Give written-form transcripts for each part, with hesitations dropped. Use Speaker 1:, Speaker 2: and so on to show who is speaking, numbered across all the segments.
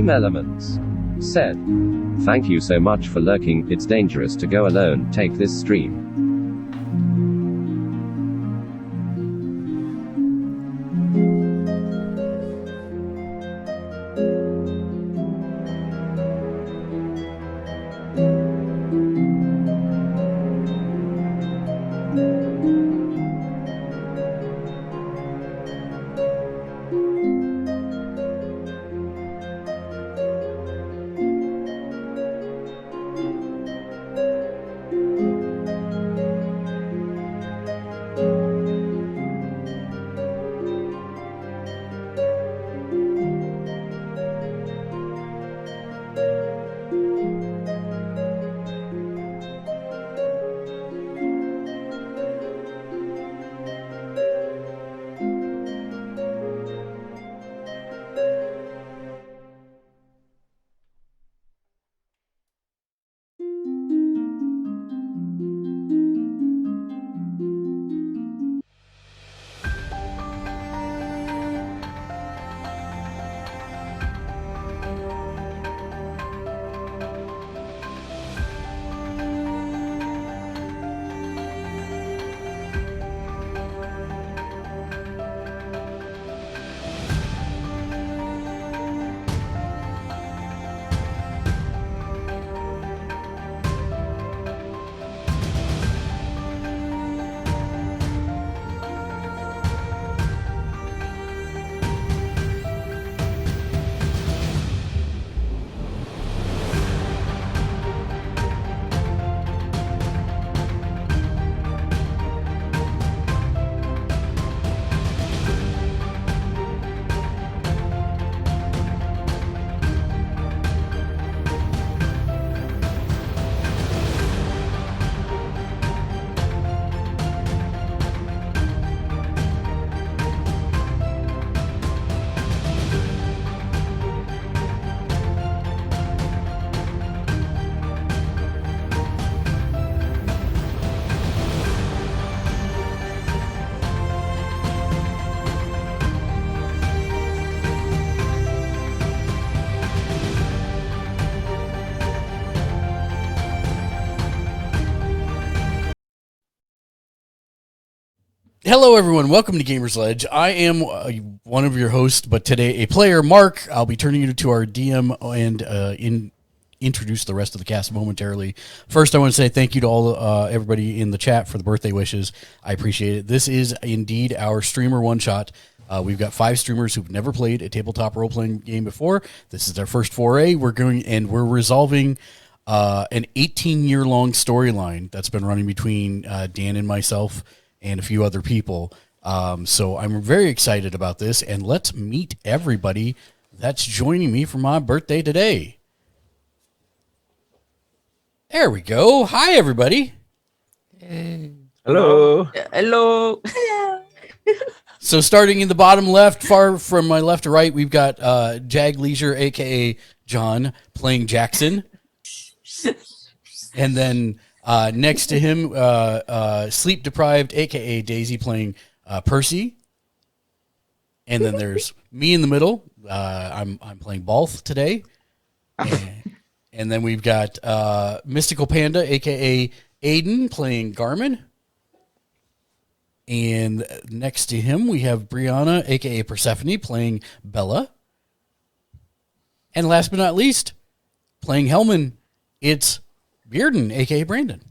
Speaker 1: Game Elements said, "Thank you so much for lurking. It's dangerous to go alone. Take this stream."
Speaker 2: Hello, everyone. Welcome to Gamer's Ledge. I am one of your hosts, but today a player, Mark. I'll be turning you to our DM and introduce the rest of the cast momentarily. First, I want to say thank you to all everybody in the chat for the birthday wishes. I appreciate it. This is indeed our streamer one-shot. We've got 5 streamers who've never played a tabletop role-playing game before. This is their first foray. We're resolving an 18-year-long storyline that's been running between Dan and myself and a few other people. So I'm very excited about this, and let's meet everybody that's joining me for my birthday today. There we go. Hi, everybody.
Speaker 3: Hey.
Speaker 4: Hello.
Speaker 3: Hello.
Speaker 2: So starting in the bottom left, far from my left to right, we've got Jag Leisure, a.k.a. John, playing Jackson. And then next to him, Sleep Deprived, a.k.a. Daisy, playing Percy. And then there's me in the middle. I'm playing Balth today. And then we've got Mystical Panda, a.k.a. Aiden, playing Garmin. And next to him, we have Brianna, a.k.a. Persephone, playing Bella. And last but not least, playing Hellman, it's Bearden, a.k.a. Brandon.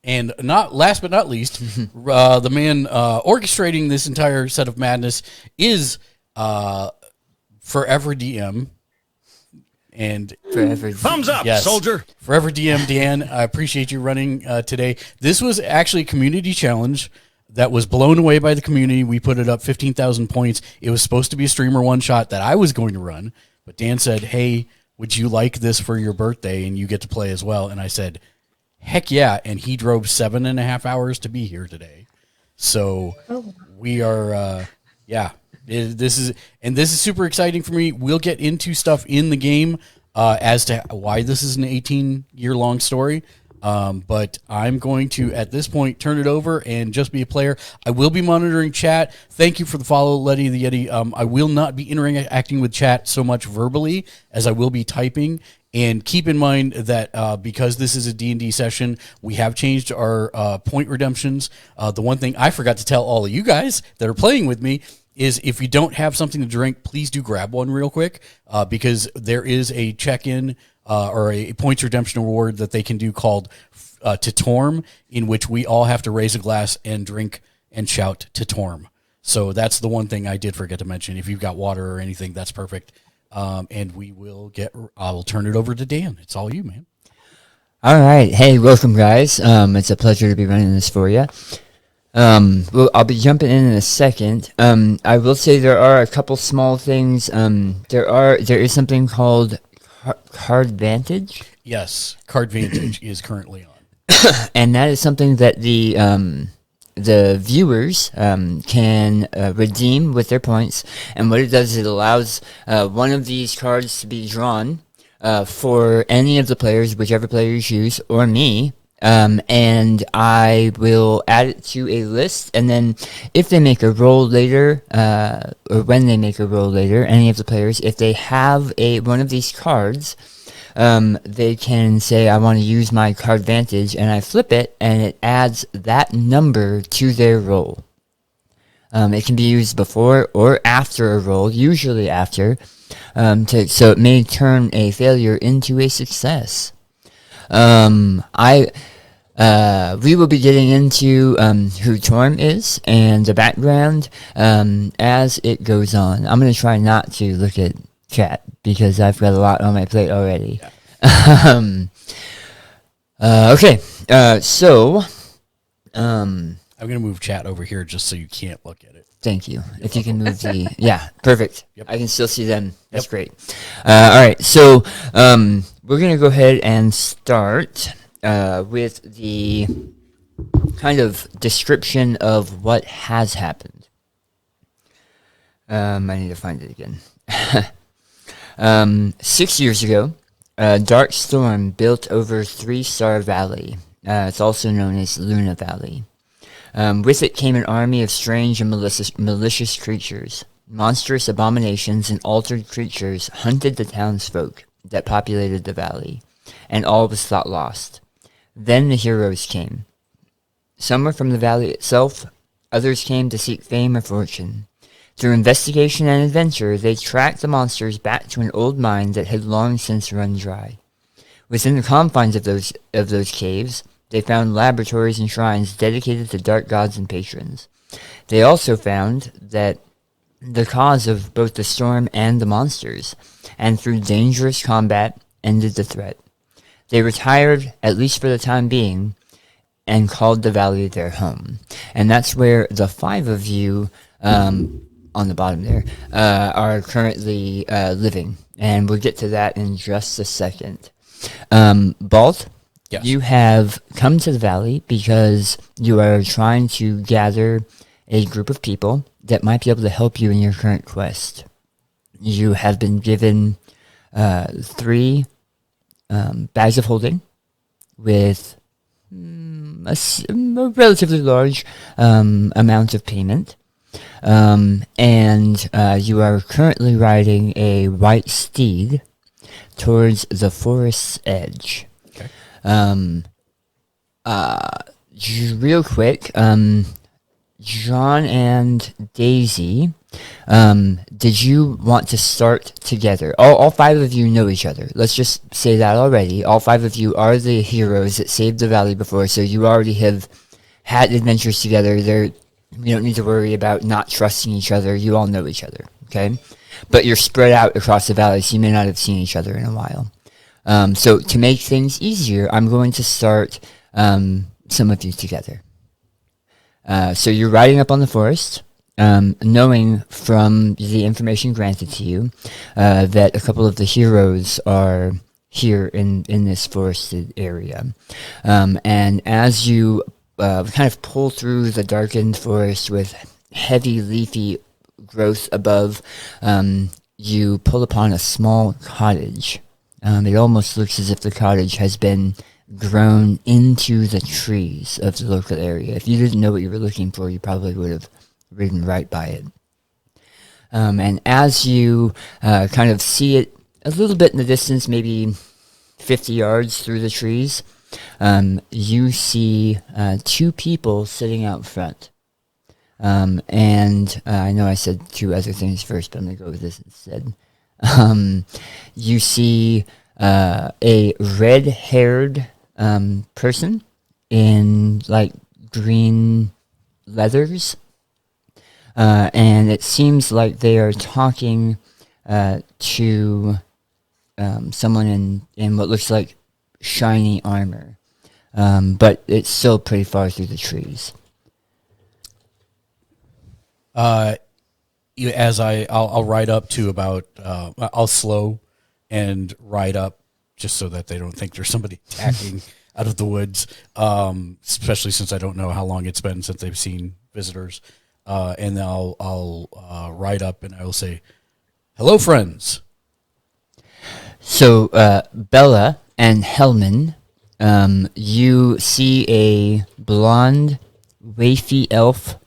Speaker 2: And not last but not least, the man orchestrating this entire set of madness is Forever DM. And
Speaker 3: Forever
Speaker 4: Thumbs up,
Speaker 2: yes,
Speaker 4: soldier.
Speaker 2: Forever DM Dan, I appreciate you running today. This was actually a community challenge that was blown away by the community. We put it up 15,000 points. It was supposed to be a streamer one shot that I was going to run, but Dan said, "Hey, would you like this for your birthday and you get to play as well?" And I said, heck yeah. And he drove 7.5 hours to be here today. So we are, this is super exciting for me. We'll get into stuff in the game as to why this is an 18-year-long story. But I'm going to, at this point, turn it over and just be a player. I will be monitoring chat. Thank you for the follow, Letty the Yeti. I will not be interacting with chat so much verbally as I will be typing. And keep in mind that because this is a D&D session, we have changed our point redemptions. The one thing I forgot to tell all of you guys that are playing with me is if you don't have something to drink, please do grab one real quick because there is a check-in or a points redemption reward that they can do called to Torm, in which we all have to raise a glass and drink and shout to Torm. So that's the one thing I did forget to mention. If you've got water or anything, that's perfect. And I will turn it over to Dan. It's all you, man.
Speaker 4: All right. Hey, welcome, guys. It's a pleasure to be running this for you. Well, I'll be jumping in a second. I will say there are a couple small things. There is something called Card Vantage.
Speaker 2: Yes, Card Vantage is currently on.
Speaker 4: And that is something that the viewers can redeem with their points. And what it does is it allows one of these cards to be drawn for any of the players, whichever player you choose, or me. And I will add it to a list, and then if they make a roll later, or when they make a roll later, any of the players, if they have one of these cards, they can say, I want to use my card vantage, and I flip it, and it adds that number to their roll. It can be used before or after a roll, usually after, so it may turn a failure into a success. We will be getting into who Torm is and the background as it goes on. I'm going to try not to look at chat because I've got a lot on my plate already. Yeah. Okay, so
Speaker 2: I'm going to move chat over here just so you can't look at it.
Speaker 4: Thank you. If you can move the... Yeah, perfect.
Speaker 2: Yep.
Speaker 4: I can still see them. That's great. All right, so we're going to go ahead and start with the kind of description of what has happened. I need to find it again. 6 years ago, a dark storm built over Three Star Valley. It's also known as Luna Valley. With it came an army of strange and malicious creatures. Monstrous abominations and altered creatures hunted the townsfolk that populated the valley, and all was thought lost. Then the heroes came. Some were from the valley itself, others came to seek fame or fortune. Through investigation and adventure, they tracked the monsters back to an old mine that had long since run dry. Within the confines of those caves, they found laboratories and shrines dedicated to dark gods and patrons. They also found that the cause of both the storm and the monsters, and through dangerous combat, ended the threat. They retired, at least for the time being, and called the valley their home. And that's where the 5 of you, on the bottom there, are currently living. And we'll get to that in just a second. Balt? Yes. You have come to the valley because you are trying to gather a group of people that might be able to help you in your current quest. You have been given 3 bags of holding with a relatively large amount of payment. And you are currently riding a white steed towards the forest's edge. Real quick, John and Daisy, did you want to start together? All 5 of you know each other. Let's just say that already. All 5 of you are the heroes that saved the valley before, so you already have had adventures together. You don't need to worry about not trusting each other. You all know each other, okay? But you're spread out across the valley, so you may not have seen each other in a while. So to make things easier, I'm going to start some of you together. So you're riding up on the forest, knowing from the information granted to you that a couple of the heroes are here in this forested area. And as you kind of pull through the darkened forest with heavy leafy growth above, you pull upon a small cottage. It almost looks as if the cottage has been grown into the trees of the local area. If you didn't know what you were looking for, you probably would have ridden right by it. And as you kind of see it a little bit in the distance, maybe 50 yards through the trees, you see two people sitting out front. And I know I said two other things first, but I'm going to go with this instead. You see a red-haired person in like green leathers. And it seems like they are talking to someone in what looks like shiny armor. But it's still pretty far through the trees.
Speaker 2: As I'll ride up to about, I'll slow and ride up just so that they don't think there's somebody attacking out of the woods, especially since I don't know how long it's been since they've seen visitors. And I'll ride up and I will say, "Hello, friends."
Speaker 4: So, Bella and Hellman, you see a blonde, wafy elf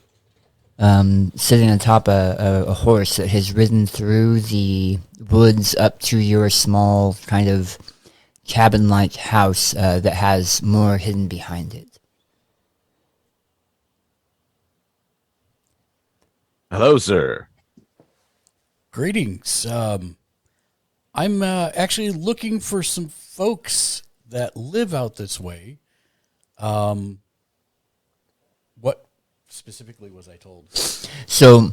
Speaker 4: sitting on top of a horse that has ridden through the woods up to your small kind of cabin-like house that has more hidden behind it.
Speaker 5: Hello, sir.
Speaker 2: Greetings. I'm actually looking for some folks that live out this way. What specifically was I told?
Speaker 4: So,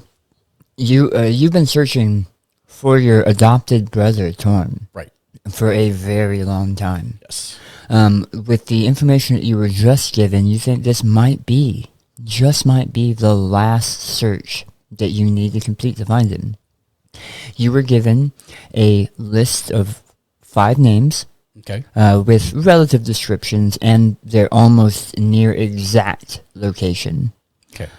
Speaker 4: you've been searching for your adopted brother, Torm,
Speaker 2: Right.
Speaker 4: for a very long time.
Speaker 2: Yes.
Speaker 4: With the information that you were just given, you think this might be the last search that you need to complete to find him. You were given a list of 5 names
Speaker 2: Okay.
Speaker 4: with relative descriptions and their almost near exact location.
Speaker 2: Okay.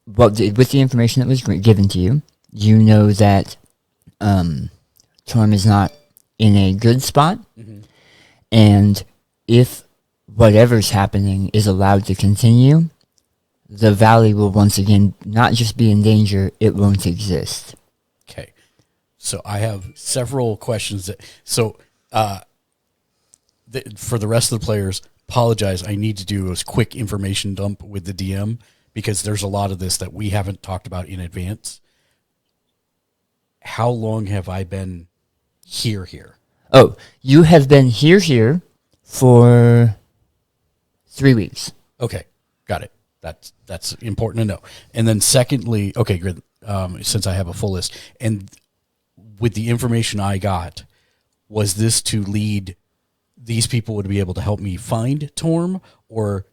Speaker 4: With the information that was given to you, you know that Torm is not in a good spot, and if whatever's happening is allowed to continue, the valley will once again not just be in danger, it won't exist.
Speaker 2: Okay. So I have several questions for the rest of the players, apologize. I need to do a quick information dump with the DM because there's a lot of this that we haven't talked about in advance. How long have I been here?
Speaker 4: Oh, you have been here for 3 weeks.
Speaker 2: Okay. Got it. That's important to know. And then secondly, okay, good. Since I have a full list, and with the information I got, was this to lead these people would be able to help me find Torm, or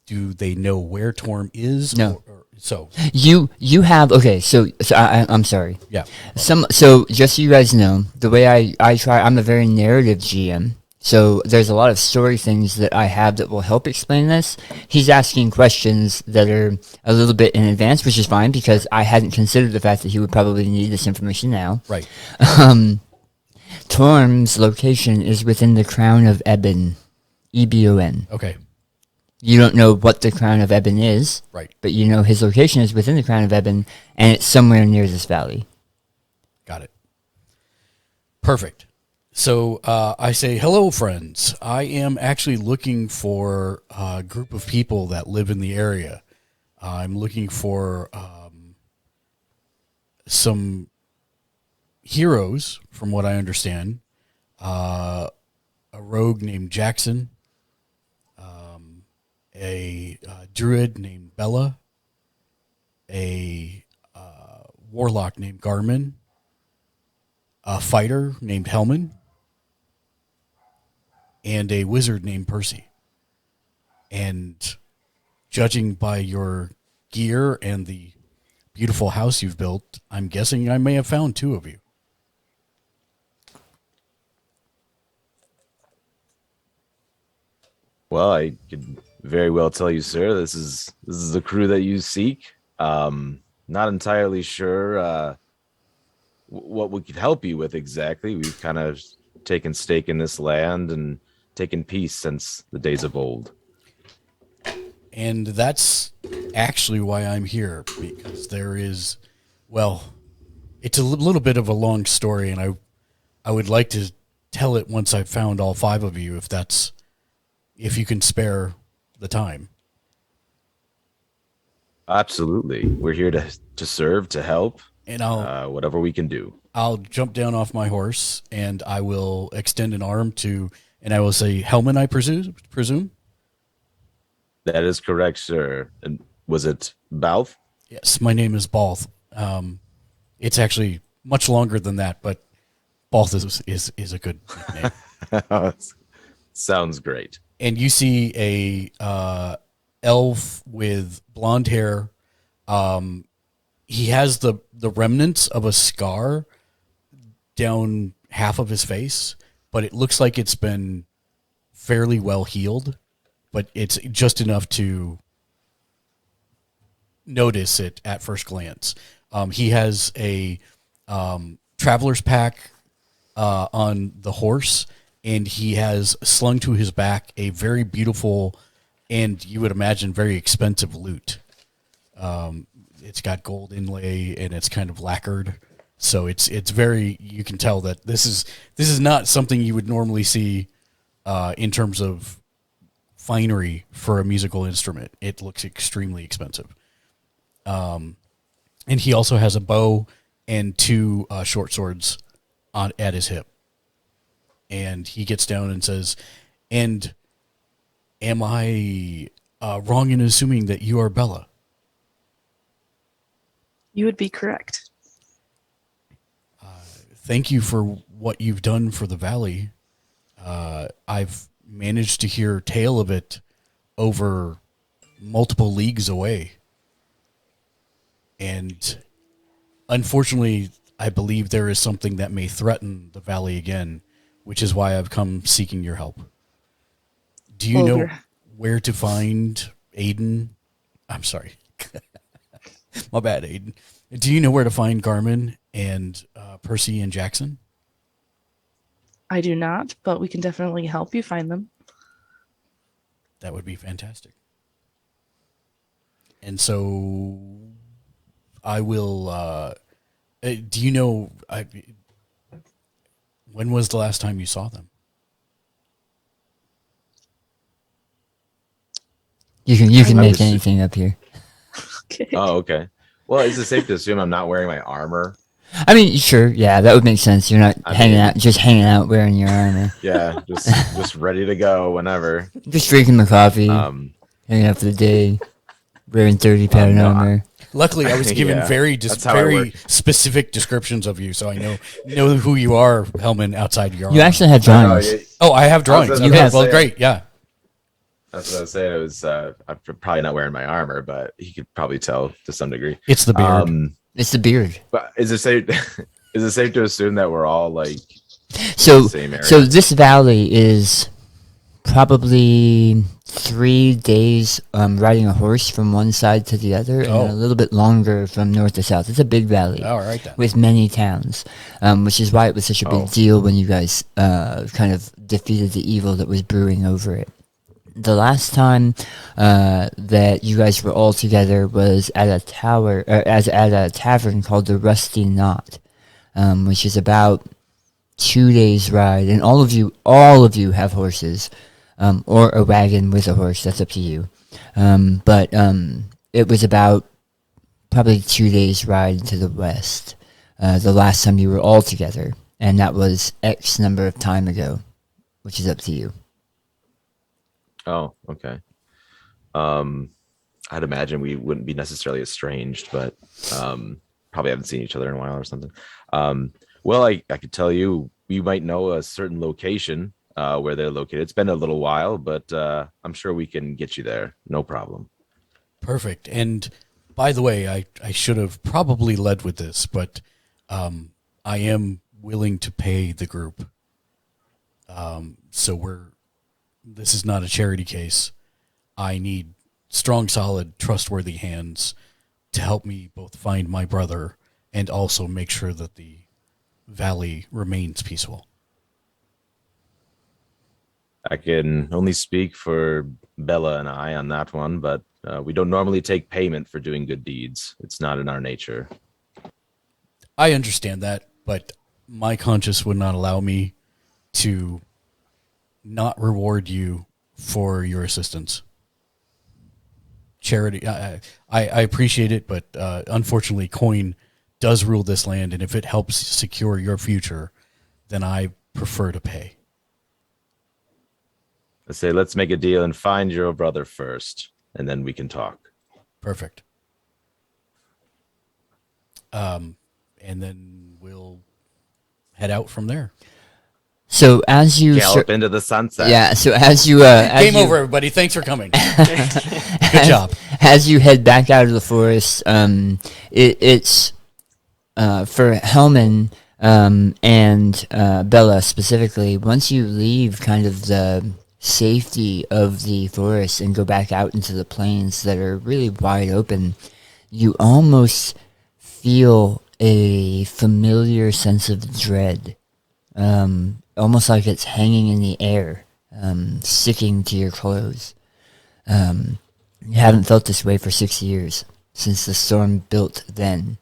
Speaker 2: do they know where Torm is?
Speaker 4: No.
Speaker 2: So
Speaker 4: You have okay. So I'm sorry.
Speaker 2: yeah.
Speaker 4: So just so you guys know, the way I try, I'm a very narrative GM. So there's a lot of story things that I have that will help explain this. He's asking questions that are a little bit in advance, which is fine because I hadn't considered the fact that he would probably need this information now.
Speaker 2: Right.
Speaker 4: Torm's location is within the Crown of Ebon, Ebon.
Speaker 2: Okay.
Speaker 4: You don't know what the Crown of Ebon is,
Speaker 2: Right.
Speaker 4: but you know his location is within the Crown of Ebon, and it's somewhere near this valley.
Speaker 2: Got it. Perfect. So I say, hello, friends. I am actually looking for a group of people that live in the area. I'm looking for some heroes, from what I understand. A rogue named Jackson, a druid named Bella, a warlock named Garmin, a fighter named Hellman, and a wizard named Percy. And judging by your gear and the beautiful house you've built, I'm guessing I may have found 2 of you.
Speaker 5: Well, I could very well tell you, sir, this is the crew that you seek. Not entirely sure what we could help you with exactly. We've kind of taken stake in this land and taken peace since the days of old.
Speaker 2: And that's actually why I'm here, because there is, well, it's a little bit of a long story, and I would like to tell it once I've found all 5 of you, if you can spare the time.
Speaker 5: Absolutely. We're here to serve, to help,
Speaker 2: And
Speaker 5: whatever we can do.
Speaker 2: I'll jump down off my horse, and I will extend an arm and I will say, Hellman, I presume?
Speaker 5: That is correct, sir. And was it Balth?
Speaker 2: Yes, my name is Balth. It's actually much longer than that, but Balth is a good nickname.
Speaker 5: Sounds great.
Speaker 2: And you see a elf with blonde hair. He has the remnants of a scar down half of his face, but it looks like it's been fairly well healed, but it's just enough to notice it at first glance. He has a traveler's pack on the horse, and he has slung to his back a very beautiful and, you would imagine, very expensive lute. It's got gold inlay and it's kind of lacquered, so it's very. You can tell that this is not something you would normally see in terms of finery for a musical instrument. It looks extremely expensive. And he also has a bow and 2 short swords at his hip. And he gets down and says, "And am I wrong in assuming that you are Bella?"
Speaker 3: You would be correct.
Speaker 2: Thank you for what you've done for the valley. I've managed to hear tale of it over multiple leagues away. And unfortunately, I believe there is something that may threaten the valley again, which is why I've come seeking your help. Do you know where to find Aiden? I'm sorry. My bad, Aiden. Do you know where to find Garmin and Percy and Jackson?
Speaker 3: I do not, but we can definitely help you find them.
Speaker 2: That would be fantastic. And so I will... do you know... when was the last time you saw them?
Speaker 4: You can make anything up here.
Speaker 3: Okay.
Speaker 5: Oh, okay. Well, is it safe to assume I'm not wearing my armor?
Speaker 4: I mean, sure, yeah, that would make sense. You're not hanging out wearing your armor.
Speaker 5: Yeah, just ready to go whenever.
Speaker 4: Just drinking my coffee, hanging out for the day, wearing 30-pound armor.
Speaker 2: Luckily, I was given
Speaker 5: Yeah,
Speaker 2: very specific descriptions of you, so I know who you are, Hellman, outside your armor.
Speaker 4: You actually have drawings.
Speaker 2: Oh, I have drawings.
Speaker 5: You
Speaker 2: Okay,
Speaker 5: have-
Speaker 2: well, great, yeah.
Speaker 5: That's what I was saying. It was I'm probably not wearing my armor, but he could probably tell to some degree.
Speaker 2: It's the beard.
Speaker 4: It's the beard.
Speaker 5: But is it safe? Is it safe to assume that we're all like
Speaker 4: So,
Speaker 5: the same area?
Speaker 4: so this valley is probably 3 days riding a horse from one side to the other, and a little bit longer from north to south. It's a big valley.
Speaker 2: All right, then.
Speaker 4: With many towns, which is why it was such a big deal when you guys kind of defeated the evil that was brewing over it. The last time that you guys were all together was at a at a tavern called the Rusty Knot, which is about 2 days ride, and all of you have horses, or a wagon with a horse. That's up to you. But it was about probably 2 days ride to the west. The last time you were all together, and that was X number of time ago, which is up to you.
Speaker 5: Oh, okay. I'd imagine we wouldn't be necessarily estranged, but probably haven't seen each other in a while or something. Well, I could tell you, we might know a certain location where they're located. It's been a little while, but I'm sure we can get you there. No problem.
Speaker 2: Perfect. And by the way, I should have probably led with this, but I am willing to pay the group. So this is not a charity case. I need strong, solid, trustworthy hands to help me both find my brother and also make sure that the valley remains peaceful.
Speaker 5: I can only speak for Bella and I on that one, but we don't normally take payment for doing good deeds. It's not in our nature.
Speaker 2: I understand that, but my conscience would not allow me to not reward you for your assistance. Charity, I appreciate it, but unfortunately, coin does rule this land, and if it helps secure your future, then I prefer to pay.
Speaker 5: I say, let's make a deal and find your brother first, and then we can talk.
Speaker 2: Perfect. And then we'll head out from there.
Speaker 4: So as you
Speaker 5: Gallop into the sunset.
Speaker 4: yeah, so as you
Speaker 2: Game over, everybody. Thanks for coming. Good job.
Speaker 4: As you head back out of the forest, it's for Hellman and Bella specifically. Once you leave kind of the safety of the forest and go back out into the plains that are really wide open, you almost feel a familiar sense of dread. Almost like it's hanging in the air, sticking to your clothes. You haven't felt this way for 6 years, since the storm built then.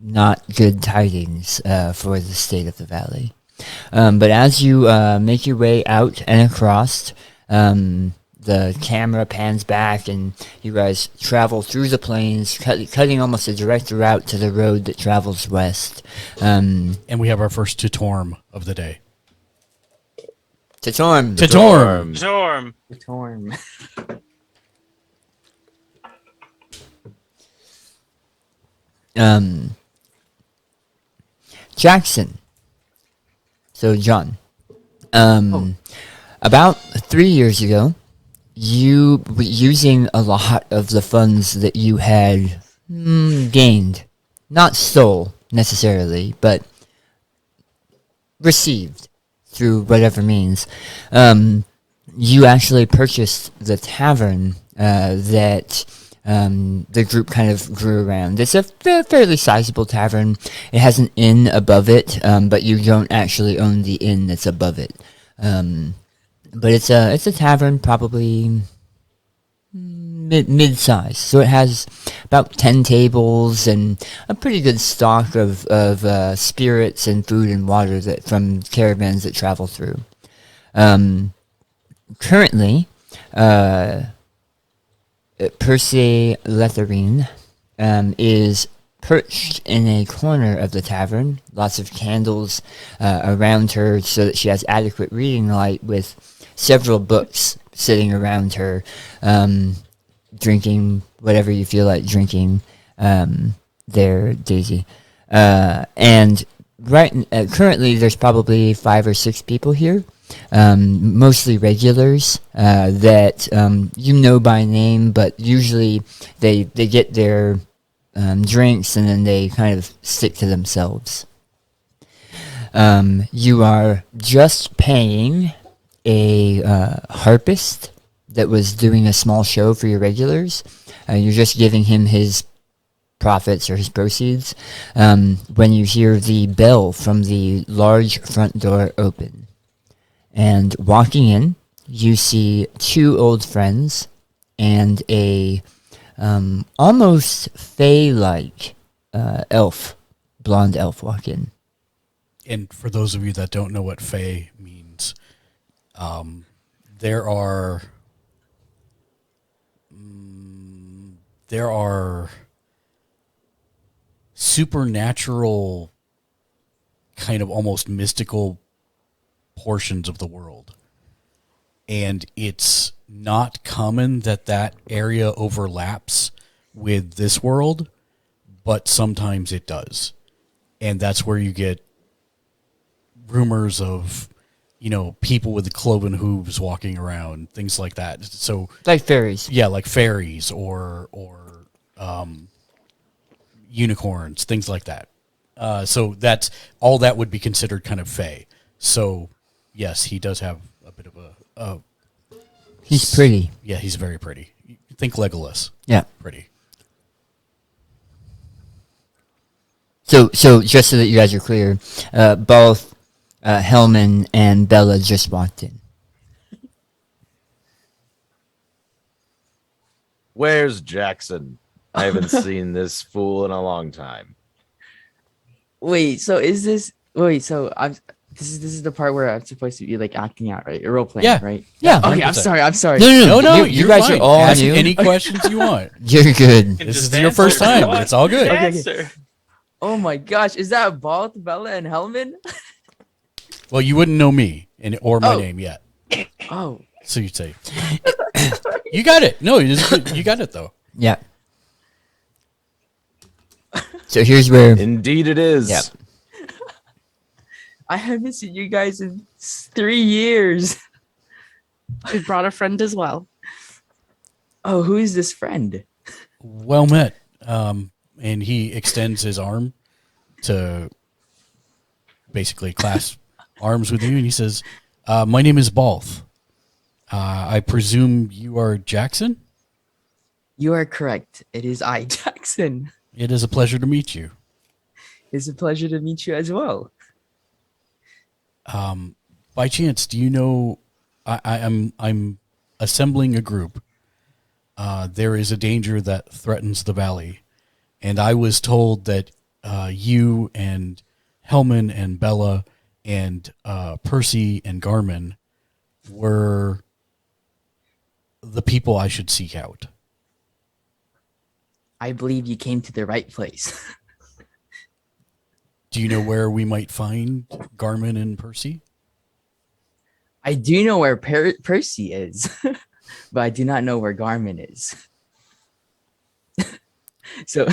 Speaker 4: Not good tidings for the state of the valley. But as you make your way out and across, the camera pans back and you guys travel through the plains, cutting almost a direct route to the road that travels west.
Speaker 2: And we have our first Tutorm of the day.
Speaker 4: Tatorm.
Speaker 2: Tutorm.
Speaker 6: Storm.
Speaker 7: Torm.
Speaker 4: Jackson. So, John. About 3 years ago, you were using a lot of the funds that you had gained. Not stole, necessarily, but received through whatever means. You actually purchased the tavern that the group kind of grew around. It's a fairly sizable tavern. It has an inn above it, but you don't actually own the inn that's above it. But it's a tavern, probably mid-size. So it has about 10 tables and a pretty good stock of spirits and food and water that from caravans that travel through. Currently, Percy Letharine is perched in a corner of the tavern. Lots of candles around her so that she has adequate reading light, with several books sitting around her, drinking whatever you feel like drinking there, Daisy. And currently there's probably 5 or 6 people here. Mostly regulars that you know by name, but usually they get their drinks and then they kind of stick to themselves. You are just paying a harpist that was doing a small show for your regulars. You're just giving him his profits or his proceeds when you hear the bell from the large front door open. And walking in, you see 2 old friends and a almost fae-like blonde elf walk in.
Speaker 2: And for those of you that don't know what fae means, there are supernatural, kind of almost mystical portions of the world, and it's not common that area overlaps with this world, but sometimes it does, and that's where you get rumors of, people with the cloven hooves walking around, things like that. So
Speaker 4: like fairies.
Speaker 2: Yeah, like fairies or unicorns, things like that. So that's all that would be considered kind of fae. So yes, he does have a bit of a...
Speaker 4: He's pretty.
Speaker 2: Yeah, he's very pretty. Think Legolas.
Speaker 4: Yeah.
Speaker 2: Pretty.
Speaker 4: So just so that you guys are clear, both Hellman and Bella just walked in.
Speaker 5: Where's Jackson? I haven't seen this fool in a long time.
Speaker 4: Wait, so is this? Wait, so I'm. This is the part where I'm supposed to be like acting out, right? A role playing,
Speaker 2: Yeah.
Speaker 4: right?
Speaker 2: Yeah,
Speaker 4: Okay, I'm
Speaker 2: 100%.
Speaker 4: sorry. I'm sorry.
Speaker 2: No,
Speaker 4: You
Speaker 2: you're
Speaker 4: guys
Speaker 2: fine.
Speaker 4: are all
Speaker 2: Ask
Speaker 4: new.
Speaker 2: any questions you want.
Speaker 4: You're good.
Speaker 2: This is your first time. It's all good.
Speaker 4: Okay.
Speaker 6: Answer.
Speaker 4: Oh my gosh, is that both Bella and Hellman?
Speaker 2: Well, you wouldn't know me or my
Speaker 4: Oh.
Speaker 2: name yet.
Speaker 4: Oh,
Speaker 2: So you'd say, you got it. No, you got it, though.
Speaker 4: yeah. So here's where.
Speaker 5: Indeed, it is.
Speaker 4: Yep. I haven't seen you guys in 3 years.
Speaker 3: We brought a friend as well.
Speaker 4: Oh, who is this friend?
Speaker 2: Well met. And he extends his arm to basically clasp arms with you, and he says, my name is Balth. I presume you are Jackson?
Speaker 4: You are correct. It is I, Jackson.
Speaker 2: It is a pleasure to meet you.
Speaker 4: It's a pleasure to meet you as well.
Speaker 2: By chance, do you know I'm assembling a group. There is a danger that threatens the valley, and I was told that you and Hellman and Bella and Percy and Garmin were the people I should seek out.
Speaker 4: I believe you came to the right place.
Speaker 2: Do you know where we might find Garmin and Percy?
Speaker 4: I do know where Percy is, but I do not know where Garmin is. So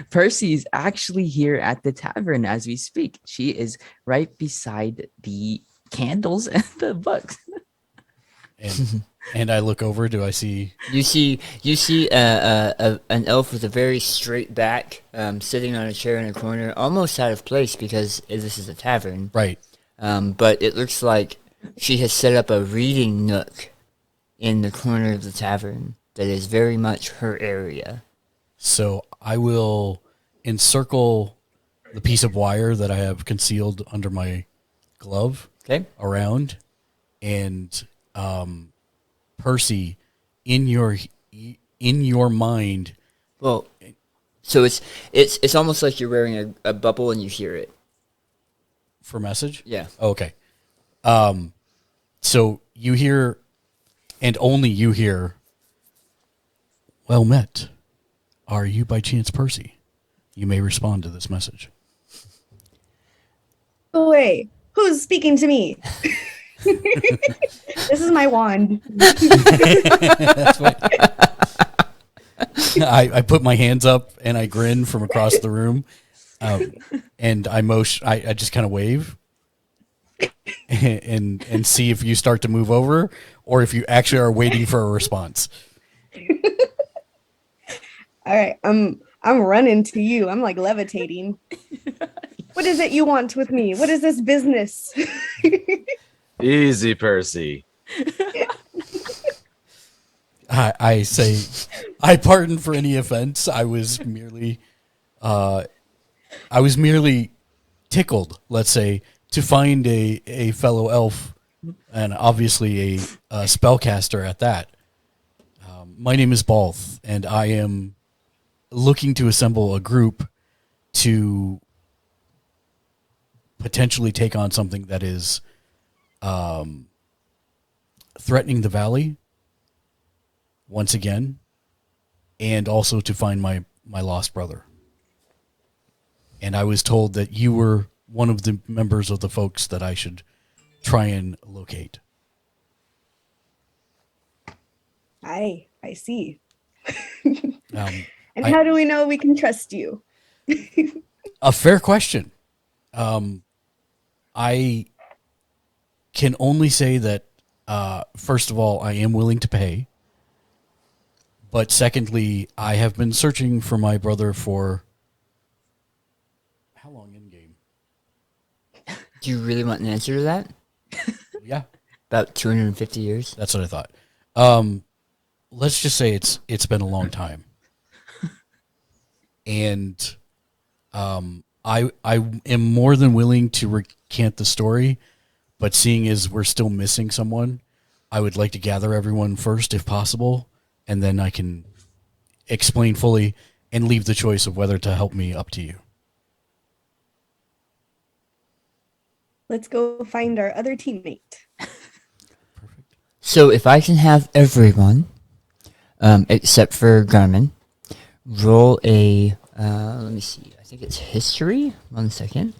Speaker 4: Percy is actually here at the tavern as we speak. She is right beside the candles and the books.
Speaker 2: And I look over. Do I see?
Speaker 4: You see an elf with a very straight back, sitting on a chair in a corner, almost out of place because this is a tavern.
Speaker 2: Right.
Speaker 4: But it looks like she has set up a reading nook in the corner of the tavern that is very much her area.
Speaker 2: So I will encircle the piece of wire that I have concealed under my glove
Speaker 4: Okay.
Speaker 2: around, and Percy, in your mind.
Speaker 4: Well, so it's almost like you're wearing a bubble and you hear it.
Speaker 2: For message?
Speaker 4: Yeah.
Speaker 2: Okay. So you hear, and only you hear, well met. Are you by chance Percy? You may respond to this message.
Speaker 7: Go away. Who's speaking to me? This is my wand.
Speaker 2: I put my hands up and I grin from across the room, and I just kind of wave and see if you start to move over or if you actually are waiting for a response.
Speaker 7: All right, I'm running to you. I'm like levitating. What is it you want with me? What is this business?
Speaker 5: Easy, Percy.
Speaker 2: I say, I pardon for any offense. I was merely tickled, let's say, to find a fellow elf, and obviously a spellcaster at that. My name is Balth, and I am looking to assemble a group to potentially take on something that is threatening the valley once again, and also to find my lost brother. And I was told that you were one of the members of the folks that I should try and locate.
Speaker 7: I see.
Speaker 2: Um,
Speaker 7: And how do we know we can trust you?
Speaker 2: A fair question. I can only say that, first of all, I am willing to pay. But secondly, I have been searching for my brother for how long in game?
Speaker 4: Do you really want an answer to that?
Speaker 2: Yeah,
Speaker 4: About 250 years.
Speaker 2: that's what I thought. Let's just say it's been a long time. And I am more than willing to recant the story, but seeing as we're still missing someone, I would like to gather everyone first if possible, and then I can explain fully and leave the choice of whether to help me up to you.
Speaker 7: Let's go find our other teammate.
Speaker 4: So if I can have everyone, except for Garmin, roll a, let me see, I think it's history. 1 second.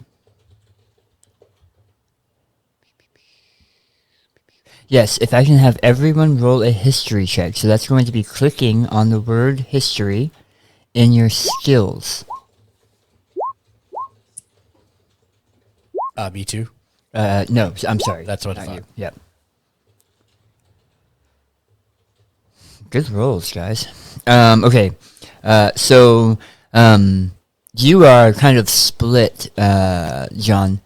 Speaker 4: Yes, if I can have everyone roll a history check. So that's going to be clicking on the word history in your skills.
Speaker 2: Me too.
Speaker 4: No, I'm sorry.
Speaker 2: That's what I
Speaker 4: Not
Speaker 2: thought.
Speaker 4: you. Yep. Good rolls, guys. Okay. So you are kind of split, John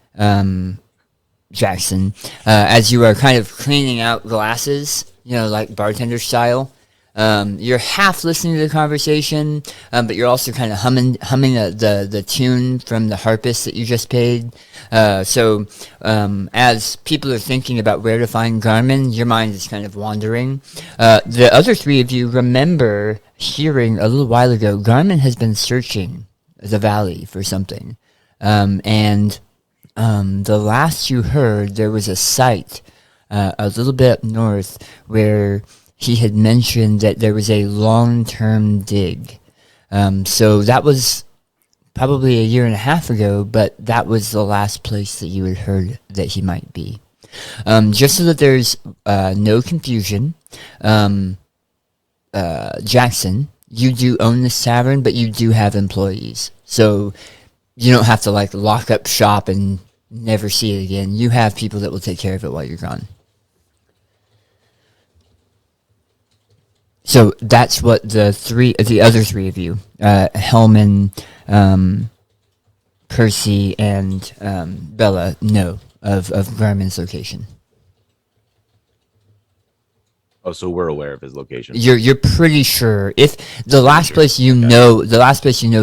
Speaker 4: Jackson, as you are kind of cleaning out glasses, like bartender style. You're half listening to the conversation, but you're also kind of humming the tune from the harpist that you just paid. So as people are thinking about where to find Garmin, your mind is kind of wandering. The other three of you remember hearing a little while ago, Garmin has been searching the valley for something. And the last you heard, there was a site a little bit up north where he had mentioned that there was a long-term dig. So that was probably 1.5 years ago, but that was the last place that you had heard that he might be. Just so that there's no confusion, Jackson, you do own this tavern, but you do have employees. So you don't have to lock up shop and never see it again. You have people that will take care of it while you're gone. So that's what the other three of you, Hellman, Percy, and Bella know of Garmin's location.
Speaker 5: Oh, so we're aware of his location.
Speaker 4: You're pretty sure. If the last place you know,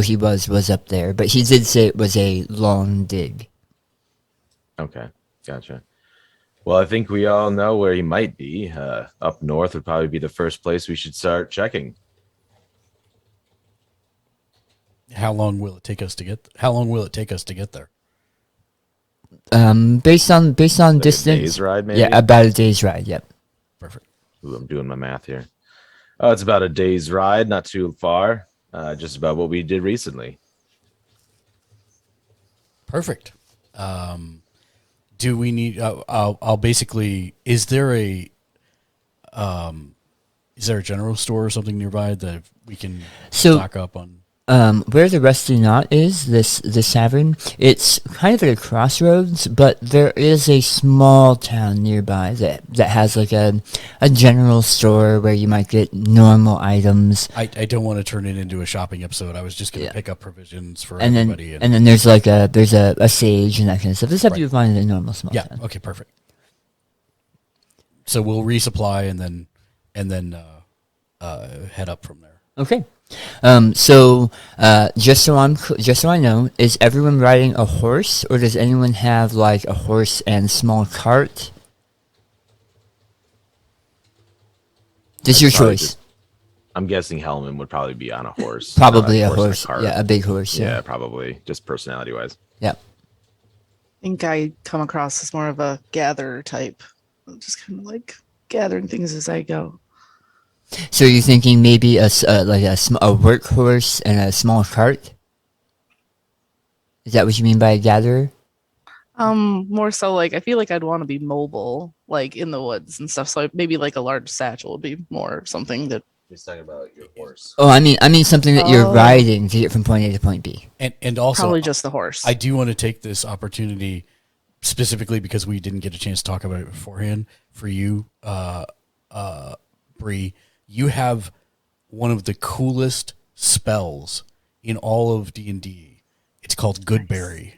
Speaker 4: he was up there, but he did say it was a long dig.
Speaker 5: Okay, gotcha. Well, I think we all know where he might be. Up north would probably be the first place we should start checking.
Speaker 2: How long will it take us to get there?
Speaker 4: Based on
Speaker 5: Like
Speaker 4: distance.
Speaker 5: a day's ride, maybe?
Speaker 4: Yeah, about a day's ride. Yep.
Speaker 2: Perfect.
Speaker 5: Ooh, I'm doing my math here. Oh, it's about a day's ride, not too far. Just about what we did recently.
Speaker 2: Perfect. Do we need? I'll basically. Is there a general store or something nearby that we can stock up on?
Speaker 4: Where the Rusty Knot is, this tavern, it's kind of at a crossroads, but there is a small town nearby that has a general store where you might get normal items.
Speaker 2: I don't want to turn it into a shopping episode. I was just going to pick up provisions for
Speaker 4: and
Speaker 2: everybody.
Speaker 4: And then there's a sage and that kind of stuff. This stuff you would find in a normal small town.
Speaker 2: Okay, perfect. So we'll resupply and then head up from there.
Speaker 4: Okay. So just so I know, is everyone riding a horse, or does anyone have a horse and small cart? This is your choice.
Speaker 5: I'm guessing Hellman would probably be on a horse.
Speaker 4: Probably
Speaker 5: not
Speaker 4: a horse.
Speaker 5: and cart.
Speaker 4: Yeah, a big horse.
Speaker 5: Yeah, probably. Just personality wise.
Speaker 4: Yeah.
Speaker 3: I think I come across as more of a gatherer type. I'm just kind of gathering things as I go.
Speaker 4: So you're thinking maybe a workhorse and a small cart? Is that what you mean by a gatherer?
Speaker 3: More so I feel like I'd want to be mobile, in the woods and stuff. So maybe a large satchel would be more something that.
Speaker 5: He's talking about your horse.
Speaker 4: Oh, I mean something that you're riding to get from point A to point B.
Speaker 2: And also
Speaker 3: probably just the horse.
Speaker 2: I do want to take this opportunity specifically because we didn't get a chance to talk about it beforehand. For you, Bree, you have one of the coolest spells in all of D&D. It's called Good Berry.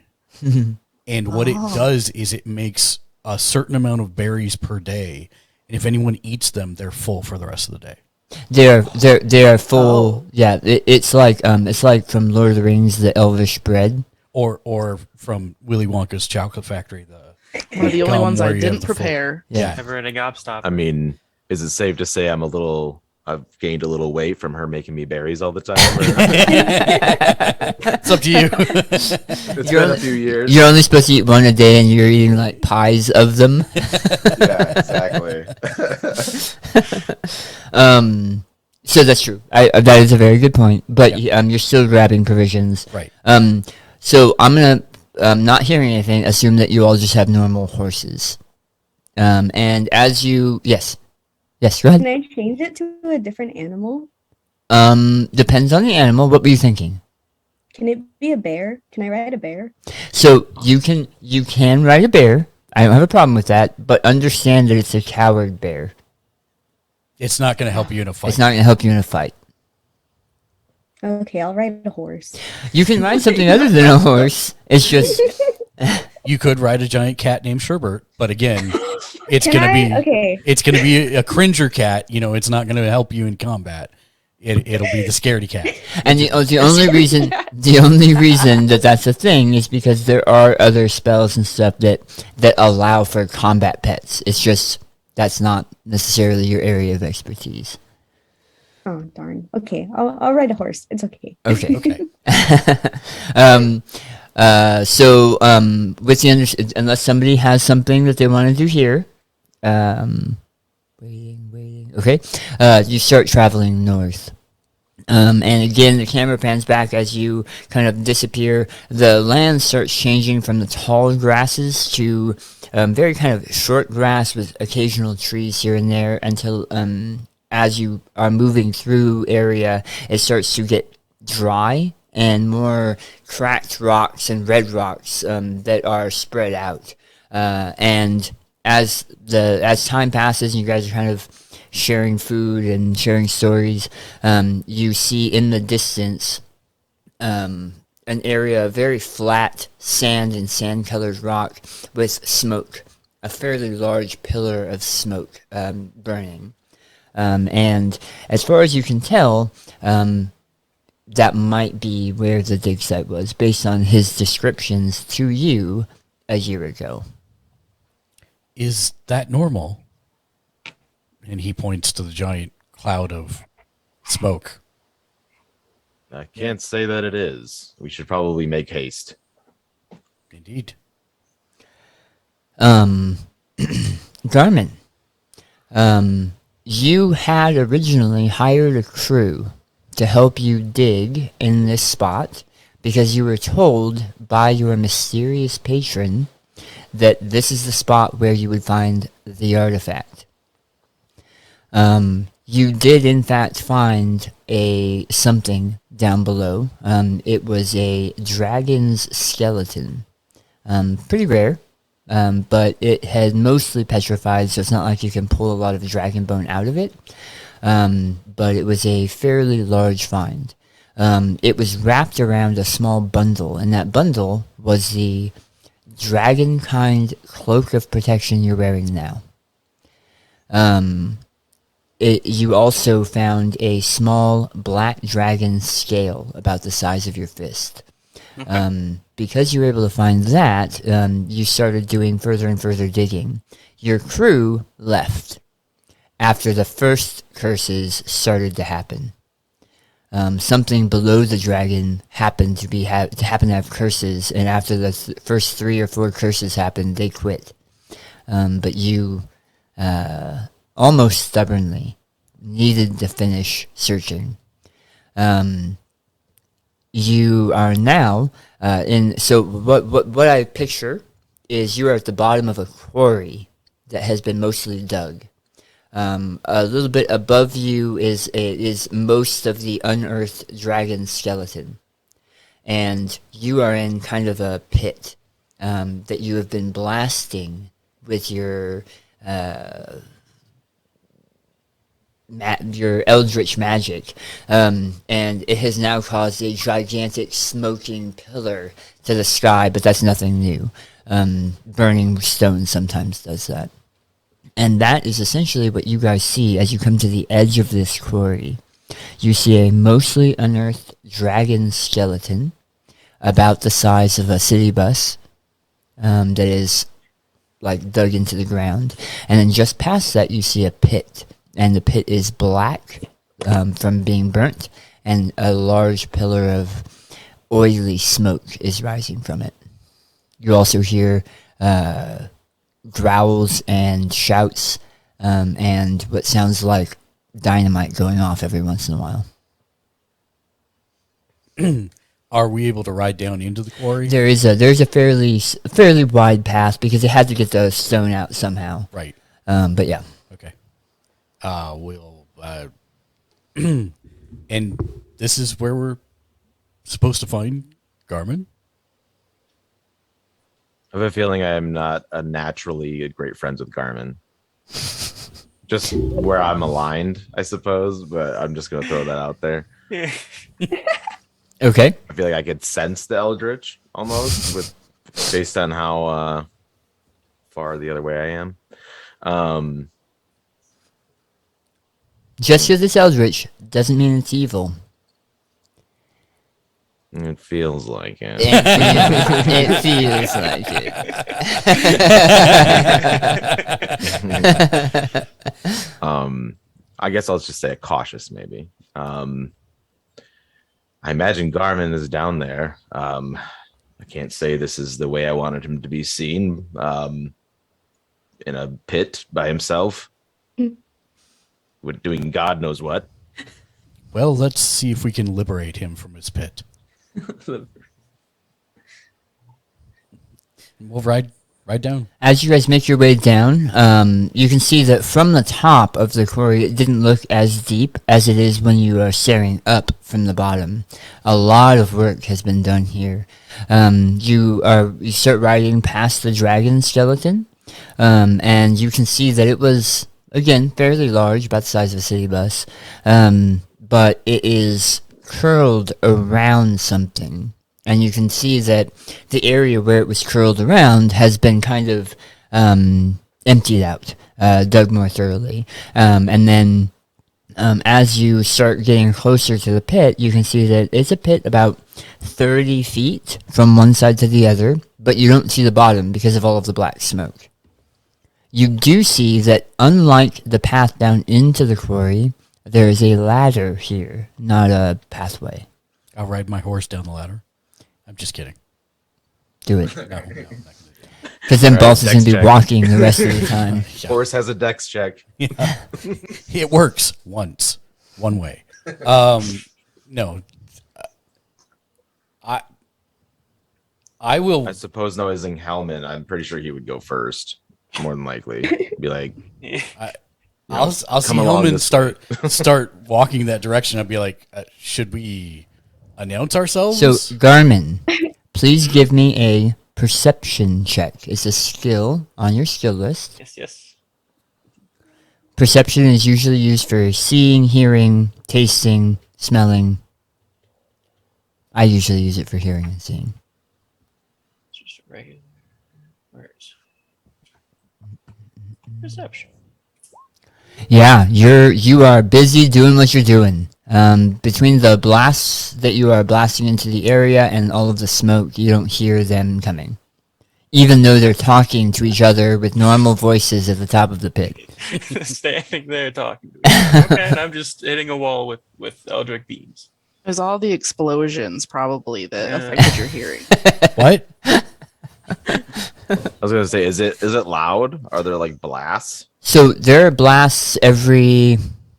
Speaker 2: And what it does is it makes a certain amount of berries per day. And if anyone eats them, they're full for the rest of the day.
Speaker 4: They are full. Yeah, it's like from Lord of the Rings, the elvish bread.
Speaker 2: or from Willy Wonka's chocolate factory.
Speaker 3: One of the only
Speaker 2: gum
Speaker 3: ones
Speaker 2: where
Speaker 3: I
Speaker 2: you have
Speaker 3: didn't
Speaker 2: the full-
Speaker 3: prepare.
Speaker 2: Yeah.
Speaker 6: Ever in a gobstopper.
Speaker 5: I mean, is it safe to say I've gained a little weight from her making me berries all the time?
Speaker 2: It's up to you.
Speaker 5: It's
Speaker 4: You're
Speaker 5: been a
Speaker 4: only-
Speaker 5: few years.
Speaker 4: You're only supposed to eat one a day, and you're eating like pies of them.
Speaker 5: Yeah, exactly.
Speaker 4: So that's true. That is a very good point. But you're still grabbing provisions.
Speaker 2: Right.
Speaker 4: So I'm gonna not hearing anything. Assume that you all just have normal horses. And as you yes, go ahead.
Speaker 7: Can I change it to a different animal?
Speaker 4: Depends on the animal. What were you thinking?
Speaker 7: Can it be a bear? Can I ride a bear?
Speaker 4: So you can ride a bear. I don't have a problem with that. But understand that it's a coward bear.
Speaker 2: It's not going to help you in a fight.
Speaker 4: It's not going to help you in a fight.
Speaker 7: Okay, I'll ride a horse.
Speaker 4: You can ride something other than a horse. It's just
Speaker 2: You could ride a giant cat named Sherbert, but again, it's
Speaker 7: Can
Speaker 2: going to
Speaker 7: I?
Speaker 2: be
Speaker 7: Okay.
Speaker 2: it's going to be a cringer cat. You know, it's not going to help you in combat. It'll be the scaredy cat.
Speaker 4: and the only reason that that's a thing is because there are other spells and stuff that allow for combat pets. It's just that's not necessarily your area of expertise.
Speaker 7: Oh darn. Okay, I'll ride a horse. It's okay.
Speaker 4: Okay.
Speaker 2: Okay.
Speaker 4: With the unless somebody has something that they want to do here, waiting. Okay, you start traveling north. And again, the camera pans back as you kind of disappear. The land starts changing from the tall grasses to very kind of short grass with occasional trees here and there until as you are moving through area, it starts to get dry and more cracked rocks and red rocks that are spread out. And as time passes and you guys are kind of sharing food and sharing stories, you see in the distance an area of very flat sand and sand-colored rock with smoke, a fairly large pillar of smoke burning. And as far as you can tell, that might be where the dig site was, based on his descriptions to you a year ago.
Speaker 2: Is that normal? And he points to the giant cloud of smoke.
Speaker 5: I can't say that it is. We should probably make haste.
Speaker 2: Indeed.
Speaker 4: Garmin, you had originally hired a crew to help you dig in this spot because you were told by your mysterious patron that this is the spot where you would find the artifact. You did in fact find something down below. It was a dragon's skeleton. Pretty rare, but it had mostly petrified, so it's not like you can pull a lot of dragon bone out of it. But it was a fairly large find. It was wrapped around a small bundle, and that bundle was the dragon-kind cloak of protection you're wearing now. You also found a small black dragon scale about the size of your fist. Because you were able to find that, you started doing further and further digging. Your crew left after the first curses started to happen. Something below the dragon happened to have curses, and after the first 3 or 4 curses happened, they quit. But you almost stubbornly needed to finish searching. You are now so what I picture is you are at the bottom of a quarry that has been mostly dug. A little bit above you is most of the unearthed dragon skeleton, and you are in kind of a pit that you have been blasting with your eldritch magic, and it has now caused a gigantic smoking pillar to the sky, but that's nothing new. Burning stone sometimes does that. And that is essentially what you guys see as you come to the edge of this quarry. You see a mostly unearthed dragon skeleton, about the size of a city bus that is like dug into the ground. And then just past that, you see a pit. And the pit is black from being burnt. And a large pillar of oily smoke is rising from it. You also hear growls and shouts and what sounds like dynamite going off every once in a while.
Speaker 2: Are we able to ride down into the quarry?
Speaker 4: There's a fairly wide path because it had to get the stone out somehow.
Speaker 2: Right.
Speaker 4: But yeah.
Speaker 2: Okay. And this is where we're supposed to find Garmin?
Speaker 5: I have a feeling I am not a naturally great friends with Garmin. Just where I'm aligned, I suppose, but I'm just going to throw that out there.
Speaker 4: Okay.
Speaker 5: I feel like I could sense the Eldritch almost based on how far the other way I am.
Speaker 4: Just because it's eldritch doesn't mean it's evil.
Speaker 5: It feels like it.
Speaker 4: It feels like it.
Speaker 5: I guess I'll just say a cautious maybe. I imagine Garmin is down there. I can't say this is the way I wanted him to be seen. In a pit by himself. With doing God knows what.
Speaker 2: Well, let's see if we can liberate him from his pit. We'll ride down.
Speaker 4: As you guys make your way down, you can see that from the top of the quarry, it didn't look as deep as it is when you are staring up from the bottom. A lot of work has been done here. You start riding past the dragon skeleton, and you can see that it was, again, fairly large, about the size of a city bus, but it is curled around something. And you can see that the area where it was curled around has been kind of emptied out, dug more thoroughly. And then as you start getting closer to the pit, you can see that it's a pit about 30 feet from one side to the other, but you don't see the bottom because of all of the black smoke. You do see that unlike the path down into the quarry, there is a ladder here, not a pathway.
Speaker 2: I'll ride my horse down the ladder. I'm just kidding.
Speaker 4: Do it.
Speaker 2: No, I'm not gonna do that.
Speaker 4: Because then
Speaker 5: All right,
Speaker 4: Boss is going to
Speaker 5: dex
Speaker 4: be
Speaker 5: check.
Speaker 4: walking the rest of the time.
Speaker 5: Horse has a dex check.
Speaker 2: It works once, one way. No, I will.
Speaker 5: I suppose knowing Hellman, I'm pretty sure he would go first. More than likely. Be like,
Speaker 2: I'll see
Speaker 5: come along
Speaker 2: Hillman
Speaker 5: this
Speaker 2: start walking that direction. I'll be like, should we announce ourselves?
Speaker 4: So, Garmin, please give me a perception check. It's a skill on your skill list.
Speaker 6: Yes.
Speaker 4: Perception is usually used for seeing, hearing, tasting, smelling. I usually use it for hearing and seeing.
Speaker 6: Just a regular. Where's perception?
Speaker 4: Yeah, you are busy doing what you're doing. Between the blasts that you are blasting into the area and all of the smoke, you don't hear them coming. Even though they're talking to each other with normal voices at the top of the pit.
Speaker 6: Standing there talking to me. Okay, and I'm just hitting a wall with Eldritch beams.
Speaker 3: There's all the explosions probably that
Speaker 6: Yeah.
Speaker 3: affected your hearing.
Speaker 2: What?
Speaker 5: I was gonna say, is it loud? Are there like blasts?
Speaker 4: So there are blasts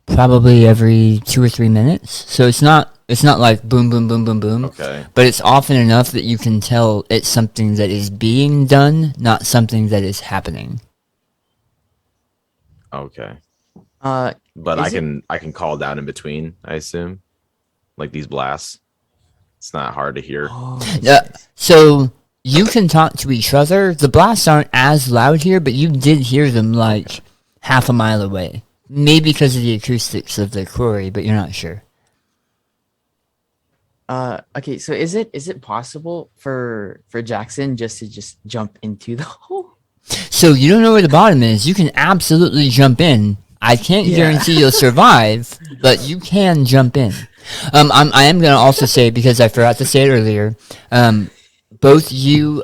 Speaker 4: probably every 2 or 3 minutes. So it's not like boom, boom, boom, boom, boom.
Speaker 5: Okay.
Speaker 4: But it's often enough that you can tell it's something that is being done, not something that is happening.
Speaker 5: Okay.
Speaker 8: Uh,
Speaker 5: But
Speaker 8: Is
Speaker 5: I can call down in between, I assume. Like these blasts. It's not hard to hear.
Speaker 4: So you can talk to each other. The blasts aren't as loud here, but you did hear them like half a mile away. Maybe because of the acoustics of the quarry, but you're not sure.
Speaker 8: okay, so is it possible for Jackson just to jump into the hole?
Speaker 4: So you don't know where the bottom is. You can absolutely jump in. I can't
Speaker 8: Yeah.
Speaker 4: guarantee you'll survive, but you can jump in. I am going to also say, because I forgot to say it earlier, both you,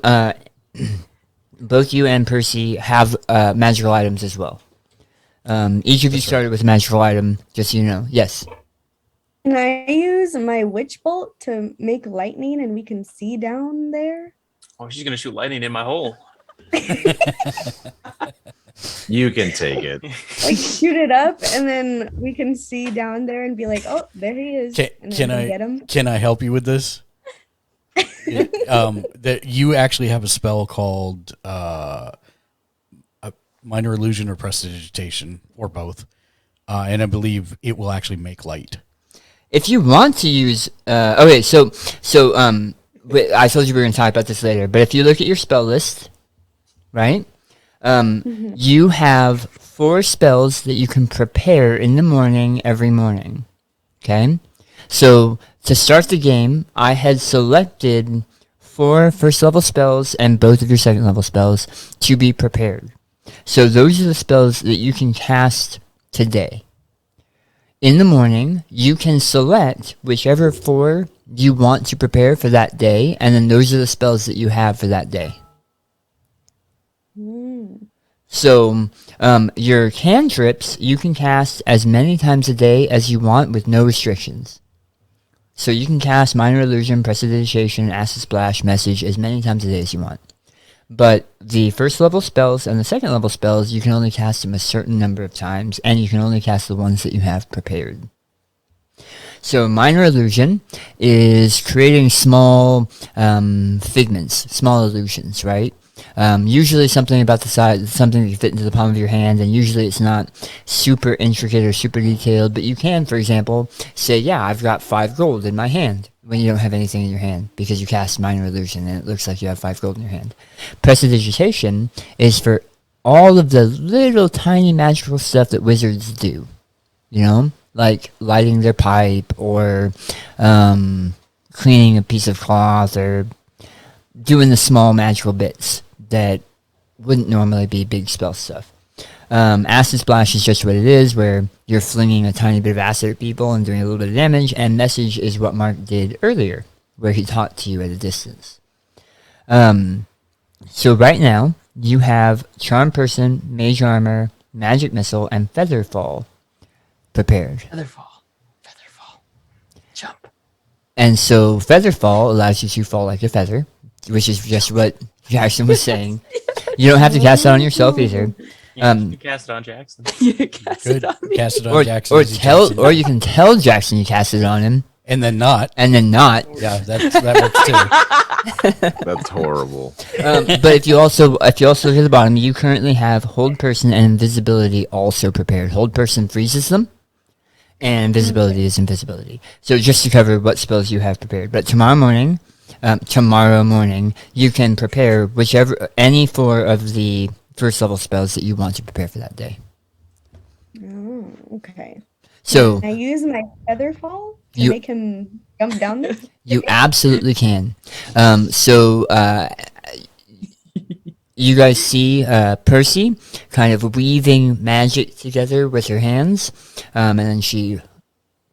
Speaker 4: both you and Percy have magical items as well. Each of you started with a magical item, just so you know. Yes.
Speaker 7: Can I use my witch bolt to make lightning and we can see down there?
Speaker 6: Oh, she's gonna shoot lightning in my hole.
Speaker 5: You can take it.
Speaker 7: Like shoot it up and then we can see down there and be like, oh, there he is.
Speaker 2: Can,
Speaker 7: and then
Speaker 2: can
Speaker 7: we
Speaker 2: I
Speaker 7: get him?
Speaker 2: can I help you with this? That you actually have a spell called a minor illusion or prestidigitation or both, and I believe it will actually make light.
Speaker 4: If you want to use, I told you we were going to talk about this later, but if you look at your spell list, right, you have 4 spells that you can prepare in the morning every morning, okay? So, to start the game, I had selected 4 first level spells and both of your second level spells to be prepared. So, those are the spells that you can cast today. In the morning, you can select whichever 4 you want to prepare for that day, and then those are the spells that you have for that day. So, your cantrips, you can cast as many times a day as you want with no restrictions. So you can cast Minor Illusion, Prestidigitation, Acid Splash, Message as many times a day as you want. But the first level spells and the second level spells, you can only cast them a certain number of times, and you can only cast the ones that you have prepared. So Minor Illusion is creating small figments, small illusions, right? Usually something about the size, something that can fit into the palm of your hand, and usually it's not super intricate or super detailed, but you can, for example, say, yeah, I've got 5 gold in my hand, when you don't have anything in your hand, because you cast Minor Illusion, and it looks like you have 5 gold in your hand. Prestidigitation is for all of the little tiny magical stuff that wizards do, you know? Like lighting their pipe, or cleaning a piece of cloth, or doing the small magical bits that wouldn't normally be big spell stuff. Acid Splash is just what it is, where you're flinging a tiny bit of acid at people and doing a little bit of damage, and Message is what Mark did earlier, where he talked to you at a distance. So right now, you have Charm Person, Mage Armor, Magic Missile, and Featherfall prepared.
Speaker 8: Featherfall. Jump.
Speaker 4: And so Featherfall allows you to fall like a feather, which is just what Jackson was saying. You don't have to cast it on yourself either.
Speaker 6: Yeah, you can cast it on Jackson.
Speaker 8: You cast
Speaker 2: Good.
Speaker 8: it on me.
Speaker 2: Cast it on Jackson.
Speaker 4: Or
Speaker 2: as you Jackson.
Speaker 4: or you can tell Jackson you cast it on him,
Speaker 2: and then not.
Speaker 4: and then not.
Speaker 2: Yeah, that works too.
Speaker 5: That's horrible.
Speaker 4: But if you also look at the bottom, you currently have Hold Person and Invisibility also prepared. Hold Person freezes them, and Invisibility is invisibility. So just to cover what spells you have prepared. But tomorrow morning, you can prepare any 4 of the first level spells that you want to prepare for that day.
Speaker 7: Oh, okay.
Speaker 4: So
Speaker 7: Can I use my Featherfall to
Speaker 4: You-
Speaker 7: make him jump down there?
Speaker 4: you absolutely can. You guys see Percy kind of weaving magic together with her hands, and then she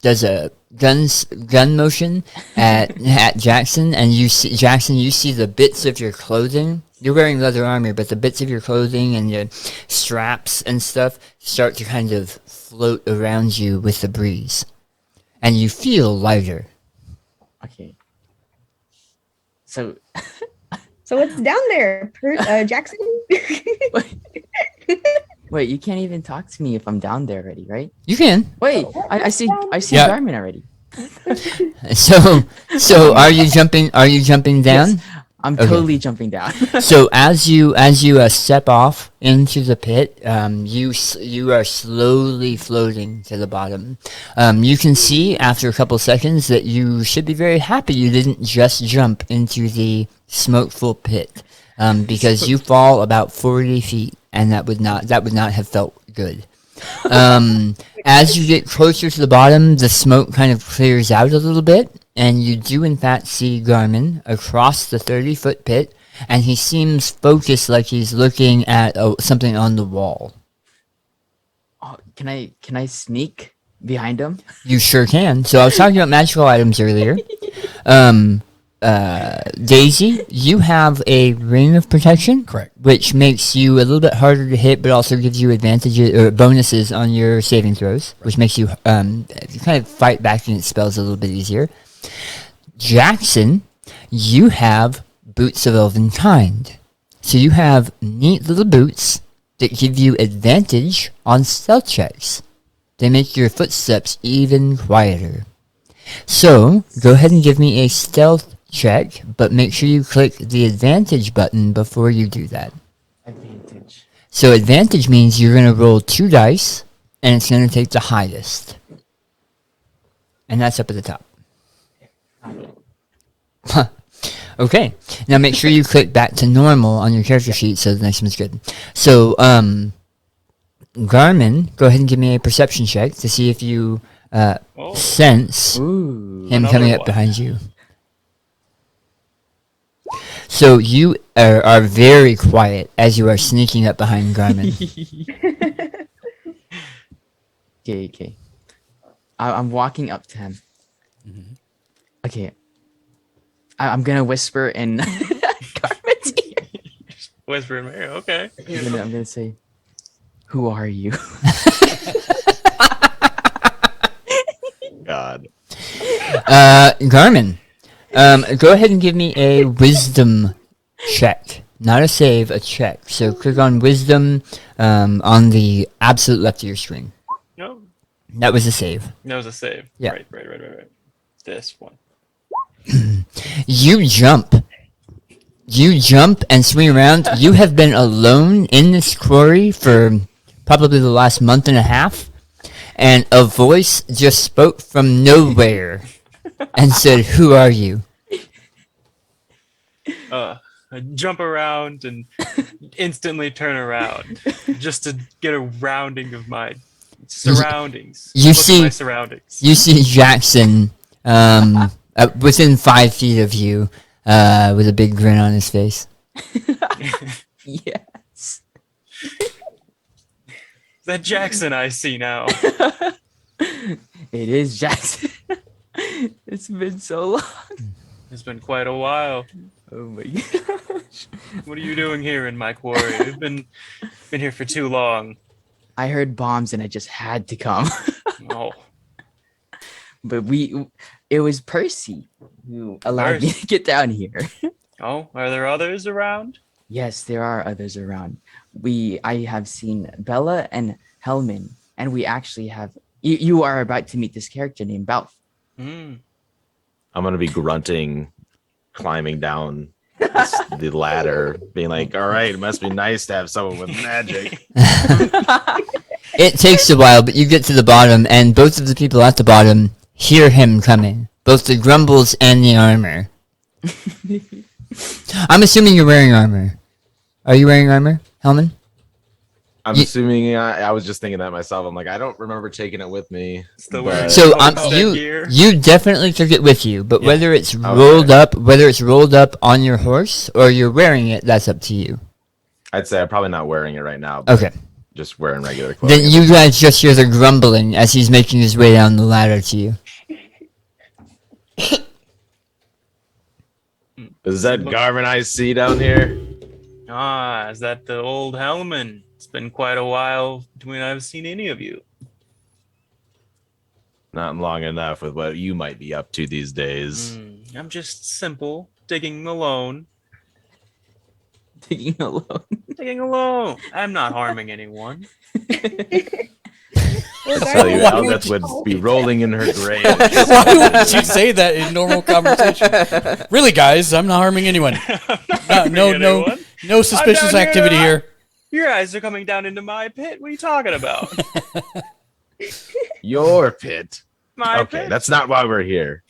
Speaker 4: does a gun motion at Jackson, and you see Jackson. You see the bits of your clothing. You're wearing leather armor, but the bits of your clothing and your straps and stuff start to kind of float around you with the breeze, and you feel lighter.
Speaker 8: Okay. So
Speaker 7: So what's down there, Jackson?
Speaker 8: wait, you can't even talk to me if I'm down there already, right?
Speaker 4: You can.
Speaker 8: Wait, I see
Speaker 2: Yeah.
Speaker 8: Garmin already.
Speaker 4: So are you jumping? Are you jumping down?
Speaker 8: Yes, I'm
Speaker 4: Okay.
Speaker 8: totally jumping down.
Speaker 4: So as you step off into the pit, you are slowly floating to the bottom. You can see after a couple seconds that you should be very happy you didn't just jump into the smokeful pit, because you fall about 40 feet, and that would not have felt good. As you get closer to the bottom, the smoke kind of clears out a little bit, and you do in fact see Garmin across the 30-foot pit, and he seems focused like he's looking at something on the wall.
Speaker 8: Oh, can I sneak behind him?
Speaker 4: You sure can. So I was talking about magical items earlier. Daisy, you have a ring of protection,
Speaker 2: Correct.
Speaker 4: which makes you a little bit harder to hit, but also gives you advantages or bonuses on your saving throws, which makes you kind of fight back against spells a little bit easier. Jackson, you have boots of elven kind, so you have neat little boots that give you advantage on stealth checks. They make your footsteps even quieter. So, go ahead and give me a stealth check, but make sure you click the advantage button before you do that.
Speaker 8: Advantage.
Speaker 4: So, advantage means you're going to roll 2 dice, and it's going to take the highest. And that's up at the top. Okay, now make sure you click back to normal on your character sheet so the next one's good. So, Garmin, go ahead and give me a perception check to see if you sense
Speaker 8: Ooh.
Speaker 4: him
Speaker 6: Another
Speaker 4: coming up
Speaker 6: one.
Speaker 4: behind you. So you are very quiet as you are sneaking up behind Garmin.
Speaker 8: Okay. I'm walking up to him. Okay. I'm gonna whisper in Carmen's ear.
Speaker 6: Whisper in my ear. Okay.
Speaker 8: I'm gonna say, "Who are you?"
Speaker 5: God.
Speaker 4: Garmin, go ahead and give me a wisdom check. Not a save, a check. So click on wisdom on the absolute left of your screen.
Speaker 6: No,
Speaker 4: That was a save.
Speaker 6: that was a save.
Speaker 4: Yeah.
Speaker 6: Right. This one.
Speaker 4: You jump. You jump and swing around. You have been alone in this quarry for probably the last month and a half. And a voice just spoke from nowhere and said, "Who are you?"
Speaker 6: I jump around and instantly turn around just to get a rounding of my surroundings.
Speaker 4: You
Speaker 6: Look at
Speaker 4: see-
Speaker 6: my surroundings.
Speaker 4: You see Jackson within 5 feet of you with a big grin on his face.
Speaker 8: Yes.
Speaker 6: That Jackson I see now.
Speaker 8: It is Jackson. It's been so long.
Speaker 6: It's been quite a while.
Speaker 8: Oh my gosh.
Speaker 6: What are you doing here in my quarry? We've been here for too long.
Speaker 8: I heard bombs and I just had to come.
Speaker 6: Oh,
Speaker 8: But it was Percy who allowed me to get down here.
Speaker 6: oh, are there others around?
Speaker 8: Yes, there are others around. I have seen Bella and Hellman, and we actually have you are about to meet this character named Balf.
Speaker 6: Hmm.
Speaker 5: I'm gonna be grunting, climbing down the ladder, being like, "All right, it must be nice to have someone with magic."
Speaker 4: It takes a while, but you get to the bottom, and both of the people at the bottom hear him coming. Both the grumbles and the armor. I'm assuming you're wearing armor. Are you wearing armor, Hellman?
Speaker 5: I'm
Speaker 4: You-
Speaker 5: assuming I was just thinking that myself. I'm like, I don't remember taking it with me.
Speaker 6: Still
Speaker 5: but-
Speaker 6: wearing
Speaker 4: So
Speaker 6: homestead gear.
Speaker 4: you definitely took it with you, but
Speaker 6: Yeah.
Speaker 4: whether it's
Speaker 5: Okay.
Speaker 4: rolled up on your horse or you're wearing it, that's up to you.
Speaker 5: I'd say I'm probably not wearing it right now. But
Speaker 4: Okay.
Speaker 5: just wearing regular clothes.
Speaker 4: Then you guys just hear the grumbling as he's making his way down the ladder to you.
Speaker 5: Is that Garmin I see down here?
Speaker 6: Ah, is that the old Hellman? It's been quite a while between I've seen any of you.
Speaker 5: Not long enough with what you might be up to these days.
Speaker 6: I'm just simple, digging alone.
Speaker 8: Digging alone.
Speaker 6: Digging alone. I'm not harming anyone.
Speaker 5: I tell you,
Speaker 2: Why
Speaker 5: Eldeth
Speaker 2: would
Speaker 5: would be rolling in her grave.
Speaker 2: Why would you say that in normal conversation? Really, guys, I'm not harming anyone. No suspicious
Speaker 6: I'm down
Speaker 2: activity here.
Speaker 6: Your eyes are coming down into my pit. What are you talking about?
Speaker 5: Your pit.
Speaker 6: My
Speaker 5: Okay,
Speaker 6: pit?
Speaker 5: that's not why we're here.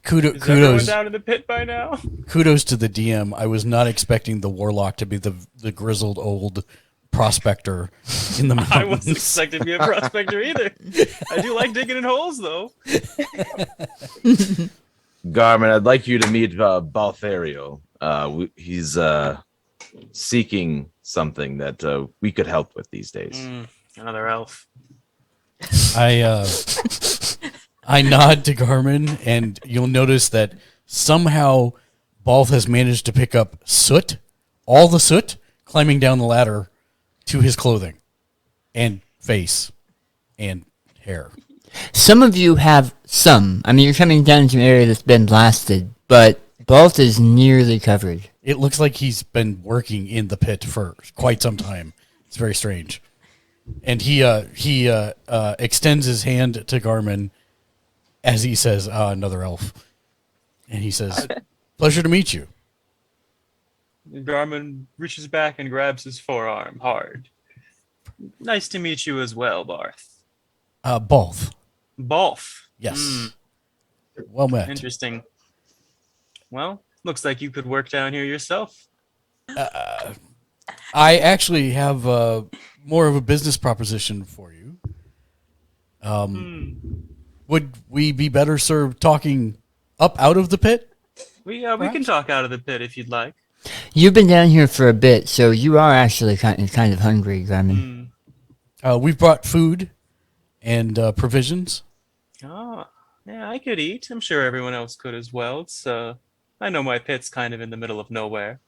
Speaker 6: Is everyone
Speaker 2: Kudos
Speaker 6: down in the pit by now?
Speaker 2: kudos to the DM. I was not expecting the warlock to be the grizzled old prospector in the mountains.
Speaker 6: I wasn't expecting to be a prospector either. I do like digging in holes, though.
Speaker 5: Garmin, I'd like you to meet Baltherio. He's seeking something that we could help with these days.
Speaker 6: Another elf.
Speaker 2: I nod to Garmin, and you'll notice that somehow Balth has managed to pick up soot, all the soot, climbing down the ladder to his clothing and face and hair.
Speaker 4: Some of you have some. I mean, you're coming down to an area that's been blasted, but Balth is nearly covered.
Speaker 2: It looks like he's been working in the pit for quite some time. It's very strange. And he extends his hand to Garmin as he says, another elf. And he says, pleasure to meet you.
Speaker 6: Garmin reaches back and grabs his forearm hard. Nice to meet you as well, Barth.
Speaker 2: Balth.
Speaker 6: Balth.
Speaker 2: Yes. Well met.
Speaker 6: Interesting. Well, looks like you could work down here yourself.
Speaker 2: I actually have more of a business proposition for you. Would we be better served talking up out of the pit?
Speaker 6: We can talk out of the pit if you'd like.
Speaker 4: You've been down here for a bit, so you are actually kind of hungry, Garmin.
Speaker 2: We've brought food and provisions.
Speaker 6: Oh, yeah, I could eat. I'm sure everyone else could as well. It's I know my pit's kind of in the middle of nowhere.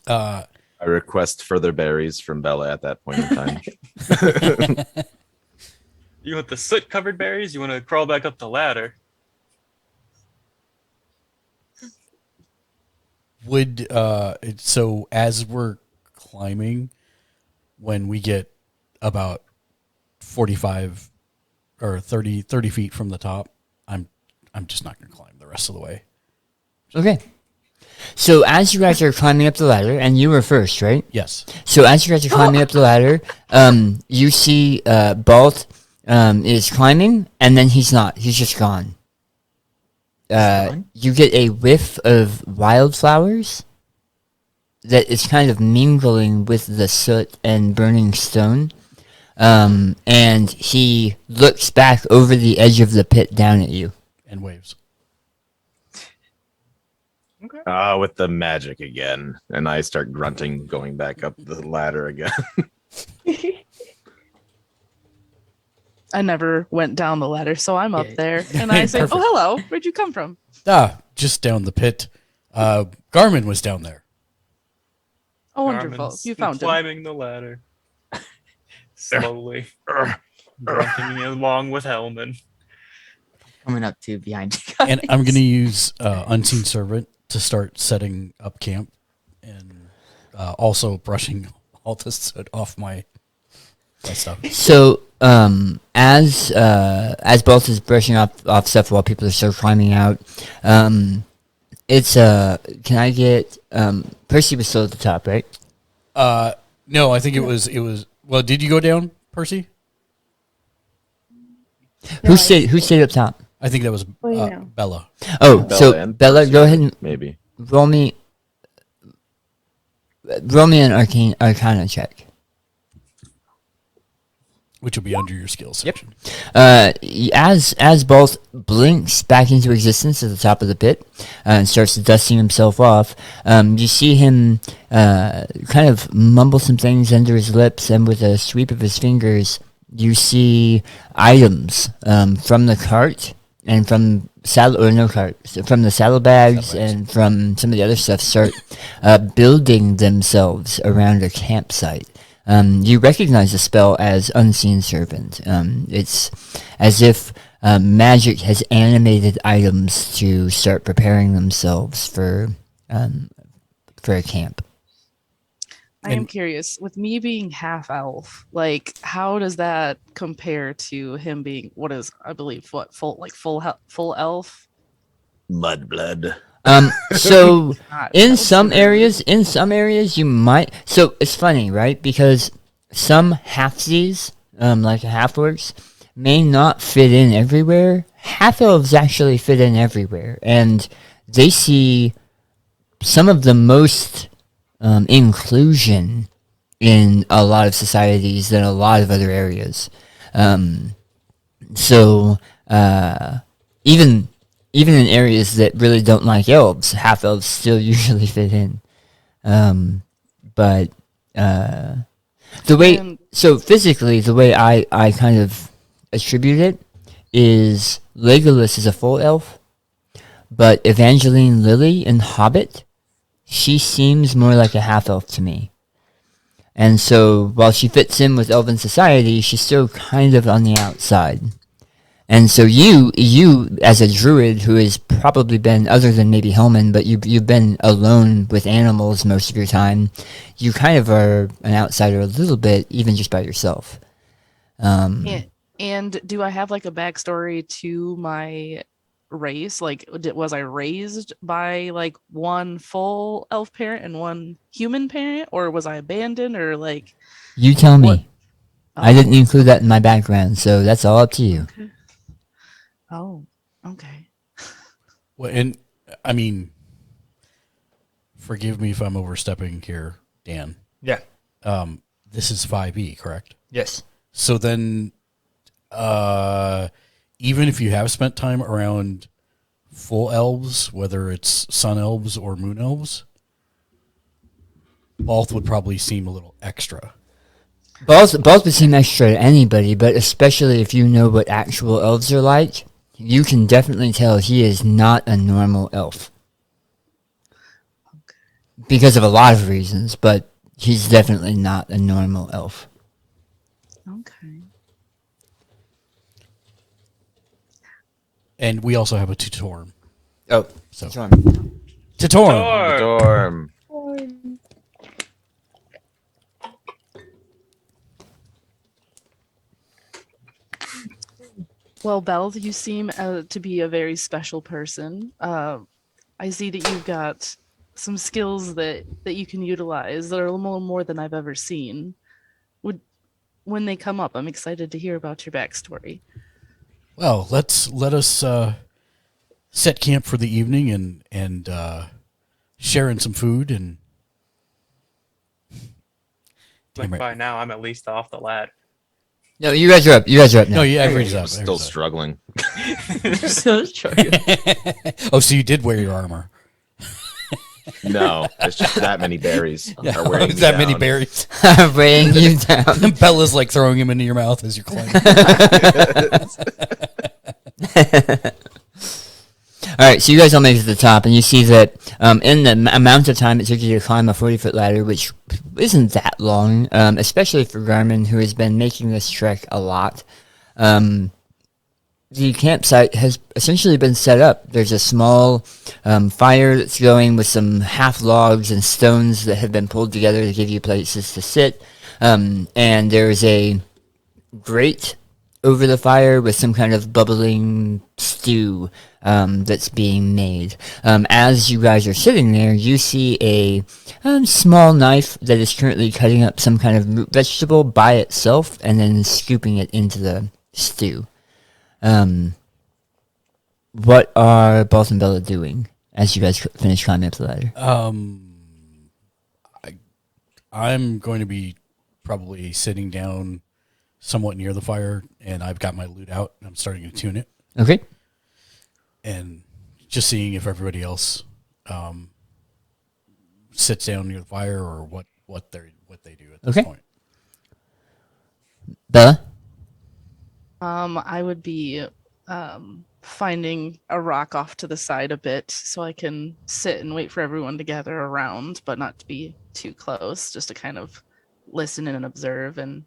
Speaker 5: I request further berries from Bella at that point in time.
Speaker 6: You want the soot-covered berries? You want to crawl back up the ladder?
Speaker 2: Would so as we're climbing, when we get about 45 or 30 feet from the top, I'm just not going to climb the rest of the way.
Speaker 4: Okay. So as you guys are climbing up the ladder, and you were first, right?
Speaker 2: Yes.
Speaker 4: So as you guys are climbing up the ladder, you see Balth is climbing, and then he's not. He's just gone. You get a whiff of wildflowers that is kind of mingling with the soot and burning stone. And he looks back over the edge of the pit down at you.
Speaker 2: And waves.
Speaker 6: Okay.
Speaker 5: With the magic again. And I start grunting, going back up the ladder again.
Speaker 3: I never went down the ladder, so I'm up
Speaker 8: Yeah.
Speaker 3: there, and I say,
Speaker 2: Perfect.
Speaker 3: "Oh, hello. Where'd you come from?"
Speaker 2: Just down the pit. Garmin was down there.
Speaker 3: Oh, wonderful.
Speaker 6: Garmin's
Speaker 3: You found him.
Speaker 6: climbing the ladder. Slowly. Grunting along with Hellman.
Speaker 8: Coming up to behind you guys.
Speaker 2: And I'm going to use Unseen Servant to start setting up camp and also brushing all the soot off my stuff.
Speaker 4: So, as Balth is brushing off stuff while people are still climbing out, it's can I get Percy was still at the top, right?
Speaker 2: No, I think it was. Well, did you go down, Percy?
Speaker 4: Who stayed up top?
Speaker 2: I think that was
Speaker 7: Well, you know.
Speaker 2: Bella.
Speaker 4: Oh,
Speaker 5: Bella
Speaker 4: so
Speaker 5: and
Speaker 4: Bella,
Speaker 5: Percy,
Speaker 4: go ahead and
Speaker 5: maybe.
Speaker 4: roll me an Arcana check.
Speaker 2: Which will be under your skills section.
Speaker 4: As Balth blinks back into existence at the top of the pit and starts dusting himself off, you see him kind of mumble some things under his lips, and with a sweep of his fingers, you see items from the cart and from from the saddlebags and from some of the other stuff start building themselves around a campsite. You recognize the spell as Unseen Servant. It's as if magic has animated items to start preparing themselves for a camp.
Speaker 3: I am curious, with me being half elf, like how does that compare to him being full elf?
Speaker 5: Mudblood.
Speaker 4: So
Speaker 3: God,
Speaker 4: in
Speaker 3: that was
Speaker 4: some
Speaker 3: super-
Speaker 4: areas you might. So it's funny, right? Because some halfsies, like half-orcs, may not fit in everywhere. Half-elves actually fit in everywhere, and they see some of the most inclusion in a lot of societies than a lot of other areas. So even in areas that really don't like elves, half elves still usually fit in. But the way,
Speaker 3: And
Speaker 4: so physically, the way I kind of attribute it is Legolas is a full elf, but Evangeline Lilly in Hobbit, she seems more like a half elf to me. And so while she fits in with elven society, she's still kind of on the outside. And so you as a druid who has probably been, other than maybe Hellman, but you've been alone with animals most of your time, you kind of are an outsider a little bit, even just by yourself.
Speaker 3: and do I have like a backstory to my race? Like, was I raised by like one full elf parent and one human parent, or was I abandoned, or like
Speaker 4: You tell me.
Speaker 3: what?
Speaker 4: I didn't
Speaker 3: Oh,
Speaker 4: include that in my background, so that's all up to you.
Speaker 3: okay. Oh, okay.
Speaker 2: Well, and I mean, forgive me if I'm overstepping here, Dan.
Speaker 4: Yeah.
Speaker 2: This is 5e, correct?
Speaker 4: Yes.
Speaker 2: So then, even if you have spent time around full elves, whether it's sun elves or moon elves, both would probably seem a little extra.
Speaker 4: Balls would seem extra to anybody, but especially if you know what actual elves are like, you can definitely tell he is not a normal elf. Because of a lot of reasons, but he's definitely not a normal elf.
Speaker 3: Okay.
Speaker 2: And we also have a Tutorm.
Speaker 4: Oh,
Speaker 2: So
Speaker 4: Storm.
Speaker 2: Tutorm.
Speaker 5: Dorm.
Speaker 3: Well, Belle, you seem to be a very special person. I see that you've got some skills that you can utilize that are a little more than I've ever seen. When they come up, I'm excited to hear about your backstory.
Speaker 2: Well, let us set camp for the evening and sharing some food and.
Speaker 6: Like
Speaker 2: Damn right.
Speaker 6: by now, I'm at least off the ladder.
Speaker 4: No, you guys are up. You guys are up now.
Speaker 2: No, yeah, everybody's up.
Speaker 5: Still
Speaker 2: everybody's up.
Speaker 5: struggling.
Speaker 8: So struggling.
Speaker 2: Oh, so you did wear your armor.
Speaker 5: No, it's just that many berries
Speaker 2: Yeah,
Speaker 5: are wearing me
Speaker 2: that many
Speaker 5: down.
Speaker 2: berries.
Speaker 4: Weighing you down.
Speaker 2: Bella's like throwing him into your mouth as you're climbing.
Speaker 4: All right, so you guys all make it to the top, and you see that in the amount of time it took you to climb a 40-foot ladder, which isn't that long, especially for Garmin, who has been making this trek a lot. The campsite has essentially been set up. There's a small fire that's going with some half logs and stones that have been pulled together to give you places to sit. And there's a grate over the fire with some kind of bubbling stew that's being made. As you guys are sitting there, you see a small knife that is currently cutting up some kind of root vegetable by itself and then scooping it into the stew. What are Balls and Bella doing as you guys finish climbing up the ladder?
Speaker 2: I'm going to be probably sitting down somewhat near the fire, and I've got my lute out. And I'm starting to tune it,
Speaker 4: Okay.
Speaker 2: and just seeing if everybody else sits down near the fire or what they do at this
Speaker 4: Okay.
Speaker 2: point.
Speaker 4: Bella?
Speaker 3: I would be finding a rock off to the side a bit so I can sit and wait for everyone to gather around, but not to be too close, just to kind of listen and observe and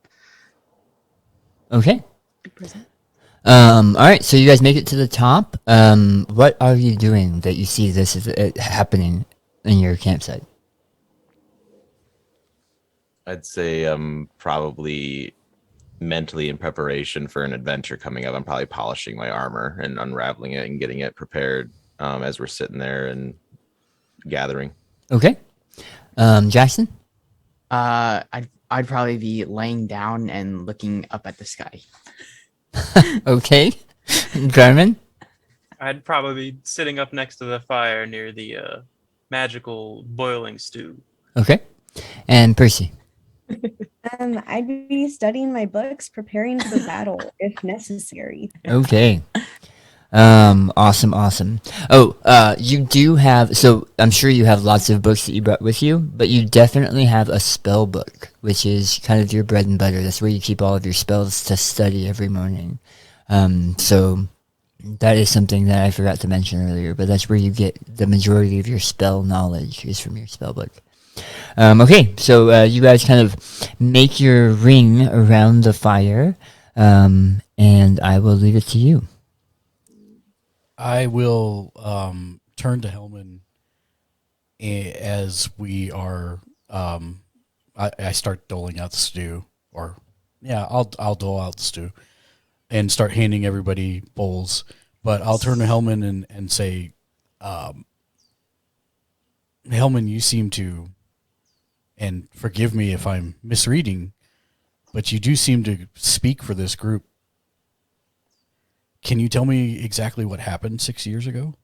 Speaker 4: Okay.
Speaker 3: be present.
Speaker 4: All right, so you guys make it to the top. What are you doing that you see this is happening in your campsite?
Speaker 5: I'd say I'm probably mentally in preparation for an adventure coming up. I'm probably polishing my armor and unraveling it and getting it prepared as we're sitting there and gathering.
Speaker 4: Okay. Jackson?
Speaker 8: I'd probably be laying down and looking up at the sky.
Speaker 4: Okay. Garmin?
Speaker 6: I'd probably be sitting up next to the fire near the magical boiling stew.
Speaker 4: Okay. And Percy?
Speaker 7: I'd be studying my books, preparing for battle if necessary.
Speaker 4: Okay. Awesome. Oh, you do have, so I'm sure you have lots of books that you brought with you, but you definitely have a spell book, which is kind of your bread and butter. That's where you keep all of your spells to study every morning. So that is something that I forgot to mention earlier, but that's where you get the majority of your spell knowledge is from your spell book. Okay, so you guys kind of make your ring around the fire, and I will leave it to you.
Speaker 2: I will turn to Hellman as we are. I start doling out the stew, I'll dole out the stew and start handing everybody bowls. But I'll turn to Hellman and say, Hellman, you seem to, and forgive me if I'm misreading, but you do seem to speak for this group. Can you tell me exactly what happened 6 years ago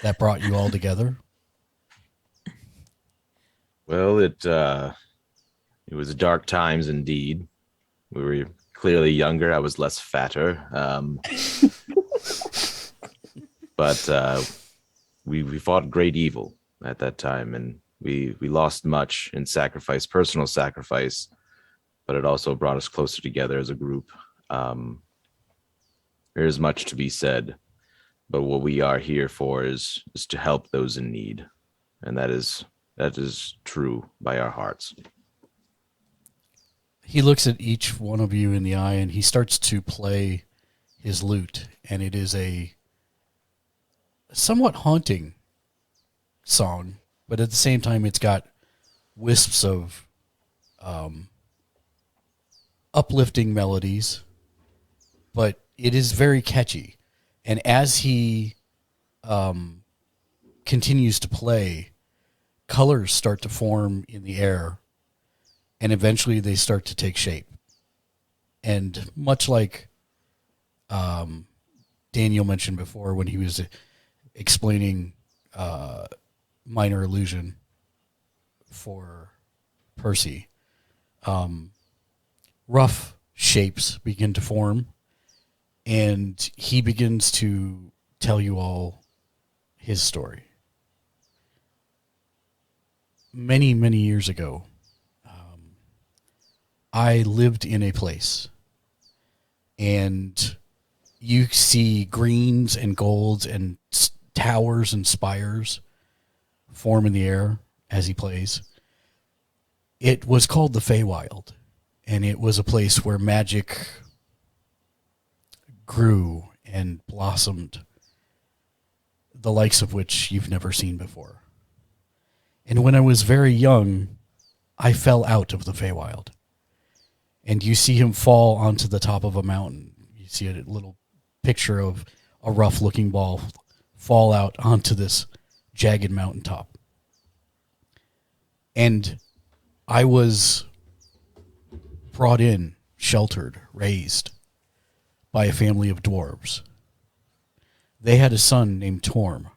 Speaker 2: that brought you all together?
Speaker 5: Well, it was dark times indeed. We were clearly younger. I was less fatter. But we fought great evil at that time, and we lost much in sacrifice, personal sacrifice, but it also brought us closer together as a group. There is much to be said, but what we are here for is to help those in need, and that is true by our hearts.
Speaker 2: He looks at each one of you in the eye, and he starts to play his lute, and it is a somewhat haunting song, but at the same time, it's got wisps of uplifting melodies, but it is very catchy. And as he continues to play, colors start to form in the air, and eventually they start to take shape. And much like Daniel mentioned before when he was explaining minor illusion for Percy, rough shapes begin to form, and he begins to tell you all his story. Many, many years ago, I lived in a place, and you see greens and golds and towers and spires form in the air as he plays. It was called the Feywild, and it was a place where magic grew and blossomed, the likes of which you've never seen before. And when I was very young, I fell out of the Feywild. And you see him fall onto the top of a mountain. You see a little picture of a rough-looking ball fall out onto this jagged mountaintop. And I was brought in, sheltered, raised by a family of dwarves. They had a son named Torm.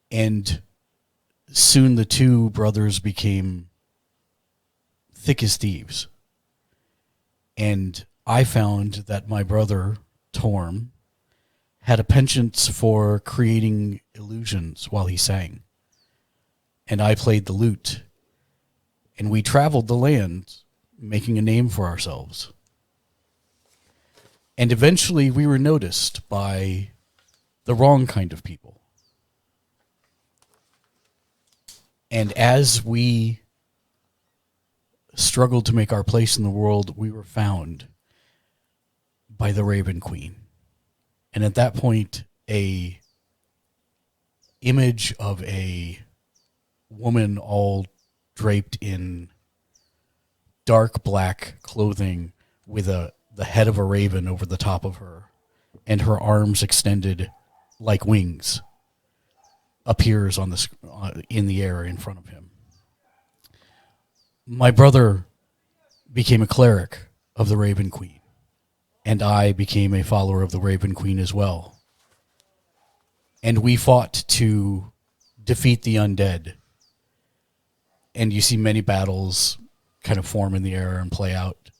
Speaker 2: And soon the two brothers became thick as thieves. And I found that my brother, Torm, had a penchant for creating illusions while he sang. And I played the lute. And we traveled the land, making a name for ourselves. And eventually we were noticed by the wrong kind of people. And as we struggled to make our place in the world, we were found by the Raven Queen. And at that point, a image of a woman all draped in dark black clothing with the head of a raven over the top of her and her arms extended like wings appears on in the air in front of him. My brother became a cleric of the Raven Queen, and I became a follower of the Raven Queen as well. And we fought to defeat the undead. And you see many battles kind of form in the air and play out.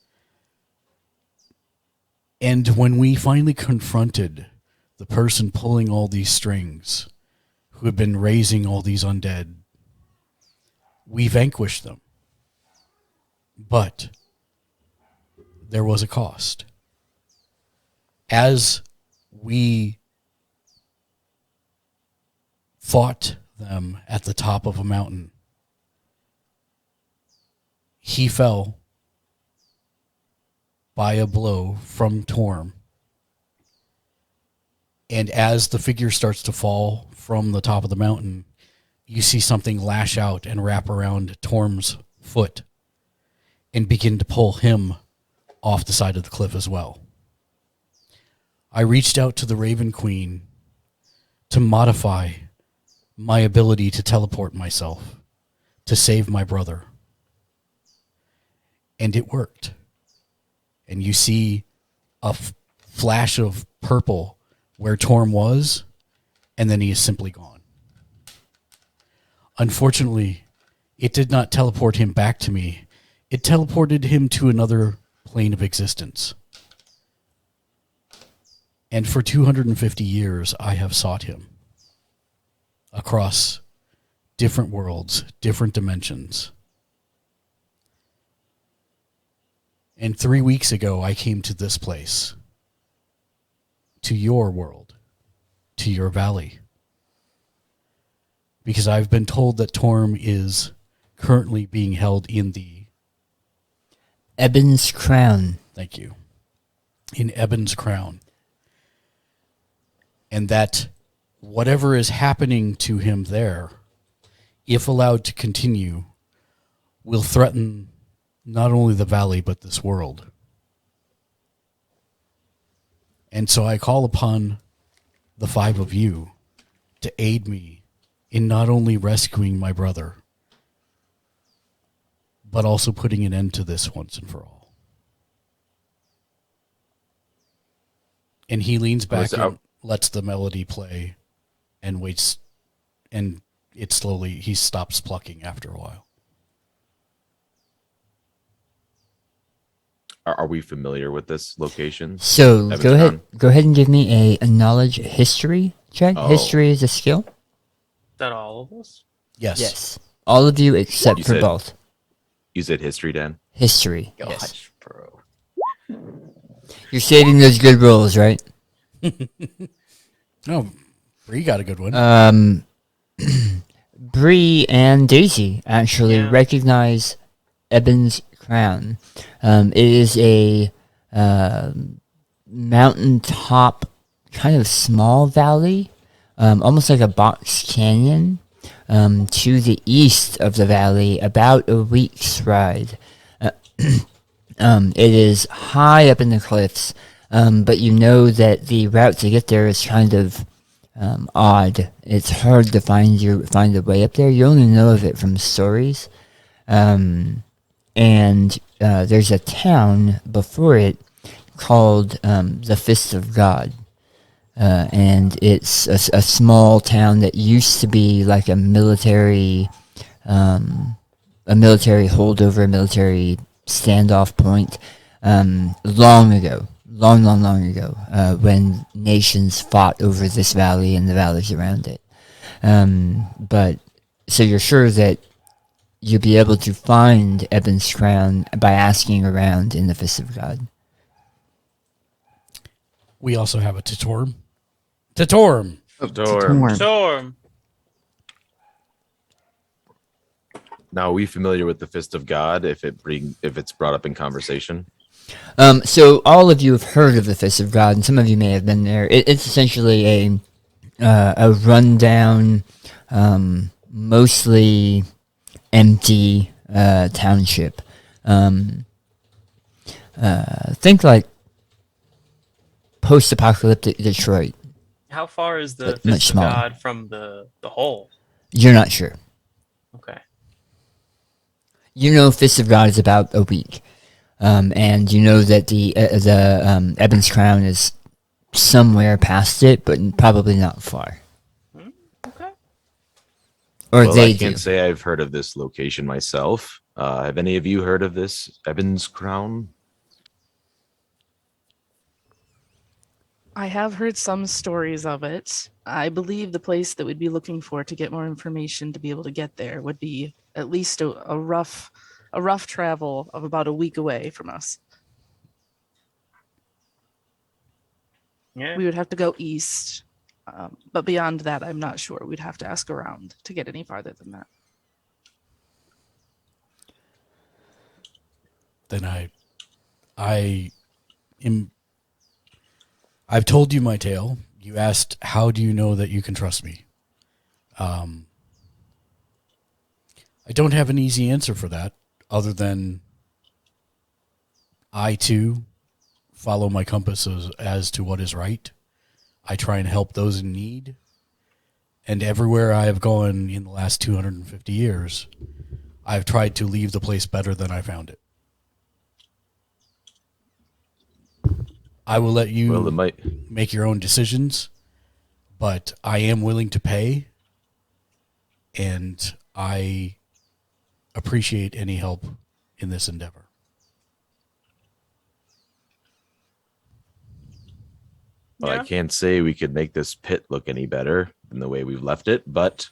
Speaker 2: And when we finally confronted the person pulling all these strings, who had been raising all these undead, we vanquished them. But there was a cost. As we fought them at the top of a mountain, he fell by a blow from Torm. And as the figure starts to fall from the top of the mountain, you see something lash out and wrap around Torm's foot and begin to pull him off the side of the cliff as well. I reached out to the Raven Queen to modify my ability to teleport myself to save my brother. And it worked. And you see a flash of purple where Torm was, and then he is simply gone. Unfortunately, it did not teleport him back to me. It teleported him to another plane of existence. And for 250 years, I have sought him across different worlds, different dimensions. And 3 weeks ago, I came to this place, to your world, to your valley, because I've been told that Torm is currently being held in the
Speaker 4: Ebon's Crown.
Speaker 2: Thank you. In Ebon's Crown. And that whatever is happening to him there, if allowed to continue, will threaten not only the valley, but this world. And so I call upon the five of you to aid me in not only rescuing my brother, but also putting an end to this once and for all. And he leans back and lets the melody play and waits, and it slowly, he stops plucking after a while.
Speaker 5: Are we familiar with this location?
Speaker 4: So
Speaker 5: Evan's
Speaker 4: go ahead.
Speaker 5: Crown?
Speaker 4: Go ahead and give me a knowledge history check.
Speaker 5: Oh.
Speaker 4: History is a skill.
Speaker 6: That all of us?
Speaker 2: Yes.
Speaker 4: All of you except
Speaker 5: You
Speaker 4: for
Speaker 5: said-
Speaker 4: both.
Speaker 5: You said history, Dan?
Speaker 4: History.
Speaker 8: Gosh,
Speaker 4: Yes.
Speaker 8: bro.
Speaker 4: You're saving those good rolls, right?
Speaker 2: No, Bree got a good one.
Speaker 4: Bree and Daisy actually
Speaker 6: Yeah.
Speaker 4: recognize Ebon's Crown. It is a mountaintop, kind of small valley, almost like a box canyon, to the east of the valley, about a week's ride. It is high up in the cliffs, but you know that the route to get there is kind of odd. It's hard to find the way up there. You only know of it from stories. And there's a town before it called the Fist of God. And it's a small town that used to be like a military holdover, a military standoff point, long ago, long ago, when nations fought over this valley and the valleys around it. But so you're sure that you'll be able to find Ebon's Crown by asking around in the Fist of God.
Speaker 2: We also have a Tatorm. Tatorm!
Speaker 5: Storm.
Speaker 6: Storm.
Speaker 5: Now, are we familiar with the Fist of God if it's brought up in conversation?
Speaker 4: So all of you have heard of the Fist of God, and some of you may have been there. It's essentially a rundown, mostly empty township. Think like post-apocalyptic Detroit.
Speaker 6: How far is the
Speaker 4: But much
Speaker 6: Fist of
Speaker 4: smaller.
Speaker 6: God from the hole?
Speaker 4: You're not sure.
Speaker 6: Okay.
Speaker 4: You know, Fist of God is about a week, and you know that the Ebon's Crown is somewhere past it, but probably not far.
Speaker 6: Okay.
Speaker 4: Or
Speaker 5: Well,
Speaker 4: they
Speaker 5: I
Speaker 4: do.
Speaker 5: can't say I've heard of this location myself. Have any of you heard of this Ebon's Crown?
Speaker 3: I have heard some stories of it. I believe the place that we'd be looking for to get more information to be able to get there would be at least a rough travel of about a week away from us.
Speaker 6: Yeah.
Speaker 3: We would have to go east, but beyond that, I'm not sure. We'd have to ask around to get any farther than that.
Speaker 2: Then I've told you my tale. You asked, how do you know that you can trust me? I don't have an easy answer for that, other than I, too, follow my compass as to what is right. I try and help those in need. And everywhere I have gone in the last 250 years, I've tried to leave the place better than I found it. I will let you make your own decisions, but I am willing to pay, and I appreciate any help in this endeavor.
Speaker 5: Well,
Speaker 6: Yeah.
Speaker 5: I can't say we could make this pit look any better than the way we've left it, but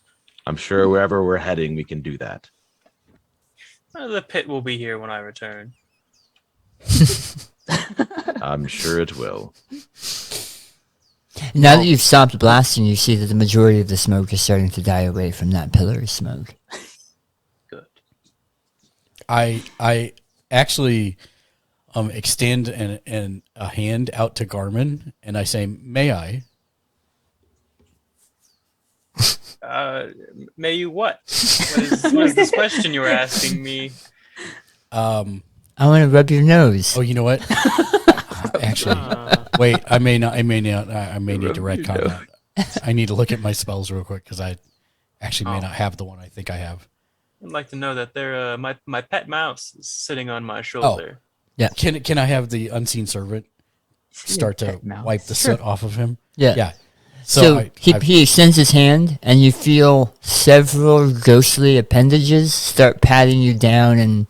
Speaker 5: I'm sure wherever we're heading, we can do that.
Speaker 6: The pit will be here when I return.
Speaker 5: I'm sure it will.
Speaker 4: Now that you've stopped blasting, you see that the majority of the smoke is starting to die away from that pillar of smoke.
Speaker 6: Good.
Speaker 2: I actually extend a hand out to Garmin, and I say, "May I?"
Speaker 6: May you what? What is this question you were asking me?
Speaker 4: I want to rub your nose.
Speaker 2: Oh, you know what? Actually, wait. I may need to retcon that. I need to look at my spells real quick because I actually may not have the one I think I have.
Speaker 6: I'd like to know that they're my pet mouse is sitting on my shoulder.
Speaker 4: Yeah.
Speaker 2: Can I have the unseen servant start to
Speaker 8: pet mouse.
Speaker 2: wipe the soot off of him?
Speaker 4: Yeah.
Speaker 2: Yeah.
Speaker 4: So he extends his hand, and you feel several ghostly appendages start patting you down and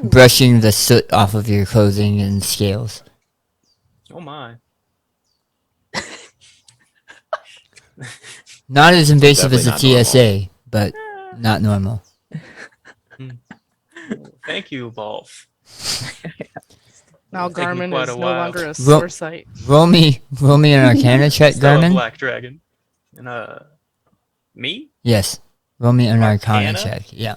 Speaker 4: brushing the soot off of your clothing and scales.
Speaker 6: Oh my.
Speaker 4: Not as invasive as the
Speaker 5: Definitely not
Speaker 4: TSA, but not normal.
Speaker 6: Thank you, Wolf.
Speaker 3: Now
Speaker 6: It's taken
Speaker 3: Garmin
Speaker 6: quite
Speaker 3: is
Speaker 6: a
Speaker 3: no
Speaker 6: while.
Speaker 3: longer a
Speaker 4: Ro-
Speaker 3: sore sight.
Speaker 4: Roll me an Arcana check,
Speaker 6: Still a
Speaker 4: Garmin.
Speaker 6: black dragon. And me?
Speaker 4: Yes. Roll me an Arcana
Speaker 6: Arcana?
Speaker 4: check. Yeah.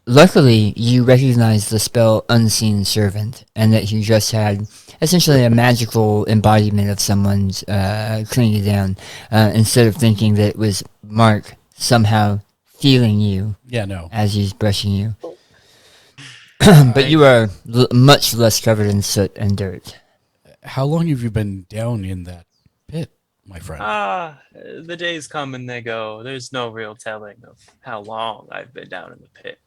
Speaker 4: Luckily, you recognize the spell Unseen Servant, and that you just had essentially a magical embodiment of someone's cleaning you down, instead of thinking that it was Mark somehow feeling you
Speaker 2: Yeah, no.
Speaker 4: as he's brushing you. But you are much less covered in soot and dirt.
Speaker 2: How long have you been down in that pit, my friend?
Speaker 6: The days come and they go. There's no real telling of how long I've been down in the pit.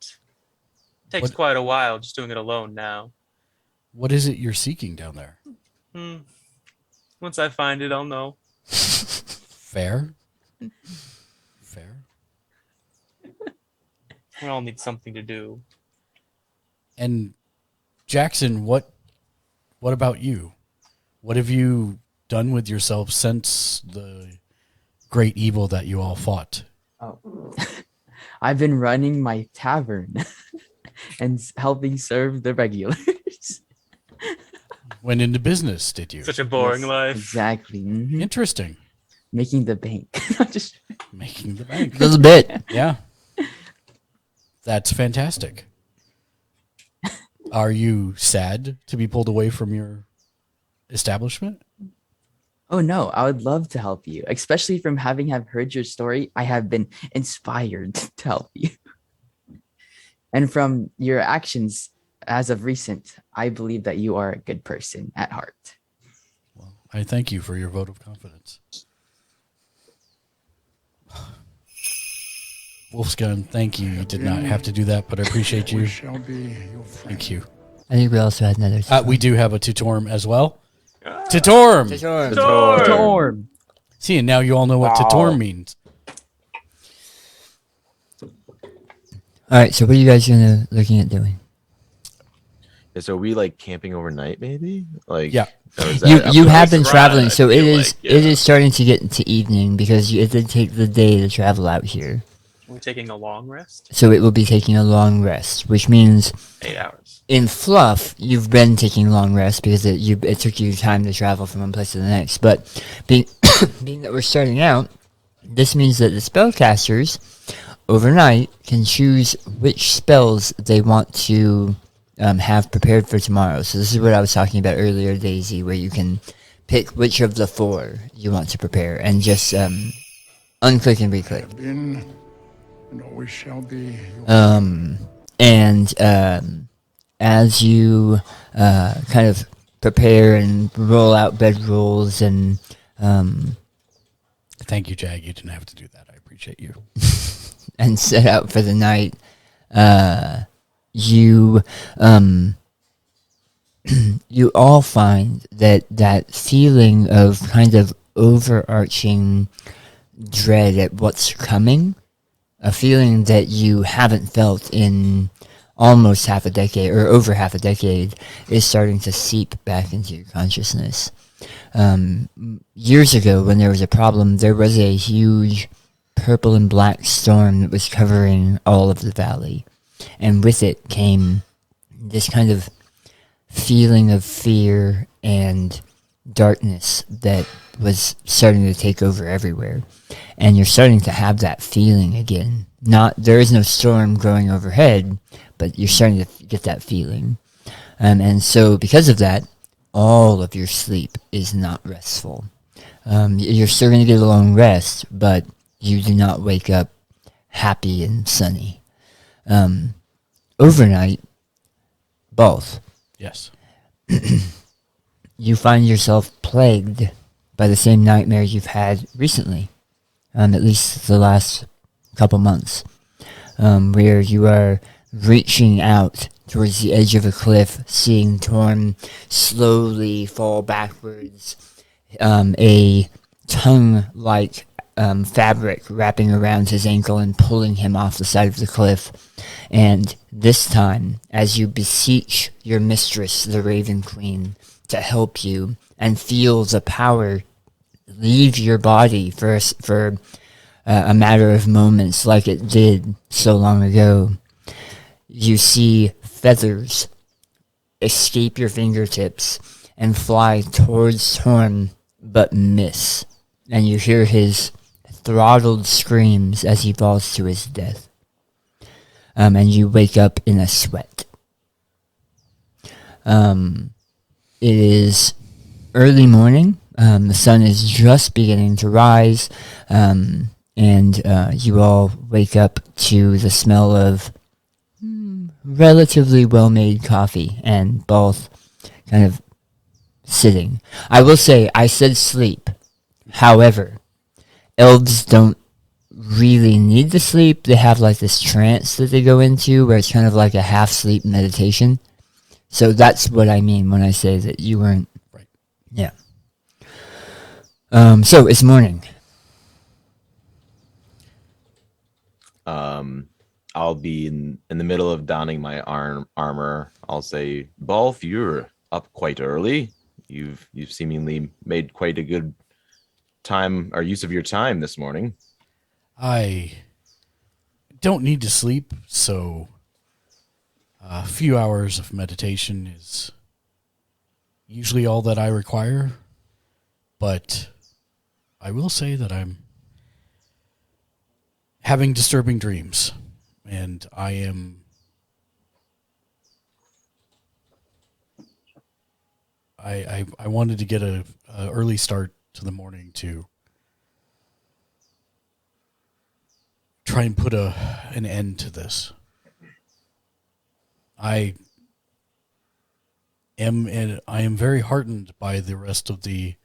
Speaker 6: Takes
Speaker 2: What-
Speaker 6: quite a while just doing it alone now.
Speaker 2: What is it you're seeking down there?
Speaker 6: Once I find it, I'll know.
Speaker 2: Fair? Fair?
Speaker 6: We all need something to do.
Speaker 2: And Jackson, what about you? What have you done with yourself since the great evil that you all fought?
Speaker 8: Oh. I've been running my tavern and helping serve the regulars.
Speaker 2: Went into business, did you?
Speaker 6: Such a boring
Speaker 8: Yes,
Speaker 6: life.
Speaker 8: Exactly. Mhm.
Speaker 2: Interesting.
Speaker 8: Making the bank. Just
Speaker 2: Making the bank.
Speaker 4: A little bit.
Speaker 2: Yeah. That's fantastic. Are you sad to be pulled away from your establishment?
Speaker 8: Oh no, I would love to help you, especially from having have heard your story. I have been inspired to help you. And from your actions as of recent, I believe that you are a good person at heart.
Speaker 2: Well, I thank you for your vote of confidence. Wolfskin, thank you. You did not have to do that, but I appreciate you. Thank you.
Speaker 4: I think we also had another.
Speaker 2: We do have a Tutorm as well. Tutorm!
Speaker 8: Storm.
Speaker 2: See, and now you all know what Tutorm means.
Speaker 4: All right, so what are you guys looking at doing?
Speaker 5: So are we like camping overnight, maybe? Like,
Speaker 2: Yeah.
Speaker 5: or is
Speaker 4: You
Speaker 5: that
Speaker 4: you
Speaker 5: up
Speaker 4: have
Speaker 5: to
Speaker 4: been
Speaker 5: us?
Speaker 4: traveling,
Speaker 6: I
Speaker 4: so it
Speaker 6: feel
Speaker 4: is
Speaker 6: like,
Speaker 4: it
Speaker 6: yeah.
Speaker 4: is starting to get into evening because it did take the day to travel out here.
Speaker 6: We're taking a long rest.
Speaker 4: So it will be taking a long rest, which means
Speaker 6: 8 hours.
Speaker 4: in fluff you've been taking long rest because it took you time to travel from one place to the next. But being being that we're starting out, this means that the spellcasters overnight can choose which spells they want to have prepared for tomorrow. So this is what I was talking about earlier, Daisy, where you can pick which of the 4 you want to prepare and just unclick and reclick.
Speaker 9: Been and always shall be.
Speaker 4: As you kind of prepare and roll out bedrolls and
Speaker 2: Thank you, Jag. You didn't have to do that. I appreciate you.
Speaker 4: and set out for the night, you you all find that feeling of kind of overarching dread at what's coming, a feeling that you haven't felt in almost half a decade or over half a decade, is starting to seep back into your consciousness. Years ago, when there was a problem, there was a huge purple and black storm that was covering all of the valley, and with it came this kind of feeling of fear and darkness that was starting to take over everywhere. And you're starting to have that feeling again. There is no storm growing overhead, but you're starting to get that feeling. And so because of that, all of your sleep is not restful. You're still going to get a long rest, but you do not wake up happy and sunny. Overnight, both,
Speaker 2: Yes.
Speaker 4: you find yourself plagued by the same nightmare you've had recently, at least the last couple months, where you are reaching out towards the edge of a cliff, seeing Torm slowly fall backwards, a tongue-like fabric wrapping around his ankle and pulling him off the side of the cliff. And this time, as you beseech your mistress, the Raven Queen, to help you and feel the power leave your body for a matter of moments like it did so long ago, you see feathers escape your fingertips and fly towards Torm, but miss. And you hear his throttled screams as he falls to his death. And you wake up in a sweat. It is early morning. The sun is just beginning to rise. And you all wake up to the smell of relatively well-made coffee and both kind of sitting. I will say, I said sleep. However, elves don't really need to sleep. They have like this trance that they go into where it's kind of like a half-sleep meditation. So that's what I mean when I say that you weren't.
Speaker 2: Right.
Speaker 4: Yeah. So it's morning.
Speaker 5: I'll be in the middle of donning my armor. I'll say, Balf, you're up quite early. You've seemingly made quite a good time or use of your time this morning.
Speaker 2: I don't need to sleep, so a few hours of meditation is usually all that I require. But I will say that I'm having disturbing dreams, and I wanted to get a early start to the morning to try and put an end to this. I am very heartened by the rest of the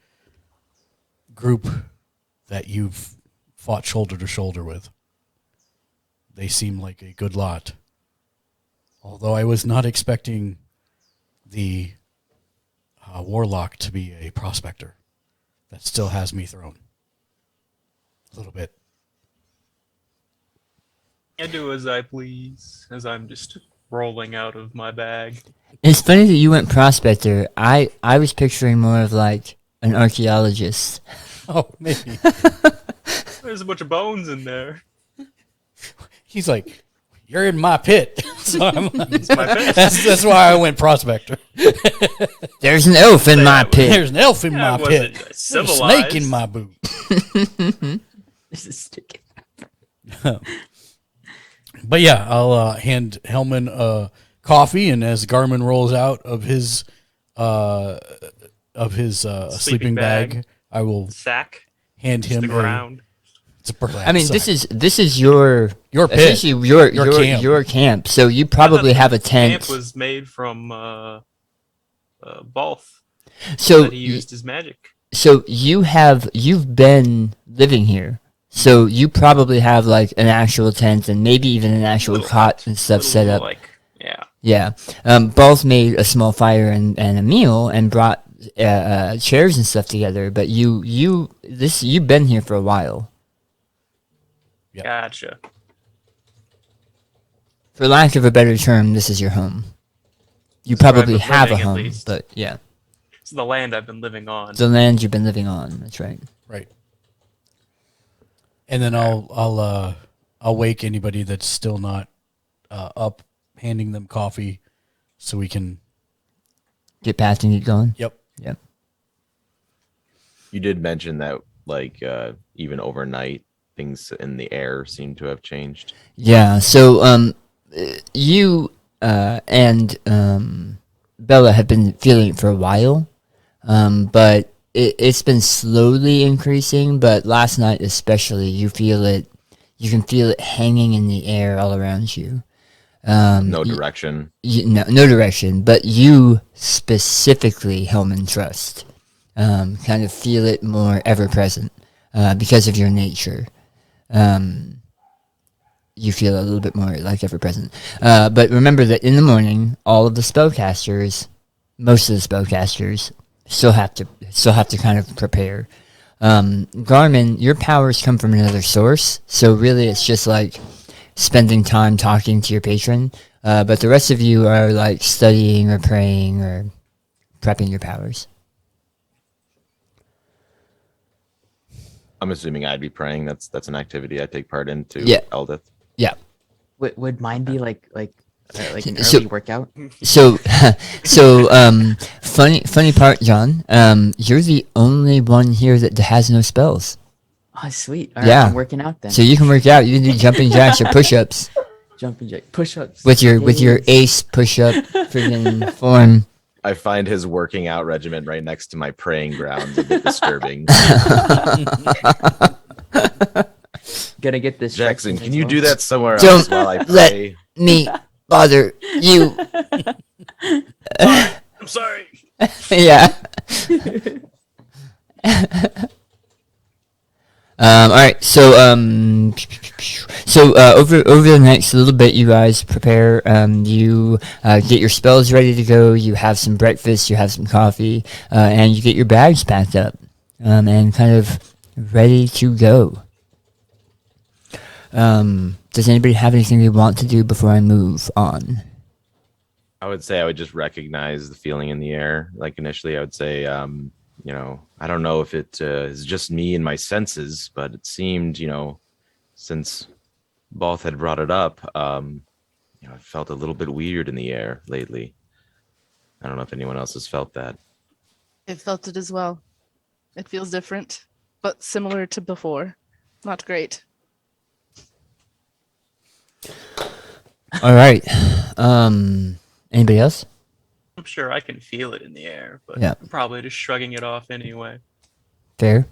Speaker 2: group that you've fought shoulder to shoulder with. They seem like a good lot. Although I was not expecting the warlock to be a prospector. That still has me thrown. A little bit.
Speaker 6: I do as I please, as I'm just rolling out of my bag.
Speaker 4: It's funny that you went prospector. I was picturing more of like an archaeologist.
Speaker 2: Oh, maybe.
Speaker 6: There's a bunch of bones in there.
Speaker 2: He's like, you're in my pit. So I'm
Speaker 6: It's my pit.
Speaker 2: that's why I went prospector.
Speaker 4: There's an elf in my
Speaker 6: I was-
Speaker 4: pit.
Speaker 2: There's an elf in
Speaker 6: Yeah, I
Speaker 2: my
Speaker 6: wasn't
Speaker 2: pit. There's a
Speaker 6: civilized.
Speaker 2: snake in my boot.
Speaker 8: This is sticky.
Speaker 2: But yeah, I'll hand Hellman coffee, and as Garmin rolls out of his sleeping bag, I will
Speaker 6: Sack.
Speaker 2: hand
Speaker 6: Just
Speaker 2: him
Speaker 6: the ground.
Speaker 2: it's a burlap
Speaker 4: I mean,
Speaker 2: sack.
Speaker 4: this is your
Speaker 2: Your pit.
Speaker 4: essentially your
Speaker 2: camp.
Speaker 4: your camp. So you
Speaker 6: I thought
Speaker 4: probably
Speaker 6: the
Speaker 4: have a tent.
Speaker 6: Camp was made from Balth.
Speaker 4: So
Speaker 6: That he used his magic.
Speaker 4: so you've been living here. So you probably have like an actual tent and maybe even an actual
Speaker 6: Little
Speaker 4: cot
Speaker 6: hut.
Speaker 4: and stuff
Speaker 6: Little,
Speaker 4: set up.
Speaker 6: Like, yeah.
Speaker 4: Yeah. Both made a small fire and a meal and brought chairs and stuff together. But you've been here for a while.
Speaker 2: Yeah.
Speaker 6: Gotcha.
Speaker 4: For lack of a better term, this is your home. You
Speaker 6: That's where I've
Speaker 4: probably
Speaker 6: been
Speaker 4: have a
Speaker 6: living, at
Speaker 4: home,
Speaker 6: least.
Speaker 4: but yeah.
Speaker 6: It's the land I've been living on.
Speaker 4: The land you've been living on. That's right.
Speaker 2: Right. And then I'll wake anybody that's still not up, handing them coffee, so we can.
Speaker 4: Get past and get going.
Speaker 2: Yep.
Speaker 4: Yep.
Speaker 5: You did mention that, like, even overnight, things in the air seem to have changed.
Speaker 4: Yeah. So you and Bella have been feeling it for a while, but it's been slowly increasing. But last night especially, you feel it. You can feel it hanging in the air all around you.
Speaker 5: No direction.
Speaker 4: No direction, but you specifically, Hellman Trust, kind of feel it more ever present because of your nature. You feel a little bit more like ever present. But remember that in the morning, all of the spellcasters, most of the spellcasters, still have to kind of prepare. Garmin, your powers come from another source, so really it's just like spending time talking to your patron. But the rest of you are like studying or praying or prepping your powers.
Speaker 5: I'm assuming I'd be praying. That's an activity I take part in too.
Speaker 4: Yeah.
Speaker 5: Eldith.
Speaker 4: Yeah.
Speaker 8: Would mine be like an
Speaker 4: So-
Speaker 8: early workout?
Speaker 4: So, funny part, John. You're the only one here that has no spells,
Speaker 8: Oh, sweet. All right,
Speaker 4: Yeah.
Speaker 8: I'm working out then.
Speaker 4: so you can work out. You can do jumping jacks or push-ups
Speaker 8: Jumping jack, push-ups.
Speaker 4: with your
Speaker 8: Yes.
Speaker 4: ace push-up friggin' form.
Speaker 5: I find his working out regimen right next to my praying grounds a bit disturbing.
Speaker 8: Gonna get this.
Speaker 5: Jackson,
Speaker 8: Shrek
Speaker 5: can you
Speaker 8: as
Speaker 5: do
Speaker 8: well.
Speaker 5: that somewhere
Speaker 4: Don't
Speaker 5: else while I
Speaker 4: let-
Speaker 5: pray?
Speaker 4: Me bother you.
Speaker 6: I'm sorry.
Speaker 4: Yeah. All right. So over the next little bit, you guys prepare. You get your spells ready to go. You have some breakfast. You have some coffee, and you get your bags packed up, and kind of ready to go. Does anybody have anything they want to do before I move on?
Speaker 5: I would say I would just recognize the feeling in the air. Like initially, I would say, I don't know if it is just me and my senses, but it seemed, since Balth had brought it up, it felt a little bit weird in the air lately. I don't know if anyone else has felt that.
Speaker 3: I felt it as well. It feels different, but similar to before. Not great.
Speaker 4: All right. Anybody else?
Speaker 6: I'm sure I can feel it in the air, but
Speaker 4: Yeah.
Speaker 6: I'm probably just shrugging it off anyway.
Speaker 4: Fair.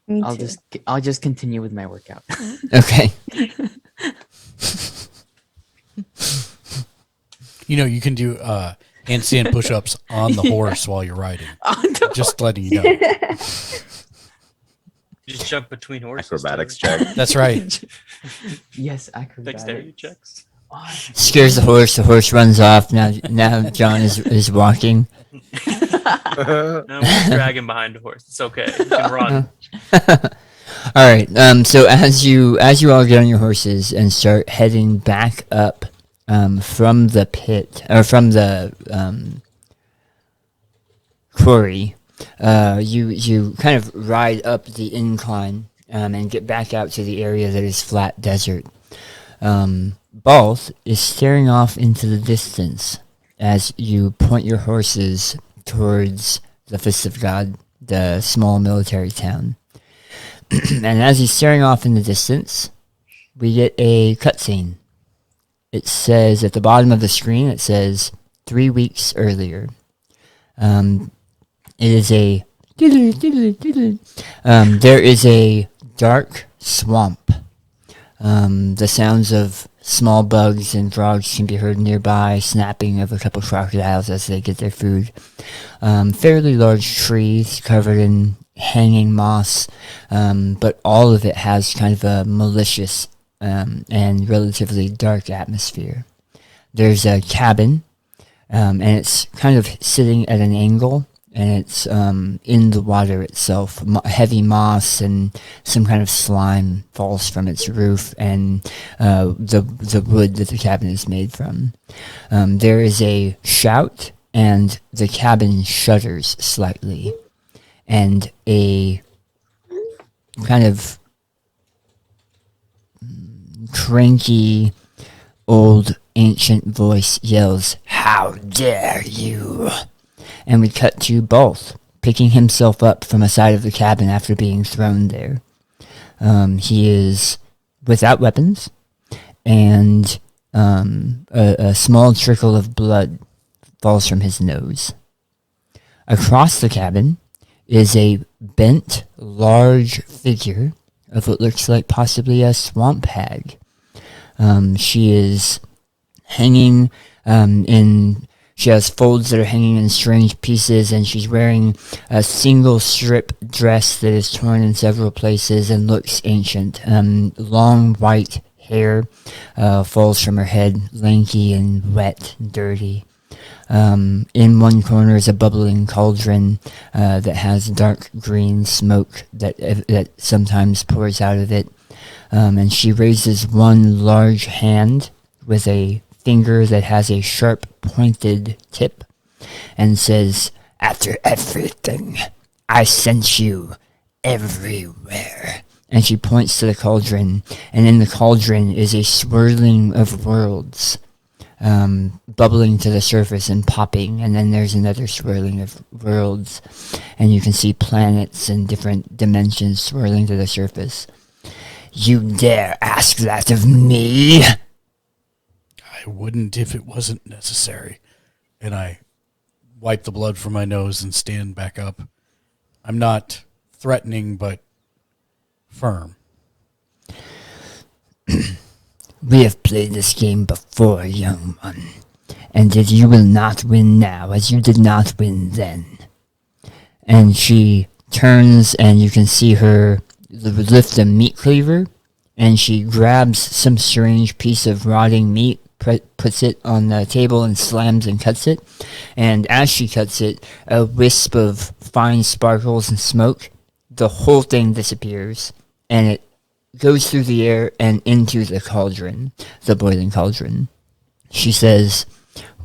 Speaker 7: Me
Speaker 8: I'll
Speaker 7: too.
Speaker 8: just continue with my workout.
Speaker 4: Okay.
Speaker 2: You can do handstand push-ups on the horse while you're riding. Just letting you know.
Speaker 6: Just jump between horses.
Speaker 5: Acrobatics
Speaker 6: too.
Speaker 5: check.
Speaker 2: That's right.
Speaker 8: Yes, acrobatics.
Speaker 6: Dexterity checks.
Speaker 8: Oh,
Speaker 4: Scares the horse. The horse runs off. Now John is walking.
Speaker 6: No, we're dragging behind a horse. It's okay. You can run.
Speaker 4: All right. So as you all get on your horses and start heading back up from the pit, or from the quarry. You kind of ride up the incline and get back out to the area that is flat desert. Balth is staring off into the distance as you point your horses towards the Fist of God, the small military town. And as he's staring off in the distance, we get a cutscene. It says at the bottom of the screen, it says 3 weeks earlier. It is a there is a dark swamp. The sounds of small bugs and frogs can be heard nearby, snapping of a couple crocodiles as they get their food. Fairly large trees covered in hanging moss, but all of it has kind of a malicious and relatively dark atmosphere. There's a cabin, and it's kind of sitting at an angle, and it's in the water itself. Heavy moss and some kind of slime falls from its roof, and the wood that the cabin is made from. There is a shout, and the cabin shudders slightly, and a kind of cranky, old, ancient voice yells, "How dare you!" And we cut to Balth picking himself up from a side of the cabin after being thrown there. He is without weapons, and a small trickle of blood falls from his nose. Across the cabin is a bent, large figure of what looks like possibly a swamp hag. She is hanging she has folds that are hanging in strange pieces, and she's wearing a single strip dress that is torn in several places and looks ancient. Long white hair falls from her head, lanky and wet and dirty. In one corner is a bubbling cauldron that has dark green smoke that sometimes pours out of it. And she raises one large hand with a finger that has a sharp pointed tip and says, "After everything, I sent you everywhere." And she points to the cauldron, and in the cauldron is a swirling of worlds, bubbling to the surface and popping, and then there's another swirling of worlds, and you can see planets and different dimensions swirling to the surface. "You dare ask that of me?"
Speaker 2: I wouldn't if it wasn't necessary. And I wipe the blood from my nose and stand back up. I'm not threatening, but firm.
Speaker 4: "We have played this game before, young one, and you will not win now, as you did not win then." And she turns, and you can see her lift a meat cleaver, and she grabs some strange piece of rotting meat, puts it on the table and slams and cuts it. And as she cuts it, a wisp of fine sparkles and smoke, the whole thing disappears, and it goes through the air and into the cauldron, the boiling cauldron. She says,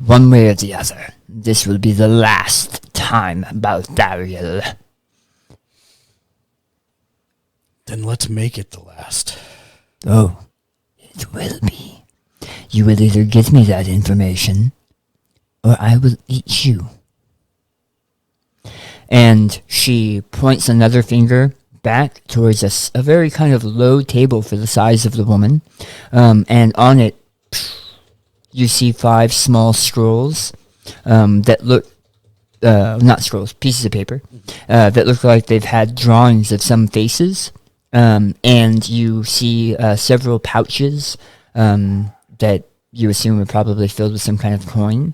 Speaker 4: "One way or the other, this will be the last time about Dariel."
Speaker 2: Then let's make it the last.
Speaker 4: "Oh, it will be. You will either give me that information, or I will eat you." And she points another finger back towards a very kind of low table for the size of the woman. And on it, you see 5 small scrolls that look, not scrolls, pieces of paper, that look like they've had drawings of some faces. And you see several pouches that you assume are probably filled with some kind of coin.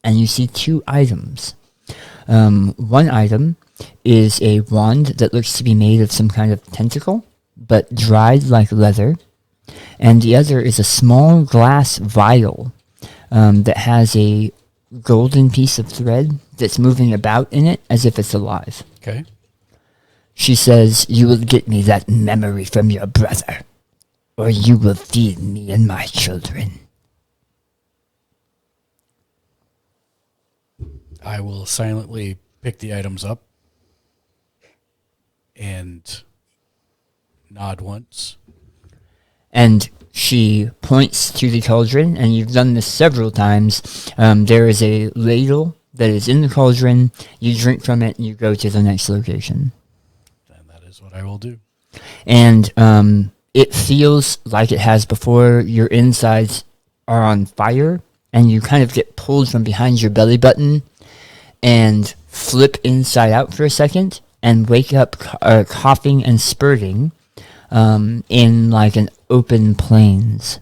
Speaker 4: And you see 2 items. One item is a wand that looks to be made of some kind of tentacle, but dried like leather. And the other is a small glass vial that has a golden piece of thread that's moving about in it as if it's alive.
Speaker 2: Okay.
Speaker 4: She says, "You will get me that memory from your brother, or you will feed me and my children."
Speaker 2: I will silently pick the items up and nod once.
Speaker 4: And she points to the cauldron, and you've done this several times. There is a ladle that is in the cauldron. You drink from it, and you go to the next location.
Speaker 2: Then that is what I will do.
Speaker 4: And it feels like it has before. Your insides are on fire, and you kind of get pulled from behind your belly button and flip inside out for a second and wake up coughing and spurting in like an open plains.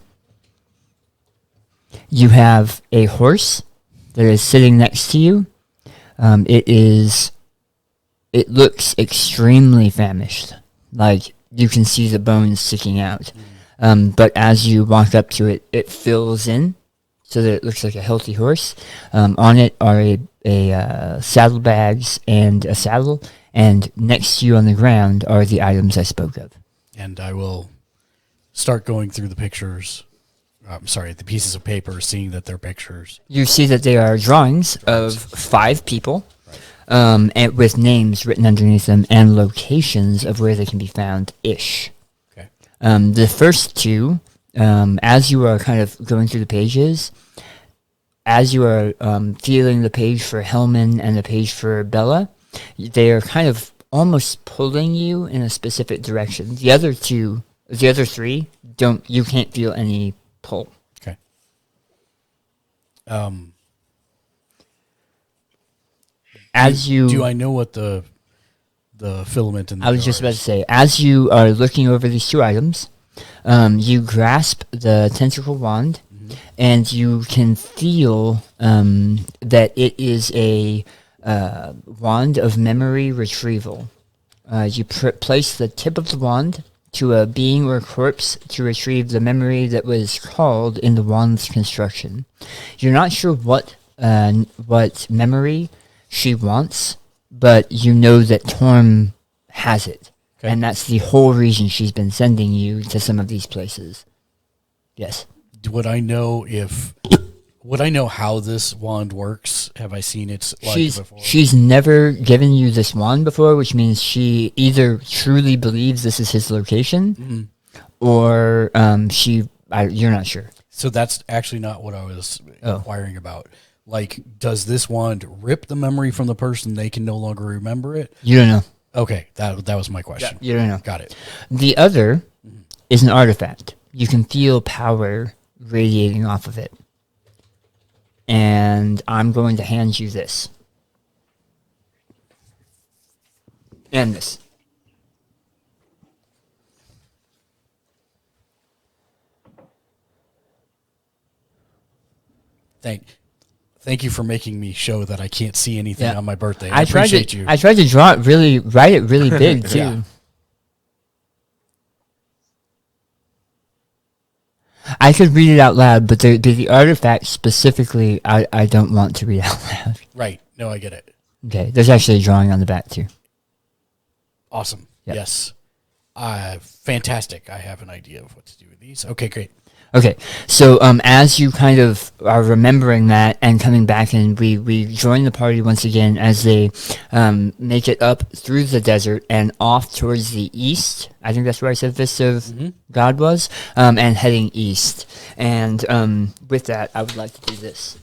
Speaker 4: You have a horse that is sitting next to you. It looks extremely famished. Like you can see the bones sticking out. But as you walk up to it, it fills in so that it looks like a healthy horse. On it are a saddlebags and a saddle, and next to you on the ground are the items I spoke of.
Speaker 2: And I will start going through the pictures. I'm sorry, the pieces of paper, seeing that they're pictures.
Speaker 4: You see that they are drawings of 5 people, and with names written underneath them and locations of where they can be found-ish.
Speaker 2: Okay.
Speaker 4: The first 2, as you are kind of going through the pages, as you are feeling the page for Hellman and the page for Bella, they are kind of almost pulling you in a specific direction. The other 3, you can't feel any pull.
Speaker 2: Okay. Do I know what the filament in the
Speaker 4: I was just about to say, as you are looking over these 2 items, you grasp the tentacle wand, and you can feel that it is a wand of memory retrieval. You place the tip of the wand to a being or corpse to retrieve the memory that was called in the wand's construction. You're not sure what memory she wants, but you know that Torm has it. Okay. And that's the whole reason she's been sending you to some of these places. Yes.
Speaker 2: Would I know how this wand works? Have I seen it before?
Speaker 4: She's never given you this wand before, which means she either truly believes this is his location, or you're not sure.
Speaker 2: So that's actually not what I was inquiring about. Like, does this wand rip the memory from the person? They can no longer remember it?
Speaker 4: You don't know.
Speaker 2: Okay, that was my question.
Speaker 4: Yeah, you don't know.
Speaker 2: Got it.
Speaker 4: The other is an artifact. You can feel power radiating off of it. And I'm going to hand you this. And this.
Speaker 2: Thank you for making me show that I can't see anything on my birthday. I
Speaker 4: appreciate
Speaker 2: you.
Speaker 4: I tried to write it really big too. Yeah. I could read it out loud, but the artifact specifically, I don't want to read out loud.
Speaker 2: Right. No, I get it.
Speaker 4: Okay. There's actually a drawing on the back too.
Speaker 2: Awesome.
Speaker 4: Yep.
Speaker 2: Yes. Fantastic. I have an idea of what to do with these. Okay, great.
Speaker 4: Okay, so as you kind of are remembering that and coming back, and we join the party once again as they make it up through the desert and off towards the east. I think that's where I said Vista of God was, and heading east. And with that, I would like to do this.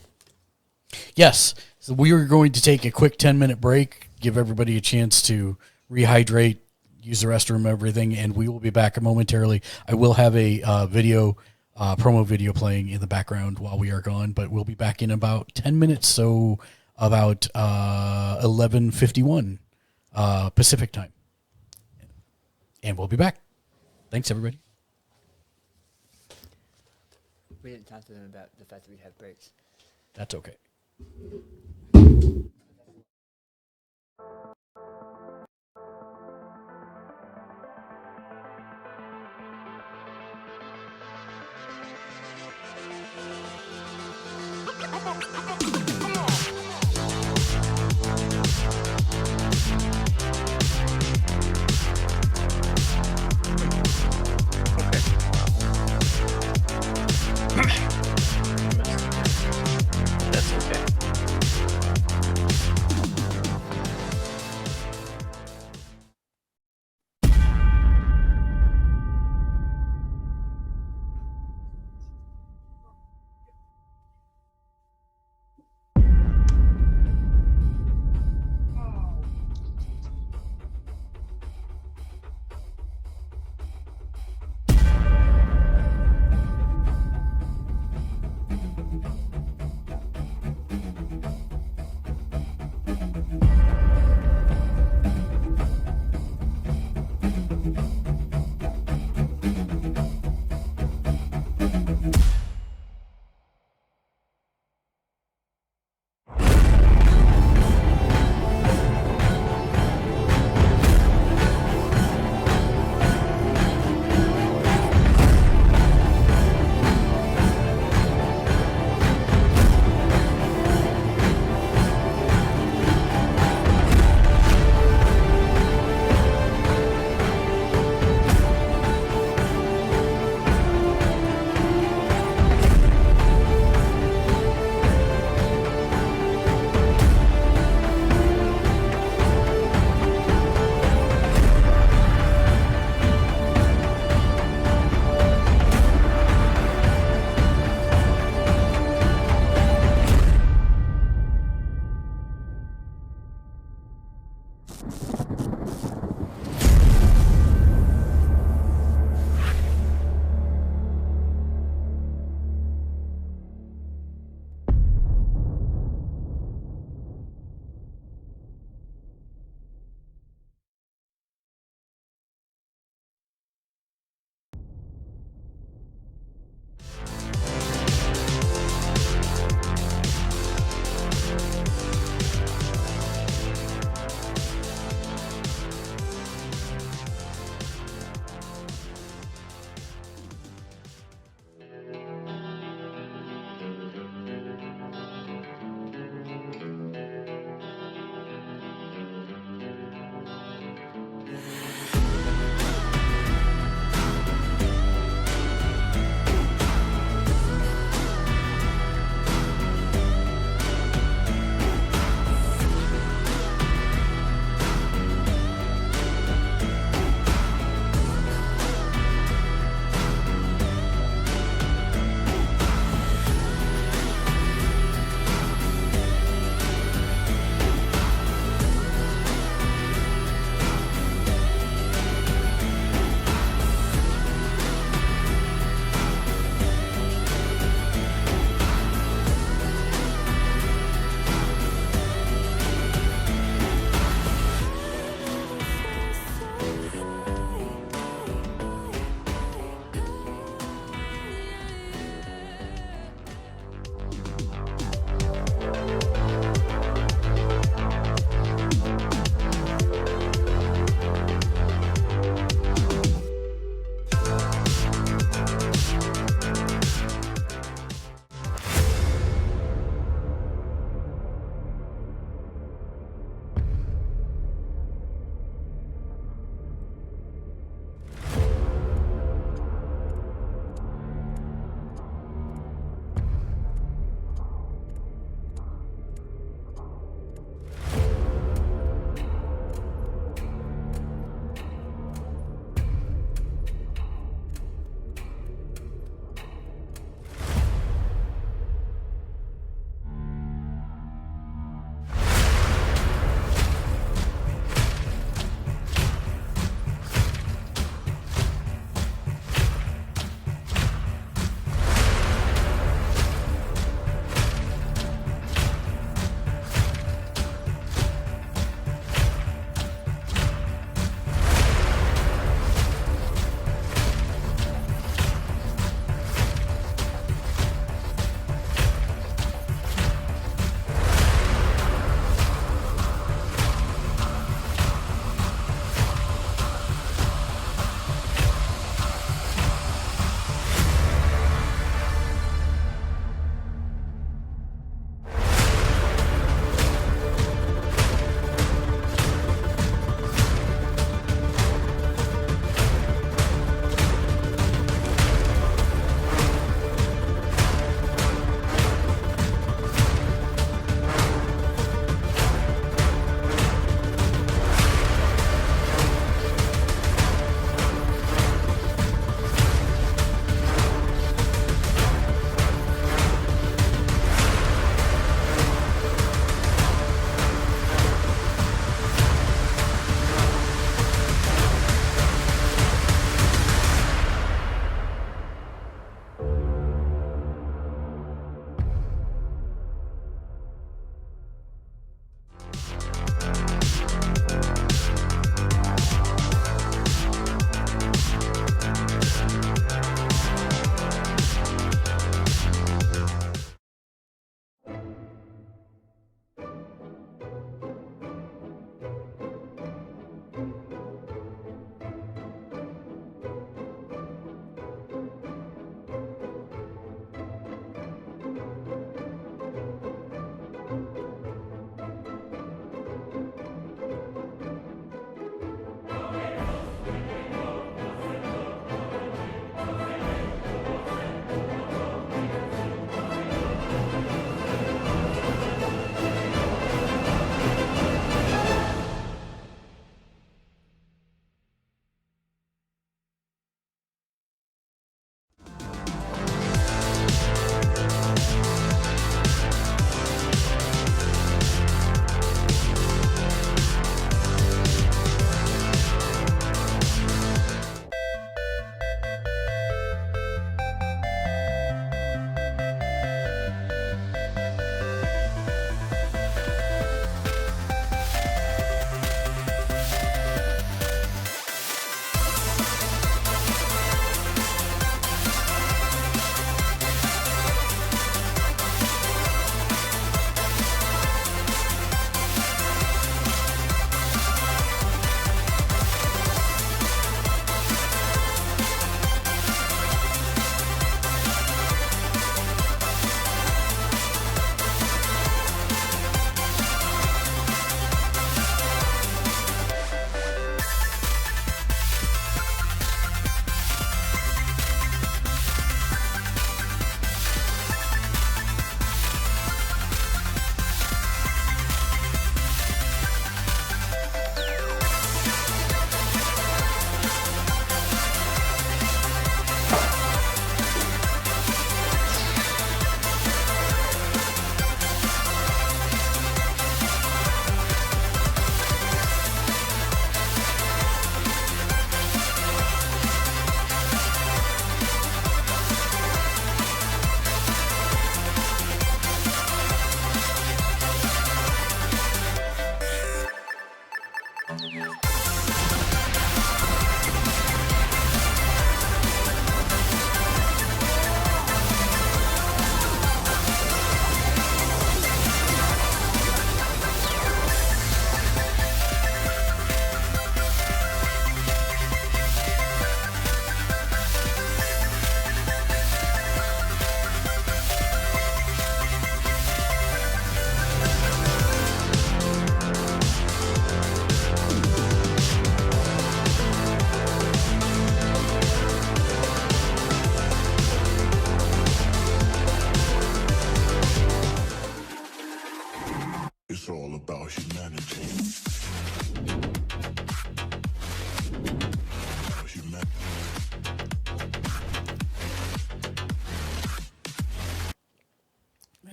Speaker 2: Yes, so we are going to take a quick 10-minute break, give everybody a chance to rehydrate, use the restroom, everything, and we will be back momentarily. I will have a promo video playing in the background while we are gone, but we'll be back in about 10 minutes, so about 11:51 Pacific time. And we'll be back. Thanks, everybody.
Speaker 4: We didn't talk to them about the fact that we have breaks.
Speaker 2: That's okay.
Speaker 6: That's okay.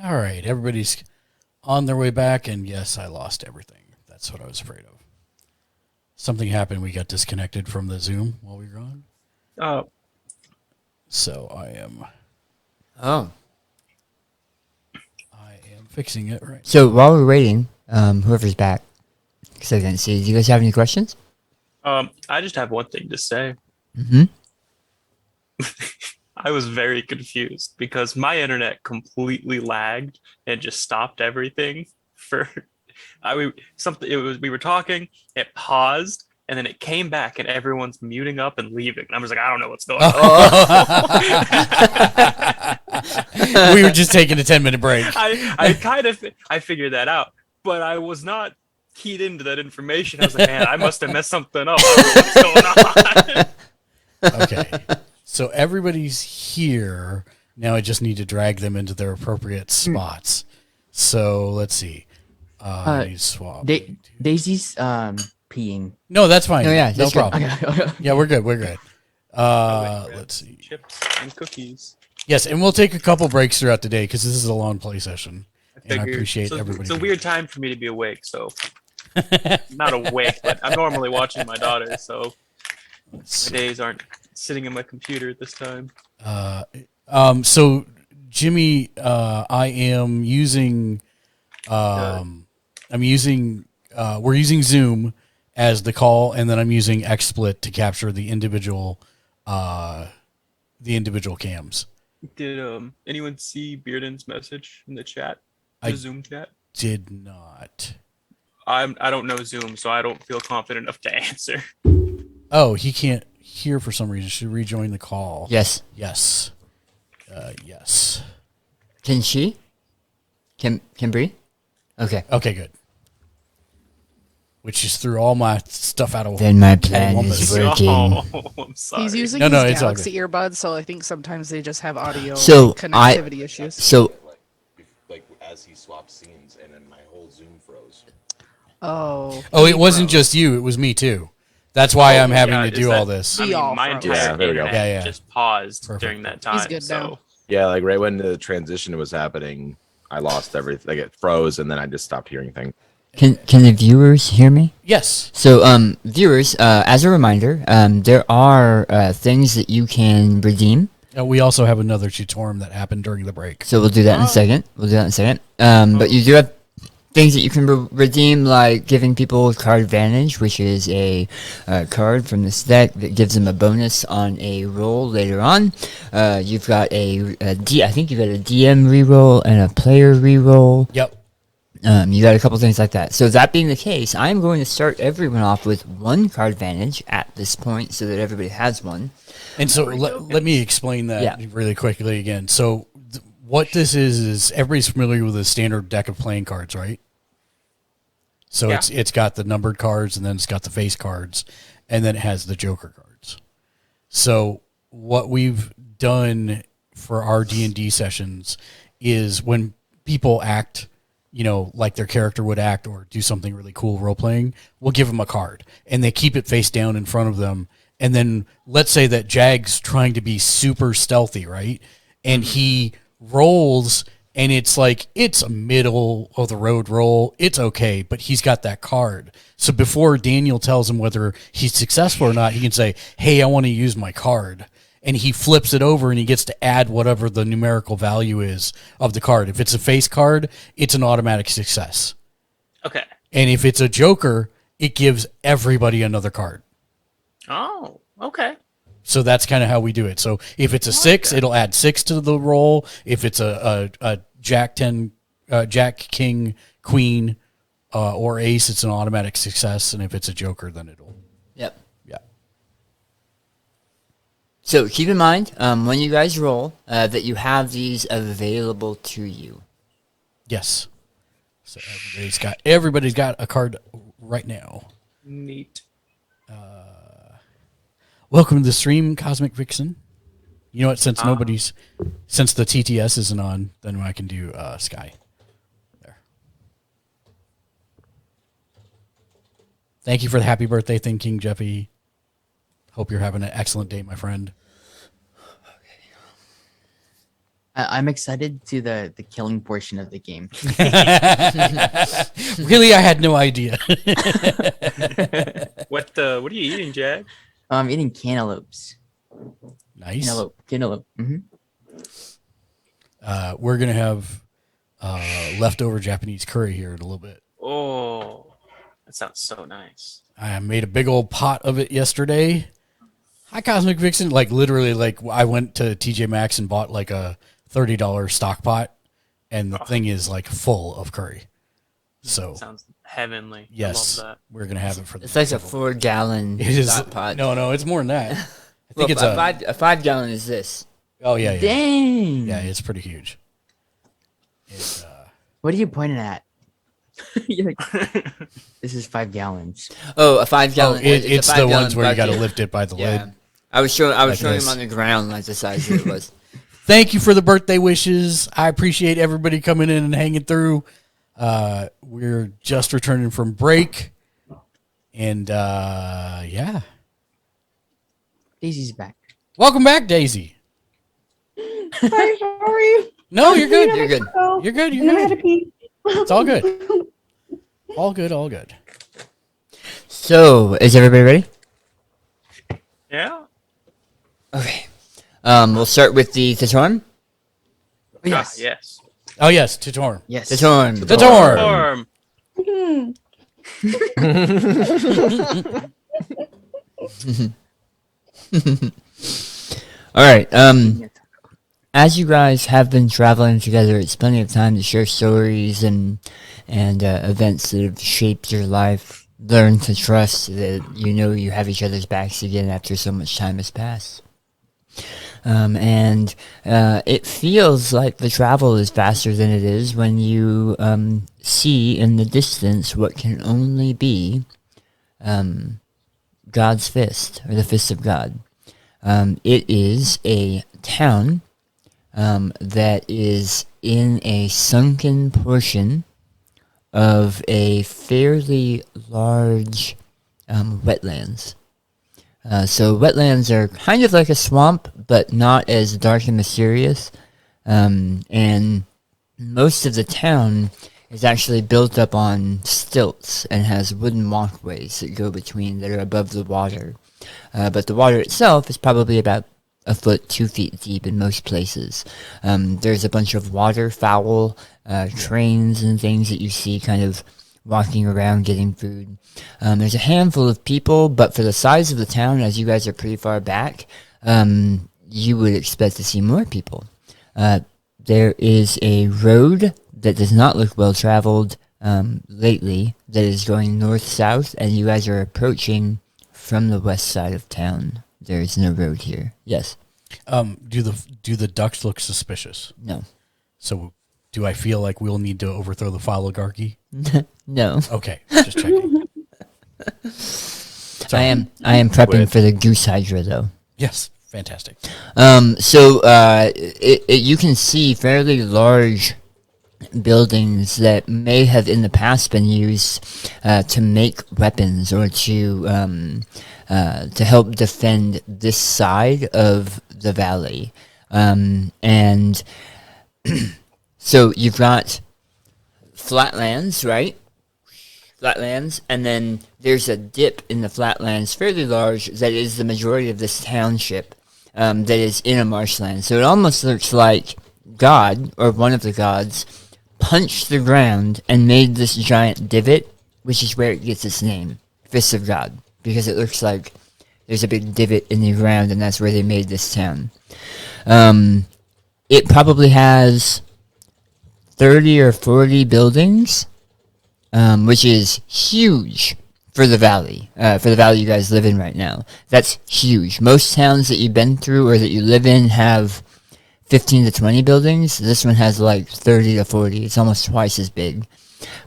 Speaker 2: All right, everybody's on their way back, and yes, I lost everything. That's what I was afraid of. Something happened. We got disconnected from the Zoom while we were on.
Speaker 6: Oh,
Speaker 2: So I am fixing it right.
Speaker 4: So while we're waiting, whoever's back, because I didn't see. Do you guys have any questions?
Speaker 6: I just have one thing to say.
Speaker 4: Mm-hmm.
Speaker 6: I was very confused because my internet completely lagged and just stopped everything for we were talking, it paused, and then it came back and everyone's muting up and leaving. And I was like, I don't know what's going on.
Speaker 2: We were just taking a 10-minute break.
Speaker 6: I figured that out, but I was not keyed into that information. I was like, man, I must have messed something up. I don't know what's going on.
Speaker 2: Okay. So everybody's here. Now I just need to drag them into their appropriate spots. So let's see. I need to swap.
Speaker 8: Daisy's peeing.
Speaker 2: No, that's fine.
Speaker 4: Oh, yeah,
Speaker 2: no
Speaker 4: that's good.
Speaker 2: problem.
Speaker 8: Okay.
Speaker 2: Yeah, we're good. We're good. Let's see.
Speaker 6: Chips and cookies.
Speaker 2: Yes, and we'll take a couple breaks throughout the day because this is a long play session. And I
Speaker 6: Figured-
Speaker 2: appreciate
Speaker 6: so
Speaker 2: everybody.
Speaker 6: It's a weird time for me to be awake, so not awake, but I'm normally watching my daughter, so my days aren't sitting in my computer at this time.
Speaker 2: So Jimmy, I am using, we're using Zoom as the call, and then I'm using XSplit to capture the individual cams.
Speaker 6: Did anyone see Bearden's message in the chat?
Speaker 2: I
Speaker 6: The Zoom chat?
Speaker 2: Did not.
Speaker 6: I don't know Zoom, so I don't feel confident enough to answer.
Speaker 2: Oh, he can't hear for some reason. Should rejoin the call.
Speaker 4: Yes.
Speaker 2: Yes. Yes.
Speaker 4: Can she? Can Bree? Okay.
Speaker 2: Okay, good. Which just threw all my stuff out of
Speaker 4: Then my plan
Speaker 2: Columbus.
Speaker 4: is working.
Speaker 6: Oh, I'm sorry.
Speaker 3: He's using
Speaker 2: No,
Speaker 3: his
Speaker 2: no, it's all
Speaker 3: Galaxy earbuds, so I think sometimes they just have audio
Speaker 4: So,
Speaker 3: connectivity issues.
Speaker 4: So
Speaker 5: Like as he swapped scenes, and then my whole Zoom froze.
Speaker 3: Oh.
Speaker 2: Oh, it wasn't just you. It was me too. That's why I'm having to
Speaker 6: is
Speaker 2: do
Speaker 6: that-
Speaker 2: all this.
Speaker 6: I mean,
Speaker 3: We all
Speaker 6: my
Speaker 3: froze.
Speaker 6: entire
Speaker 5: Yeah, there we go.
Speaker 6: internet
Speaker 2: Yeah.
Speaker 6: just paused
Speaker 2: Perfect.
Speaker 6: during that time.
Speaker 3: He's good
Speaker 6: so.
Speaker 3: now.
Speaker 5: Yeah, like right when the transition was happening, I lost everything. Like it froze, and then I just stopped hearing things.
Speaker 4: can the viewers hear me?
Speaker 2: Yes.
Speaker 4: So, viewers, as a reminder, there are things that you can redeem.
Speaker 2: We also have another tutorial that happened during the break.
Speaker 4: So we'll do that in a second. But you do have things that you can redeem, like giving people card advantage, which is a card from this deck that gives them a bonus on a roll later on. You've got I think you've got a DM reroll and a player reroll.
Speaker 2: Yep.
Speaker 4: You got a couple things like that. So that being the case, I'm going to start everyone off with one card advantage at this point, so that everybody has one.
Speaker 2: And so let me explain that
Speaker 4: Yeah.
Speaker 2: really quickly again. So what this is everybody's familiar with a standard deck of playing cards, right? So
Speaker 6: Yeah.
Speaker 2: it's got the numbered cards, and then it's got the face cards, and then it has the Joker cards. So what we've done for our D&D sessions is when people act, like their character would act or do something really cool role playing, we'll give them a card, and they keep it face down in front of them. And then let's say that Jag's trying to be super stealthy, right? And he rolls, and it's like, it's a middle of the road roll. It's okay, but he's got that card. So before Daniel tells him whether he's successful or not, he can say, hey, I want to use my card. And he flips it over, and he gets to add whatever the numerical value is of the card. If it's a face card, it's an automatic success.
Speaker 6: Okay.
Speaker 2: And if it's a Joker, it gives everybody another card.
Speaker 6: Oh, okay.
Speaker 2: So that's kind of how we do it. So if it's a 6, it'll add 6 to the roll. If it's a Jack 10, Jack, King, Queen, or Ace, it's an automatic success. And if it's a Joker, then it'll.
Speaker 4: Yep.
Speaker 2: Yeah.
Speaker 4: So keep in mind, when you guys roll, that you have these available to you.
Speaker 2: Yes. So everybody's got a card right now.
Speaker 6: Neat.
Speaker 2: Welcome to the stream, Cosmic Vixen. You know what? Since since the TTS isn't on, then I can do Sky. There. Thank you for the happy birthday thing, King Jeffy. Hope you're having an excellent day, my friend.
Speaker 8: I'm excited to the killing portion of the game.
Speaker 2: Really, I had no idea.
Speaker 6: What are you eating, Jack?
Speaker 8: I'm eating cantaloupes.
Speaker 2: Nice.
Speaker 8: Cantaloupe.
Speaker 2: We're gonna have leftover Japanese curry here in a little bit.
Speaker 6: Oh, that sounds so nice.
Speaker 2: I made a big old pot of it yesterday. Hi, Cosmic Vixen. Like literally, like I went to TJ Maxx and bought like a $30 stock pot, and the thing is like full of curry. So
Speaker 6: Sounds heavenly.
Speaker 2: yes,
Speaker 6: I love that.
Speaker 2: we're gonna have it for the
Speaker 4: It's like a
Speaker 2: several-
Speaker 4: 4-gallon
Speaker 2: It is
Speaker 4: stock pot.
Speaker 2: no, it's more than that. I think
Speaker 4: Well,
Speaker 2: it's
Speaker 4: a 5-gallon is this.
Speaker 2: Oh yeah, yeah,
Speaker 8: Dang.
Speaker 2: yeah. It's pretty huge. And,
Speaker 8: What are you pointing at? You're like, this is 5 gallons.
Speaker 4: Oh, a 5-gallon.
Speaker 2: it's the ones where you got to lift it by the
Speaker 4: Yeah.
Speaker 2: lid.
Speaker 4: I was showing
Speaker 2: Like
Speaker 4: him
Speaker 2: this.
Speaker 4: on the ground like the size that it was.
Speaker 2: Thank you for the birthday wishes. I appreciate everybody coming in and hanging through. We're just returning from break, and yeah,
Speaker 8: Daisy's back.
Speaker 2: welcome back, Daisy.
Speaker 7: Hi, sorry.
Speaker 2: No, you're good.
Speaker 4: You're good.
Speaker 2: You're good.
Speaker 7: And then I
Speaker 2: You're
Speaker 7: had to
Speaker 2: good.
Speaker 7: pee.
Speaker 2: It's all good. All good. All good.
Speaker 4: So, is everybody ready?
Speaker 6: Yeah.
Speaker 4: Okay. We'll start with the Tatorm.
Speaker 8: Oh, yes.
Speaker 6: Yes.
Speaker 2: Oh yes, Tatorm.
Speaker 8: Yes.
Speaker 4: Tatorm.
Speaker 2: Tatorm.
Speaker 6: Storm.
Speaker 4: All right. As you guys have been traveling together, it's plenty of time to share stories and events that have shaped your life. Learn to trust that you have each other's backs again after so much time has passed. And it feels like the travel is faster than it is when you see in the distance what can only be God's fist, or the fist of God. It is a town that is in a sunken portion of a fairly large wetlands. So wetlands are kind of like a swamp, but not as dark and mysterious. And most of the town is actually built up on stilts and has wooden walkways that go between that are above the water. But the water itself is probably about a foot, 2 feet deep in most places. There's a bunch of waterfowl, trains and things that you see kind of walking around getting food. There's a handful of people, but for the size of the town, as you guys are pretty far back, you would expect to see more people. There is a road that does not look well traveled lately that is going north-south, and you guys are approaching from the west side of town. There is no road here. Yes.
Speaker 2: Do the ducks look suspicious?
Speaker 4: No.
Speaker 2: So, do I feel like we'll need to overthrow the oligarchy?
Speaker 4: No.
Speaker 2: Okay, just checking.
Speaker 4: I am prepping for the goose hydra though.
Speaker 2: Yes, fantastic.
Speaker 4: You can see fairly large buildings that may have in the past been used to make weapons or to help defend this side of the valley. And so you've got flatlands, right? Flatlands, and then there's a dip in the flatlands, fairly large, that is the majority of this township that is in a marshland. So it almost looks like God, or one of the gods, punched the ground and made this giant divot, which is where it gets its name, Fist of God, because it looks like there's a big divot in the ground, and that's where they made this town. It probably has 30 or 40 buildings, which is huge for the valley you guys live in right now. That's huge. Most towns that you've been through or that you live in have 15 to 20 buildings. This one has like 30 to 40. It's almost twice as big.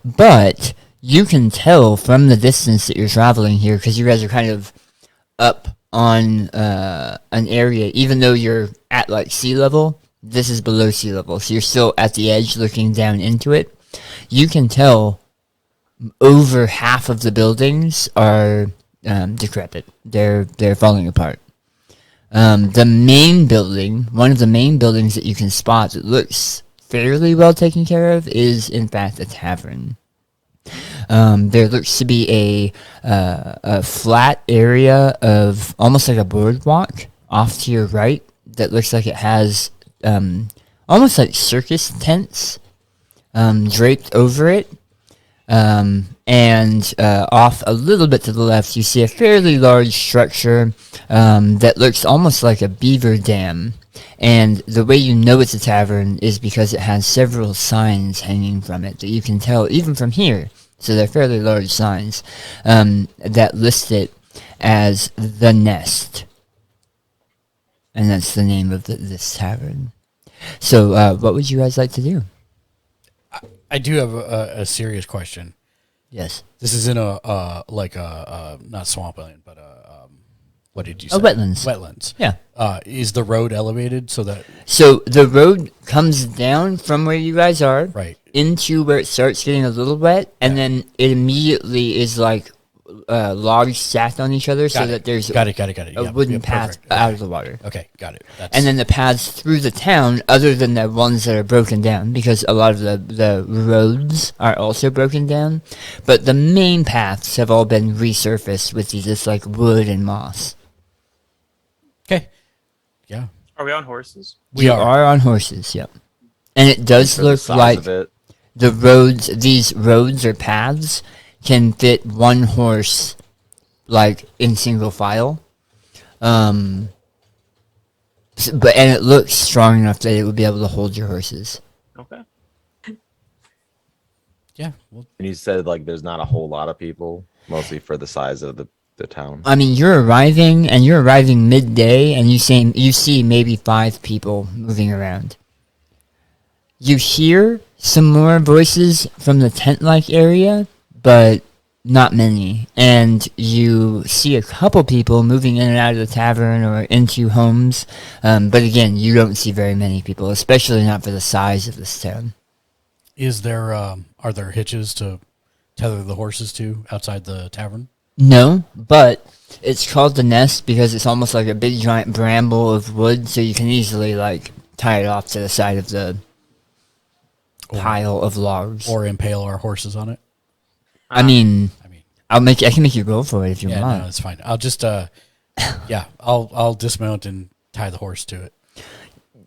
Speaker 4: But you can tell from the distance that you're traveling here, because you guys are kind of up on an area, even though you're at like sea level, this is below sea level. So you're still at the edge looking down into it. You can tell over half of the buildings are decrepit. They're falling apart. The main building, one of the main buildings that you can spot that looks fairly well taken care of, is in fact a tavern. There looks to be a flat area of almost like a boardwalk off to your right that looks like it has almost like circus tents draped over it. And off a little bit to the left, you see a fairly large structure that looks almost like a beaver dam. And the way you know it's a tavern is because it has several signs hanging from it that you can tell even from here. So they're fairly large signs that list it as The Nest. And that's the name of this tavern. So what would you guys like to do?
Speaker 2: I do have a serious question.
Speaker 4: Yes.
Speaker 2: This is in a not swampland, but what did you say?
Speaker 4: Wetlands.
Speaker 2: Wetlands.
Speaker 4: Yeah.
Speaker 2: Is the road elevated so that
Speaker 4: So the road comes down from where you guys are
Speaker 2: right
Speaker 4: into where it starts getting a little wet, and then it immediately is like logs stacked on each other so that there's
Speaker 2: got it.
Speaker 4: a wooden path
Speaker 2: perfect.
Speaker 4: out of the water.
Speaker 2: Okay, got it.
Speaker 4: And then the paths through the town, other than the ones that are broken down, because a lot of the roads are also broken down, but the main paths have all been resurfaced with just like wood and moss.
Speaker 2: Okay. Yeah.
Speaker 6: Are we on horses?
Speaker 4: We are on horses, yep. And it does
Speaker 5: For the
Speaker 4: look
Speaker 5: size
Speaker 4: like
Speaker 5: of it.
Speaker 4: these roads or paths can fit one horse, like, in single file. And it looks strong enough that it would be able to hold your horses.
Speaker 6: Okay.
Speaker 2: Yeah. Well,
Speaker 5: And you said like there's not a whole lot of people, mostly for the size of the town.
Speaker 4: I mean, you're arriving midday, and you see maybe 5 people moving around. You hear some more voices from the tent-like area, but not many. And you see a couple people moving in and out of the tavern or into homes. But again, you don't see very many people, especially not for the size of this town.
Speaker 2: is there are there hitches to tether the horses to outside the tavern?
Speaker 4: No, but it's called the Nest because it's almost like a big giant bramble of wood, so you can easily like tie it off to the side of the pile of logs.
Speaker 2: Or impale our horses on it?
Speaker 4: I mean, I can make you roll for it if you
Speaker 2: Yeah,
Speaker 4: want.
Speaker 2: no, that's fine. I'll just I'll dismount and tie the horse to it.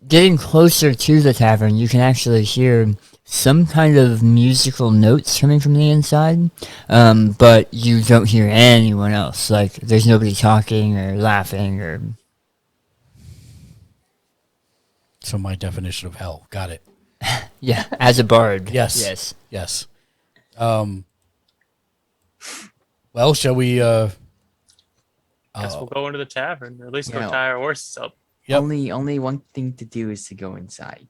Speaker 4: Getting closer to the tavern, you can actually hear some kind of musical notes coming from the inside, but you don't hear anyone else. Like, there's nobody talking or laughing or...
Speaker 2: So my definition of hell. Got it.
Speaker 4: Yeah, as a bard.
Speaker 2: Yes. Yes. Well, shall we
Speaker 6: Guess we'll go into the tavern, or at least go
Speaker 8: Yeah.
Speaker 6: tie our horses up.
Speaker 2: Yep.
Speaker 8: Only one thing to do is to go inside.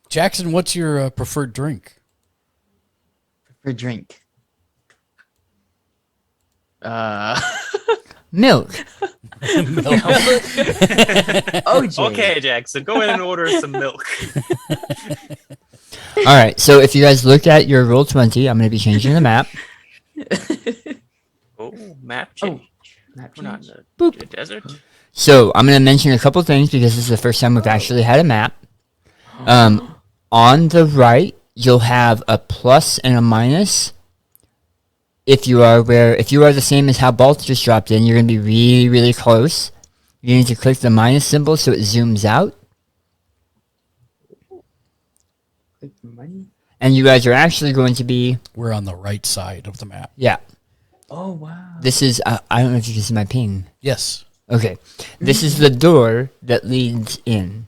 Speaker 2: Jackson, what's your preferred drink?
Speaker 8: For drink.
Speaker 4: Milk.
Speaker 8: OJ.
Speaker 6: Okay, Jackson, go in and order some milk.
Speaker 4: Alright, so if you guys look at your roll 20, I'm going to be changing the map.
Speaker 6: Oh, map change.
Speaker 8: Map
Speaker 6: We're not
Speaker 8: change.
Speaker 6: in the desert.
Speaker 4: So I'm going to mention a couple things because this is the first time we've actually had a map. On the right, you'll have a plus and a minus. If you are the same as how Balt just dropped in, you're going to be really, really close. You need to click the minus symbol so it zooms out.
Speaker 8: Click money.
Speaker 4: And you guys are actually going to be...
Speaker 2: We're on the right side of the map.
Speaker 4: Yeah.
Speaker 8: Oh wow.
Speaker 4: This is... I don't know if you can see my ping.
Speaker 2: Yes.
Speaker 4: Okay. This is the door that leads in.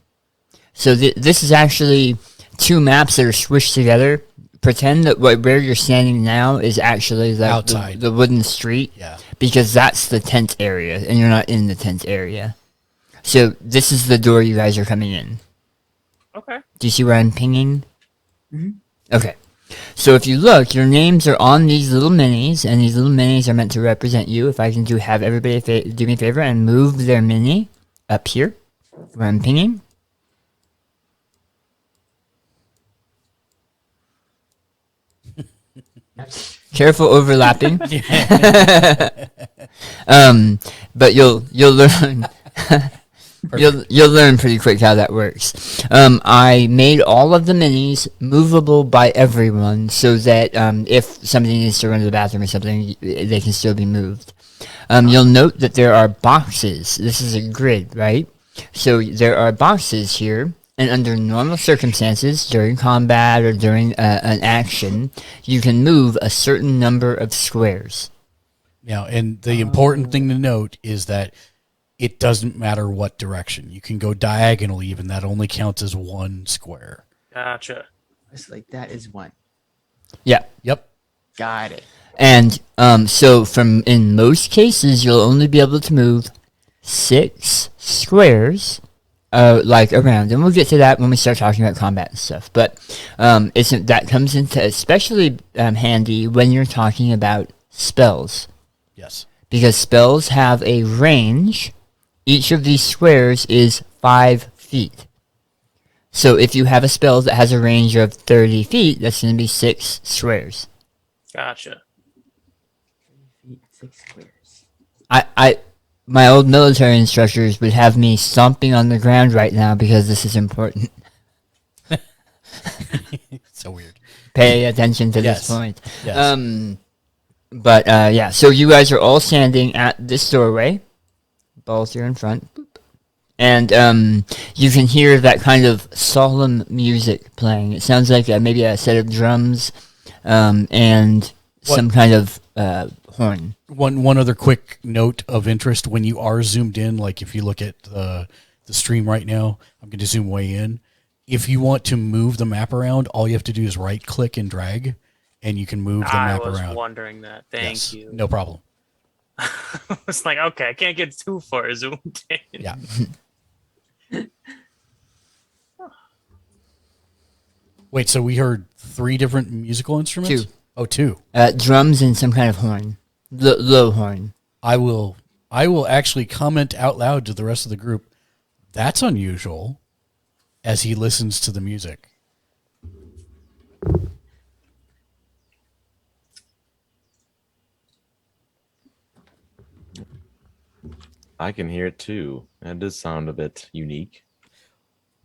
Speaker 4: So this is actually 2 maps that are squished together. Pretend that where you're standing now is actually
Speaker 2: Outside.
Speaker 4: the wooden street.
Speaker 2: Yeah.
Speaker 4: Because that's the tent area, and you're not in the tent area. So this is the door you guys are coming in.
Speaker 6: Okay.
Speaker 4: Do you see where I'm pinging?
Speaker 8: Mhm.
Speaker 4: Okay. So if you look, your names are on these little minis, and these little minis are meant to represent you. If I can have everybody do me a favor and move their mini up here, where I'm pinging. Careful overlapping. But you'll learn. You'll learn pretty quick how that works. I made all of the minis movable by everyone, so that if somebody needs to run to the bathroom or something, they can still be moved. You'll note that there are boxes. This is a grid, right? So there are boxes here, and under normal circumstances, during combat or during an action, you can move a certain number of squares.
Speaker 2: Now, and the important thing to note is that it doesn't matter what direction. You can go diagonally, even that only counts as one square.
Speaker 6: Gotcha.
Speaker 8: It's like that is one.
Speaker 4: Yeah.
Speaker 2: Yep.
Speaker 8: Got it.
Speaker 4: And so in most cases, you'll only be able to move 6 squares, like around. And we'll get to that when we start talking about combat and stuff. But that comes into especially handy when you're talking about spells.
Speaker 2: Yes.
Speaker 4: Because spells have a range. Each of these squares is 5 feet. So if you have a spell that has a range of 30 feet, that's going to be 6 squares.
Speaker 6: Gotcha.
Speaker 8: 6 squares.
Speaker 4: My old military instructors would have me stomping on the ground right now because this is important.
Speaker 2: So weird.
Speaker 4: Pay attention to
Speaker 2: Yes.
Speaker 4: this point.
Speaker 2: Yes.
Speaker 4: But yeah, so you guys are all standing at this doorway. Balls here in front. Boop. And you can hear that kind of solemn music playing. It sounds like maybe a set of drums and some kind of horn.
Speaker 2: One other quick note of interest: when you are zoomed in, like if you look at the stream right now, I'm going to zoom way in. If you want to move the map around, all you have to do is right click and drag, and you can move the map
Speaker 6: I was
Speaker 2: around.
Speaker 6: wondering that. Thank
Speaker 2: Yes,
Speaker 6: you.
Speaker 2: no problem.
Speaker 6: It's like, okay, I can't get too far zoomed in.
Speaker 2: Yeah. Wait, so we heard 3 different musical instruments?
Speaker 4: 2.
Speaker 2: Oh, 2.
Speaker 4: Drums and some kind of horn. Low horn.
Speaker 2: I will actually comment out loud to the rest of the group. That's unusual, as he listens to the music.
Speaker 5: I can hear it too. That does sound a bit unique.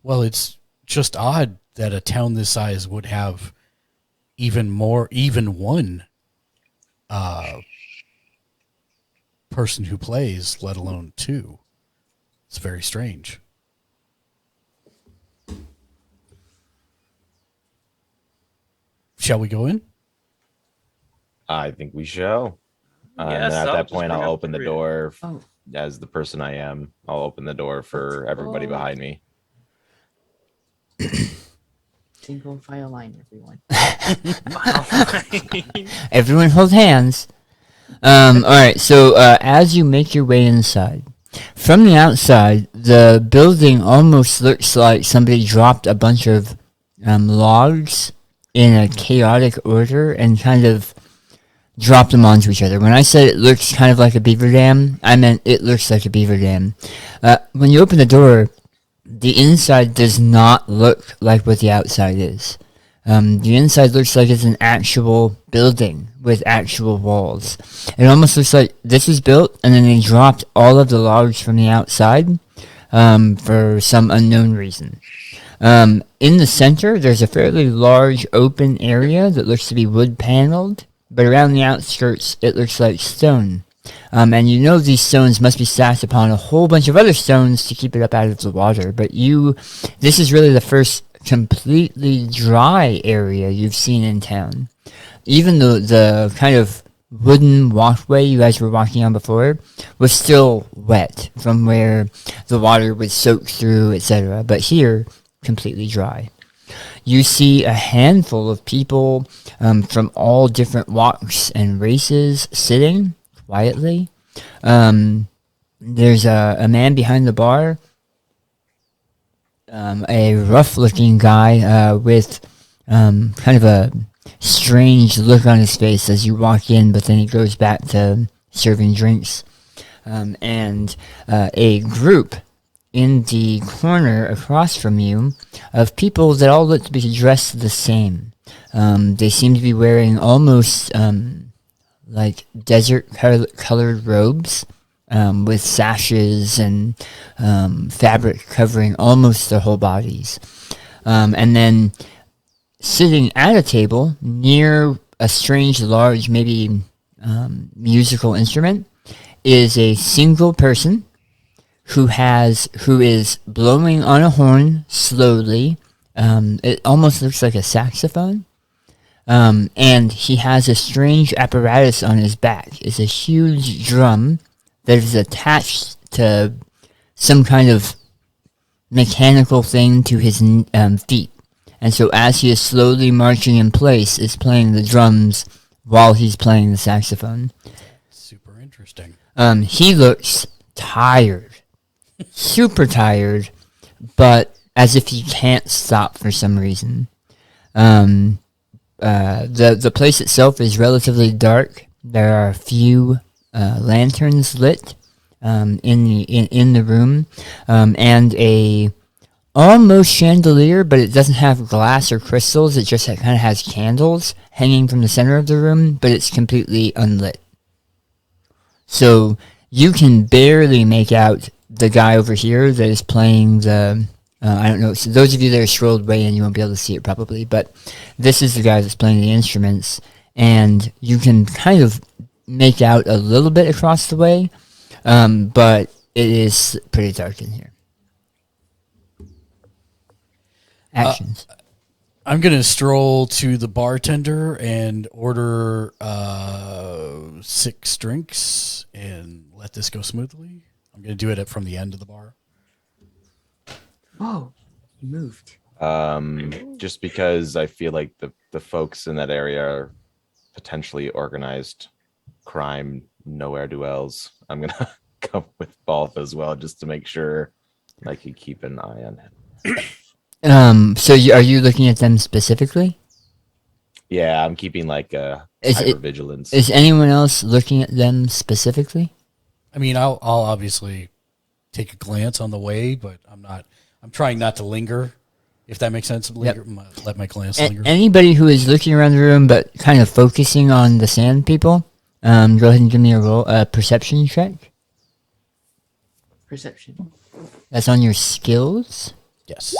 Speaker 2: Well, it's just odd that a town this size would have even one person who plays, let alone 2. It's very strange. Shall we go in?
Speaker 5: I think we shall. And
Speaker 6: Yes,
Speaker 5: then at
Speaker 6: I'll
Speaker 5: that
Speaker 6: just
Speaker 5: point,
Speaker 6: bring
Speaker 5: I'll
Speaker 6: up
Speaker 5: open the
Speaker 6: the
Speaker 5: door
Speaker 8: Oh.
Speaker 5: as the person I am. I'll open the door for everybody behind me.
Speaker 8: Single file line, everyone.
Speaker 4: Everyone hold hands. Alright, so as you make your way inside, from the outside, the building almost looks like somebody dropped a bunch of logs in a chaotic order and kind of dropped them onto each other. When I said it looks kind of like a beaver dam, I meant it looks like a beaver dam. When you open the door, the inside does not look like what the outside is. The inside looks like it's an actual building with actual walls. It almost looks like this was built and then they dropped all of the logs from the outside for some unknown reason. In the center, there's a fairly large open area that looks to be wood paneled, but around the outskirts, it looks like stone. And you know these stones must be stacked upon a whole bunch of other stones to keep it up out of the water, but this is really the first completely dry area you've seen in town. Even though the kind of wooden walkway you guys were walking on before was still wet from where the water was soaked through, etc. But here, completely dry. You see a handful of people from all different walks and races sitting quietly. There's a man behind the bar, a rough-looking guy with kind of a strange look on his face as you walk in, but then he goes back to serving drinks. And a group in the corner across from you of people that all look to be dressed the same. They seem to be wearing almost like desert colored robes with sashes and fabric covering almost their whole bodies. And then sitting at a table near a strange, large, maybe musical instrument is a single person who is blowing on a horn slowly. It almost looks like a saxophone. And he has a strange apparatus on his back. It's a huge drum that is attached to some kind of mechanical thing to his feet. And so as he is slowly marching in place, is playing the drums while he's playing the saxophone.
Speaker 2: Super interesting.
Speaker 4: He looks tired. Super tired, but as if he can't stop for some reason. The place itself is relatively dark. There are a few lanterns lit in the room, and a almost chandelier, but it doesn't have glass or crystals. It just kind of has candles hanging from the center of the room, but it's completely unlit. So you can barely make out the guy over here that is playing the... I don't know. So those of you that are scrolled way in, you won't be able to see it probably, but this is the guy that's playing the instruments, and you can kind of make out a little bit across the way, but it is pretty dark in here. Actions.
Speaker 2: I'm going to stroll to the bartender and order 6 drinks and let this go smoothly. I'm going to do it from the end of the bar.
Speaker 8: Whoa, you moved.
Speaker 5: Just because I feel like the folks in that area are potentially organized crime, nowhere duels. I'm going to come with Balth as well, just to make sure I can keep an eye on him.
Speaker 4: So are you looking at them specifically?
Speaker 5: Yeah, I'm keeping like hypervigilance.
Speaker 4: Is anyone else looking at them specifically?
Speaker 2: I mean, I'll obviously take a glance on the way, but I'm trying not to linger, if that makes sense. Let my glance linger.
Speaker 4: Anybody who is looking around the room but kind of focusing on the sand people, go ahead and give me a perception check.
Speaker 8: Perception.
Speaker 4: That's on your skills.
Speaker 2: Yes.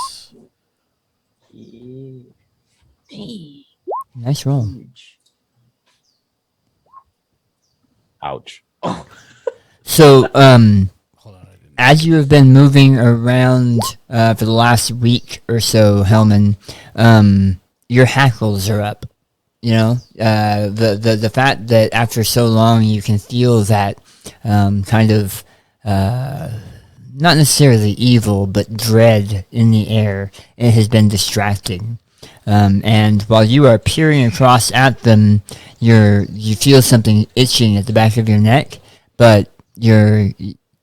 Speaker 8: Hey.
Speaker 4: Nice roll.
Speaker 5: Ouch.
Speaker 4: So,
Speaker 2: Hold on.
Speaker 4: as you have been moving around for the last week or so, Hellman, your hackles are up. You know, the fact that after so long you can feel that kind of not necessarily evil, but dread in the air, it has been distracting. And while you are peering across at them, you feel something itching at the back of your neck, but you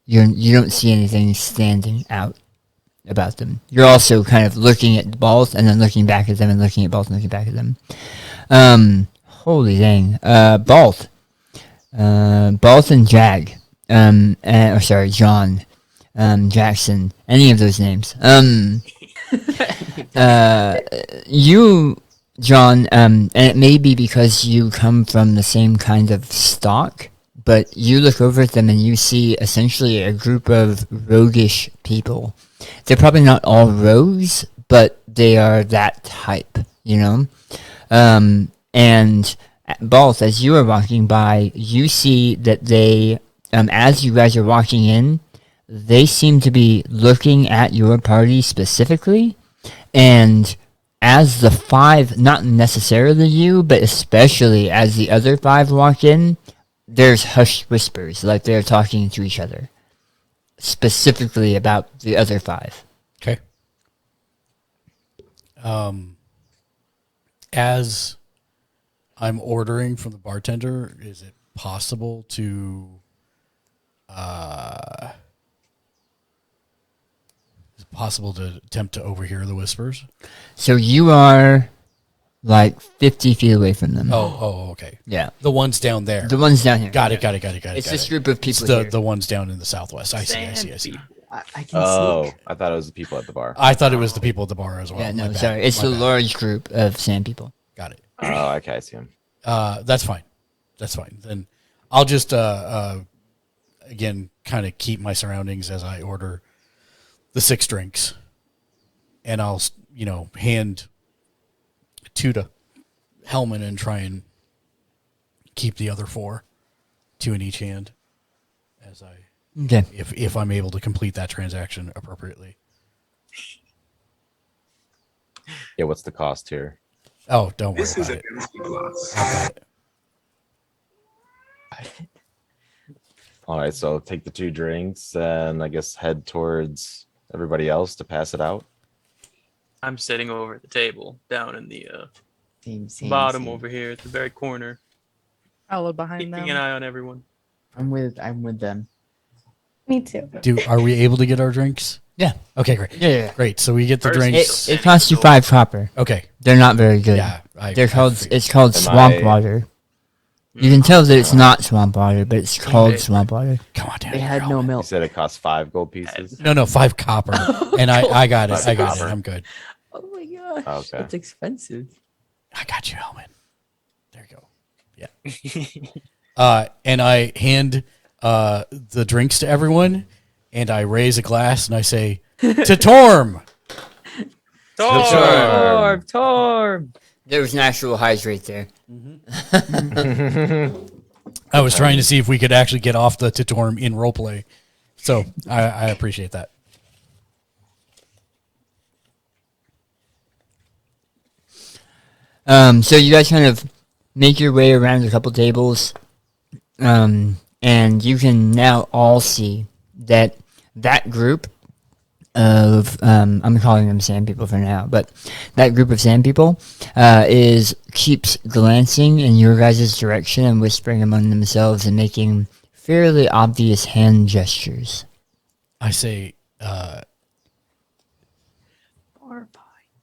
Speaker 4: don't see anything standing out about them. You're also kind of looking at both and then looking back at them and looking at both and looking back at them. Holy dang. Both and Jag. John. Jackson. Any of those names. You, John, and it may be because you come from the same kind of stock, but you look over at them and you see essentially a group of roguish people. They're probably not all rogues, but they are that type, you know? And both, as you are walking by, you see that they, as you guys are walking in, they seem to be looking at your party specifically, and as the 5, not necessarily you, but especially as the other 5 walk in, there's hushed whispers, like they're talking to each other, specifically about the other 5.
Speaker 2: Okay. As I'm ordering from the bartender, is it possible to attempt to overhear the whispers?
Speaker 4: So you are like 50 feet away from them.
Speaker 2: Oh, okay.
Speaker 4: Yeah.
Speaker 2: The ones down there.
Speaker 4: The ones down here.
Speaker 2: Got it.
Speaker 4: It's this group of people
Speaker 2: It's
Speaker 4: here.
Speaker 2: the ones down in the southwest. I see.
Speaker 8: I can
Speaker 5: Oh,
Speaker 8: see.
Speaker 5: I thought it was the people at the bar.
Speaker 2: I thought it was the people at the bar as well.
Speaker 4: Yeah,
Speaker 2: My
Speaker 4: no,
Speaker 2: bad.
Speaker 4: sorry. It's
Speaker 2: My
Speaker 4: a
Speaker 2: bad.
Speaker 4: large group of sand people.
Speaker 2: Got it.
Speaker 5: Oh, okay, I see him.
Speaker 2: That's fine. That's fine. Then I'll just again kind of keep my surroundings as I order the 6 drinks, and I'll hand 2 to Hellman and try and keep the other 4, 2 in each hand, as I if I'm able to complete that transaction appropriately.
Speaker 5: Yeah, what's the cost here?
Speaker 2: Oh, don't worry
Speaker 10: This is
Speaker 2: about
Speaker 10: a
Speaker 2: it.
Speaker 10: density class.
Speaker 2: I've got it.
Speaker 5: All right, so take the 2 drinks and I guess head towards everybody else to pass it out.
Speaker 6: I'm sitting over at the table down in the
Speaker 8: Same,
Speaker 6: bottom
Speaker 8: same.
Speaker 6: over here at the very corner,
Speaker 3: Follow behind
Speaker 6: keeping an
Speaker 3: them.
Speaker 6: eye on everyone.
Speaker 8: I'm with them.
Speaker 7: Me too.
Speaker 2: Are we able to get our drinks?
Speaker 4: Yeah.
Speaker 2: Okay, great.
Speaker 4: Yeah.
Speaker 2: Great. So we get the
Speaker 6: First,
Speaker 2: drinks.
Speaker 4: It costs you 5 copper.
Speaker 2: Okay.
Speaker 4: They're not very good.
Speaker 2: Yeah.
Speaker 4: It's called
Speaker 5: Am
Speaker 4: swamp
Speaker 5: I-
Speaker 4: water. You can tell that it's not swamp water, but it's called swamp water.
Speaker 2: Come on, Dan.
Speaker 8: They had no
Speaker 5: You
Speaker 8: milk.
Speaker 5: said it costs 5 gold pieces.
Speaker 2: No, 5 copper. And I got it.
Speaker 5: 5
Speaker 2: I got it.
Speaker 5: copper.
Speaker 2: I'm good.
Speaker 8: Oh my gosh,
Speaker 5: Okay.
Speaker 8: that's expensive.
Speaker 2: I got you, Hellman. There you go. Yeah. And I hand the drinks to everyone, and I raise a glass and I say, "To Torm."
Speaker 8: Torm.
Speaker 4: There was an actual hydrate there.
Speaker 2: I was trying to see if we could actually get off the to Torm in roleplay. So I appreciate that.
Speaker 4: So you guys kind of make your way around a couple tables, and you can now all see that group of I'm calling them sand people for now, but that group of sand people keeps glancing in your guys' direction and whispering among themselves and making fairly obvious hand gestures.
Speaker 2: I say,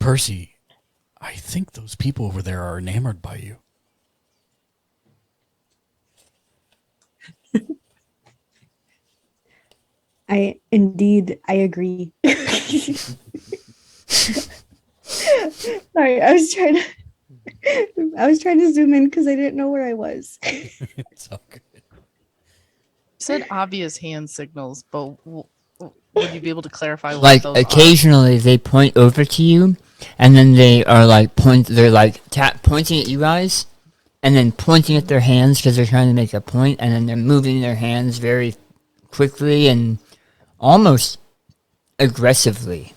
Speaker 2: Percy, I think those people over there are enamored by you.
Speaker 7: I agree. Sorry, I was trying to zoom in because I didn't know where I was.
Speaker 2: It's all good.
Speaker 3: You said obvious hand signals, but would you be able to clarify what
Speaker 4: Like
Speaker 3: those are?
Speaker 4: occasionally they point over to you, and then they are like pointing at you guys, and then pointing at their hands because they're trying to make a point, and then they're moving their hands very quickly and almost aggressively.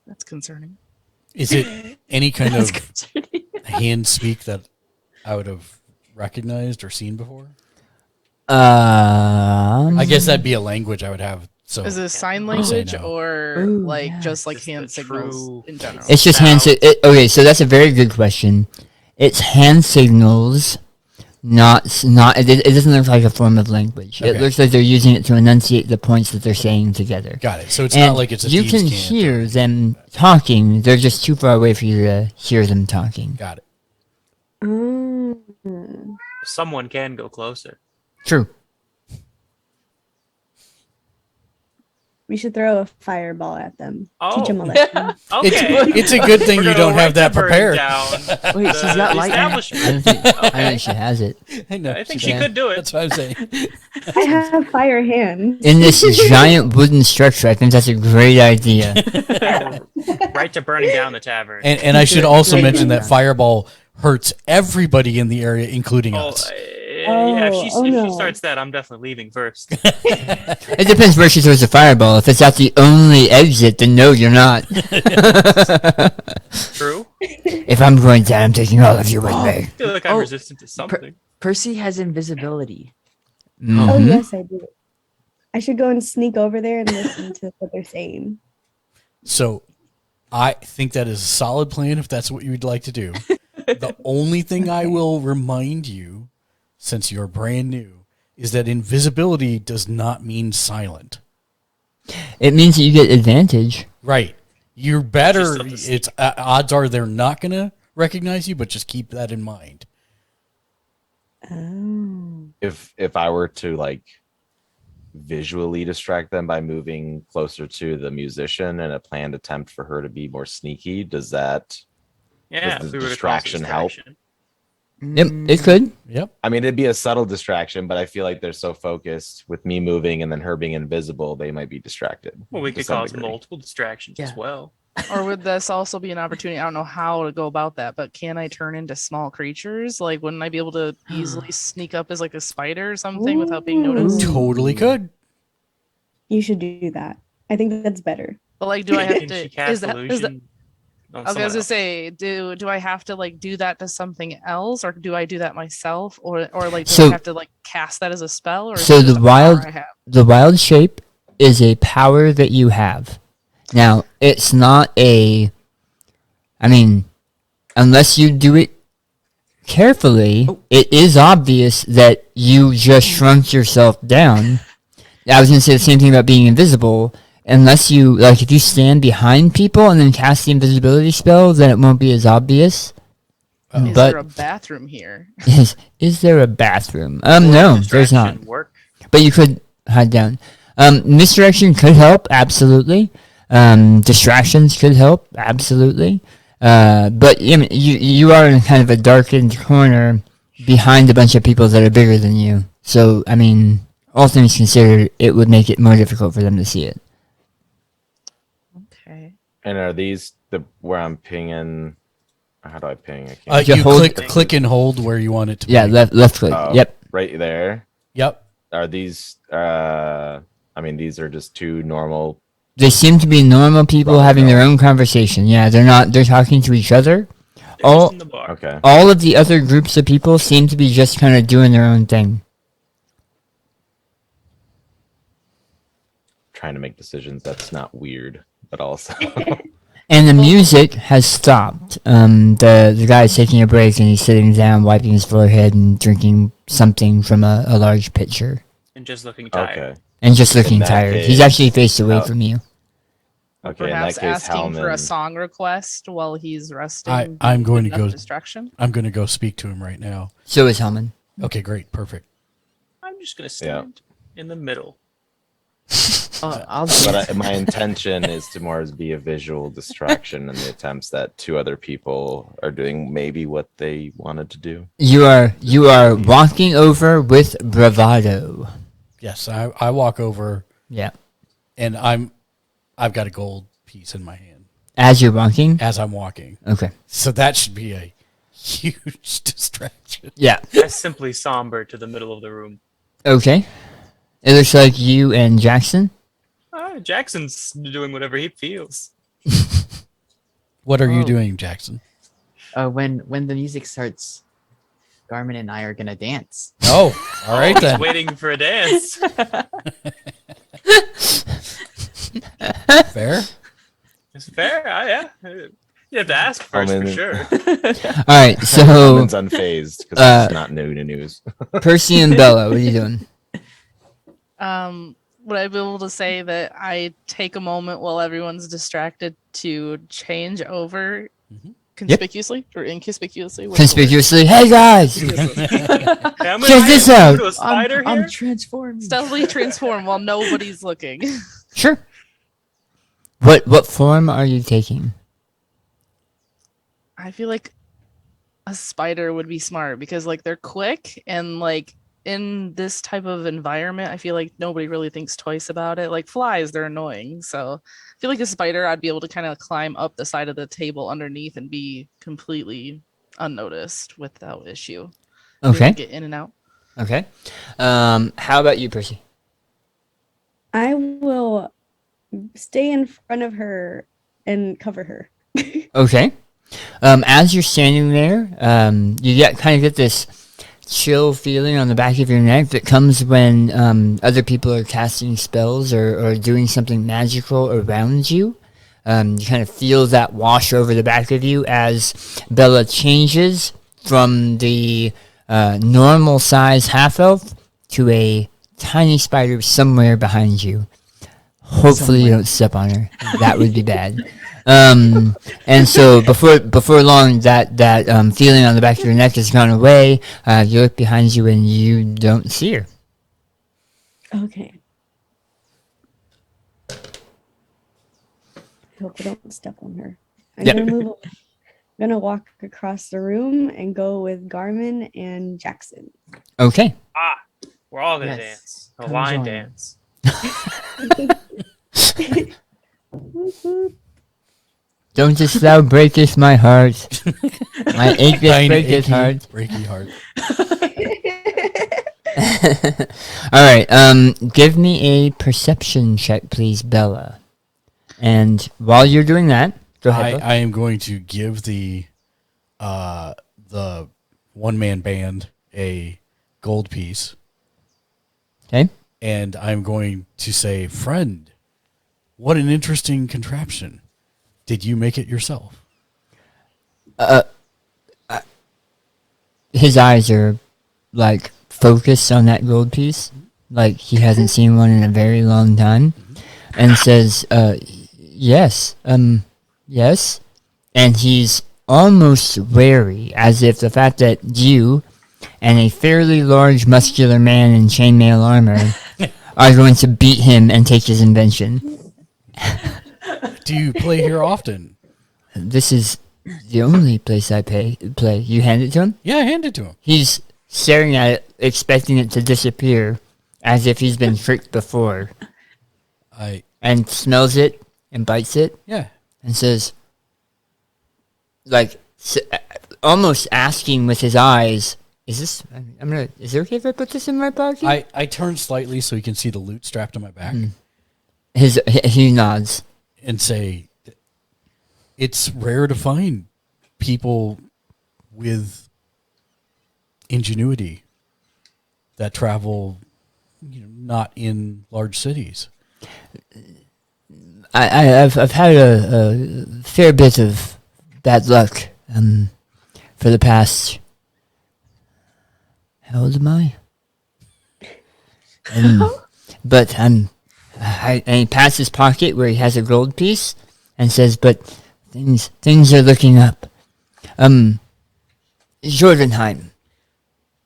Speaker 3: That's concerning.
Speaker 2: Is it any kind
Speaker 3: That's
Speaker 2: of
Speaker 3: concerning.
Speaker 2: hand speak that I would have recognized or seen before?
Speaker 4: I
Speaker 2: I guess that'd be a language I would have. So
Speaker 3: Is it sign
Speaker 2: I'll say
Speaker 3: language
Speaker 2: no.
Speaker 3: or
Speaker 8: Ooh,
Speaker 3: like
Speaker 8: yeah.
Speaker 3: just like
Speaker 6: Just
Speaker 3: hand
Speaker 6: the
Speaker 3: signals
Speaker 6: true-
Speaker 3: in general?
Speaker 4: It's just hand okay, so that's a very good question. It's hand signals, not. It doesn't look like a form of language. It
Speaker 2: Okay.
Speaker 4: looks like they're using it to enunciate the points that they're saying together.
Speaker 2: Got it. So it's
Speaker 4: And
Speaker 2: not like it's a
Speaker 4: you
Speaker 2: thieves'
Speaker 4: can
Speaker 2: cant.
Speaker 4: hear them talking. They're just too far away for you to hear them talking.
Speaker 2: Got it.
Speaker 6: Someone can go closer.
Speaker 4: True.
Speaker 7: We should throw a fireball at them.
Speaker 6: Oh.
Speaker 7: Teach them a lesson.
Speaker 6: Okay.
Speaker 2: It's a good thing
Speaker 6: We're
Speaker 2: you
Speaker 6: gonna
Speaker 2: don't have
Speaker 6: write
Speaker 2: that
Speaker 6: the burn
Speaker 2: prepared.
Speaker 6: down
Speaker 8: Wait, she's got
Speaker 6: the
Speaker 8: lightning.
Speaker 4: I
Speaker 6: establishment.
Speaker 4: don't think, I
Speaker 6: Okay.
Speaker 4: think she has it.
Speaker 2: I know.
Speaker 6: I think
Speaker 2: she
Speaker 6: she
Speaker 2: can.
Speaker 6: could do it.
Speaker 2: That's what I'm saying.
Speaker 7: I have fire hands.
Speaker 4: In this giant wooden structure, I think that's a great idea.
Speaker 6: Right to burning down the tavern.
Speaker 2: And I should also
Speaker 8: Right.
Speaker 2: mention that fireball hurts everybody in the area, including us.
Speaker 6: Yeah, if she
Speaker 7: no.
Speaker 6: starts that, I'm definitely leaving first.
Speaker 4: It depends where she throws the fireball. If it's at the only exit, then no, you're not.
Speaker 6: True.
Speaker 4: If I'm going down, I'm taking all of you with me.
Speaker 6: I feel like I'm
Speaker 8: Oh,
Speaker 6: resistant to something.
Speaker 8: Percy has invisibility.
Speaker 7: Oh
Speaker 4: Mhm.
Speaker 7: yes, I do. I should go and sneak over there and listen to what they're saying.
Speaker 2: So I think that is a solid plan if that's what you would like to do. The only thing I will remind you, since you're brand new, is that invisibility does not mean silent.
Speaker 4: It means that you get advantage.
Speaker 2: Right. You're better.
Speaker 6: Just have to
Speaker 2: It's odds are they're not going to recognize you, but just keep that in mind.
Speaker 7: Oh.
Speaker 5: If I were to like visually distract them by moving closer to the musician and a planned attempt for her to be more sneaky, does that
Speaker 6: Yeah,
Speaker 5: Does
Speaker 6: if
Speaker 5: the
Speaker 6: we were to
Speaker 5: distraction help?
Speaker 4: Yep, it could.
Speaker 2: Yep.
Speaker 5: I mean, it'd be a subtle distraction, but I feel like they're so focused with me moving and then her being invisible, they might be distracted.
Speaker 6: Well, we
Speaker 5: to
Speaker 6: could
Speaker 5: some
Speaker 6: cause
Speaker 5: degree.
Speaker 6: multiple distractions as
Speaker 8: Yeah.
Speaker 6: well.
Speaker 3: Or would this also be an opportunity? I don't know how to go about that, but can I turn into small creatures? Like, wouldn't I be able to easily sneak up as like a spider or something without being noticed?
Speaker 7: Ooh.
Speaker 2: Totally could.
Speaker 7: You should do that. I think that's better.
Speaker 3: But like, do I have
Speaker 6: Can she
Speaker 3: to?
Speaker 6: cast
Speaker 3: Is that?
Speaker 6: illusion on
Speaker 3: I was
Speaker 6: someone
Speaker 3: gonna
Speaker 6: else?
Speaker 3: say, do I have to like do that to something else, or do I do that myself, or like do
Speaker 4: So-
Speaker 3: I have to like cast that as a spell, or is
Speaker 4: so
Speaker 3: it just
Speaker 4: the
Speaker 3: a power
Speaker 4: wild-
Speaker 3: I have?
Speaker 4: The wild shape is a power that you have. Now, it's not a. I mean, unless you do it carefully, it is obvious that you just shrunk yourself down. I was going to say the same thing about being invisible. Unless you, like, if you stand behind people and then cast the invisibility spell, then it won't be as obvious.
Speaker 3: Is
Speaker 4: But
Speaker 3: there a bathroom here?
Speaker 4: is there a bathroom?
Speaker 6: Would
Speaker 4: No, there's not.
Speaker 6: distraction work?
Speaker 4: But you could hide down. Misdirection could help, absolutely. Distractions could help, absolutely. But I mean, you are in kind of a darkened corner behind a bunch of people that are bigger than you. So, I mean, all things considered, it would make it more difficult for them to see it.
Speaker 3: Okay.
Speaker 5: And are these the where I'm pinging? How do I ping? I can't.
Speaker 2: You
Speaker 4: You hold-
Speaker 2: click and hold where you want it to
Speaker 4: Yeah,
Speaker 2: be.
Speaker 4: left click.
Speaker 5: Oh,
Speaker 4: Yep.
Speaker 5: right there.
Speaker 2: Yep.
Speaker 5: Are these? I mean, these are just two normal.
Speaker 4: They seem to be normal people
Speaker 5: Probably
Speaker 4: having their
Speaker 5: no.
Speaker 4: own conversation. Yeah, they're talking to each other.
Speaker 6: They're
Speaker 4: All-
Speaker 6: just in the bar.
Speaker 5: Okay.
Speaker 4: All of the other groups of people seem to be just kind of doing their own thing.
Speaker 5: Trying to make decisions that's not weird, but also.
Speaker 4: And the music has stopped. The guy's taking a break and he's sitting down, wiping his forehead and drinking something from a large pitcher.
Speaker 6: And just looking tired.
Speaker 5: Okay.
Speaker 4: And just looking
Speaker 5: that
Speaker 4: tired.
Speaker 5: case,
Speaker 4: He's actually faced away
Speaker 5: how-
Speaker 4: from you.
Speaker 5: Okay. In
Speaker 3: Perhaps
Speaker 5: that case,
Speaker 3: asking for a
Speaker 5: Hellman.
Speaker 3: song request while he's resting.
Speaker 2: I'm going to
Speaker 3: enough
Speaker 2: go-
Speaker 3: distraction.
Speaker 2: I'm going to go speak to him right now.
Speaker 4: So is Hellman.
Speaker 2: Okay, great. Perfect.
Speaker 6: I'm just gonna stand in the middle.
Speaker 8: I'll
Speaker 5: But my intention is to more as be a visual distraction in the attempts that two other people are doing maybe what they wanted to do.
Speaker 4: You are walking over with bravado.
Speaker 2: Yes, I walk over
Speaker 4: Yeah.
Speaker 2: and I've got a gold piece in my hand
Speaker 4: As you're walking?
Speaker 2: as I'm walking.
Speaker 4: Okay.
Speaker 2: So that should be a huge distraction.
Speaker 4: Yeah.
Speaker 6: I simply somber to the middle of the room.
Speaker 4: Okay. It looks like you and Jackson.
Speaker 6: Jackson's doing whatever he feels.
Speaker 2: What are you
Speaker 8: Oh.
Speaker 2: doing, Jackson?
Speaker 8: when the music starts, Garmin and I are gonna dance.
Speaker 2: Oh, all right
Speaker 6: He's
Speaker 2: then.
Speaker 6: waiting for a dance.
Speaker 2: Fair.
Speaker 6: It's fair. Yeah. You have to ask first for sure.
Speaker 4: All right. So
Speaker 5: Hellman's unfazed because it's not new to news.
Speaker 4: Percy and Bella, what are you doing?
Speaker 3: Would I be able to say that I take a moment while everyone's distracted to change over conspicuously or inconspicuously? What's the word?
Speaker 4: Conspicuously. Hey guys.
Speaker 6: Hey, I'm
Speaker 4: Check this out.
Speaker 6: To a spider
Speaker 8: I'm
Speaker 6: here.
Speaker 8: transforming.
Speaker 3: Stealthily transform while nobody's looking.
Speaker 4: Sure. What form are you taking?
Speaker 3: I feel like a spider would be smart because like they're quick and like in this type of environment, I feel like nobody really thinks twice about it. Like flies, they're annoying. So I feel like a spider, I'd be able to kind of climb up the side of the table underneath and be completely unnoticed without issue. Be able to
Speaker 4: Okay.
Speaker 3: Get in and out.
Speaker 4: Okay. How about you, Percy?
Speaker 7: I will stay in front of her and cover her.
Speaker 4: Okay. As you're standing there, you kind of get this chill feeling on the back of your neck that comes when other people are casting spells or doing something magical around you. You kind of feel that wash over the back of you as Bella changes from the normal size half elf to a tiny spider somewhere behind you. Hopefully you don't step on her. That would be bad. And so before long, that feeling on the back of your neck has gone away. You look behind you and you don't see her.
Speaker 7: Okay. I hope I don't step on her. I'm
Speaker 4: Yeah.
Speaker 7: gonna move away. gonna walk across the room and go with Garmin and Jackson.
Speaker 4: Okay.
Speaker 6: We're all gonna
Speaker 8: Yes.
Speaker 6: dance. A
Speaker 8: Come
Speaker 6: line
Speaker 8: join.
Speaker 6: dance.
Speaker 4: Don't just thou breakest my heart. My acheth
Speaker 2: Thine
Speaker 4: breaketh
Speaker 2: achy,
Speaker 4: heart.
Speaker 2: breaky heart.
Speaker 4: All right. Give me a perception check, please, Bella. And while you're doing that, go ahead. Bella.
Speaker 2: I am going to give the one-man band a gold piece,
Speaker 4: Okay.
Speaker 2: and I'm going to say, friend, what an interesting contraption. Did you make it yourself?
Speaker 4: His eyes are like focused on that gold piece, like he hasn't seen one in a very long time, and says, yes, yes. And he's almost wary, as if the fact that you and a fairly large muscular man in chainmail armor are going to beat him and take his invention.
Speaker 2: Do you play here often?
Speaker 4: This is the only place I play. You hand it to him?
Speaker 2: Yeah, hand it to him.
Speaker 4: He's staring at it, expecting it to disappear, as if he's been tricked before, and smells it and bites it
Speaker 2: Yeah.
Speaker 4: and says, like, almost asking with his eyes, is it okay if I put this in my pocket?
Speaker 2: I turn slightly so he can see the loot strapped to my back
Speaker 4: He nods.
Speaker 2: and say, it's rare to find people with ingenuity that travel, not in large cities.
Speaker 4: I've had a fair bit of bad luck for the past. How old am I? But and he pats his pocket where he has a gold piece and says, "But things are looking up." Jordanheim.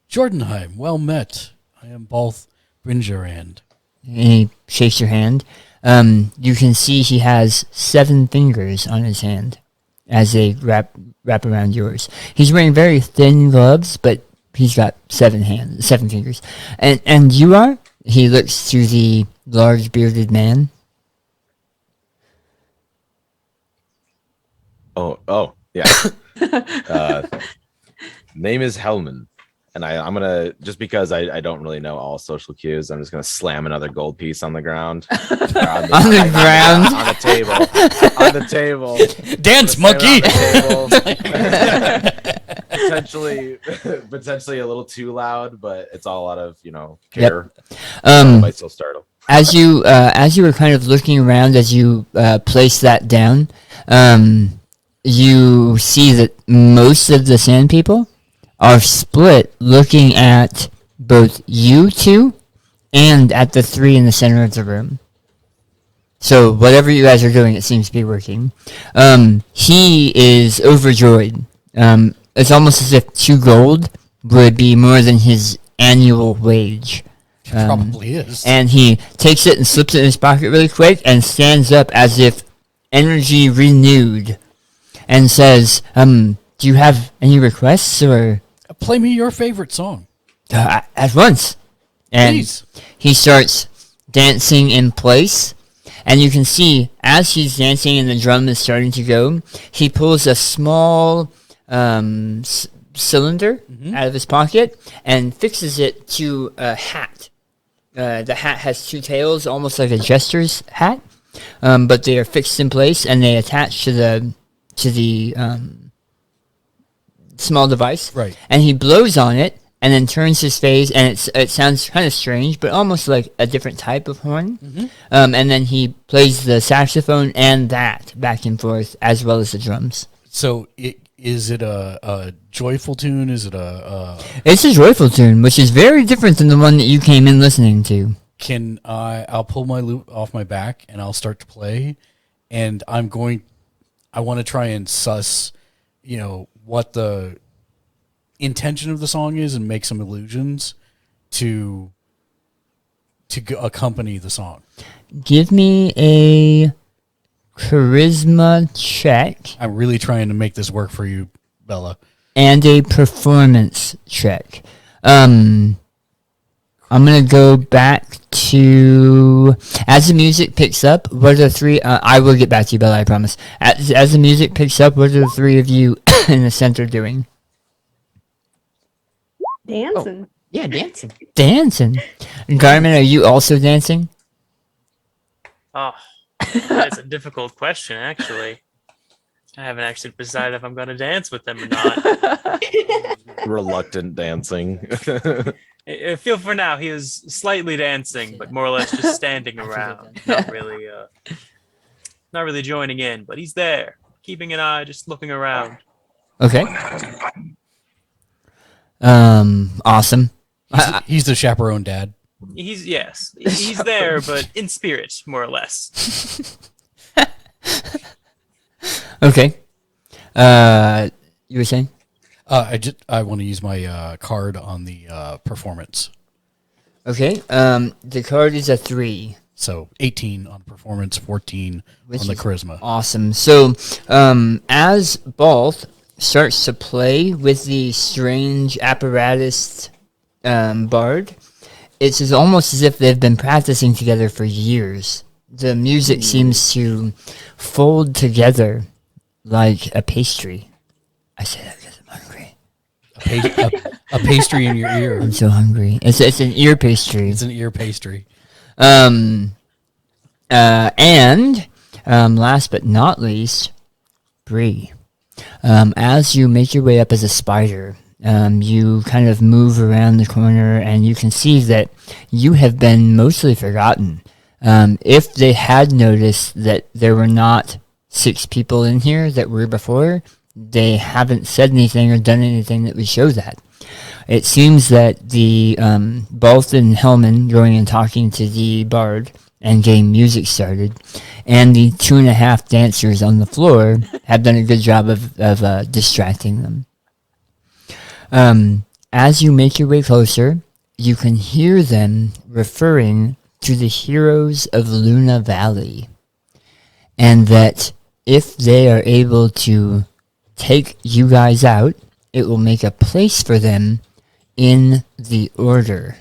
Speaker 2: Jordanheim, well met. I am both Bringerand.
Speaker 4: And he shakes your hand. You can see he has 7 fingers on his hand as they wrap around yours. He's wearing very thin gloves, but he's got 7 fingers. And you are? He looks to the large bearded man.
Speaker 5: Oh, yeah. Name is Hellman. And I'm gonna, just because I don't really know all social cues, I'm just gonna slam another gold piece on the ground.
Speaker 4: On the ground?
Speaker 5: On the table. On the table.
Speaker 2: Dance, monkey!
Speaker 5: Potentially a little too loud, but it's all out of, care.
Speaker 4: Yep.
Speaker 5: Might still startle.
Speaker 4: As you were kind of looking around as you place that down, you see that most of the sand people are split looking at both you two and at the 3 in the center of the room. So whatever you guys are doing, it seems to be working. He is overjoyed. It's almost as if 2 gold would be more than his annual wage.
Speaker 2: Probably is.
Speaker 4: And he takes it and slips it in his pocket really quick and stands up as if energy renewed and says, do you have any requests or...
Speaker 2: Play me your favorite song.
Speaker 4: At once. And
Speaker 2: Please.
Speaker 4: he starts dancing in place. And you can see, as he's dancing and the drum is starting to go, he pulls a small cylinder out of his pocket and fixes it to a hat. The hat has 2 tails, almost like a jester's hat. But they are fixed in place and they attach to the small device,
Speaker 2: Right.
Speaker 4: And he blows on it, and then turns his face, and it sounds kind of strange, but almost like a different type of horn. And then he plays the saxophone and that back and forth, as well as the drums.
Speaker 2: So is it a joyful tune? Is it
Speaker 4: It's a joyful tune, which is very different than the one that you came in listening to.
Speaker 2: I'll pull my lute off my back and I'll start to play, and I want to try and suss, what the intention of the song is and make some illusions to accompany the song.
Speaker 4: Give me a charisma check
Speaker 2: I'm really trying to make this work for you, Bella.
Speaker 4: and a performance check. I'm gonna go back to as the music picks up. What are the three? I will get back to you, Bella. I promise. As the music picks up, what are the three of you in the center doing?
Speaker 7: Dancing.
Speaker 8: Yeah, dancing.
Speaker 4: Dancing. Garmin, are you also dancing?
Speaker 6: Oh, that's a difficult question, actually. I haven't actually decided if I'm going to dance with them or not.
Speaker 5: Reluctant dancing.
Speaker 6: I feel for now he is slightly dancing, but more or less just standing around, not really joining in. But he's there, keeping an eye, just looking around.
Speaker 4: Okay. Awesome.
Speaker 2: He's the chaperone dad.
Speaker 6: He's there, but in spirit, more or less.
Speaker 4: Okay. You were saying?
Speaker 2: I want to use my card on the performance.
Speaker 4: Okay. The card is a 3.
Speaker 2: So 18 on performance, 14
Speaker 4: Which
Speaker 2: on the
Speaker 4: is
Speaker 2: charisma.
Speaker 4: Awesome. So, as Balth starts to play with the strange apparatus bard, it's almost as if they've been practicing together for years. The music seems to fold together like a pastry. I say that because I'm hungry.
Speaker 2: A pastry in your ear.
Speaker 4: I'm so hungry. It's an ear pastry.
Speaker 2: It's an ear pastry.
Speaker 4: And last but not least, Bree. As you make your way up as a spider, you kind of move around the corner, and you can see that you have been mostly forgotten. If they had noticed that there were not 6 people in here that were before, they haven't said anything or done anything that would show that. It seems that the Balth and Hellman going and talking to the bard and getting music started, and the 2.5 dancers on the floor have done a good job of distracting them. As you make your way closer, you can hear them referring to the heroes of Luna Valley, and that if they are able to take you guys out, it will make a place for them in the order.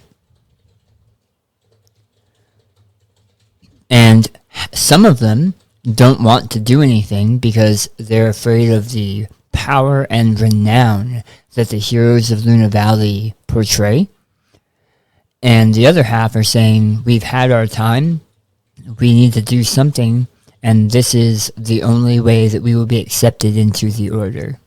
Speaker 4: And some of them don't want to do anything because they're afraid of the power and renown that the heroes of Luna Valley portray. And the other half are saying, we've had our time, we need to do something, and this is the only way that we will be accepted into the order.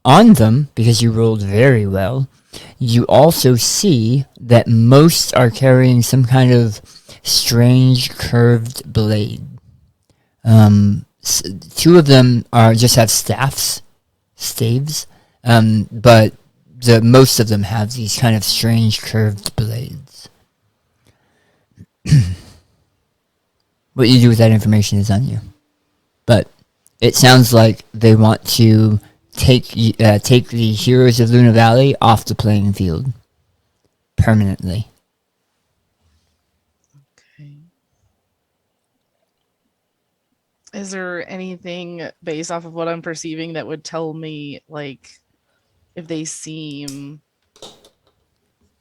Speaker 4: On them, because you rolled very well, you also see that most are carrying some kind of strange curved blade. 2 of them just have staves, but most of them have these kind of strange curved blades. What you do with that information is on you. But it sounds like they want to take the heroes of Luna Valley off the playing field permanently.
Speaker 3: Okay. Is there anything based off of what I'm perceiving that would tell me, like, if they seem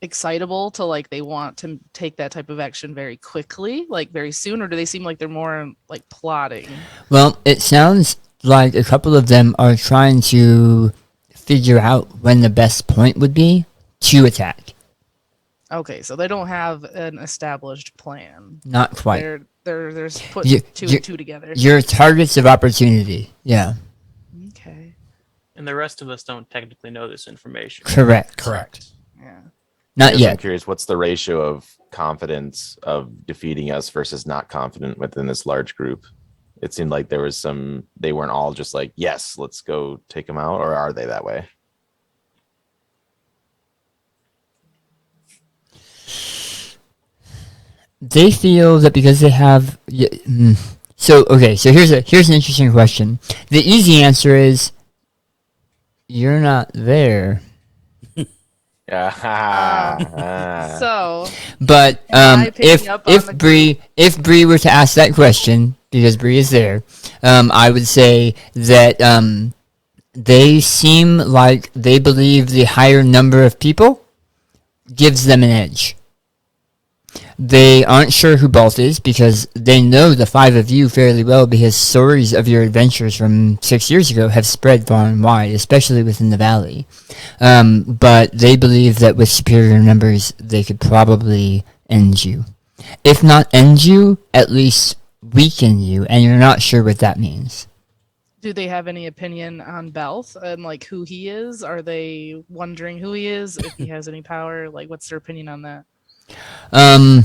Speaker 3: excitable to, like, they want to take that type of action very quickly, like very soon, or do they seem like they're more like plotting?
Speaker 4: Well, it sounds like a couple of them are trying to figure out when the best point would be to attack.
Speaker 3: Okay, so they don't have an established plan.
Speaker 4: Not quite.
Speaker 3: They're putting two and two together.
Speaker 4: Your targets of opportunity. Yeah.
Speaker 3: Okay.
Speaker 6: And the rest of us don't technically know this information.
Speaker 4: Correct.
Speaker 3: Yeah.
Speaker 4: Not
Speaker 5: I'm
Speaker 4: yet.
Speaker 5: curious, what's the ratio of confidence of defeating us versus not confident within this large group? It seemed like there was they weren't all just like, yes, let's go take them out, or are they that way?
Speaker 4: They feel that because they have so here's an interesting question. The easy answer is you're not there.
Speaker 3: So,
Speaker 4: But
Speaker 3: Am I
Speaker 4: if
Speaker 3: picking up on the
Speaker 4: Bree were to ask that question, because Bree is there, I would say that they seem like they believe the higher number of people gives them an edge. They aren't sure who Balt is because they know the five of you fairly well because stories of your adventures from 6 years ago have spread far and wide, especially within the valley. But they believe that with superior numbers, they could probably end you. If not end you, at least weaken you, and you're not sure what that means.
Speaker 3: do they have any opinion on Belth and like who he is? Are they wondering who he is, if he has any power? Like, what's their opinion on that?
Speaker 4: Um,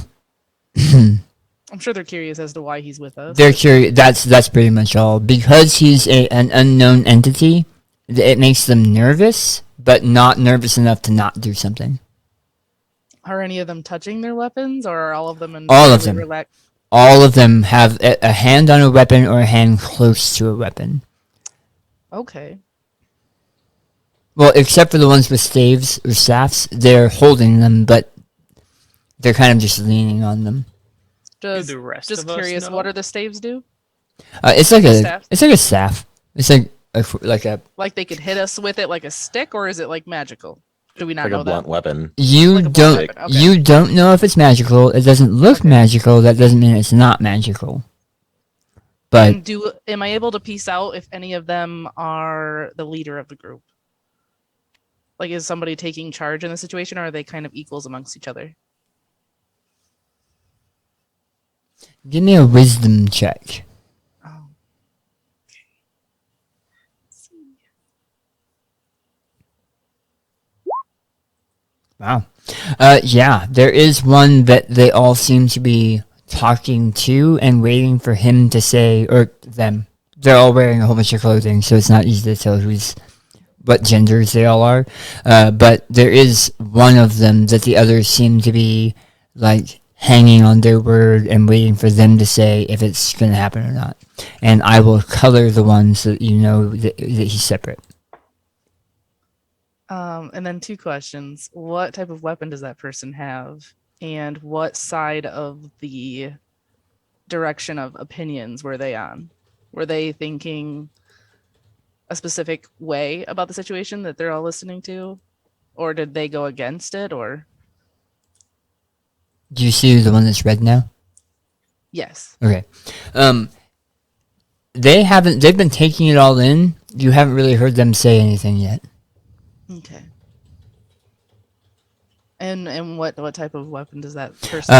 Speaker 3: I'm sure they're curious as to why he's with us.
Speaker 4: they're curious. That's pretty much all. Because he's an unknown entity, it makes them nervous, but not nervous enough to not do something.
Speaker 3: Are any of them touching their weapons, or are all of them in
Speaker 4: All of
Speaker 3: fairly
Speaker 4: them.
Speaker 3: relaxed?
Speaker 4: All of them have a hand on a weapon or a hand close to a weapon.
Speaker 3: Okay.
Speaker 4: Well, except for the ones with staves or staffs, they're holding them, but they're kind of just leaning on them.
Speaker 3: Just,
Speaker 6: the rest
Speaker 3: just
Speaker 6: of us
Speaker 3: curious,
Speaker 6: know?
Speaker 3: what do the staves do?
Speaker 4: It's like a
Speaker 3: Staffs?
Speaker 4: it's like a staff. It's like a
Speaker 3: Like they could hit us with it like a stick, or is it like magical? Do we not
Speaker 5: Like
Speaker 3: know
Speaker 5: a blunt
Speaker 3: that?
Speaker 5: weapon.
Speaker 4: you
Speaker 3: Like a blunt
Speaker 4: don't
Speaker 3: weapon, okay.
Speaker 4: you don't know if it's magical. It doesn't look magical. That doesn't mean it's not magical. But
Speaker 3: And am I able to piece out if any of them are the leader of the group? Like, is somebody taking charge in the situation, or are they kind of equals amongst each other?
Speaker 4: give me a wisdom check.
Speaker 3: Oh.
Speaker 4: Wow. Yeah, there is one that they all seem to be talking to and waiting for him to say, or them. They're all wearing a whole bunch of clothing, so it's not easy to tell what genders they all are. But there is one of them that the others seem to be, like, hanging on their word and waiting for them to say if it's going to happen or not. And I will color the ones so that you know that he's separate.
Speaker 3: And then 2 questions. What type of weapon does that person have? And what side of the direction of opinions were they on? Were they thinking a specific way about the situation that they're all listening to? Or did they go against it? Or
Speaker 4: Do you see the one that's red now?
Speaker 3: yes.
Speaker 4: Okay. They've been taking it all in. You haven't really heard them say anything yet.
Speaker 3: Okay. And what type of weapon does that person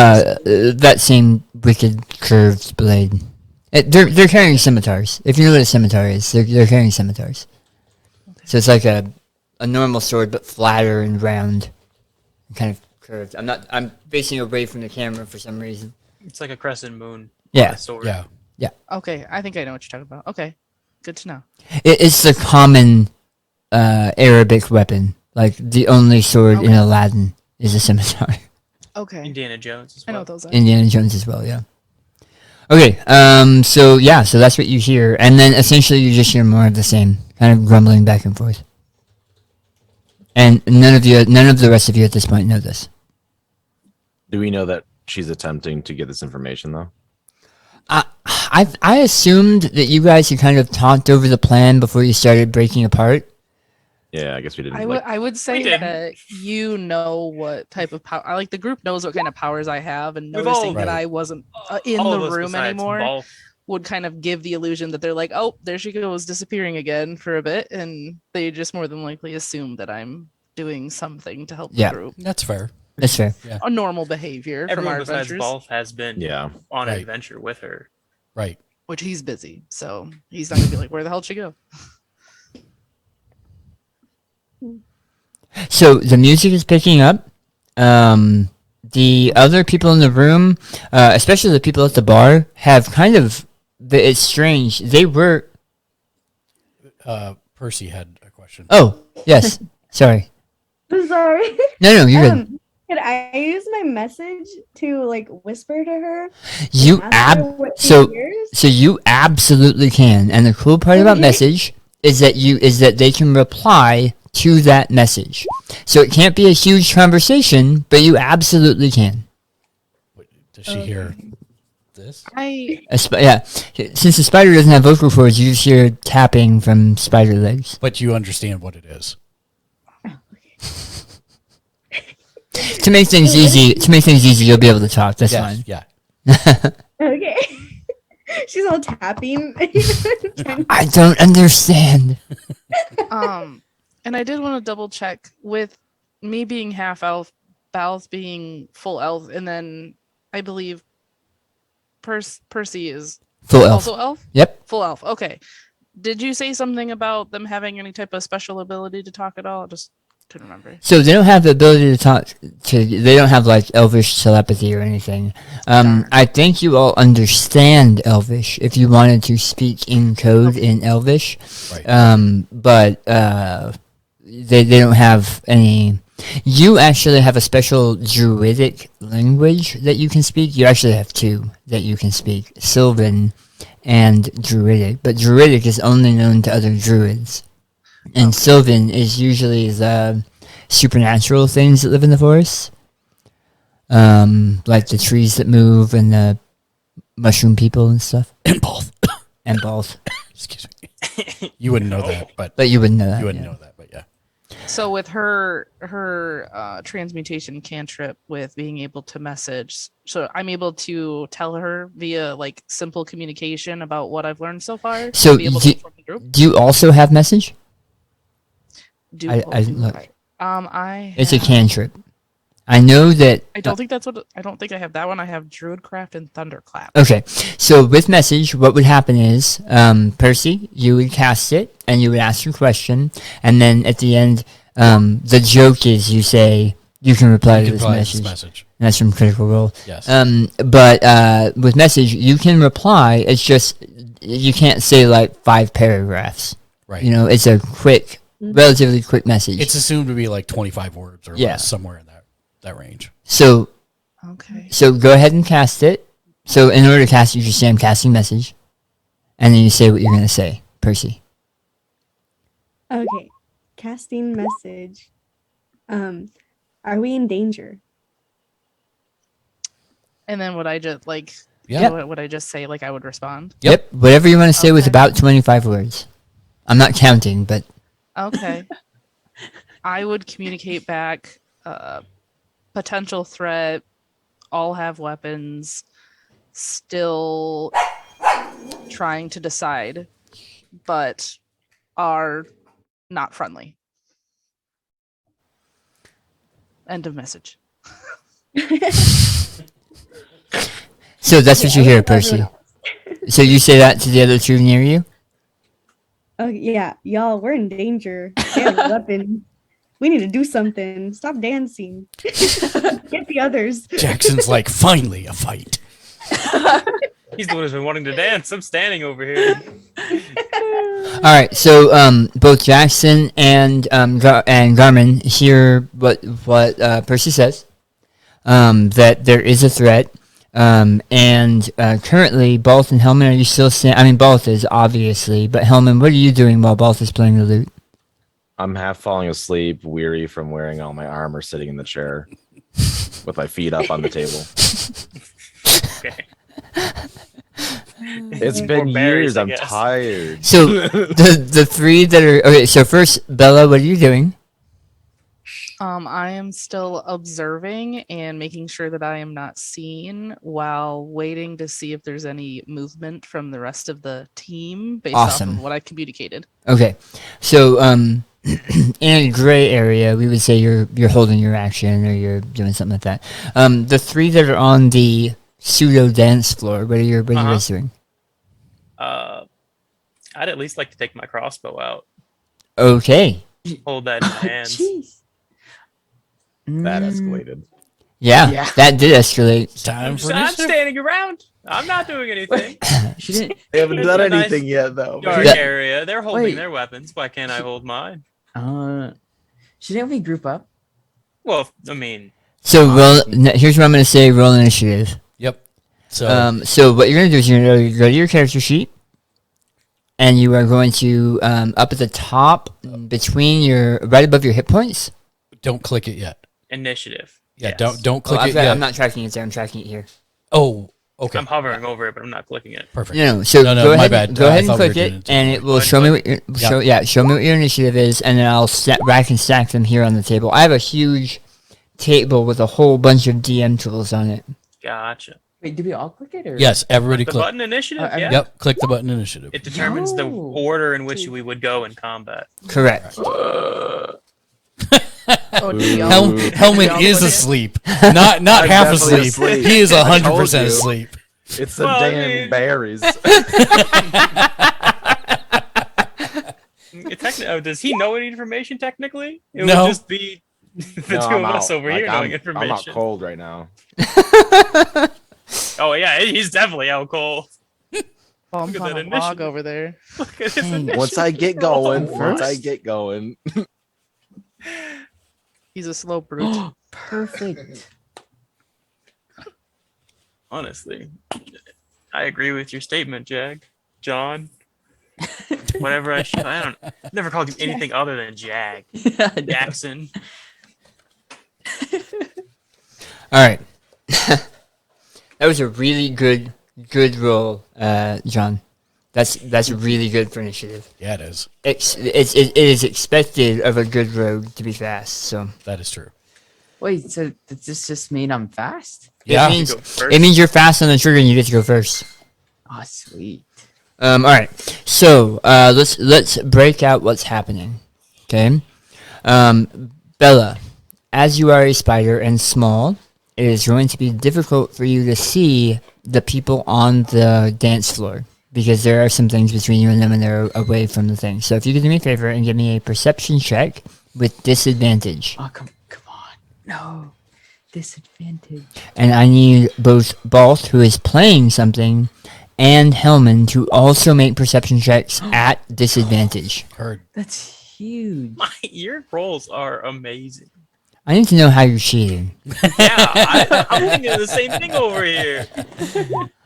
Speaker 3: use?
Speaker 4: That same wicked curved blade. They're carrying scimitars. If you know what a scimitar is, they're carrying scimitars.
Speaker 3: Okay.
Speaker 4: So it's like a normal sword, but flatter and round, kind of curved. I'm facing away from the camera for some reason.
Speaker 6: It's like a crescent moon.
Speaker 4: Yeah.
Speaker 6: Sword.
Speaker 2: Yeah.
Speaker 3: Okay, I think I know what you're talking about. Okay, good to know.
Speaker 4: It's the common Arabic weapon. Like the only sword in
Speaker 3: Okay.
Speaker 4: Aladdin is a scimitar.
Speaker 3: Okay,
Speaker 6: Indiana Jones as
Speaker 3: I know
Speaker 6: well.
Speaker 3: what those are.
Speaker 4: Indiana Jones as well, yeah. Okay, so that's what you hear, and then essentially you just hear more of the same, kind of grumbling back and forth. And none of the rest of you at this point know this.
Speaker 5: Do we know that she's attempting to get this information though?
Speaker 4: I assumed that you guys had kind of talked over the plan before you started breaking apart.
Speaker 5: Yeah, I guess we didn't.
Speaker 3: I would say
Speaker 6: did.
Speaker 3: that you know what type of power. Like the group knows what kind of powers I have, and
Speaker 6: We've all-
Speaker 3: noticing that
Speaker 2: Right.
Speaker 3: I wasn't in
Speaker 6: All
Speaker 3: the
Speaker 6: of us
Speaker 3: room
Speaker 6: besides
Speaker 3: anymore
Speaker 6: Ball.
Speaker 3: would kind of give the illusion that they're like, oh, there she goes, disappearing again for a bit, and they just more than likely assume that I'm doing something to help
Speaker 4: Yeah.
Speaker 3: the group.
Speaker 2: That's fair.
Speaker 4: That's fair.
Speaker 3: A normal behavior from
Speaker 6: Everyone
Speaker 3: our
Speaker 6: besides
Speaker 3: adventures,
Speaker 6: Ball has been
Speaker 5: Yeah.
Speaker 6: on an
Speaker 2: Right.
Speaker 6: adventure with her.
Speaker 2: Right.
Speaker 3: which he's busy, so he's not gonna be like, where the hell would she go?
Speaker 4: So the music is picking up. The other people in the room, especially the people at the bar, have kind of. It's strange. They were.
Speaker 2: Percy had a question.
Speaker 4: Oh yes. Sorry.
Speaker 7: I'm sorry.
Speaker 4: No, you're good.
Speaker 7: Could I use my message to like whisper to her?
Speaker 4: You
Speaker 7: Ask her what she
Speaker 4: so
Speaker 7: hears?
Speaker 4: so you absolutely can. And the cool part about
Speaker 7: Okay.
Speaker 4: message is that they can reply to that message. So it can't be a huge conversation, but you absolutely can.
Speaker 2: Does she hear this?
Speaker 4: Yeah, since the spider doesn't have vocal cords, you just hear tapping from spider legs.
Speaker 2: But you understand what it is.
Speaker 4: To make things easy, you'll be able to talk. That's fine.
Speaker 2: Yeah.
Speaker 7: Okay. She's all tapping.
Speaker 4: I don't understand.
Speaker 3: And I did want to double check with me being half elf, Balth being full elf, and then I believe Percy is
Speaker 4: Full elf.
Speaker 3: also elf?
Speaker 4: Yep.
Speaker 3: Full elf. Okay. Did you say something about them having any type of special ability to talk at all? Just couldn't remember.
Speaker 4: So they don't have the ability to talk to. They don't have like Elvish telepathy or anything. I think you all understand Elvish if you wanted to speak in code in Elvish.
Speaker 2: Right.
Speaker 4: But they don't have any. You actually have a special druidic language that you can speak. You actually have two that you can speak: Sylvan and Druidic. But Druidic is only known to other druids. And Sylvan is usually the supernatural things that live in the forest. Like the trees that move and the mushroom people and stuff.
Speaker 2: And both.
Speaker 4: And both.
Speaker 2: Excuse me. You wouldn't know that, but
Speaker 4: you wouldn't know that.
Speaker 2: You wouldn't know that, but yeah.
Speaker 3: So with her transmutation cantrip with being able to message, so I'm able to tell her via like simple communication about what I've learned so far.
Speaker 4: So
Speaker 3: be able to inform the group.
Speaker 4: do you also have message?
Speaker 3: I
Speaker 4: It's a cantrip. I know that.
Speaker 3: I don't think that's what. I don't think I have that one. I have Druidcraft and Thunderclap.
Speaker 4: Okay, so with message, what would happen is, Percy, you would cast it, and you would ask your question, and then at the end, the joke is you say, you can reply to this message. And that's from Critical Role.
Speaker 2: Yes.
Speaker 4: But with message, you can reply, it's just, you can't say like 5 paragraphs.
Speaker 2: Right.
Speaker 4: You know, it's a quick, relatively quick message.
Speaker 2: It's assumed to be like 25 words or less, somewhere in that range.
Speaker 4: So,
Speaker 3: okay.
Speaker 4: So go ahead and cast it. So in order to cast it, you just say, I'm casting message. And then you say what you're going to say, Percy.
Speaker 7: Okay. Casting message. Are we in danger?
Speaker 3: And then would I just like?
Speaker 2: Yeah.
Speaker 3: Would I just say like I would respond?
Speaker 4: Yep. Whatever you want to say with
Speaker 3: Okay.
Speaker 4: about 25 words. I'm not counting, but
Speaker 3: Okay. I would communicate back. Potential threat. All have weapons. Still trying to decide, but are not friendly. End of message.
Speaker 4: so that's what you hear, Percy. So you say that to the other two near you?
Speaker 7: Oh yeah, y'all, we're in danger. They have a weapon. We need to do something. Stop dancing. Get the others.
Speaker 2: Jackson's like, finally a fight.
Speaker 6: He's the one who's been wanting to dance. I'm standing over here.
Speaker 4: All right, so both Jackson and Garmin hear what Percy says, that there is a threat, and currently, Balth and Hellman, are you still I mean, Balth is, obviously, but Hellman, what are you doing while Balth is playing the lute?
Speaker 5: I'm half falling asleep, weary from wearing all my armor, sitting in the chair with my feet up on the table.
Speaker 6: Okay.
Speaker 5: It's been
Speaker 6: berries,
Speaker 5: years.
Speaker 6: I
Speaker 5: I'm
Speaker 6: guess.
Speaker 5: tired.
Speaker 4: So the three that are okay. So first, Bella, what are you doing?
Speaker 3: I am still observing and making sure that I am not seen while waiting to see if there's any movement from the rest of the team based off
Speaker 4: Awesome.
Speaker 3: of what I communicated.
Speaker 4: Okay, so in a gray area, we would say you're holding your action or you're doing something like that. The three that are on the pseudo dance floor, what are you guys doing?
Speaker 6: I'd at least like to take my crossbow out.
Speaker 4: Okay.
Speaker 6: Hold that in my hands.
Speaker 8: Jeez.
Speaker 5: That escalated.
Speaker 4: Yeah, that did escalate.
Speaker 2: Time for
Speaker 6: I'm
Speaker 2: initiative.
Speaker 6: standing around. I'm not doing anything.
Speaker 8: She didn't.
Speaker 5: They haven't
Speaker 6: It's
Speaker 5: done
Speaker 6: a nice
Speaker 5: anything yet, though.
Speaker 6: Dark
Speaker 4: Yeah.
Speaker 6: area. They're holding
Speaker 8: Wait.
Speaker 6: their weapons. Why can't I hold mine?
Speaker 8: Shouldn't we group up?
Speaker 6: Well, I mean,
Speaker 4: So here's what I'm going to say. Roll initiative.
Speaker 2: Yep. So
Speaker 4: So what you're going to do is you're going to go to your character sheet, and you are going to up at the top between right above your hit points.
Speaker 2: Don't click it yet.
Speaker 6: Initiative.
Speaker 2: Yeah,
Speaker 6: Yes.
Speaker 2: don't click it
Speaker 4: I'm
Speaker 2: yet.
Speaker 4: not tracking it there. I'm tracking it here.
Speaker 2: Oh, okay.
Speaker 6: I'm hovering over it, but I'm not clicking it.
Speaker 2: Perfect.
Speaker 4: No, so
Speaker 2: No,
Speaker 4: go
Speaker 2: my
Speaker 4: ahead.
Speaker 2: bad.
Speaker 4: Go
Speaker 2: I
Speaker 4: ahead and
Speaker 2: thought we were
Speaker 4: click
Speaker 2: doing
Speaker 4: it,
Speaker 2: it too.
Speaker 4: and it will
Speaker 6: Go
Speaker 4: show me
Speaker 6: ahead,
Speaker 4: what show me what your initiative is, and then I'll rack and stack them here on the table. I have a huge table with a whole bunch of DM tools on it.
Speaker 6: Gotcha.
Speaker 8: Wait, did we all click it? Or?
Speaker 2: Yes, everybody
Speaker 6: The
Speaker 2: click.
Speaker 6: button initiative.
Speaker 8: I-
Speaker 6: Yeah.
Speaker 2: Yep, click the button initiative.
Speaker 6: It determines the
Speaker 8: Yo.
Speaker 6: order in which we would go in combat.
Speaker 4: Correct.
Speaker 3: Oh, did y'all-
Speaker 2: Hellman
Speaker 3: y'all
Speaker 2: is
Speaker 3: click it?
Speaker 2: asleep. Not
Speaker 5: I'm
Speaker 2: half
Speaker 5: definitely
Speaker 2: asleep.
Speaker 5: asleep.
Speaker 2: He is
Speaker 5: I told
Speaker 2: 100%
Speaker 5: you.
Speaker 2: asleep.
Speaker 5: It's the
Speaker 6: Well, I
Speaker 5: damn
Speaker 6: mean-
Speaker 5: berries.
Speaker 6: Does he know any information technically? It
Speaker 2: No.
Speaker 6: would just be the
Speaker 5: No,
Speaker 6: two
Speaker 5: I'm
Speaker 6: of us
Speaker 5: out.
Speaker 6: over
Speaker 5: Like,
Speaker 6: here
Speaker 5: I'm,
Speaker 6: knowing information.
Speaker 5: I'm out cold right now.
Speaker 6: Oh yeah, he's definitely out cold.
Speaker 3: Oh, I'm
Speaker 6: Look at
Speaker 3: on
Speaker 6: that
Speaker 3: a log
Speaker 6: initiative.
Speaker 3: over there.
Speaker 6: Look at his
Speaker 4: Dang.
Speaker 6: initiative.
Speaker 5: Once I get going,
Speaker 8: First?
Speaker 3: He's a slow brute.
Speaker 8: Perfect.
Speaker 6: Honestly, I agree with your statement, John. Whatever I don't never called you anything other than Jag. Jackson.
Speaker 4: All right. That was a really good roll, John. That's really good for initiative.
Speaker 2: Yeah, it is.
Speaker 4: It is expected of a good rogue to be fast. So
Speaker 2: That is true.
Speaker 8: Wait, so does this just mean I'm fast?
Speaker 2: Yeah.
Speaker 4: it means
Speaker 6: Go first.
Speaker 4: it means you're fast on the trigger and you get to go first.
Speaker 8: Oh, sweet.
Speaker 4: All right. So let's break out what's happening. Okay. Bella, as you are a spider and small, it is going to be difficult for you to see the people on the dance floor because there are some things between you and them and they're away from the thing. So if you could do me a favor and give me a perception check with disadvantage.
Speaker 8: Oh, come on. No. Disadvantage.
Speaker 4: And I need both Balth, who is playing something, and Hellman to also make perception checks at disadvantage.
Speaker 2: Heard.
Speaker 8: That's huge.
Speaker 6: Your rolls are amazing.
Speaker 4: I need to know how you're cheating.
Speaker 6: Yeah, I'm thinking of the same thing over here.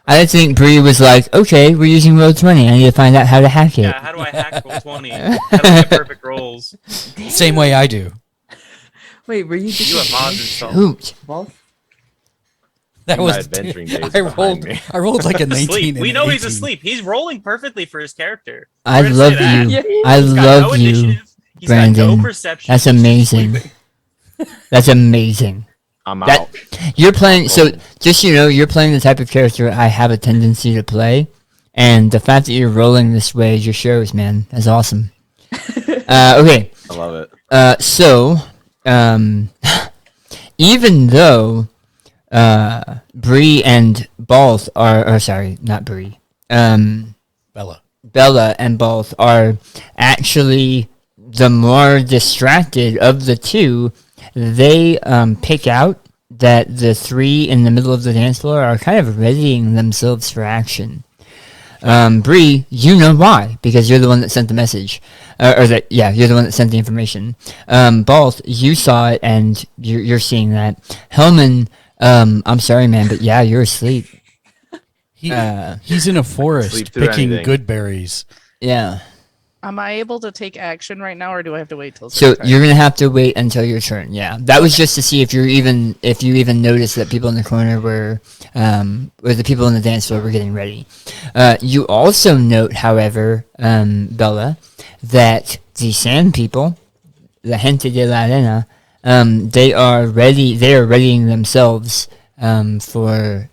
Speaker 4: I think Bree was like, okay, we're using Roll20. I need to find out how to hack it.
Speaker 6: Yeah, how do I hack roll 20? How do I get perfect rolls?
Speaker 2: Same way I do.
Speaker 8: Wait, were you just
Speaker 6: You have mods installed.
Speaker 4: Hoot.
Speaker 8: both?
Speaker 2: That
Speaker 5: My
Speaker 2: was
Speaker 5: adventuring days
Speaker 2: I
Speaker 5: behind
Speaker 2: rolled.
Speaker 5: me.
Speaker 2: I rolled like a 19.
Speaker 6: Asleep.
Speaker 2: and
Speaker 6: We
Speaker 2: an
Speaker 6: know he's
Speaker 2: 18.
Speaker 6: asleep. He's rolling perfectly for his character.
Speaker 4: I
Speaker 6: We're gonna
Speaker 4: love
Speaker 6: say that.
Speaker 4: you.
Speaker 8: Yeah.
Speaker 4: I
Speaker 6: He's got
Speaker 4: love
Speaker 6: no
Speaker 4: you,
Speaker 6: initiative. He's got
Speaker 4: Brandon.
Speaker 6: no perception.
Speaker 4: That's
Speaker 6: He's just
Speaker 4: amazing.
Speaker 6: sleeping.
Speaker 4: That's amazing.
Speaker 5: I'm
Speaker 4: That-
Speaker 5: out.
Speaker 4: You're playing, so just so you know, you're playing the type of character I have a tendency to play. And the fact that you're rolling this way just shows, man. That's awesome. Okay.
Speaker 5: I love it.
Speaker 4: So, even though Bree and Balth or sorry, not Bree,
Speaker 2: Bella.
Speaker 4: Bella and Balth are actually the more distracted of the two, they pick out that the three in the middle of the dance floor are kind of readying themselves for action. Bree, you know why, because you're the one that sent the message. You're the one that sent the information. Balth, you saw it and you're seeing that. Hellman, I'm sorry, man, but yeah, you're asleep.
Speaker 2: He's in a forest
Speaker 5: Sleep through
Speaker 2: picking
Speaker 5: anything.
Speaker 2: good berries.
Speaker 4: Yeah.
Speaker 3: Am I able to take action right now, or do I have to wait till?
Speaker 4: So
Speaker 3: it's my turn?
Speaker 4: you're gonna have to wait until your turn. Yeah, that was just to see if you even noticed that people in the corner or the people in the dance floor were getting ready. You also note, however, Bella, that the sand people, the gente de la arena, they are ready. They are readying themselves for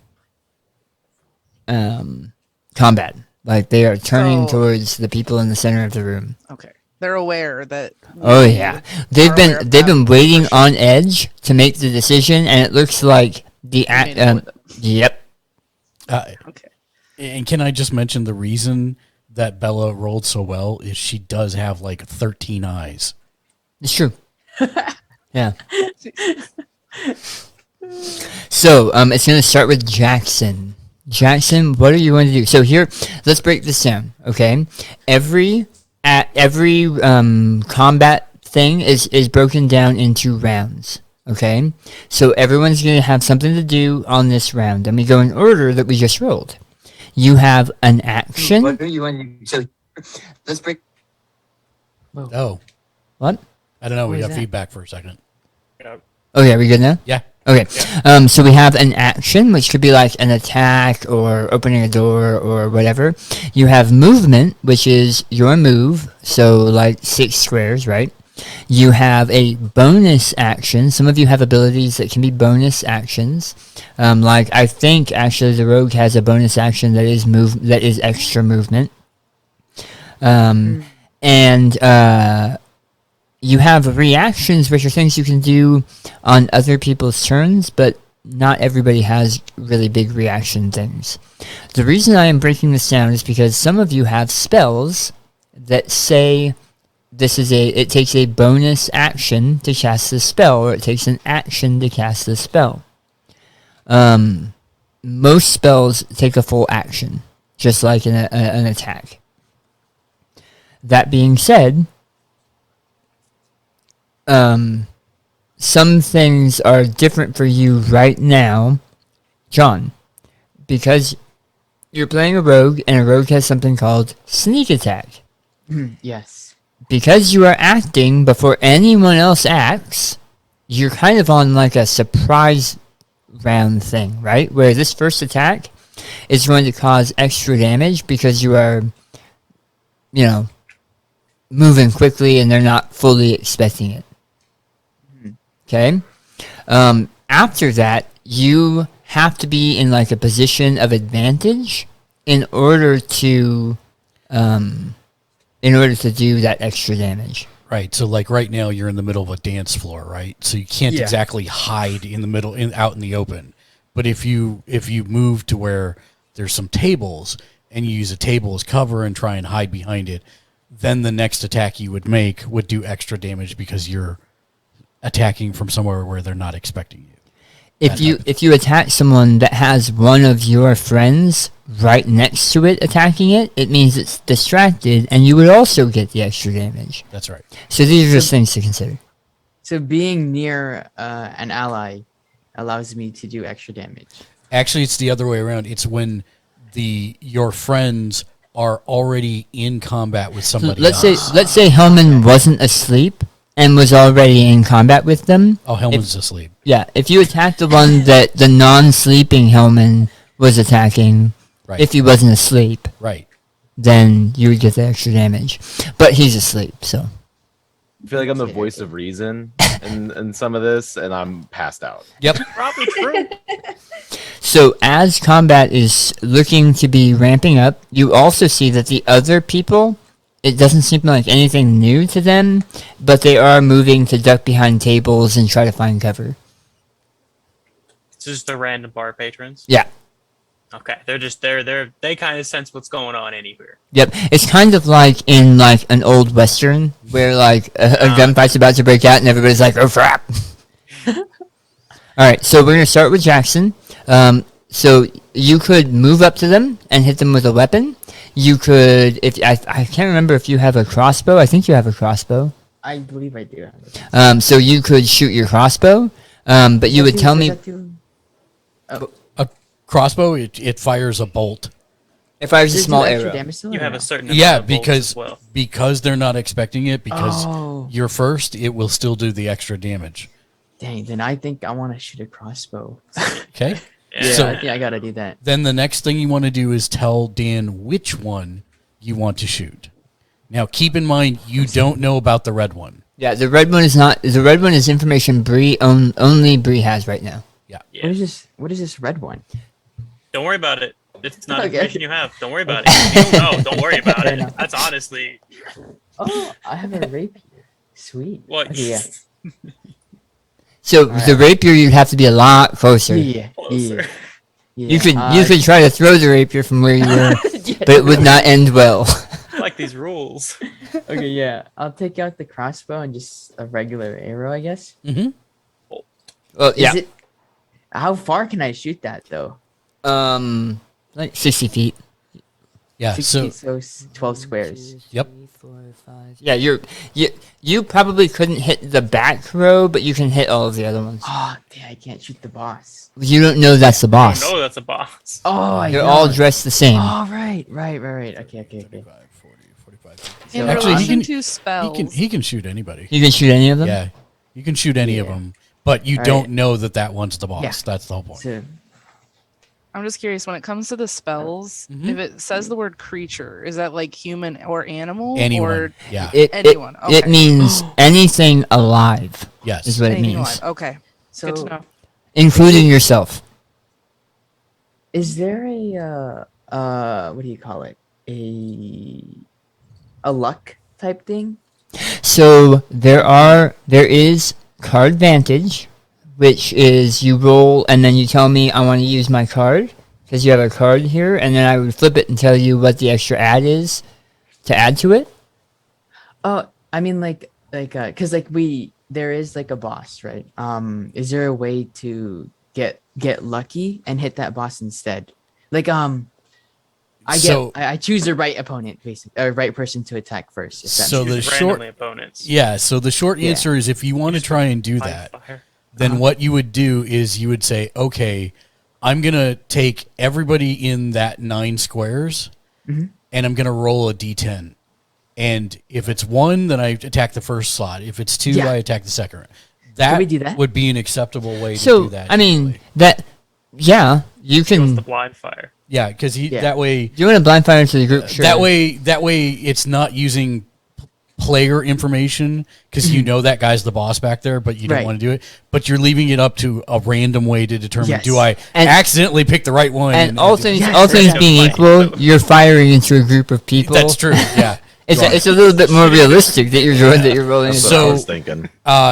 Speaker 4: combat. Like they are turning
Speaker 3: So-
Speaker 4: towards the people in the center of the room.
Speaker 3: Okay, they're aware that.
Speaker 4: Oh
Speaker 3: we
Speaker 4: yeah, they've
Speaker 3: are aware
Speaker 4: been
Speaker 3: of
Speaker 4: they've
Speaker 3: that
Speaker 4: been waiting
Speaker 3: for sure.
Speaker 4: on edge to make the decision, and it looks like the
Speaker 3: made it with them.
Speaker 4: yep.
Speaker 3: Okay.
Speaker 2: And can I just mention the reason that Bella rolled so well is she does have like 13 eyes.
Speaker 4: It's true. Yeah. So it's gonna start with Jackson. Jackson, what are you going to do? So here, let's break this down. Okay, every combat thing is broken down into rounds. Okay, so everyone's going to have something to do on this round, and we go in order that we just rolled. You have an action.
Speaker 10: What do you want to do? So
Speaker 8: Let's break.
Speaker 2: Oh,
Speaker 4: What?
Speaker 2: I don't know.
Speaker 8: What
Speaker 2: We
Speaker 8: was
Speaker 2: got
Speaker 8: that?
Speaker 2: feedback for a second.
Speaker 4: Okay, we good now?
Speaker 2: Yeah.
Speaker 4: Okay. So we have an action, which could be like an attack or opening a door or whatever. You have movement, which is your move, so like 6 squares, right? You have a bonus action. Some of you have abilities that can be bonus actions. Like I think actually the rogue has a bonus action that is extra movement. And you have reactions, which are things you can do on other people's turns, but not everybody has really big reaction things. The reason I am breaking this down is because some of you have spells that say it takes a bonus action to cast the spell, or it takes an action to cast the spell. Most spells take a full action, just like an attack. That being said, some things are different for you right now, John, because you're playing a rogue, and a rogue has something called sneak attack.
Speaker 8: Yes.
Speaker 4: Because you are acting before anyone else acts, you're kind of on like a surprise round thing, right? Where this first attack is going to cause extra damage because you are, moving quickly and they're not fully expecting it. Okay? After that, you have to be in like a position of advantage in order to do that extra damage.
Speaker 2: Right. So like right now you're in the middle of a dance floor, right? So you can't exactly hide in the middle out in the open. But if you move to where there's some tables and you use a table as cover and try and hide behind it, then the next attack you would make would do extra damage because you're attacking from somewhere where they're not expecting you.
Speaker 4: If you attack someone that has one of your friends right next to it attacking it, it means it's distracted, and you would also get the extra damage.
Speaker 2: That's right.
Speaker 4: So these are just things to consider.
Speaker 8: So being near an ally allows me to do extra damage.
Speaker 2: Actually, it's the other way around. It's when your friends are already in combat with somebody else.
Speaker 4: Let's say Hellman wasn't asleep and was already in combat with them.
Speaker 2: Oh, Hellman's asleep.
Speaker 4: Yeah, if you attack the one that the non-sleeping Hellman was attacking,
Speaker 2: Right.
Speaker 4: if he wasn't asleep,
Speaker 2: Right.
Speaker 4: then you would get the extra damage. But he's asleep, so.
Speaker 5: I feel like I'm the voice of reason in some of this, and I'm passed out.
Speaker 2: Yep.
Speaker 6: Probably true.
Speaker 4: So as combat is looking to be ramping up, you also see that the other people, it doesn't seem like anything new to them, but they are moving to duck behind tables and try to find cover.
Speaker 6: It's just the random bar patrons.
Speaker 4: Yeah.
Speaker 6: Okay, they kind of sense what's going on anywhere.
Speaker 4: Yep. It's kind of like in like an old western where like a gunfight's about to break out and everybody's like, oh crap. Alright, so we're gonna start with Jackson. So you could move up to them and hit them with a weapon. You could, I can't remember if you have a crossbow. I think you have a crossbow.
Speaker 8: I believe I do.
Speaker 4: So you could shoot your crossbow, but you would tell me.
Speaker 2: A crossbow, it fires a bolt.
Speaker 4: It fires a
Speaker 8: Does it
Speaker 4: small
Speaker 8: do extra
Speaker 4: arrow.
Speaker 8: damage still or
Speaker 6: You have
Speaker 8: no?
Speaker 6: a certain
Speaker 2: Yeah,
Speaker 6: amount of bolts
Speaker 2: because
Speaker 6: as well.
Speaker 2: because they're not expecting it, because
Speaker 8: Oh.
Speaker 2: you're first, it will still do the extra damage.
Speaker 8: Dang, then I think I want to shoot a crossbow.
Speaker 2: Okay?
Speaker 6: Yeah.
Speaker 2: So-
Speaker 8: I think I gotta do that.
Speaker 2: Then the next thing you want to do is tell Dan which one you want to shoot. Now, keep in mind, you don't know about the red one.
Speaker 4: Yeah, the red one is not. The red one is information Bree only Bree has right now.
Speaker 2: Yeah.
Speaker 6: Yeah.
Speaker 8: What is this red one?
Speaker 6: Don't worry about it. It's not
Speaker 8: Okay.
Speaker 6: information you have. Don't worry about it. If you don't know, don't worry about
Speaker 8: Fair
Speaker 6: it.
Speaker 8: enough.
Speaker 6: That's honestly
Speaker 8: Oh, I have a rapier. Sweet.
Speaker 6: what.
Speaker 8: Okay, yeah.
Speaker 4: So the rapier, you'd have to be a lot closer.
Speaker 8: Yeah.
Speaker 6: Closer.
Speaker 8: Yeah.
Speaker 4: You could try to throw the rapier from where you were, but it would not end well.
Speaker 6: I like these rules.
Speaker 8: Okay, yeah. I'll take out the crossbow and just a regular arrow, I guess.
Speaker 2: Mm-hmm.
Speaker 4: Well, yeah.
Speaker 8: Is it? How far can I shoot that though?
Speaker 4: Like 60 feet.
Speaker 2: Yeah,
Speaker 8: 60,
Speaker 2: so,
Speaker 8: so 12 squares.
Speaker 2: Yep.
Speaker 4: 4, 5. Yeah, you probably couldn't hit the back row, but you can hit all of the other ones.
Speaker 8: Oh, dang, I can't shoot the boss.
Speaker 4: You don't know that's the boss.
Speaker 6: Oh no, that's a boss.
Speaker 8: Oh, I
Speaker 4: They're
Speaker 8: know.
Speaker 4: all dressed the same.
Speaker 8: Oh, right. Okay.
Speaker 2: 35, 40,
Speaker 3: In
Speaker 2: Actually, he
Speaker 3: relation
Speaker 2: can-
Speaker 3: to spells,
Speaker 2: He can shoot anybody.
Speaker 4: You can shoot any of them?
Speaker 2: Yeah, you can shoot any of
Speaker 8: Yeah.
Speaker 2: them, but you
Speaker 8: All
Speaker 2: don't
Speaker 8: right.
Speaker 2: know that one's the boss.
Speaker 8: Yeah.
Speaker 2: That's the whole point.
Speaker 8: So,
Speaker 3: I'm just curious when it comes to the spells,
Speaker 2: Mhm.
Speaker 3: if it says the word creature, is that like human or animal?
Speaker 2: Anyone.
Speaker 3: Or
Speaker 2: Yeah.
Speaker 3: anyone.
Speaker 4: It
Speaker 3: Okay.
Speaker 4: means anything alive,
Speaker 2: Yes.
Speaker 4: is what it
Speaker 3: anything
Speaker 4: means,
Speaker 3: alive. Okay.
Speaker 8: so
Speaker 3: Good to know.
Speaker 4: including yourself.
Speaker 8: is there what do you call it? A luck type thing?
Speaker 4: So there is card vantage, which is you roll and then you tell me I want to use my card because you have a card here, and then I would flip it and tell you what the extra add is to add to it.
Speaker 8: Oh, I mean because there is like a boss, right? Is there a way to get lucky and hit that boss instead? Like I choose the right opponent, basically, or right person to attack first. If that's
Speaker 2: So
Speaker 6: Choose
Speaker 2: the short-
Speaker 6: randomly opponents.
Speaker 2: Yeah. So the short
Speaker 8: Yeah.
Speaker 2: answer is if you want to try and do
Speaker 6: By
Speaker 2: that,
Speaker 6: fire.
Speaker 2: then what you would do is you would say, okay, I'm going to take everybody in that 9 squares
Speaker 8: Mhm.
Speaker 2: and I'm going to roll a d10. And if it's 1, then I attack the first slot. If it's 2,
Speaker 8: Yeah.
Speaker 2: I attack the second. That,
Speaker 8: we do that?
Speaker 2: would be an acceptable way to
Speaker 4: So
Speaker 2: do that.
Speaker 4: I mean
Speaker 2: usually.
Speaker 4: that, yeah, you
Speaker 6: Goes
Speaker 4: can.
Speaker 6: the blind fire.
Speaker 2: Yeah, because
Speaker 8: Yeah.
Speaker 2: that way...
Speaker 4: Do you want to blind fire into the group? Sure.
Speaker 2: That way, it's not using player information because you know that guy's the boss back there, but you don't
Speaker 8: Right.
Speaker 2: want to do it. But you're leaving it up to a random way to determine:
Speaker 8: Yes.
Speaker 2: do I
Speaker 4: And-
Speaker 2: accidentally pick the right one?
Speaker 4: And all things,
Speaker 8: Yes.
Speaker 4: all things
Speaker 6: Random
Speaker 4: being
Speaker 6: play.
Speaker 4: equal, you're firing into a group of people.
Speaker 2: That's true. Yeah.
Speaker 4: It's
Speaker 2: You are.
Speaker 4: it's a little bit more realistic that you're rolling.
Speaker 5: That's
Speaker 4: into.
Speaker 5: what I
Speaker 2: So-
Speaker 5: was thinking.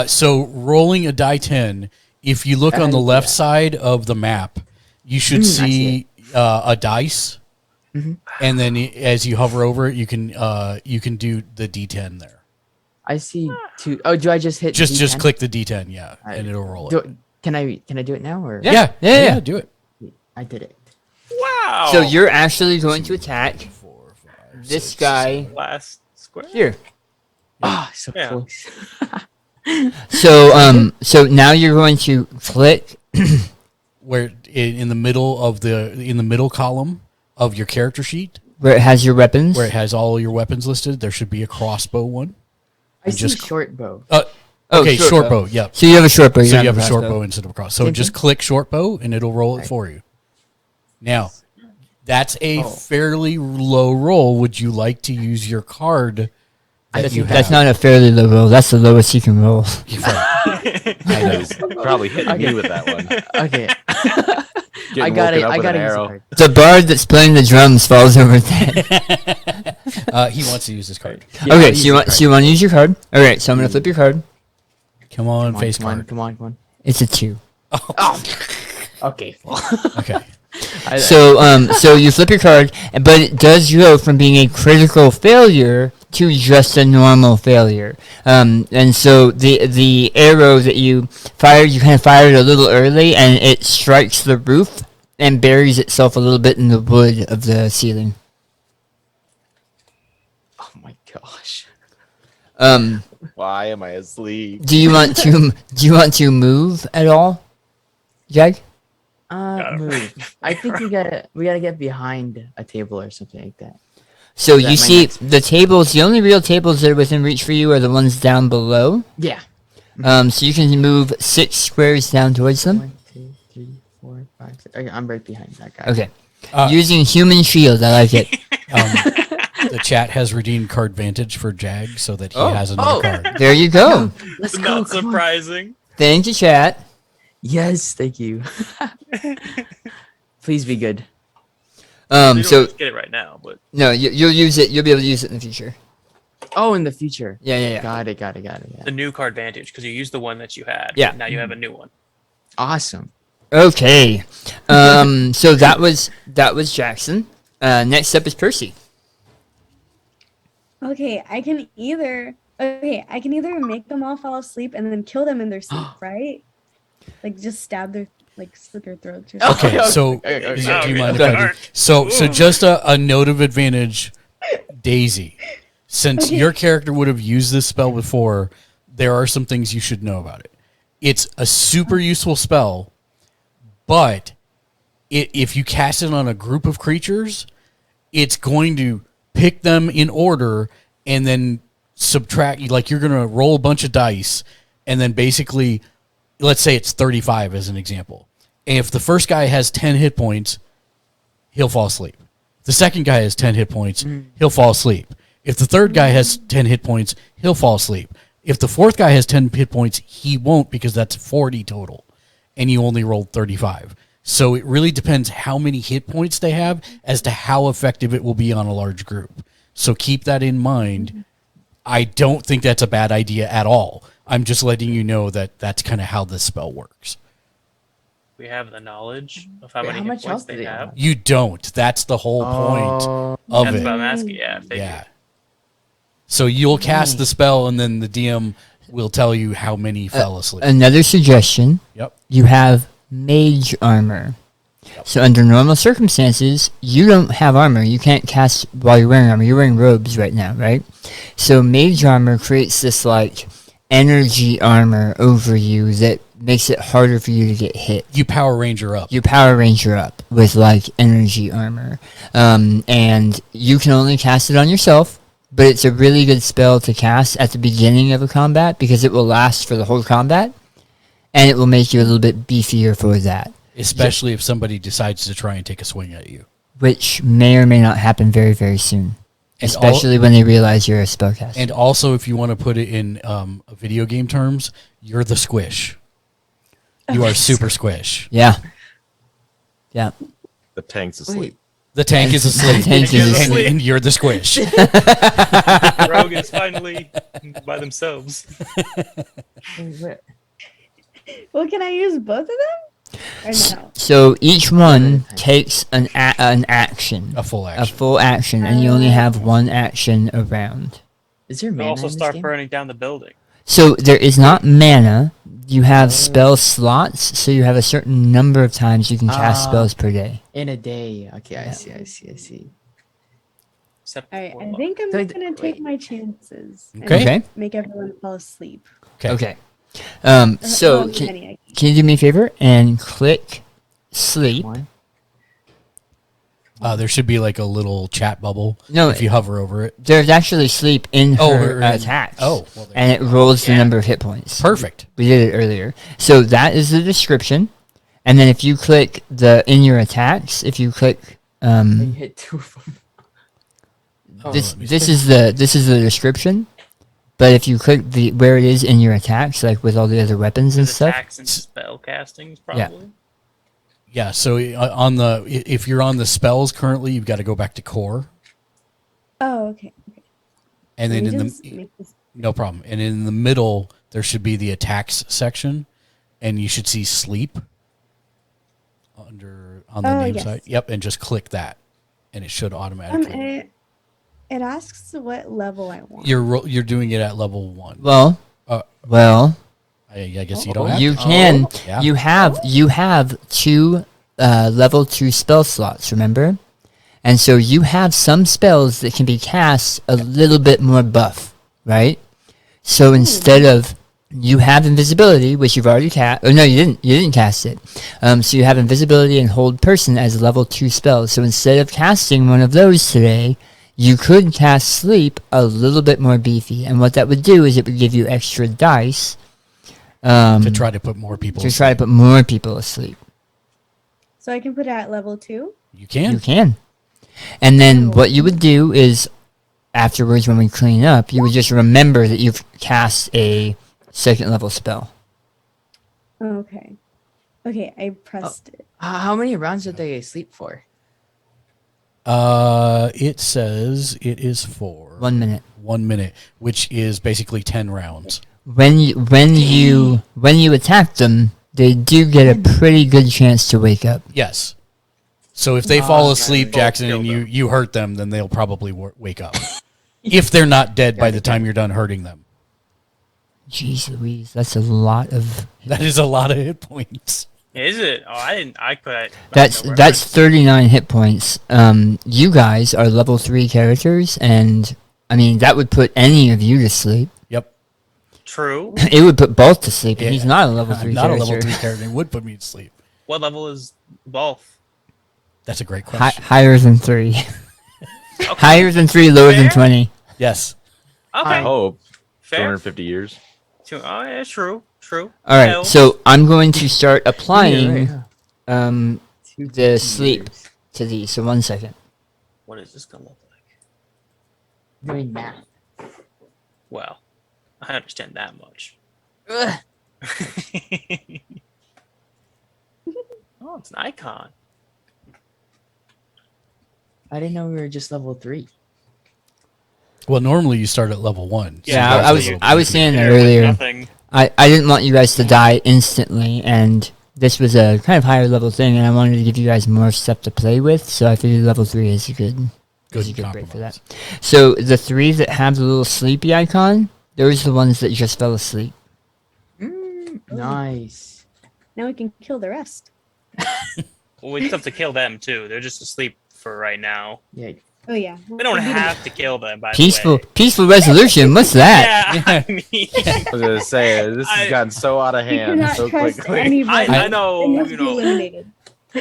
Speaker 2: So rolling a die 10. If you look on the left side of the map, you should
Speaker 8: I see
Speaker 2: see a dice, and then as you hover over it, you can do the D10 there.
Speaker 8: I see two. Oh, do I just hit?
Speaker 2: Just
Speaker 8: D10?
Speaker 2: click the D10, yeah,
Speaker 8: Alright.
Speaker 2: and it'll roll it.
Speaker 8: Can I do it now or?
Speaker 2: Yeah, do it.
Speaker 8: I did it.
Speaker 6: Wow.
Speaker 4: So you're actually going to attack this guy
Speaker 6: last square.
Speaker 4: here.
Speaker 8: Ah, so
Speaker 6: Yeah.
Speaker 8: close.
Speaker 4: So now you're going to click.
Speaker 2: Where in the middle of the middle column of your character sheet,
Speaker 4: Where it has your weapons.
Speaker 2: where it has all your weapons listed, there should be a crossbow one.
Speaker 8: I see
Speaker 2: just-
Speaker 8: short bow.
Speaker 2: Okay,
Speaker 4: short
Speaker 2: short
Speaker 4: bow.
Speaker 2: bow. Yep.
Speaker 4: So you have a short bow.
Speaker 2: So
Speaker 4: don't
Speaker 2: you have a short
Speaker 4: crossbow.
Speaker 2: bow instead of a cross. So
Speaker 8: Same
Speaker 2: just
Speaker 8: thing?
Speaker 2: click short bow and it'll roll it for you. Now, that's a fairly low roll. Would you like to use your card that you have?
Speaker 4: That's not a fairly low roll. That's the lowest you can roll.
Speaker 5: I was probably hitting me with that one.
Speaker 8: Okay.
Speaker 5: Getting
Speaker 8: I got
Speaker 5: woken
Speaker 8: it.
Speaker 5: up
Speaker 8: I
Speaker 5: with
Speaker 8: got
Speaker 5: an
Speaker 8: to use a
Speaker 5: arrow.
Speaker 8: card.
Speaker 4: The bard that's playing the drums falls over dead.
Speaker 2: He wants to use this card.
Speaker 8: Yeah,
Speaker 4: Okay,
Speaker 8: I'll
Speaker 4: so you
Speaker 8: use
Speaker 4: want to use your card. All right, so I'm gonna flip your card.
Speaker 2: Come on,
Speaker 8: Come
Speaker 2: face
Speaker 8: on,
Speaker 2: card.
Speaker 8: come on.
Speaker 4: It's a 2.
Speaker 8: Okay.
Speaker 2: Okay.
Speaker 4: So you flip your card, but it does go from being a critical failure to just a normal failure. And so the arrow that you fired, you kind of fired a little early, and it strikes the roof and buries itself a little bit in the wood of the ceiling.
Speaker 8: Oh my gosh.
Speaker 5: Why am I asleep?
Speaker 4: Do you want to move at all, Jag?
Speaker 8: Move. I think we gotta get behind a table or something like that.
Speaker 4: So
Speaker 8: Is that
Speaker 4: you
Speaker 8: my
Speaker 4: see
Speaker 8: next-
Speaker 4: the tables. The only real tables that are within reach for you are the ones down below.
Speaker 8: Yeah.
Speaker 4: So you can move 6 squares down towards them.
Speaker 8: 1, 2, 3, 4, 5, 6. Okay, I'm right behind that guy.
Speaker 4: Okay.
Speaker 2: Uh,
Speaker 4: Using human shield, I like it.
Speaker 2: The chat has redeemed card vantage for Jag so that he has another card.
Speaker 4: There you go.
Speaker 8: Let's go.
Speaker 6: Not
Speaker 8: come on.
Speaker 6: surprising.
Speaker 4: Thank you, chat.
Speaker 8: Yes, thank you. Please be good.
Speaker 6: You don't
Speaker 4: So
Speaker 6: just get it right now, but
Speaker 4: no, you'll use it. You'll be able to use it in the future.
Speaker 8: Oh, in the future.
Speaker 4: Yeah.
Speaker 8: Got it. Yeah.
Speaker 6: the new card vantage because you used the one that you had.
Speaker 4: Yeah.
Speaker 6: Now you have a new one.
Speaker 8: Awesome.
Speaker 4: Okay. So that was Jackson. Next up is Percy.
Speaker 7: Okay, I can either make them all fall asleep and then kill them in their sleep, right? Like just stab their slit their throats. Or something.
Speaker 2: Okay, so
Speaker 8: okay.
Speaker 2: do you mind if
Speaker 6: Go
Speaker 2: I do?
Speaker 6: ahead.
Speaker 2: So just a note of advantage, Daisy. Since
Speaker 7: Okay.
Speaker 2: your character would have used this spell before, there are some things you should know about it. It's a super useful spell, but if you cast it on a group of creatures, it's going to pick them in order and then subtract. Like you're going to roll a bunch of dice, and then basically, let's say it's 35 as an example. And if the first guy has 10 hit points, he'll fall asleep. The second guy has 10 hit points, he'll fall asleep. If the third guy has 10 hit points, he'll fall asleep. If the fourth guy has 10 hit points, he won't, because that's 40 total, and you only rolled 35. So it really depends how many hit points they have as to how effective it will be on a large group. So keep that in mind. I don't think that's a bad idea at all. I'm just letting you know that that's kind of how this spell works.
Speaker 6: We have the knowledge of how
Speaker 8: Wait,
Speaker 6: many
Speaker 8: how
Speaker 6: hit
Speaker 8: much
Speaker 6: points
Speaker 8: health do
Speaker 6: they
Speaker 8: they
Speaker 6: have.
Speaker 8: have?
Speaker 2: You don't. That's the whole point of
Speaker 6: That's
Speaker 2: it.
Speaker 6: what I'm asking. Yeah, I figured.
Speaker 2: Yeah. So you'll cast the spell, and then the DM will tell you how many fell asleep.
Speaker 4: Another suggestion.
Speaker 2: Yep.
Speaker 4: You have mage armor. So under normal circumstances, you don't have armor. You can't cast while you're wearing armor. You're wearing robes right now, right? So mage armor creates this like energy armor over you that makes it harder for you to get hit.
Speaker 2: You Power Ranger up.
Speaker 4: You Power Ranger up with like energy armor. And you can only cast it on yourself, but it's a really good spell to cast at the beginning of a combat because it will last for the whole combat, and it will make you a little bit beefier for that.
Speaker 2: Especially if somebody decides to try and take a swing at you.
Speaker 4: Which may or may not happen very, very soon.
Speaker 2: And
Speaker 4: Especially when they realize you're a spellcaster.
Speaker 2: And also, if you want to put it in video game terms, you're the squish. You are super squish.
Speaker 4: Yeah. Yeah.
Speaker 5: The tank's asleep.
Speaker 2: The tank is asleep.
Speaker 4: The tank is asleep.
Speaker 2: And you're the squish.
Speaker 6: Rogue is finally by themselves.
Speaker 7: Well, can I use both of them? Or no?
Speaker 4: So each one takes an action.
Speaker 2: A full
Speaker 4: A
Speaker 2: action.
Speaker 4: full action, and you only have one action around.
Speaker 8: Is there
Speaker 6: They'll
Speaker 8: mana
Speaker 6: also
Speaker 8: in this
Speaker 6: start
Speaker 8: game?
Speaker 6: burning down the building.
Speaker 4: So there is not mana. You have spell slots, so you have a certain number of times you can cast spells per day.
Speaker 8: In a day. Okay, I see.
Speaker 6: Except
Speaker 7: All right,
Speaker 6: for
Speaker 7: I
Speaker 6: luck.
Speaker 7: think I'm
Speaker 8: So
Speaker 7: just gonna take my chances. and
Speaker 2: Okay.
Speaker 4: Okay.
Speaker 7: Make everyone fall asleep.
Speaker 4: Okay.
Speaker 7: Well,
Speaker 4: So
Speaker 7: Penny,
Speaker 4: can you do me a favor and click sleep?
Speaker 8: One.
Speaker 2: There should be like a little chat bubble
Speaker 4: No,
Speaker 2: if you hover over it.
Speaker 4: There's actually sleep in her attacks.
Speaker 2: Oh, well, there
Speaker 4: and
Speaker 2: you
Speaker 4: it rolls the number of hit points.
Speaker 2: Perfect.
Speaker 4: We did it earlier. So that is the description. And then if you click in your attacks, if you click
Speaker 8: You hit two of them.
Speaker 4: this is the description. But if you click where it is in your attacks, like with all the other weapons and
Speaker 6: There's
Speaker 4: stuff,
Speaker 6: attacks and spell castings, probably.
Speaker 2: Yeah, so if you're on the spells currently, you've got to go back to core.
Speaker 7: Oh, okay.
Speaker 2: And then
Speaker 7: Let me
Speaker 2: in
Speaker 7: just
Speaker 2: the
Speaker 7: make this-
Speaker 2: no problem. And in the middle there should be the attacks section, and you should see sleep on the name
Speaker 7: yes.
Speaker 2: side. Yep, and just click that, and it should automatically.
Speaker 7: It asks what level I want.
Speaker 2: You're doing it at level 1.
Speaker 4: well,
Speaker 2: I guess you don't have
Speaker 4: you
Speaker 2: to.
Speaker 4: can.
Speaker 2: Yeah.
Speaker 4: You have two level 2 spell slots, remember? And so you have some spells that can be cast a little bit more buff, right? So instead of you have invisibility, which you've already cast. Oh no, you didn't cast it. So you have invisibility and hold person as level 2 spells. So instead of casting one of those today, you could cast sleep a little bit more beefy. And what that would do is it would give you extra dice
Speaker 2: to try to put more people.
Speaker 4: try to put more people asleep.
Speaker 7: So I can put it at level 2?
Speaker 2: You can.
Speaker 4: You can. And then what you would do is, afterwards when we clean up, you would just remember that you've cast a 2nd level spell.
Speaker 7: Okay. Okay, I pressed it.
Speaker 8: How many rounds did they sleep for?
Speaker 2: It says it is for
Speaker 4: 1 minute.
Speaker 2: 1 minute, which is basically 10 rounds.
Speaker 4: When you attack them, they do get a pretty good chance to wake up.
Speaker 2: Yes. So if they fall asleep,
Speaker 6: both
Speaker 2: Jackson,
Speaker 6: kill
Speaker 2: and
Speaker 6: them.
Speaker 2: you hurt them, then they'll probably wake up. If they're not dead by the time you're done hurting them.
Speaker 4: Jeez Louise, that's a lot of.
Speaker 2: That is a lot of hit points.
Speaker 6: Is it? Oh, I didn't. I could.
Speaker 4: That's 39 hit points. You guys are level 3 characters, and I mean that would put any of you to sleep.
Speaker 2: Yep.
Speaker 6: True.
Speaker 4: It would put both to sleep. And
Speaker 2: Yeah.
Speaker 4: he's not a level 3
Speaker 2: I'm not
Speaker 4: character.
Speaker 2: a level 3 character. It would put me to sleep.
Speaker 6: What level is both?
Speaker 2: That's a great question.
Speaker 4: Higher than 3.
Speaker 6: Okay.
Speaker 4: Higher than 3, lower than
Speaker 6: Fair.
Speaker 4: 20.
Speaker 2: Yes.
Speaker 6: Okay.
Speaker 5: I hope.
Speaker 6: Fair.
Speaker 5: 250 years.
Speaker 6: Oh, yeah, true. True.
Speaker 4: All right,
Speaker 6: Hell.
Speaker 4: so I'm going to start
Speaker 8: Yeah,
Speaker 4: applying
Speaker 8: right, huh?
Speaker 4: the
Speaker 8: 250
Speaker 4: sleep
Speaker 8: years.
Speaker 4: to these. So 1 second.
Speaker 6: What is this gonna look like?
Speaker 8: Doing math.
Speaker 6: Well, I understand that much.
Speaker 8: Ugh.
Speaker 6: Oh, it's an icon.
Speaker 8: I didn't know we were just level 3.
Speaker 2: Well, normally you start at level 1. so
Speaker 4: Yeah,
Speaker 2: that's
Speaker 4: I
Speaker 2: a
Speaker 4: was
Speaker 2: little
Speaker 4: I was
Speaker 2: bit
Speaker 4: saying that
Speaker 6: There was
Speaker 4: earlier.
Speaker 6: Nothing.
Speaker 4: I didn't want you guys to die instantly, and this was a kind of higher level thing, and I wanted to give you guys more stuff to play with. So I figured level 3 is a good break for that. So the 3 that have the little sleepy icon, those are the ones that just fell asleep.
Speaker 8: Nice.
Speaker 7: Now we can kill the rest.
Speaker 6: Well, we still have to kill them too. They're just asleep for right now.
Speaker 8: Yeah.
Speaker 7: Oh yeah.
Speaker 6: We don't have to kill them. By
Speaker 4: Peaceful
Speaker 6: the way.
Speaker 4: peaceful resolution. What's that?
Speaker 6: Yeah, I mean,
Speaker 5: I was gonna say this has gotten so out of
Speaker 7: You
Speaker 5: hand
Speaker 7: cannot
Speaker 5: so
Speaker 7: trust
Speaker 5: quickly.
Speaker 7: anybody.
Speaker 6: I know.
Speaker 7: They must
Speaker 6: You
Speaker 7: be
Speaker 6: know,
Speaker 7: eliminated.
Speaker 6: my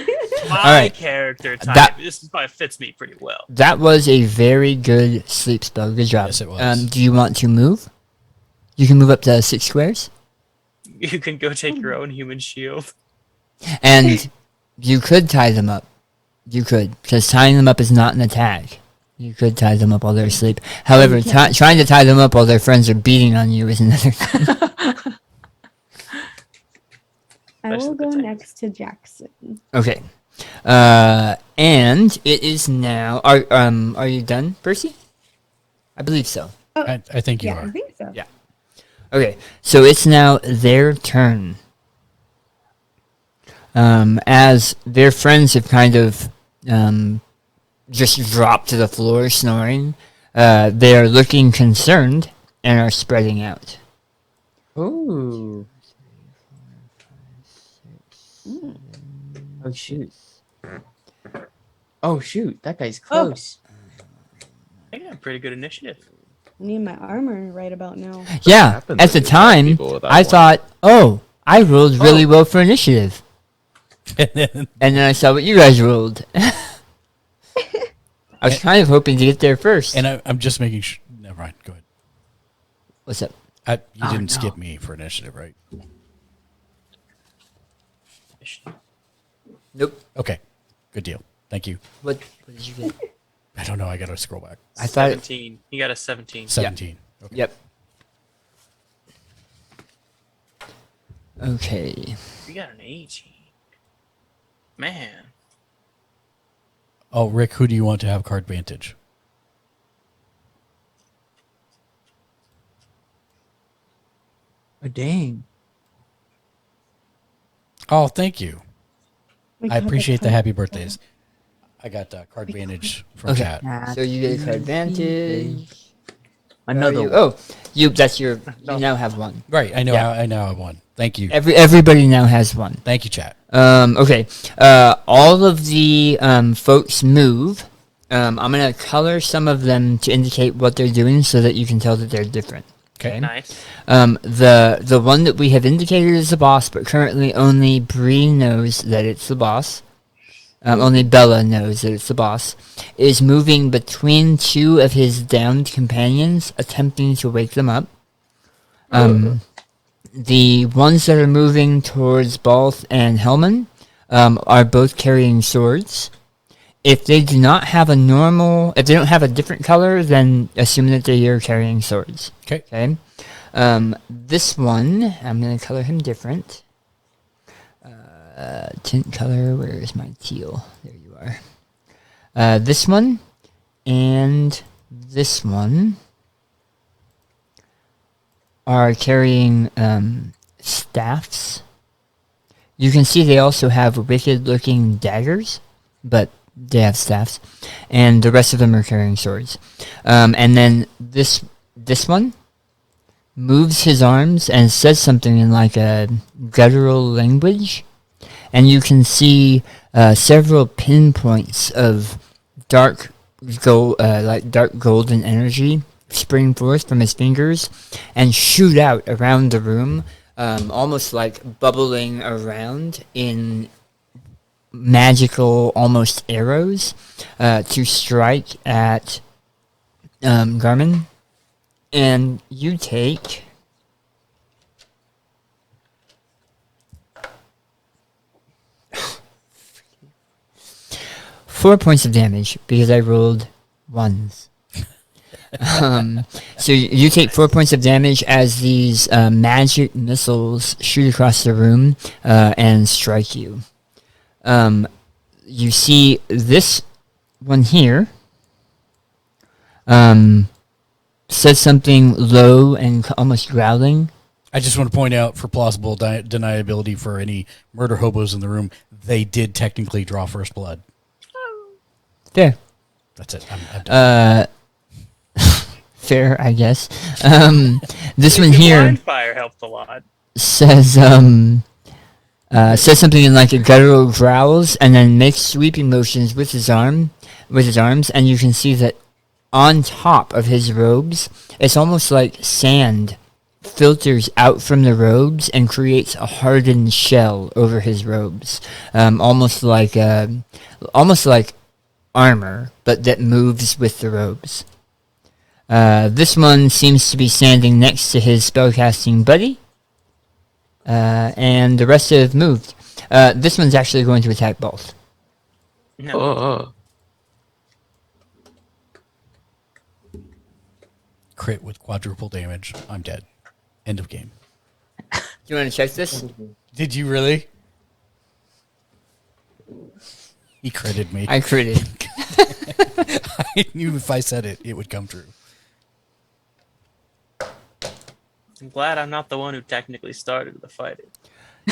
Speaker 4: Alright.
Speaker 6: character type.
Speaker 4: That-
Speaker 6: This probably fits me pretty well.
Speaker 4: That was a very good sleep spell. Good job.
Speaker 2: Yes, it was.
Speaker 4: Do you want to move? You can move up to 6 squares,
Speaker 6: You can go take your own human shield.
Speaker 4: and you could tie them up. You could, because tying them up is not an attack. You could tie them up while they're asleep. However,
Speaker 7: You can't.
Speaker 4: trying to tie them up while their friends are beating on you is another thing.
Speaker 7: I
Speaker 6: That's
Speaker 7: will
Speaker 6: the
Speaker 7: go
Speaker 6: tank.
Speaker 7: next to Jackson.
Speaker 4: Okay. And it is now. Are you done, Percy? I believe so.
Speaker 2: I think you
Speaker 7: Yeah, I
Speaker 2: are.
Speaker 7: think so.
Speaker 4: Yeah. Okay, so it's now their turn. As their friends have kind of just dropped to the floor snoring, they are looking concerned and are spreading out.
Speaker 8: Ooh. Oh shoot. Oh shoot, that guy's close.
Speaker 6: I think I have pretty good initiative.
Speaker 7: I need my armor right about now.
Speaker 4: Yeah,
Speaker 5: happens
Speaker 4: at
Speaker 5: if
Speaker 4: the
Speaker 5: you fight
Speaker 4: time,
Speaker 5: people with that
Speaker 4: I
Speaker 5: one?
Speaker 4: thought, oh, I rolled really well for initiative. And then I saw what you guys rolled. I was kind of hoping to get there first.
Speaker 2: And I'm just making sure. Never mind. Go ahead.
Speaker 4: What's up?
Speaker 2: You
Speaker 8: Oh,
Speaker 2: didn't
Speaker 8: no.
Speaker 2: skip me for initiative, right?
Speaker 4: Nope.
Speaker 2: Okay. Good deal. Thank you.
Speaker 4: What did you get?
Speaker 2: I don't know. I got to scroll back.
Speaker 4: I thought.
Speaker 6: 17. He got a 17.
Speaker 2: 17. Okay.
Speaker 4: Yep. Okay.
Speaker 6: You got an 18. Man.
Speaker 2: Oh, Rick, who do you want to have card vantage?
Speaker 8: Oh dang.
Speaker 2: Oh, thank you.
Speaker 7: We
Speaker 2: I
Speaker 7: got the
Speaker 2: appreciate the
Speaker 7: card.
Speaker 2: happy birthdays. I got card vantage from
Speaker 4: Okay.
Speaker 2: chat.
Speaker 4: So you get a card vantage.
Speaker 8: Another
Speaker 4: You,
Speaker 8: one.
Speaker 4: oh, that's your. You now have one.
Speaker 2: Right. I know.
Speaker 4: Yeah.
Speaker 2: I now have one. Thank you.
Speaker 4: Everybody now has one.
Speaker 2: Thank you, chat.
Speaker 4: Okay. All of the folks move. I'm gonna color some of them to indicate what they're doing so that you can tell that they're different.
Speaker 2: Okay.
Speaker 6: Nice.
Speaker 4: The one that we have indicated is the boss, but currently only Bree knows that it's the boss. Only Bella knows that it's the boss. Is moving between 2 of his downed companions, attempting to wake them up. The ones that are moving towards Balth and Hellman are both carrying swords. If they do not have if they don't have a different color, then assume that they are carrying swords.
Speaker 2: Okay.
Speaker 4: Okay. This one, I'm going to color him different. Tint color, where is my teal? There you are. This one and this one are carrying staffs. You can see they also have wicked-looking daggers, but they have staffs, and the rest of them are carrying swords. And then this one moves his arms and says something in like a guttural language, and you can see several pinpoints of dark golden energy spring forth from his fingers and shoot out around the room, almost like bubbling around in magical, almost arrows, to strike at Garmin And you take 4 points of damage because I rolled ones. So you take 4 points of damage as these magic missiles shoot across the room and strike you. You see this one here says something low and almost growling.
Speaker 2: I just want to point out for plausible deniability for any murder hobos in the room, they did technically draw first blood.
Speaker 4: Fair.
Speaker 2: That's it. I'm done.
Speaker 4: Fair, I guess. This one
Speaker 6: Your
Speaker 4: here
Speaker 6: blind fire helped a lot.
Speaker 4: says something in like a guttural growls and then makes sweeping motions with his arms, and you can see that on top of his robes, it's almost like sand filters out from the robes and creates a hardened shell over his robes, almost like armor, but that moves with the robes. This one seems to be standing next to his spellcasting buddy, and the rest have moved. This one's actually going to attack both.
Speaker 6: No.
Speaker 2: Crit with quadruple damage. I'm dead. End of game.
Speaker 4: Do you want to check this?
Speaker 2: Did you really? He critted me.
Speaker 4: I critted.
Speaker 2: I knew if I said it, it would come true.
Speaker 6: I'm glad I'm not the one who technically started the fighting.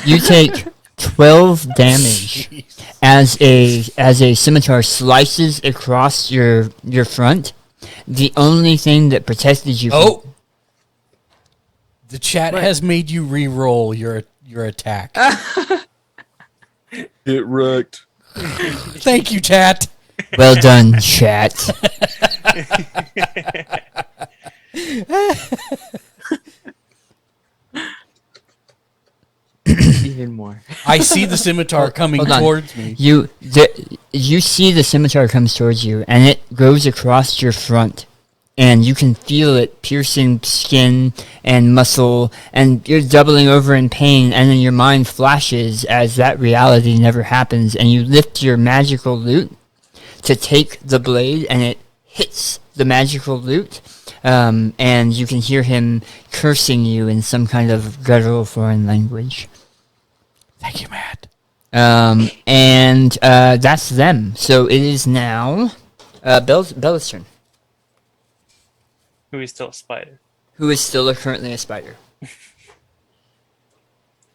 Speaker 4: You take 12 damage as a scimitar slices across your front. The only thing that protected you.
Speaker 2: Oh, the chat has made you re-roll your attack.
Speaker 5: Get wrecked.
Speaker 2: Thank you, chat.
Speaker 4: Well done, chat.
Speaker 8: Even more.
Speaker 2: I see the scimitar coming
Speaker 4: Hold on.
Speaker 2: towards me.
Speaker 4: You see the scimitar comes towards you, and it goes across your front, and you can feel it piercing skin and muscle, and you're doubling over in pain, and then your mind flashes as that reality never happens, and you lift your magical lute to take the blade, and it hits the magical lute, and you can hear him cursing you in some kind of guttural foreign language.
Speaker 2: Thank you, Matt.
Speaker 4: And that's them. So it is now Bella's turn,
Speaker 6: Who is still a spider.
Speaker 4: who is still currently a spider.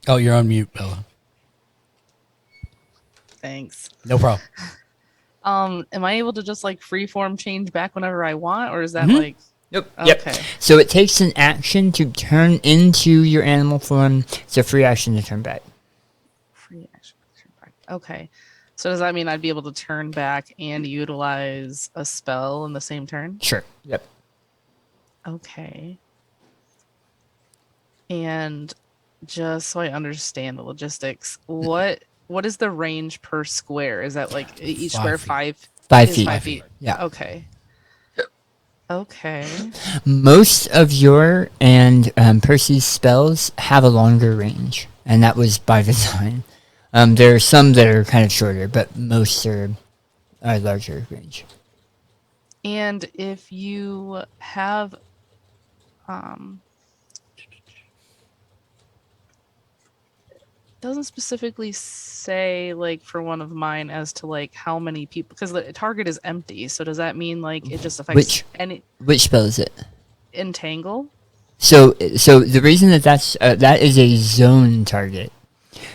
Speaker 2: Oh, you're on mute, Bella.
Speaker 3: Thanks.
Speaker 2: No problem.
Speaker 3: Am I able to just like freeform change back whenever I want, or is that
Speaker 2: Mhm.
Speaker 3: like
Speaker 4: Nope.
Speaker 3: okay?
Speaker 4: Yep. So it takes an action to turn into your animal form. It's a free action to turn back.
Speaker 3: Free action. Turn back. Okay. So does that mean I'd be able to turn back and utilize a spell in the same turn?
Speaker 4: Sure. Yep.
Speaker 3: Okay. And just so I understand the logistics, what is the range per square? Is that like each
Speaker 2: 5
Speaker 3: square
Speaker 2: feet.
Speaker 3: 5?
Speaker 4: 5
Speaker 3: is
Speaker 4: feet.
Speaker 3: 5 feet.
Speaker 4: Yeah.
Speaker 3: Okay. Okay.
Speaker 4: Most of your and Percy's spells have a longer range, and that was by design. There are some that are kind of shorter, but most are larger range.
Speaker 3: And if you have doesn't specifically say like for one of mine as to like how many people, because the target is empty, so does that mean like it just affects
Speaker 4: Which spell is it?
Speaker 3: entangle?
Speaker 4: So the reason that is a zone target.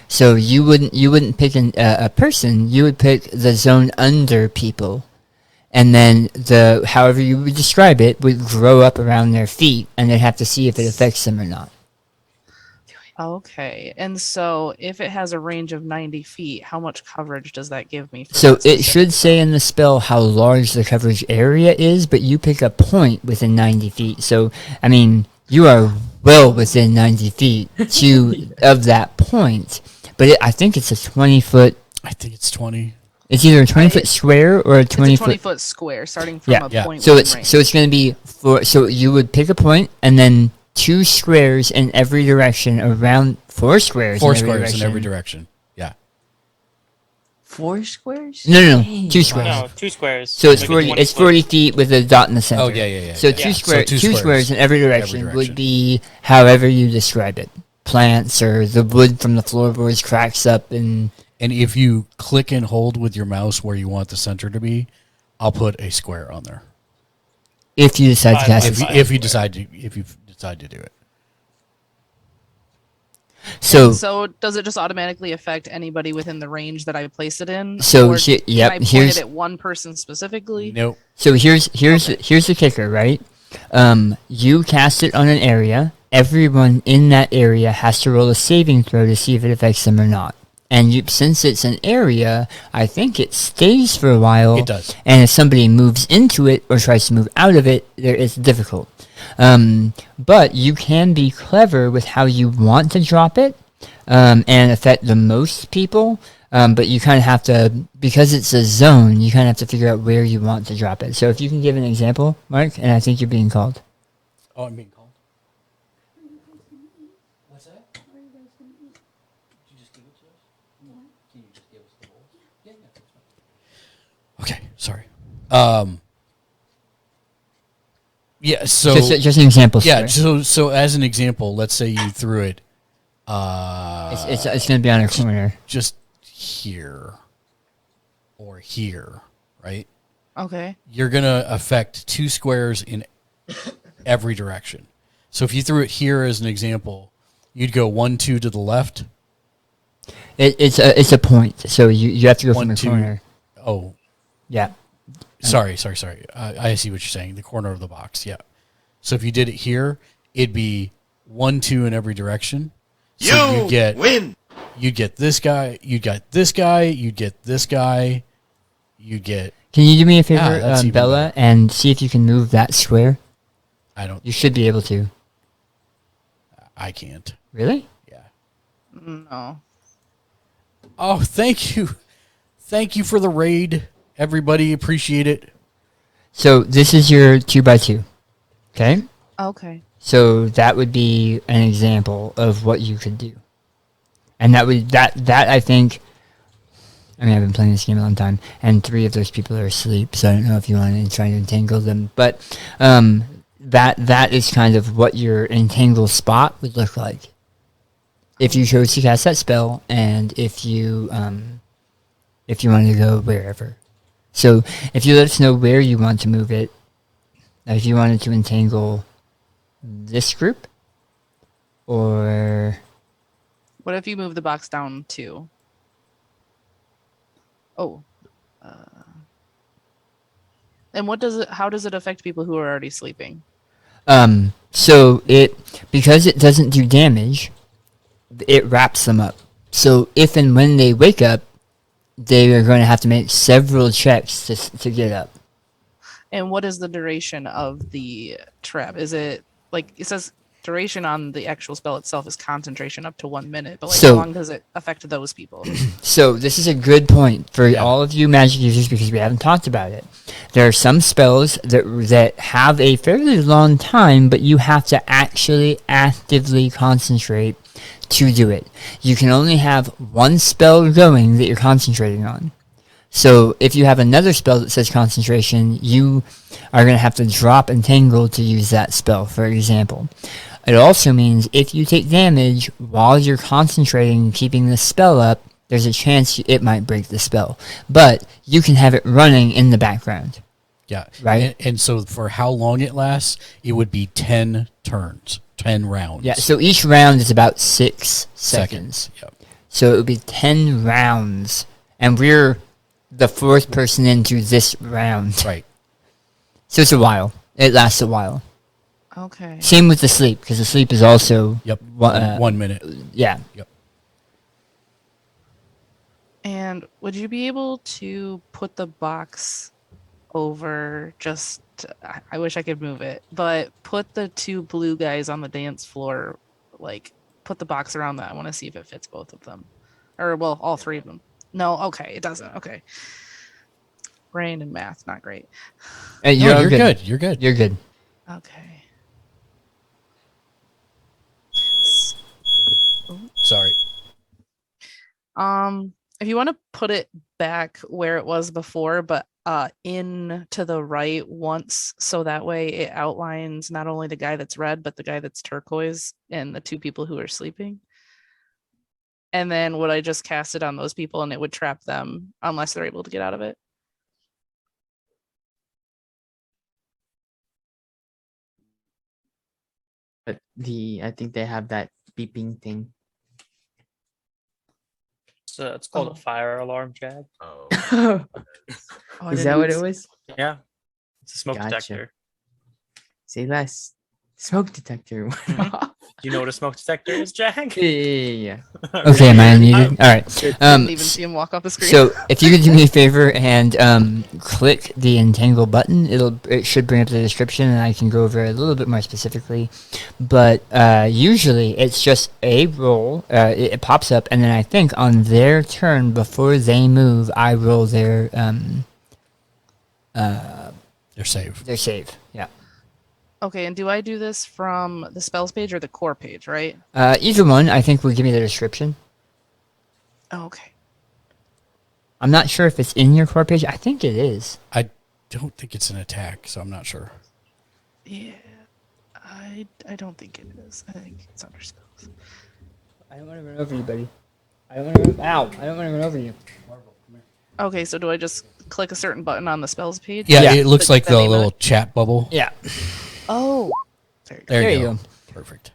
Speaker 4: So you wouldn't pick a person. You would pick the zone under people, and then however you would describe it would grow up around their feet, and they'd have to see if it affects them or not.
Speaker 3: Okay, and so if it has a range of 90 feet, how much coverage does that give me?
Speaker 4: So it should say in the spell how large the coverage area is, but you pick a point within 90 feet. So, I mean, you are well within 90 feet of that point. But I think it's a 20-foot.
Speaker 2: I think it's 20.
Speaker 4: It's either a 20-foot square or a
Speaker 3: It's a
Speaker 4: 20-foot.
Speaker 3: 20-foot square starting from
Speaker 4: Yeah,
Speaker 3: a
Speaker 2: yeah.
Speaker 3: point.
Speaker 4: So
Speaker 3: within
Speaker 4: it's going to be so you would pick a point and then 2 squares in every direction around 4 squares.
Speaker 2: 4
Speaker 4: in every
Speaker 2: squares
Speaker 4: direction.
Speaker 2: in every direction. Yeah.
Speaker 8: 4 squares?
Speaker 4: No,
Speaker 8: Dang.
Speaker 4: 2 squares.
Speaker 6: No, 2 squares.
Speaker 4: So it's
Speaker 6: Like a
Speaker 4: 40.
Speaker 6: 20
Speaker 4: It's
Speaker 6: foot.
Speaker 4: 40 feet with a dot in the center.
Speaker 2: Oh yeah.
Speaker 4: So
Speaker 2: yeah.
Speaker 4: two
Speaker 2: Yeah.
Speaker 4: square,
Speaker 2: So
Speaker 4: two squares in every direction would be however you describe it. Plants or the wood from the floorboards cracks up and.
Speaker 2: And if you click and hold with your mouse where you want the center to be, I'll put a square on there.
Speaker 4: If you decide to cast
Speaker 2: If
Speaker 4: it.
Speaker 2: you decide to do it.
Speaker 4: So
Speaker 3: does it just automatically affect anybody within the range that I place it in?
Speaker 4: So
Speaker 3: Or
Speaker 4: yep.
Speaker 3: can I point
Speaker 4: Here's
Speaker 3: it at one person specifically?
Speaker 2: Nope.
Speaker 4: So here's the kicker, right? You cast it on an area. Everyone in that area has to roll a saving throw to see if it affects them or not. And since it's an area, I think it stays for a while.
Speaker 2: It does.
Speaker 4: And if somebody moves into it or tries to move out of it, it's difficult. But you can be clever with how you want to drop it and affect the most people. But you kind of have to, because it's a zone, you kind of have to figure out where you want to drop it. So if you can give an example, Mark, and I think you're being called.
Speaker 2: Oh, I'm being called. What's that? Did you just give it to us? Can you just give us the whole? Yeah, that's fine. Okay, sorry. Yeah, so
Speaker 4: Just an example.
Speaker 2: yeah,
Speaker 4: Sorry.
Speaker 2: so as an example, let's say you threw it.
Speaker 4: It's going to be on a corner.
Speaker 2: Just here or here, right?
Speaker 3: Okay.
Speaker 2: You're gonna affect 2 squares in every direction. So if you threw it here as an example, you'd go 1, 2 to the left.
Speaker 4: It's a point, so you have to go
Speaker 2: 1,
Speaker 4: from the
Speaker 2: 2.
Speaker 4: corner.
Speaker 2: Oh,
Speaker 4: Yeah.
Speaker 2: sorry. I see what you're saying. The corner of the box. Yeah. So if you did it here, it'd be 1, 2 in every direction. So you get win. You'd get this guy. You got this guy. You get this guy. You get.
Speaker 4: Can you do me a favor,
Speaker 2: that's even
Speaker 4: Bella,
Speaker 2: better.
Speaker 4: and see if you can move that square?
Speaker 2: I don't.
Speaker 4: You should be able to.
Speaker 2: I can't.
Speaker 4: Really?
Speaker 2: Yeah.
Speaker 3: No.
Speaker 2: Oh, thank you. Thank you for the raid, everybody. Appreciate it.
Speaker 4: So this is your 2x2. Okay?
Speaker 3: Okay.
Speaker 4: So that would be an example of what you could do. And that I think, I mean, I've been playing this game a long time, and 3 of those people are asleep, so I don't know if you want to try to entangle them. But that is kind of what your entangled spot would look like if you chose to cast that spell, and if you wanted to go wherever. So if you let us know where you want to move it, if you wanted to entangle this group, or
Speaker 3: What if you move the box down 2? Oh. And how does it affect people who are already sleeping?
Speaker 4: so because it doesn't do damage, it wraps them up. So if and when they wake up, they are going to have to make several checks to get up.
Speaker 3: And what is the duration of the trap? Is it like it says duration on the actual spell itself is concentration up to 1 minute, but like
Speaker 4: So-
Speaker 3: how long does it affect those people?
Speaker 4: So this is a good point for all of you magic users because we haven't talked about it. There are some spells that have a fairly long time, but you have to actually actively concentrate to do it. You can only have one spell going that you're concentrating on. So if you have another spell that says concentration, you are going to have to drop Entangle to use that spell, for example. It also means if you take damage while you're concentrating and keeping the spell up, there's a chance it might break the spell. But you can have it running in the background.
Speaker 2: Yeah.
Speaker 4: Right.
Speaker 2: And so for how long it lasts, it would be 10 turns, 10 rounds.
Speaker 4: Yeah, so each round is about 6 seconds.
Speaker 2: Yep.
Speaker 4: So it would be 10 rounds. And we're the 4th person into this round.
Speaker 2: Right.
Speaker 4: So it's a while. It lasts a while.
Speaker 3: Okay.
Speaker 4: Same with the sleep, because the sleep is also...
Speaker 2: Yep.
Speaker 4: 1
Speaker 2: minute.
Speaker 4: Yeah.
Speaker 2: Yep.
Speaker 3: And would you be able to put the box over just I wish I could move it, but put the 2 blue guys on the dance floor, like put the box around that. I want to see if it fits both of them. Or well, all 3 of them. No, okay, it doesn't. Okay. Brain and math, not great.
Speaker 4: Hey,
Speaker 2: No,
Speaker 4: all
Speaker 2: you're good. You're good.
Speaker 4: You're good.
Speaker 3: Okay.
Speaker 2: Sorry.
Speaker 3: If you want to put it back where it was before, but in to the right once, so that way it outlines not only the guy that's red, but the guy that's turquoise and the two people who are sleeping. And then would I just cast it on those people and it would trap them unless they're able to get out of it?
Speaker 8: But I think they have that beeping thing.
Speaker 6: So it's called a fire alarm, Jag.
Speaker 5: Oh.
Speaker 3: Oh, I
Speaker 8: Is
Speaker 3: didn't
Speaker 8: that what it
Speaker 3: see-
Speaker 8: was?
Speaker 6: Yeah. It's a smoke
Speaker 8: Gotcha.
Speaker 6: detector.
Speaker 8: Say less. Smoke detector.
Speaker 6: Mhm. Do you know what a smoke detector is, Jag?
Speaker 8: Yeah.
Speaker 4: Okay, am I unmuted? All right.
Speaker 3: Didn't even see him walk off the screen.
Speaker 4: So if you could do me a favor and click the entangle button, it should bring up the description, and I can go over it a little bit more specifically. But usually it's just a roll. It pops up, and then I think on their turn before they move, I roll their
Speaker 2: save.
Speaker 4: Their save. Yeah.
Speaker 3: Okay, and do I do this from the spells page or the core page, right?
Speaker 4: Either one, I think, will give me the description.
Speaker 3: Oh, okay.
Speaker 4: I'm not sure if it's in your core page. I think it is.
Speaker 2: I don't think it's an attack, so I'm not sure.
Speaker 3: Yeah, I don't think it is. I think it's under spells.
Speaker 4: I don't want to run over you, buddy. I don't want to run. Ow! I don't want to run over you.
Speaker 3: Okay, so do I just click a certain button on the spells page?
Speaker 2: Yeah, it looks
Speaker 3: Put
Speaker 2: like
Speaker 3: the
Speaker 2: the
Speaker 3: name on
Speaker 2: little
Speaker 3: it?
Speaker 2: chat bubble.
Speaker 4: Yeah.
Speaker 3: Oh, there you go.
Speaker 2: There,
Speaker 4: There
Speaker 2: you
Speaker 4: you
Speaker 2: go.
Speaker 4: go.
Speaker 2: Perfect.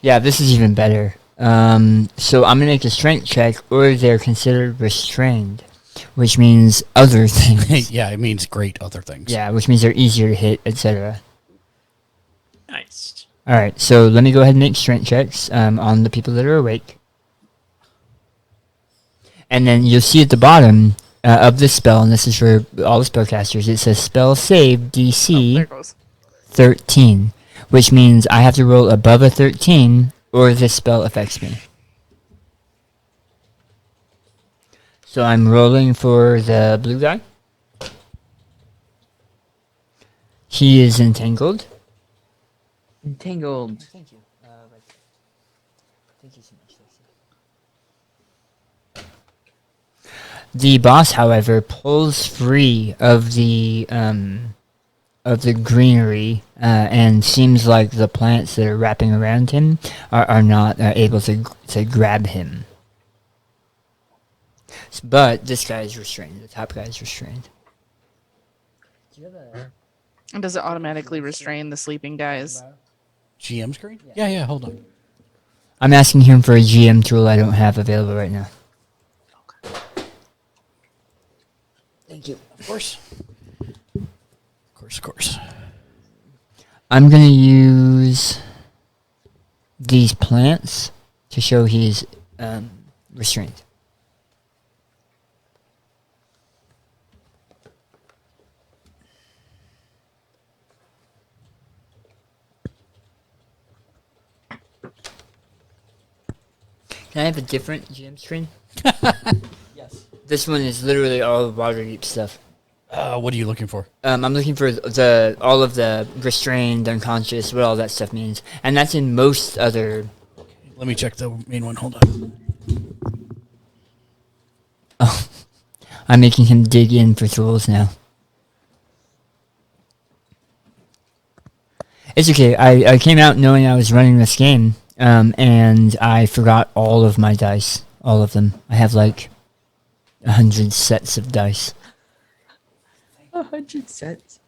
Speaker 4: Yeah, this is even better. So I'm gonna make a strength check, or they're considered restrained, which means other things.
Speaker 2: Yeah, it means great other things.
Speaker 4: Yeah, which means they're easier to hit, etc.
Speaker 6: Nice.
Speaker 4: All right, so let me go ahead and make strength checks on the people that are awake, and then you'll see at the bottom of this spell, and this is for all the spellcasters. It says spell save
Speaker 3: Oh,
Speaker 4: DC
Speaker 3: there it goes.
Speaker 4: 13, which means I have to roll above a 13 or this spell affects me. So I'm rolling for the blue guy. He is entangled.
Speaker 8: Entangled.
Speaker 4: Thank you. Thank you so much. The boss, however, pulls free of the greenery, and seems like the plants that are wrapping around him are not able to grab him. But this guy is restrained. The top guy is restrained. Do you have a
Speaker 3: And does it automatically restrain the sleeping guys?
Speaker 2: GM screen? Yeah, hold on.
Speaker 4: I'm asking him for a GM tool I don't have available right now. Thank you.
Speaker 2: Of course. Of course.
Speaker 4: I'm gonna use these plants to show he's restrained. Can I have a different GM screen? Yes. This one is literally all Waterdeep stuff.
Speaker 2: What are you looking for?
Speaker 4: I'm looking for all of the restrained, unconscious, what all that stuff means, and that's in most other.
Speaker 2: Let me check the main one. Hold on.
Speaker 4: Oh, I'm making him dig in for tools now. It's okay. I came out knowing I was running this game, and I forgot all of my dice, all of them. I have like 100 sets of dice.
Speaker 8: 100 sets.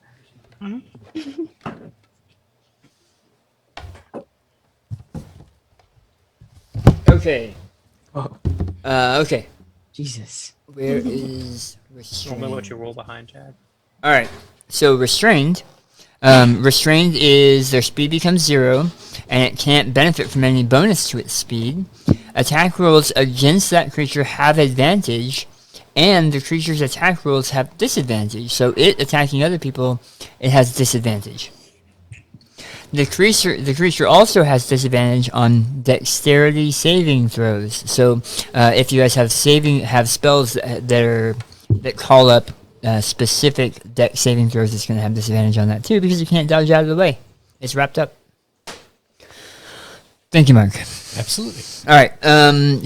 Speaker 4: Okay.
Speaker 8: Oh,
Speaker 4: Okay.
Speaker 8: Jesus.
Speaker 4: Where is
Speaker 6: Normally
Speaker 4: restrained?
Speaker 6: what you roll behind, Jag.
Speaker 4: All right. So restrained. Restrained is their speed becomes 0, and it can't benefit from any bonus to its speed. Attack rolls against that creature have advantage, and the creature's attack rolls have disadvantage. So it attacking other people, it has disadvantage. The creature also has disadvantage on dexterity saving throws. So if you guys have spells that call up specific dex saving throws, it's going to have disadvantage on that too because you can't dodge out of the way. It's wrapped up. Thank you, Mark.
Speaker 2: Absolutely.
Speaker 4: All right.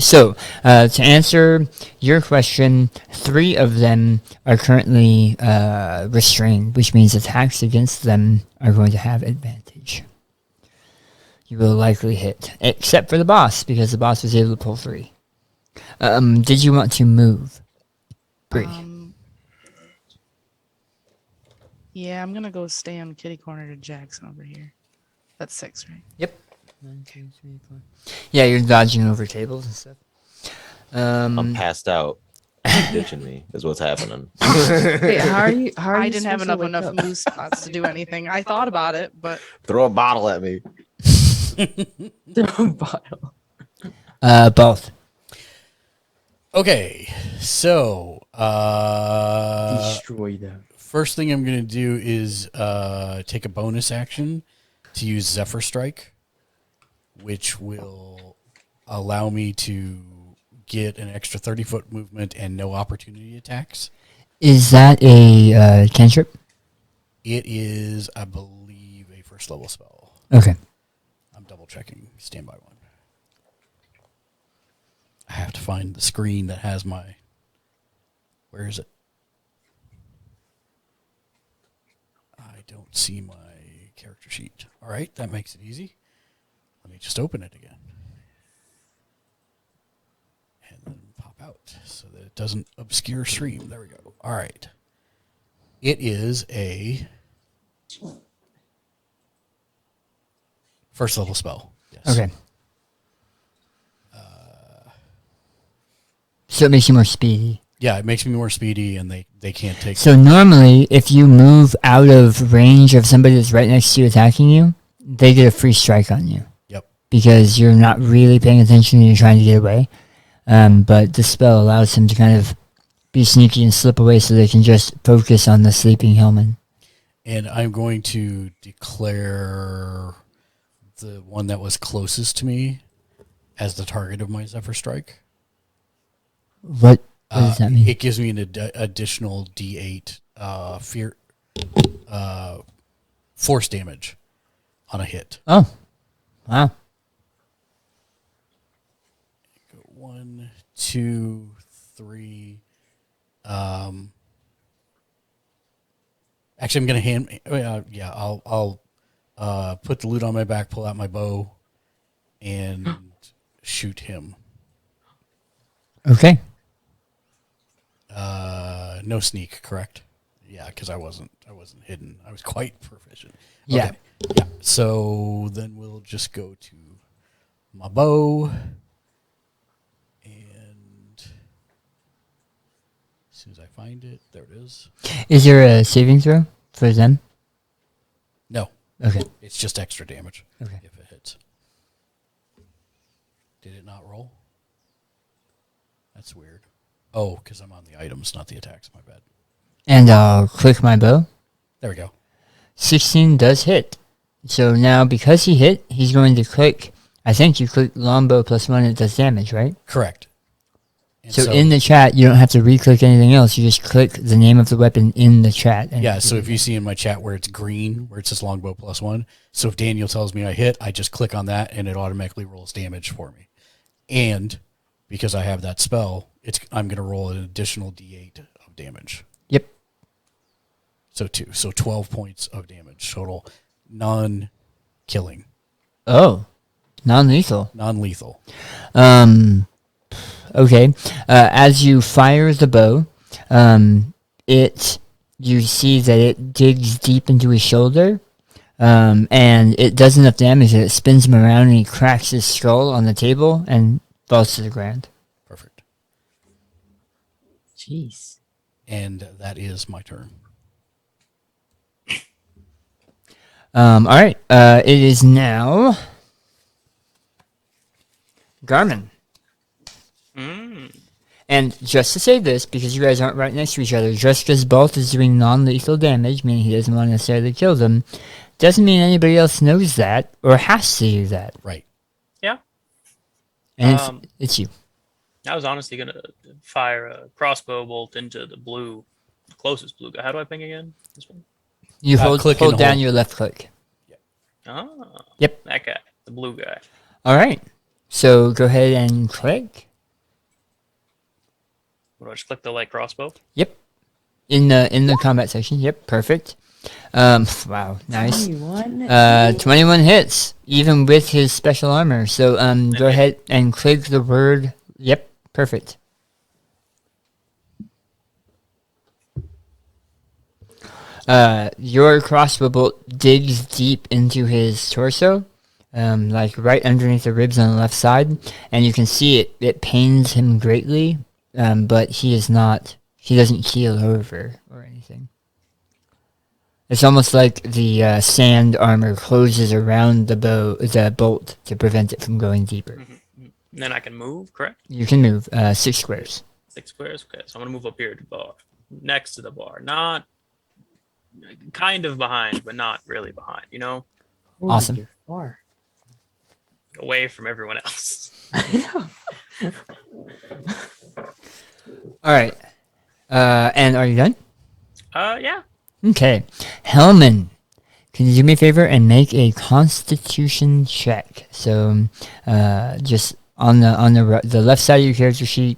Speaker 4: So to answer your question, 3 of them are currently restrained, which means attacks against them are going to have advantage. You will likely hit, except for the boss, because the boss was able to pull 3. Did you want to move, Bree?
Speaker 3: Yeah, I'm gonna go stay on kitty corner to Jackson over here. That's 6, right?
Speaker 4: Yep. 1, 2, 3, 4. Yeah, you're dodging over tables and stuff.
Speaker 5: I'm passed out. Ditching me is what's happening.
Speaker 8: Wait, how are you?
Speaker 3: I didn't have enough move spots to do anything. I thought about it, but
Speaker 5: Throw a bottle at me.
Speaker 8: Throw a bottle.
Speaker 4: Both.
Speaker 2: Okay, so
Speaker 8: Destroy them.
Speaker 2: first thing I'm going to do is take a bonus action to use Zephyr Strike, which will allow me to get an extra 30-foot movement and no opportunity attacks.
Speaker 4: Is that a cantrip?
Speaker 2: It is, I believe, a first level spell.
Speaker 4: Okay.
Speaker 2: I'm double checking. Stand by one. I have to find the screen that has my... Where is it? I don't see my character sheet. All right, that makes it easy. Let me just open it again. And then pop out so that it doesn't obscure stream. There we go. All right. It is a first level spell. Yes.
Speaker 4: Okay. So it makes you more speedy.
Speaker 2: Yeah, it makes me more speedy, and they can't take...
Speaker 4: So normally, if you move out of range of somebody that's right next to you attacking you, they get a free strike on you.
Speaker 2: Yep.
Speaker 4: Because you're not really paying attention and you're trying to get away. But the spell allows him to kind of be sneaky and slip away so they can just focus on the sleeping Hillman.
Speaker 2: And I'm going to declare the one that was closest to me as the target of my Zephyr Strike.
Speaker 4: What does that mean?
Speaker 2: It gives me an additional D8 force damage on a hit.
Speaker 4: Oh, wow.
Speaker 2: 1, 2, 3. Actually, I'm going to hand... I'll put the loot on my back, pull out my bow, and shoot him.
Speaker 4: Okay.
Speaker 2: No sneak, correct? Yeah, because I wasn't hidden. I was quite proficient.
Speaker 4: Yeah.
Speaker 2: Okay. Yeah. So then we'll just go to my bow, and as soon as I find it, there it is.
Speaker 4: Is there a saving throw for them?
Speaker 2: No.
Speaker 4: Okay.
Speaker 2: It's just extra damage.
Speaker 4: Okay.
Speaker 2: If it hits. Did it not roll? That's weird. Oh, because I'm on the items, not the attacks. My bad.
Speaker 4: And I'll click my bow.
Speaker 2: There we go.
Speaker 4: 16 does hit. So now, because he hit, he's going to click... I think you click longbow +1, it does damage, right?
Speaker 2: Correct. And
Speaker 4: So in the chat, you don't have to re-click anything else. You just click the name of the weapon in the chat. And
Speaker 2: yeah, so if you see in my chat where it's green, where it says longbow +1, so if Daniel tells me I hit, I just click on that, and it automatically rolls damage for me. And because I have that spell, I'm going to roll an additional D8 of damage.
Speaker 4: Yep.
Speaker 2: So 2. So 12 points of damage total. Non-killing.
Speaker 4: Oh. Non-lethal.
Speaker 2: Non-lethal.
Speaker 4: Okay. As you fire the bow, you see that it digs deep into his shoulder, and it does enough damage that it spins him around and he cracks his skull on the table and falls to the ground.
Speaker 2: Perfect.
Speaker 8: Jeez.
Speaker 2: And that is my turn.
Speaker 4: All right. It is now Garmin. And just to say this, because you guys aren't right next to each other, just because Bolt is doing non-lethal damage, meaning he doesn't want to necessarily kill them, doesn't mean anybody else knows that or has to do that.
Speaker 2: Right.
Speaker 6: Yeah.
Speaker 4: And it's you.
Speaker 6: I was honestly gonna fire a crossbow bolt into the closest blue guy. How do I ping again? This one.
Speaker 4: You hold
Speaker 2: click and
Speaker 4: down
Speaker 2: hold.
Speaker 4: your left click.
Speaker 6: Ah.
Speaker 4: Yep.
Speaker 6: That guy, the blue guy.
Speaker 4: All right. So go ahead and click.
Speaker 6: What do I just click the light crossbow?
Speaker 4: Yep. In the combat section. Yep. Perfect. Wow. Nice. 21 hits, even with his special armor. So go ahead and click the word. Yep. Perfect. Your crossbow bolt digs deep into his torso, like right underneath the ribs on the left side, and you can see it pains him greatly, but he doesn't keel over or anything. It's almost like the sand armor closes around the bolt to prevent it from going deeper.
Speaker 6: Mm-hmm. And then I can move, correct?
Speaker 4: You can move 6 squares.
Speaker 6: 6 squares. Okay, so I'm gonna move up here to the bar, next to the bar, not kind of behind, but not really behind. You know,
Speaker 4: Awesome.
Speaker 8: You're far.
Speaker 6: away from everyone else.
Speaker 8: I know.
Speaker 4: All right. And are you done?
Speaker 6: Yeah.
Speaker 4: Okay. Hellman, can you do me a favor and make a Constitution check? So, just on the left side of your character sheet.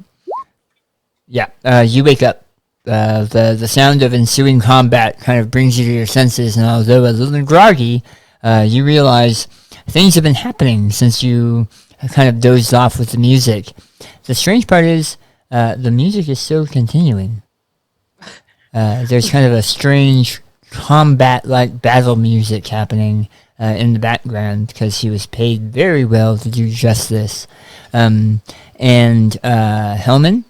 Speaker 4: Yeah. You wake up. The sound of ensuing combat kind of brings you to your senses, and although a little groggy, you realize things have been happening since you kind of dozed off with the music. The strange part is, the music is still continuing. There's kind of a strange combat-like battle music happening in the background because he was paid very well to do just this. And Hellman,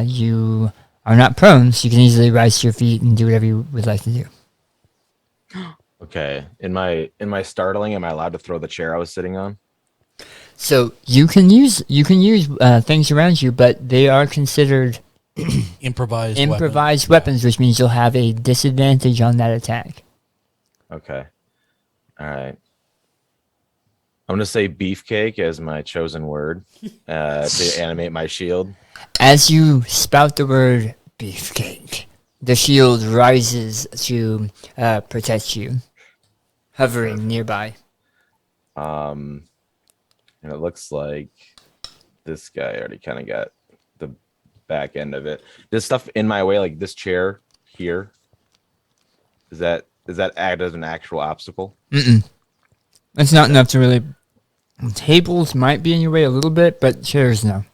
Speaker 4: you are not prone, so you can easily rise to your feet and do whatever you would like to do.
Speaker 5: Okay. In my startling, am I allowed to throw the chair I was sitting on?
Speaker 4: So you can use things around you, but they are considered
Speaker 2: improvised
Speaker 4: weapons, which means you'll have a disadvantage on that attack.
Speaker 5: Okay. All right. I'm gonna say beefcake as my chosen word to animate my shield.
Speaker 4: As you spout the word beefcake, the shield rises to protect you, hovering nearby.
Speaker 5: And it looks like this guy already kind of got the back end of it. This stuff in my way, like this chair here, does that act as an actual obstacle?
Speaker 4: Mm-mm. It's not enough to really. Tables might be in your way a little bit, but chairs no.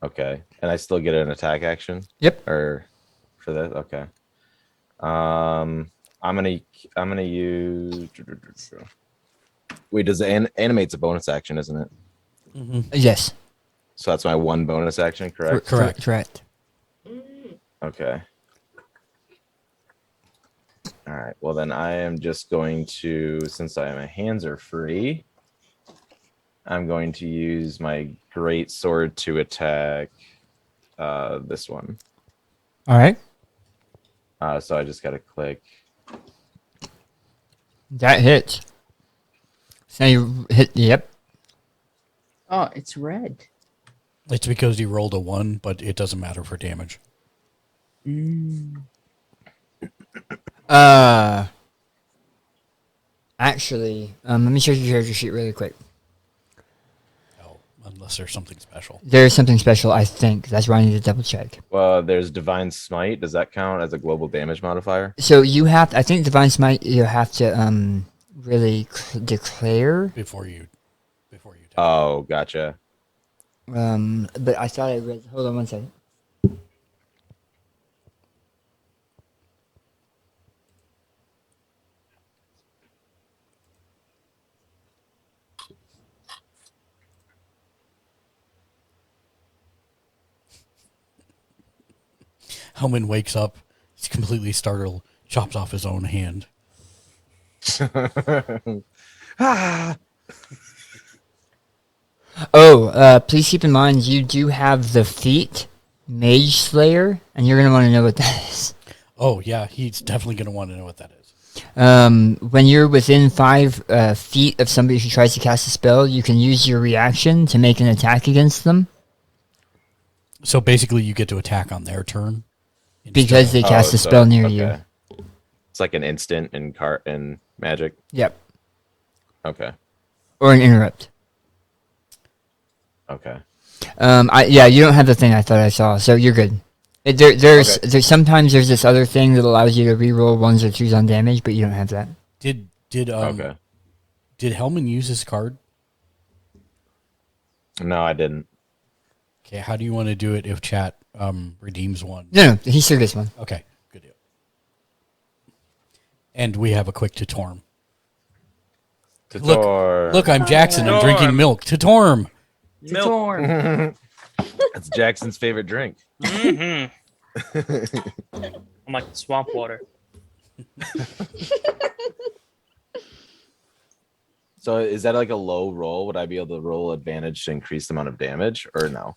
Speaker 5: Okay, and I still get an attack action.
Speaker 4: Yep.
Speaker 5: Or for that, okay. I'm gonna use. Wait, does the animate's a bonus action, isn't it?
Speaker 2: Mm-hmm.
Speaker 4: Yes.
Speaker 5: So that's my one bonus action, correct?
Speaker 4: Correct.
Speaker 5: Okay. All right. Well, then I am just going to, since my hands are free, I'm going to use my great sword to attack this one.
Speaker 4: All right.
Speaker 5: So I just got to click.
Speaker 4: That hits. So you hit. Yep.
Speaker 8: Oh, it's red.
Speaker 2: It's because you rolled a 1, but it doesn't matter for damage.
Speaker 4: Actually, let me check your character sheet really quick.
Speaker 2: Oh, unless there's something special.
Speaker 4: There's something special, I think. That's why I need to double check.
Speaker 5: Well, there's Divine Smite. Does that count as a global damage modifier?
Speaker 4: So you have, I think Divine Smite, you have to really declare.
Speaker 2: Before you
Speaker 5: Oh, gotcha.
Speaker 4: But I thought I read. Hold on one second.
Speaker 2: Hellman wakes up. He's completely startled. Chops off his own hand.
Speaker 4: Oh, please keep in mind you do have the feat Mage Slayer, and you're gonna want to know what that is.
Speaker 2: Oh yeah, he's definitely gonna want to know what that is.
Speaker 4: When you're within 5 feet of somebody who tries to cast a spell, you can use your reaction to make an attack against them
Speaker 2: So basically, you get to attack on their turn
Speaker 4: because they cast a spell near you.
Speaker 5: It's like an instant in Magic.
Speaker 4: Yep.
Speaker 5: Okay.
Speaker 4: Or an interrupt.
Speaker 5: Okay.
Speaker 4: You don't have the thing I thought I saw, so you're good. There's sometimes there's this other thing that allows you to reroll 1s or 2s on damage, but you don't have that.
Speaker 2: Did
Speaker 5: Okay.
Speaker 2: Did Hellman use his card?
Speaker 5: No, I didn't.
Speaker 2: Okay, how do you want to do it if chat redeems one?
Speaker 4: No, he still gets one.
Speaker 2: Okay, good deal. And we have a quick to Torm. Look, I'm Jackson. I'm drinking milk. To Torm.
Speaker 6: Milk.
Speaker 5: That's Jackson's favorite drink.
Speaker 6: I'm like swamp water.
Speaker 5: So is that like a low roll? Would I be able to roll advantage to increase the amount of damage, or no?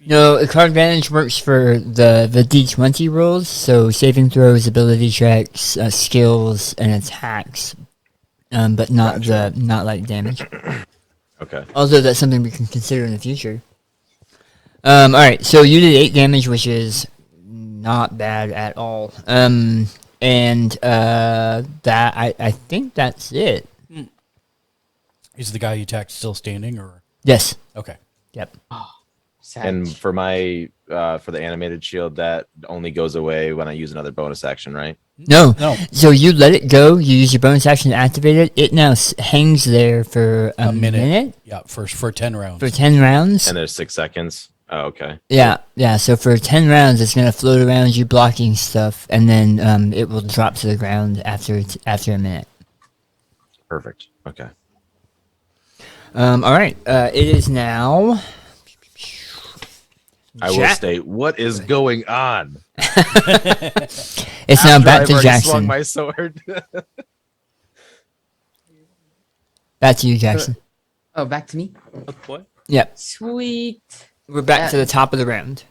Speaker 4: No, the card advantage works for the D20 rolls, so saving throws, ability checks, skills, and attacks, but not not like damage.
Speaker 5: Okay.
Speaker 4: Although that's something we can consider in the future. All right, so you did 8 damage, which is not bad at all. And that I think that's it.
Speaker 2: Is the guy you attacked still standing, or?
Speaker 4: Yes.
Speaker 2: Okay.
Speaker 4: Yep.
Speaker 5: And for my for the animated shield, that only goes away when I use another bonus action, right?
Speaker 4: No.
Speaker 2: No.
Speaker 4: So you let it go. You use your bonus action to activate it. It now hangs there for a minute.
Speaker 2: Yeah, for 10 rounds.
Speaker 4: For 10 rounds.
Speaker 5: And there's 6 seconds. Oh, okay.
Speaker 4: Yeah. So for 10 rounds, it's gonna float around you, blocking stuff, and then it will drop to the ground after a minute.
Speaker 5: Perfect. Okay.
Speaker 4: All right. It is now.
Speaker 5: I will state what is going on.
Speaker 4: It's now back
Speaker 5: I've
Speaker 4: to
Speaker 5: already
Speaker 4: Jackson.
Speaker 5: swung my sword.
Speaker 4: Back to you, Jackson.
Speaker 8: Oh, back to me.
Speaker 6: What?
Speaker 4: Yep.
Speaker 8: Sweet.
Speaker 4: We're back to the top of the round.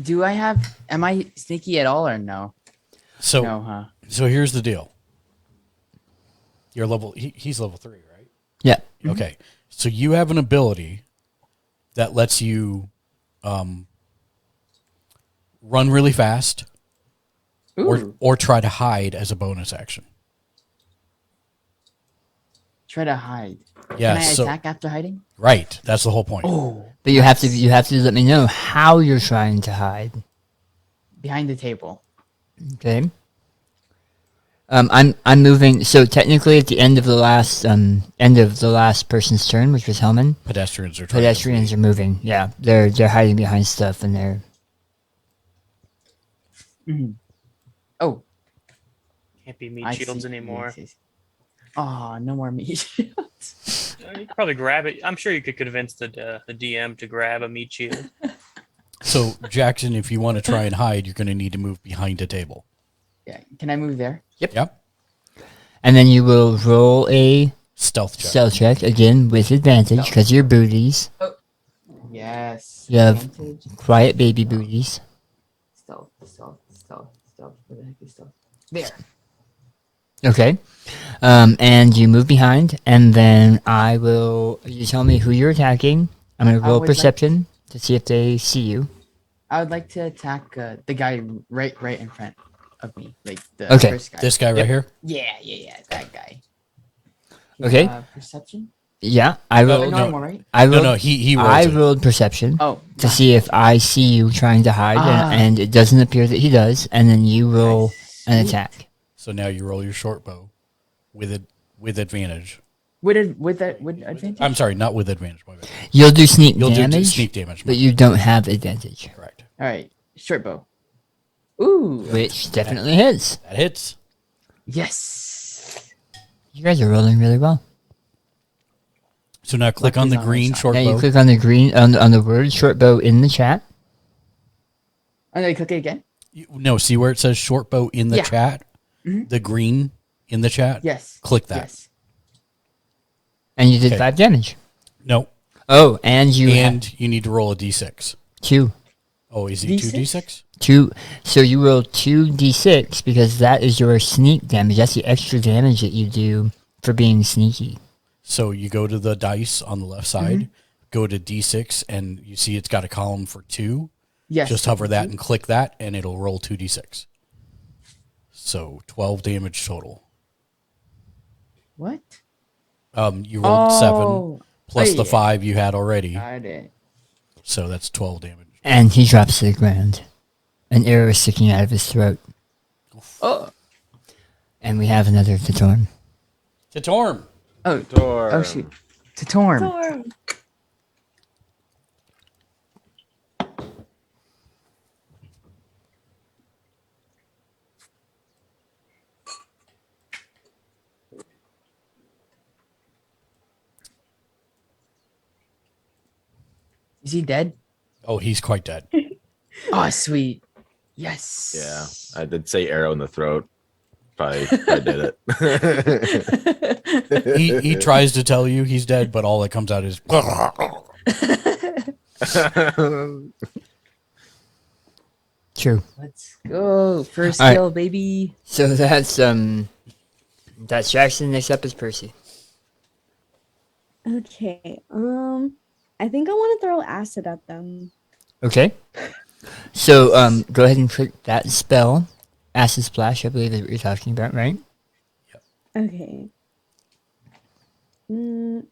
Speaker 8: Do I have? Am I sneaky at all or no?
Speaker 2: So,
Speaker 8: No, huh?
Speaker 2: So here's the deal. You're level. He's level 3, right?
Speaker 4: Yeah.
Speaker 2: Okay. So you have an ability that lets you run really fast, or try to hide as a bonus action.
Speaker 8: Try to hide.
Speaker 2: Yeah.
Speaker 8: Can I attack after hiding?
Speaker 2: Right. That's the whole point.
Speaker 8: Oh.
Speaker 4: But you have to let me know how you're trying to hide.
Speaker 8: Behind the table.
Speaker 4: Okay. I'm moving. So technically, at the end of the last person's turn, which was Hellman,
Speaker 2: Pedestrians are
Speaker 4: moving. Yeah, they're hiding behind stuff, and they're.
Speaker 8: Mm-hmm. Oh.
Speaker 6: Can't be meat shields anymore.
Speaker 8: Oh, no more meat shields.
Speaker 6: You could probably grab it. I'm sure you could convince the DM to grab a meat shield.
Speaker 2: So Jackson, if you want to try and hide, you're going to need to move behind a table.
Speaker 8: Yeah. Can I move there?
Speaker 2: Yep.
Speaker 4: And then you will roll a
Speaker 2: stealth check.
Speaker 4: Stealth check again with advantage because you're booties.
Speaker 8: Oh. Yes.
Speaker 4: You have quiet baby booties.
Speaker 8: Stealth. Where the heck is stealth? There.
Speaker 4: Okay. And you move behind, and then you tell me who you're attacking. I'm going to roll perception to see if they see you.
Speaker 8: I would like to attack the guy right in front of me. Like the first guy.
Speaker 2: This guy right here?
Speaker 8: Yeah, that guy.
Speaker 4: Okay.
Speaker 8: Perception?
Speaker 4: Yeah, I rolled.
Speaker 8: Normal, right?
Speaker 2: He rolled.
Speaker 4: I rolled perception to see if I see you trying to hide, and it doesn't appear that he does. And then you roll an attack.
Speaker 2: So now you roll your short bow with advantage.
Speaker 8: With advantage?
Speaker 2: I'm sorry, not with advantage. My bad.
Speaker 4: You'll do sneak
Speaker 2: You'll
Speaker 4: damage.
Speaker 2: do sneak damage,
Speaker 4: but you don't have advantage.
Speaker 2: Correct.
Speaker 8: All right, short bow. Ooh,
Speaker 4: which definitely hits.
Speaker 2: That hits.
Speaker 8: Yes.
Speaker 4: You guys are rolling really well.
Speaker 2: So now click on the green short bow.
Speaker 4: Now you click on the green on the word short bow in the chat.
Speaker 8: And then click it again.
Speaker 2: No, see where it says short bow in the chat?
Speaker 8: Mm-hmm.
Speaker 2: The green in the chat?
Speaker 8: Yes.
Speaker 2: Click that.
Speaker 8: Yes.
Speaker 4: And you did 5 damage.
Speaker 2: No.
Speaker 4: Oh, and you
Speaker 2: you need to roll a d6.
Speaker 4: 2.
Speaker 2: Oh, is he 2d6?
Speaker 4: So you roll 2d6 because that is your sneak damage. That's the extra damage that you do for being sneaky.
Speaker 2: So you go to the dice on the left side, go to d6, and you see it's got a column for 2.
Speaker 8: Yes.
Speaker 2: Just hover that and click that, and it'll roll 2d6. So 12 damage total.
Speaker 8: What?
Speaker 2: You rolled 7 plus
Speaker 8: Oh,
Speaker 2: the
Speaker 8: yeah.
Speaker 2: 5 you had already.
Speaker 8: Got it.
Speaker 2: So that's 12 damage.
Speaker 4: And he drops to the ground. An arrow is sticking out of his throat.
Speaker 8: Oh.
Speaker 4: And we have another Tatorm.
Speaker 2: Tatorm.
Speaker 8: Oh.
Speaker 5: Torm.
Speaker 8: Oh shoot. To Torm.
Speaker 7: Storm.
Speaker 8: Is he dead?
Speaker 2: Oh, he's quite dead.
Speaker 8: Oh, sweet. Yes.
Speaker 5: Yeah, I did say arrow in the throat. I did it.
Speaker 2: He tries to tell you he's dead, but all that comes out is...
Speaker 4: True.
Speaker 8: Let's go. First
Speaker 4: All right.
Speaker 8: kill, baby.
Speaker 4: So that's Jackson. Next up is Percy.
Speaker 7: Okay. I think I want to throw acid at them.
Speaker 4: Okay. So go ahead and click that spell. Acid Splash, I believe is what you're talking about, right?
Speaker 7: Okay. I'm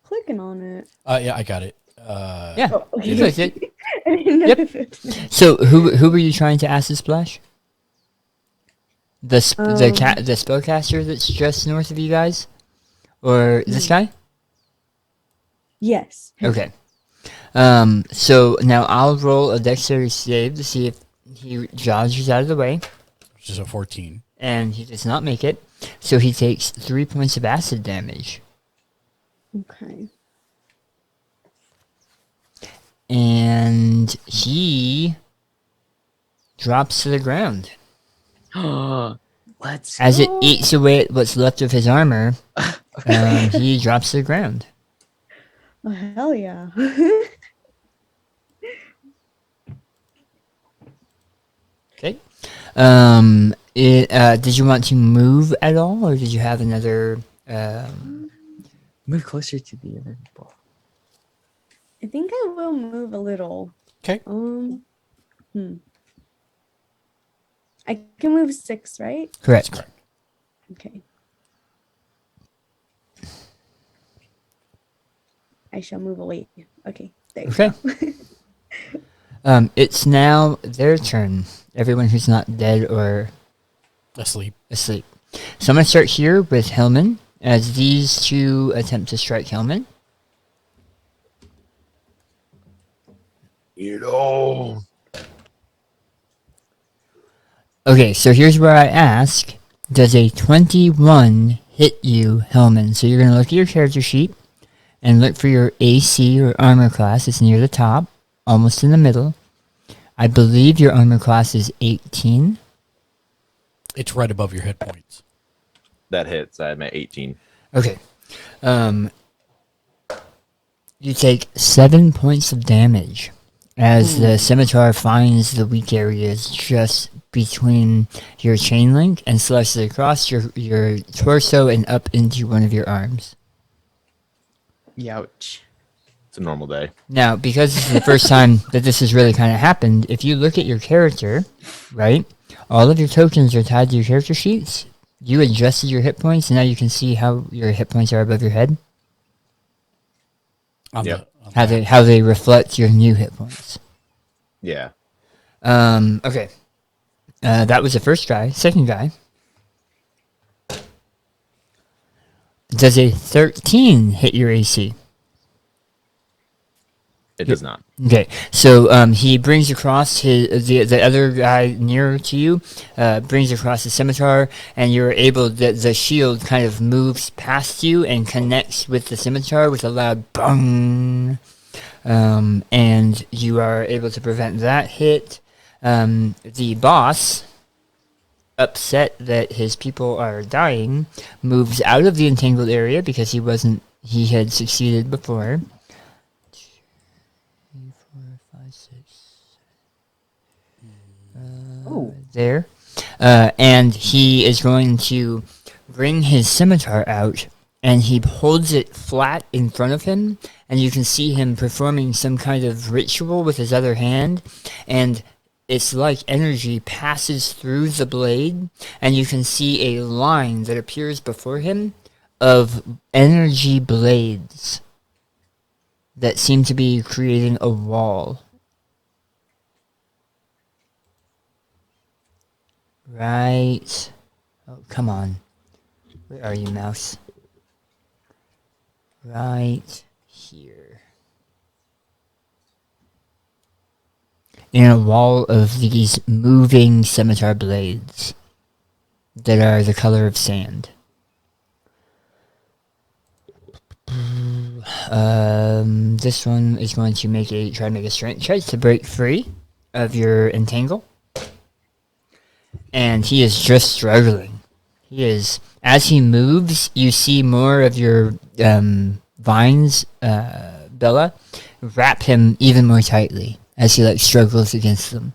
Speaker 7: clicking on it.
Speaker 2: Yeah, I got it.
Speaker 4: Yeah.
Speaker 7: Oh, okay.
Speaker 4: You clicked it.
Speaker 7: I didn't know
Speaker 4: Yep.
Speaker 7: if it-
Speaker 4: So who were you trying to Acid Splash? The spellcaster that's just north of you guys, or this guy?
Speaker 7: Yes.
Speaker 4: Okay. So now I'll roll a dexterity save to see if he dodges out of the way,
Speaker 2: Which is a 14.
Speaker 4: and he does not make it. So he takes 3 points of acid damage,
Speaker 7: Okay.
Speaker 4: and he drops to the ground.
Speaker 8: Let's
Speaker 4: As it
Speaker 7: go.
Speaker 4: eats away at what's left of his armor, he drops to the ground.
Speaker 7: Oh, hell yeah.
Speaker 4: Okay. Did you want to move at all, or did you have another?
Speaker 8: move closer to the other people.
Speaker 7: I think I will move a little.
Speaker 2: Okay.
Speaker 7: I can move 6, right?
Speaker 4: Correct.
Speaker 7: Okay. I shall move away. Okay. There you
Speaker 4: Okay.
Speaker 7: go.
Speaker 4: It's now their turn. Everyone who's not dead or
Speaker 2: Asleep.
Speaker 4: asleep. So I'm gonna start here with Hellman, as these two attempt to strike Hellman. Okay, so here's where I ask, does a 21 hit you, Hellman? So you're going to look at your character sheet and look for your AC or armor class. It's near the top, almost in the middle. I believe your armor class is 18.
Speaker 2: It's right above your hit points.
Speaker 5: That hits. I'm at 18.
Speaker 4: Okay. You take 7 points of damage as the scimitar finds the weak areas just between your chain link and slashes across your torso and up into one of your arms.
Speaker 8: Youch.
Speaker 5: It's a normal day.
Speaker 4: Now, because this is the first time that this has really kind of happened, if you look at your character, right, all of your tokens are tied to your character sheets. You adjusted your hit points, and now you can see how your hit points are above your head.
Speaker 2: On
Speaker 5: Yep.
Speaker 4: How they reflect your new hit points.
Speaker 5: Yeah.
Speaker 4: Okay. That was the first guy. Second guy. Does a 13 hit your AC?
Speaker 5: It does not.
Speaker 4: Okay, so he brings across the other guy nearer to you, brings across the scimitar, and you're able, the shield kind of moves past you and connects with the scimitar with a loud bang, and you are able to prevent that hit. The boss, upset that his people are dying, moves out of the entangled area because he had succeeded before. There. And he is going to bring his scimitar out, and he holds it flat in front of him, and you can see him performing some kind of ritual with his other hand, and it's like energy passes through the blade, and you can see a line that appears before him of energy blades that seem to be creating a wall. Right. Oh, come on. Where are you, mouse? Right here. In a wall of these moving scimitar blades that are the color of sand. This one is going to try to make a strength check to break free of your entangle. And he is just struggling. He is, as he moves, you see more of your vines, Bella, wrap him even more tightly as he struggles against them.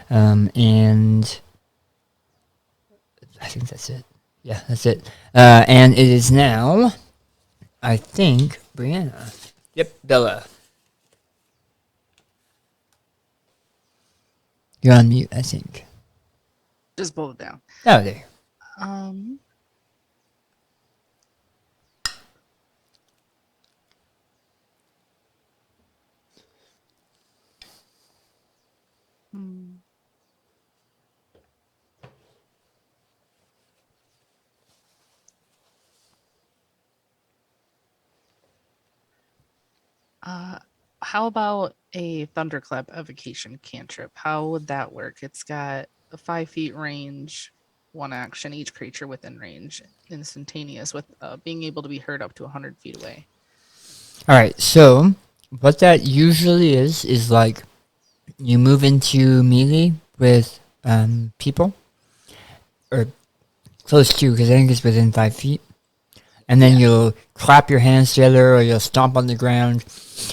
Speaker 4: And I think that's it. Yeah, that's it. And it is now, I think, Brianna. Yep, Bella. You're on mute, I think.
Speaker 3: Just pull it down.
Speaker 4: Oh, there.
Speaker 3: How about a thunderclap evocation cantrip? How would that work? It's got a 5 feet range, 1 action, each creature within range, instantaneous, with being able to be heard up to 100 feet away.
Speaker 4: All right, so what that usually is like you move into melee with people, or close to, because I think it's within 5 feet. And then you'll clap your hands together or you'll stomp on the ground,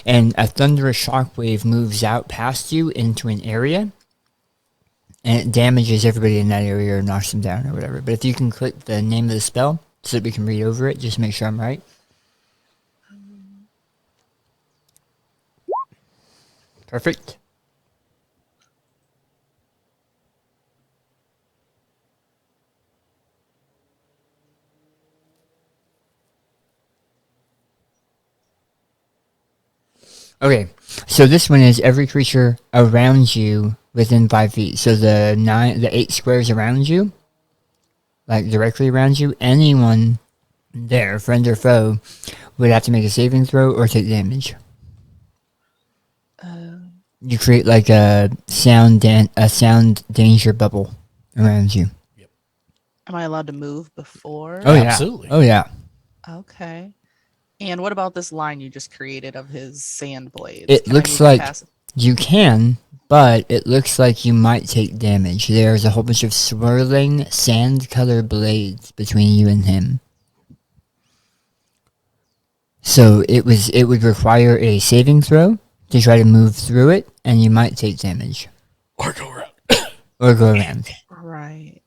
Speaker 4: and a thunderous shockwave moves out past you into an area, and it damages everybody in that area or knocks them down or whatever. But if you can click the name of the spell so that we can read over it, just make sure I'm right. Perfect. Okay, so this one is every creature around you within 5 feet. So the 8 squares around you, like directly around you, anyone there, friend or foe, would have to make a saving throw or take damage. You create like a sound danger bubble around you.
Speaker 3: Am I allowed to move before?
Speaker 4: Oh yeah,
Speaker 2: Absolutely.
Speaker 4: Oh yeah.
Speaker 3: Okay. And what about this line you just created of his sand blades?
Speaker 4: It
Speaker 3: Can I
Speaker 4: looks
Speaker 3: move it
Speaker 4: like
Speaker 3: past-
Speaker 4: you can, but it looks like you might take damage. There's a whole bunch of swirling sand-colored blades between you and him. So it would require a saving throw to try to move through it, and you might take damage.
Speaker 2: Or go around.
Speaker 4: Or go around.
Speaker 3: Right.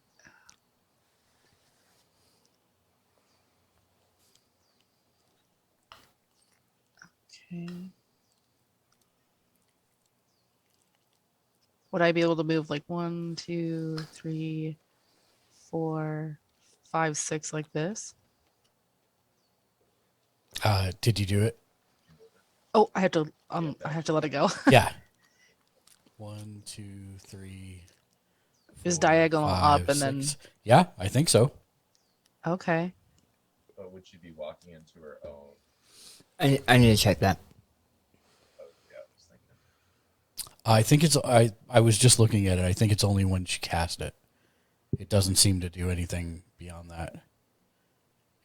Speaker 3: Okay. Would I be able to move like 1, 2, 3, 4, 5, 6 like this?
Speaker 2: Did you do it?
Speaker 3: Oh, I have to let it go.
Speaker 2: Yeah. 1, 2, 3.
Speaker 3: Just
Speaker 2: 4,
Speaker 3: diagonal
Speaker 2: 5,
Speaker 3: up and then
Speaker 2: 6. Yeah, I think so.
Speaker 3: okay.
Speaker 5: But would she be walking into her own?
Speaker 4: I need to check that.
Speaker 2: I think it's I was just looking at it. I think it's only when she cast it. It doesn't seem to do anything beyond that.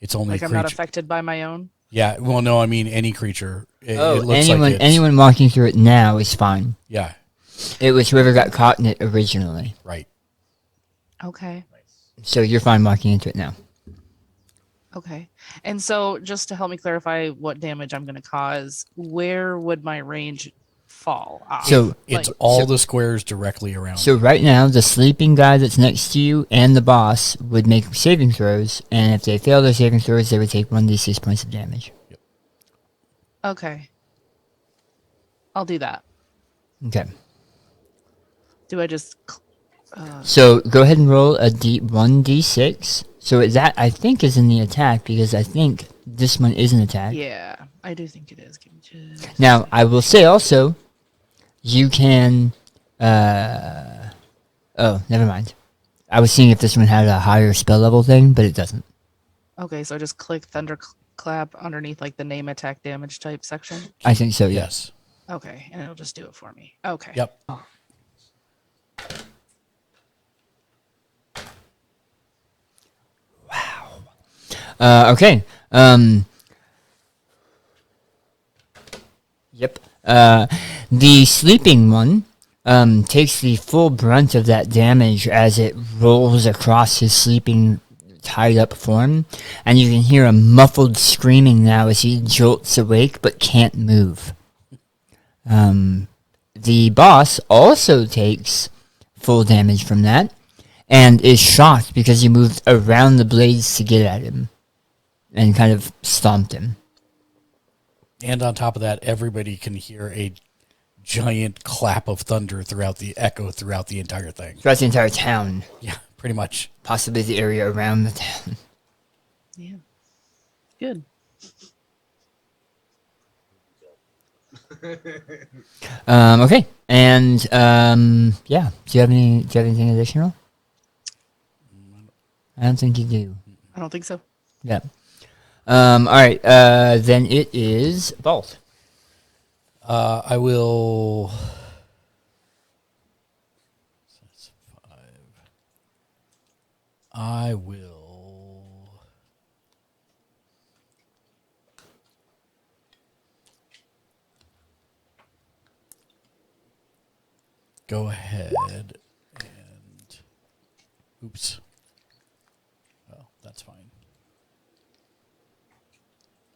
Speaker 2: It's only
Speaker 3: Like I'm not affected by my own.
Speaker 2: Yeah, well, no, I mean any creature. It looks
Speaker 4: anyone
Speaker 2: like
Speaker 4: anyone walking through it now is fine.
Speaker 2: Yeah,
Speaker 4: It was whoever got caught in it originally.
Speaker 2: right.
Speaker 3: Okay.
Speaker 4: So you're fine walking into it now.
Speaker 3: Okay. And so just to help me clarify what damage I'm going to cause, where would my range fall off.
Speaker 4: So
Speaker 2: It's
Speaker 3: Like,
Speaker 2: all the squares directly around.
Speaker 4: So right now, the sleeping guy that's next to you and the boss would make saving throws, and if they fail their saving throws, they would take 1d6 points of damage.
Speaker 3: okay. I'll do that.
Speaker 4: Okay.
Speaker 3: Do I just
Speaker 4: So go ahead and roll a 1d6. So that, I think, is in the attack, because I think this one is an attack.
Speaker 3: Yeah, I do think it is. Give me just
Speaker 4: Now, I will say also, you can... oh, never mind. I was seeing if this one had a higher spell level thing, but it doesn't.
Speaker 3: Okay, so I just click Thunderclap underneath like the name attack damage type section.
Speaker 4: I think so, yes.
Speaker 3: Okay, and it'll just do it for me. Okay.
Speaker 2: Yep.
Speaker 4: Okay. Yep. The sleeping one takes the full brunt of that damage as it rolls across his sleeping, tied up form, and you can hear a muffled screaming now as he jolts awake but can't move. The boss also takes full damage from that and is shocked because you moved around the blades to get at him and kind of stomped him.
Speaker 2: And on top of that, everybody can hear a giant clap of thunder throughout the entire thing.
Speaker 4: Throughout the entire town.
Speaker 2: Yeah, pretty much.
Speaker 4: Possibly the area around the town.
Speaker 3: Yeah. Good.
Speaker 4: Okay. And yeah. Do you have anything additional? I don't think you do.
Speaker 3: I don't think so.
Speaker 4: Yeah. All right. Then it is Bolt.
Speaker 2: I will. That's 5. I will. Go ahead and. Oops. Oh, that's fine.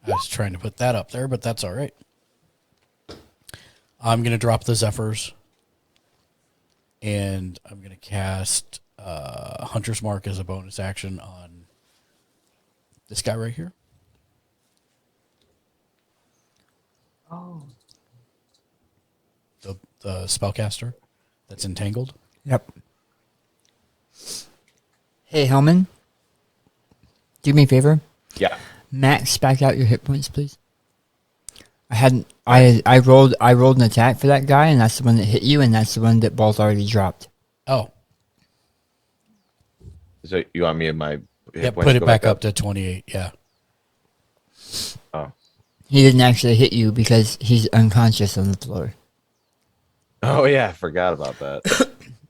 Speaker 2: I was trying to put that up there, but that's all right. I'm going to drop the Zephyrs, and I'm going to cast Hunter's Mark as a bonus action on this guy right here.
Speaker 8: Oh.
Speaker 2: The spellcaster that's entangled.
Speaker 4: Yep. Hey, Hellman. Do me a favor.
Speaker 5: Yeah.
Speaker 4: Max back out your hit points, please. I rolled an attack for that guy, and that's the one that hit you, and that's the one that Bolt already dropped.
Speaker 2: Oh.
Speaker 5: So you want me in my hit
Speaker 2: Yeah,
Speaker 5: points
Speaker 2: put
Speaker 5: to
Speaker 2: it
Speaker 5: go
Speaker 2: back up to 28, yeah.
Speaker 5: Oh.
Speaker 4: He didn't actually hit you because he's unconscious on the floor.
Speaker 5: Oh yeah, I forgot about that.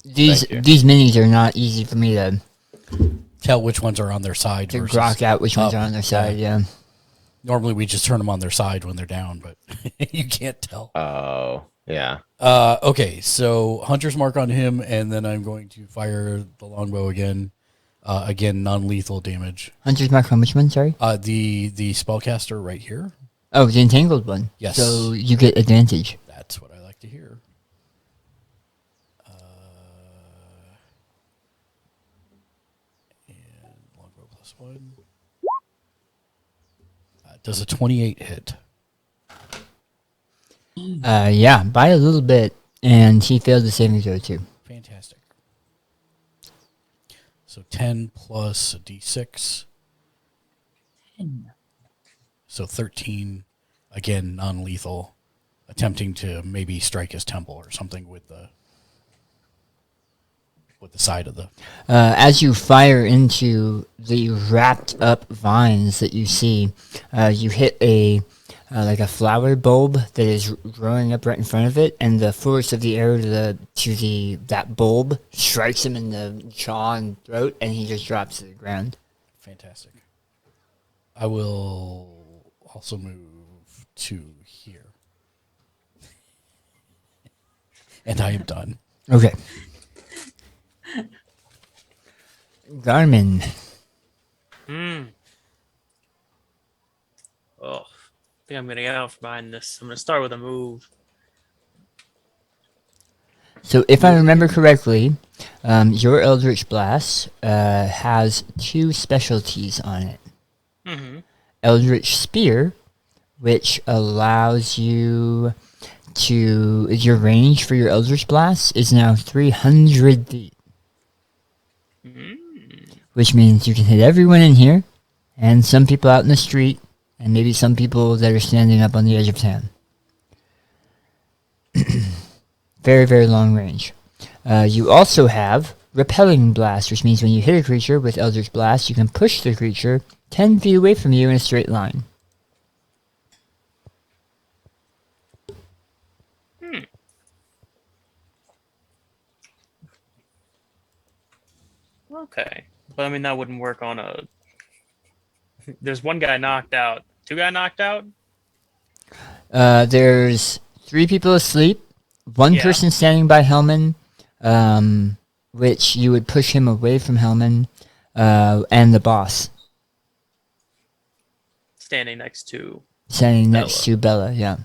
Speaker 4: These
Speaker 5: Thank you.
Speaker 4: these minis are not easy for me to
Speaker 2: Tell which ones are on their side
Speaker 4: to
Speaker 2: versus
Speaker 4: grok out which ones
Speaker 2: up.
Speaker 4: are on their side, yeah.
Speaker 2: Normally we just turn them on their side when they're down, but you can't tell.
Speaker 5: Oh, yeah.
Speaker 2: Okay, so Hunter's Mark on him, and then I'm going to fire the longbow again. Again, non-lethal damage.
Speaker 4: Hunter's Mark on which one, sorry?
Speaker 2: The spellcaster right here.
Speaker 4: Oh, the entangled one.
Speaker 2: Yes.
Speaker 4: So you get advantage.
Speaker 2: That's what I like to hear. And longbow +1. Does a 28 hit?
Speaker 4: Yeah, by a little bit, and he failed the saving throw too.
Speaker 2: Fantastic. So 10 plus a d6.
Speaker 8: 10.
Speaker 2: So 13, again, non-lethal, attempting to maybe strike his temple or something with the side of the...
Speaker 4: As you fire into the wrapped up vines that you see, you hit a like a flower bulb that is growing up right in front of it, and the force of the arrow to that bulb strikes him in the jaw and throat, and he just drops to the ground.
Speaker 2: Fantastic. I will also move to here. And I am done.
Speaker 4: Okay. Garmin.
Speaker 6: Oh, I think I'm gonna get out from behind this. I'm gonna start with a move.
Speaker 4: So if I remember correctly, your Eldritch Blast has 2 specialties on it.
Speaker 6: Mm-hmm.
Speaker 4: Eldritch Spear, which allows you to... Your range for your Eldritch Blast is now 300 feet. Which means you can hit everyone in here, and some people out in the street, and maybe some people that are standing up on the edge of town. Very, very long range. You also have Repelling Blast, which means when you hit a creature with Eldritch Blast, you can push the creature 10 feet away from you in a straight line.
Speaker 6: Okay. But I mean, that wouldn't work on a. There's one guy knocked out. 2 guy knocked out?
Speaker 4: There's 3 people asleep, 1
Speaker 6: Yeah.
Speaker 4: person standing by Hellman, which you would push him away from Hellman, and the boss
Speaker 6: Standing next to.
Speaker 4: standing next to Bella, yeah.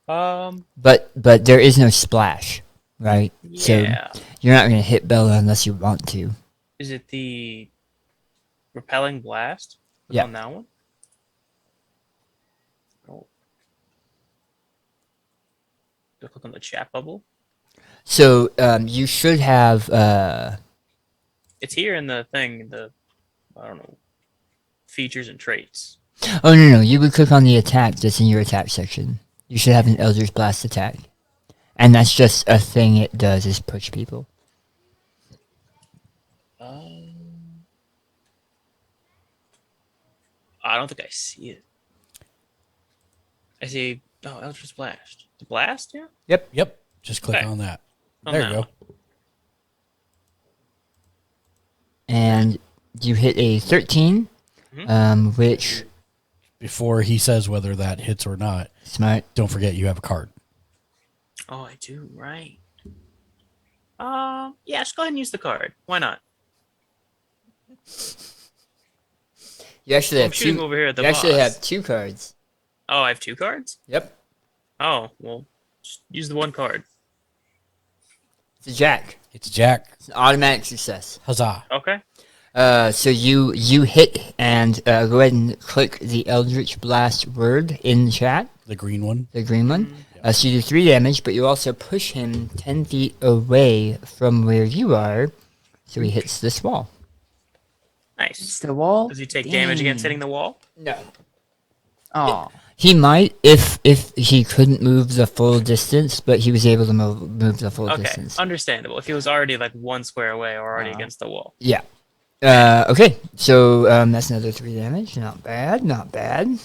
Speaker 6: Um.
Speaker 4: But there is no splash, right?
Speaker 6: Yeah.
Speaker 4: So you're not going to hit Bella unless you want to.
Speaker 6: Is it the repelling blast?
Speaker 4: Yeah.
Speaker 6: On that one? Oh. Do I click on the chat bubble?
Speaker 4: So you should have...
Speaker 6: It's here in the thing, I don't know, features and traits.
Speaker 4: Oh, no, you would click on the attack that's in your attack section. You should have an Eldritch Blast attack. And that's just a thing it does, is push people.
Speaker 6: I don't think I see it. I see, Eldritch Blast. The blast, yeah?
Speaker 2: Yep. Just click
Speaker 6: Okay.
Speaker 2: on that.
Speaker 6: On
Speaker 2: There
Speaker 6: that
Speaker 2: you go.
Speaker 6: one.
Speaker 4: And you hit a 13, which...
Speaker 2: Before he says whether that hits or not,
Speaker 4: Smart.
Speaker 2: don't forget you have a card.
Speaker 6: Oh, I do, right. Yeah, just go ahead and use the card. Why not?
Speaker 4: You actually
Speaker 6: I'm
Speaker 4: have
Speaker 6: shooting
Speaker 4: 2.
Speaker 6: over here at the
Speaker 4: You actually
Speaker 6: boss.
Speaker 4: have 2 cards.
Speaker 6: Oh, I have 2 cards?
Speaker 4: Yep.
Speaker 6: Oh, well, just use the 1 card.
Speaker 4: It's a jack.
Speaker 2: It's Jack.
Speaker 4: It's an automatic success.
Speaker 2: Huzzah.
Speaker 6: Okay.
Speaker 4: So you hit and go ahead and click the Eldritch Blast word in the chat,
Speaker 2: The green one.
Speaker 4: the green one. So you do 3 damage, but you also push him 10 feet away from where you are, so he hits this wall.
Speaker 6: Nice.
Speaker 8: It's the wall.
Speaker 6: Does he take damage against hitting the wall?
Speaker 4: No.
Speaker 8: Oh,
Speaker 4: He might if he couldn't move the full distance, but he was able to move the full
Speaker 6: Okay,
Speaker 4: distance.
Speaker 6: understandable. If he was already like 1 square away or already against the wall.
Speaker 4: Yeah. Okay, so that's another 3 damage. Not bad, not bad.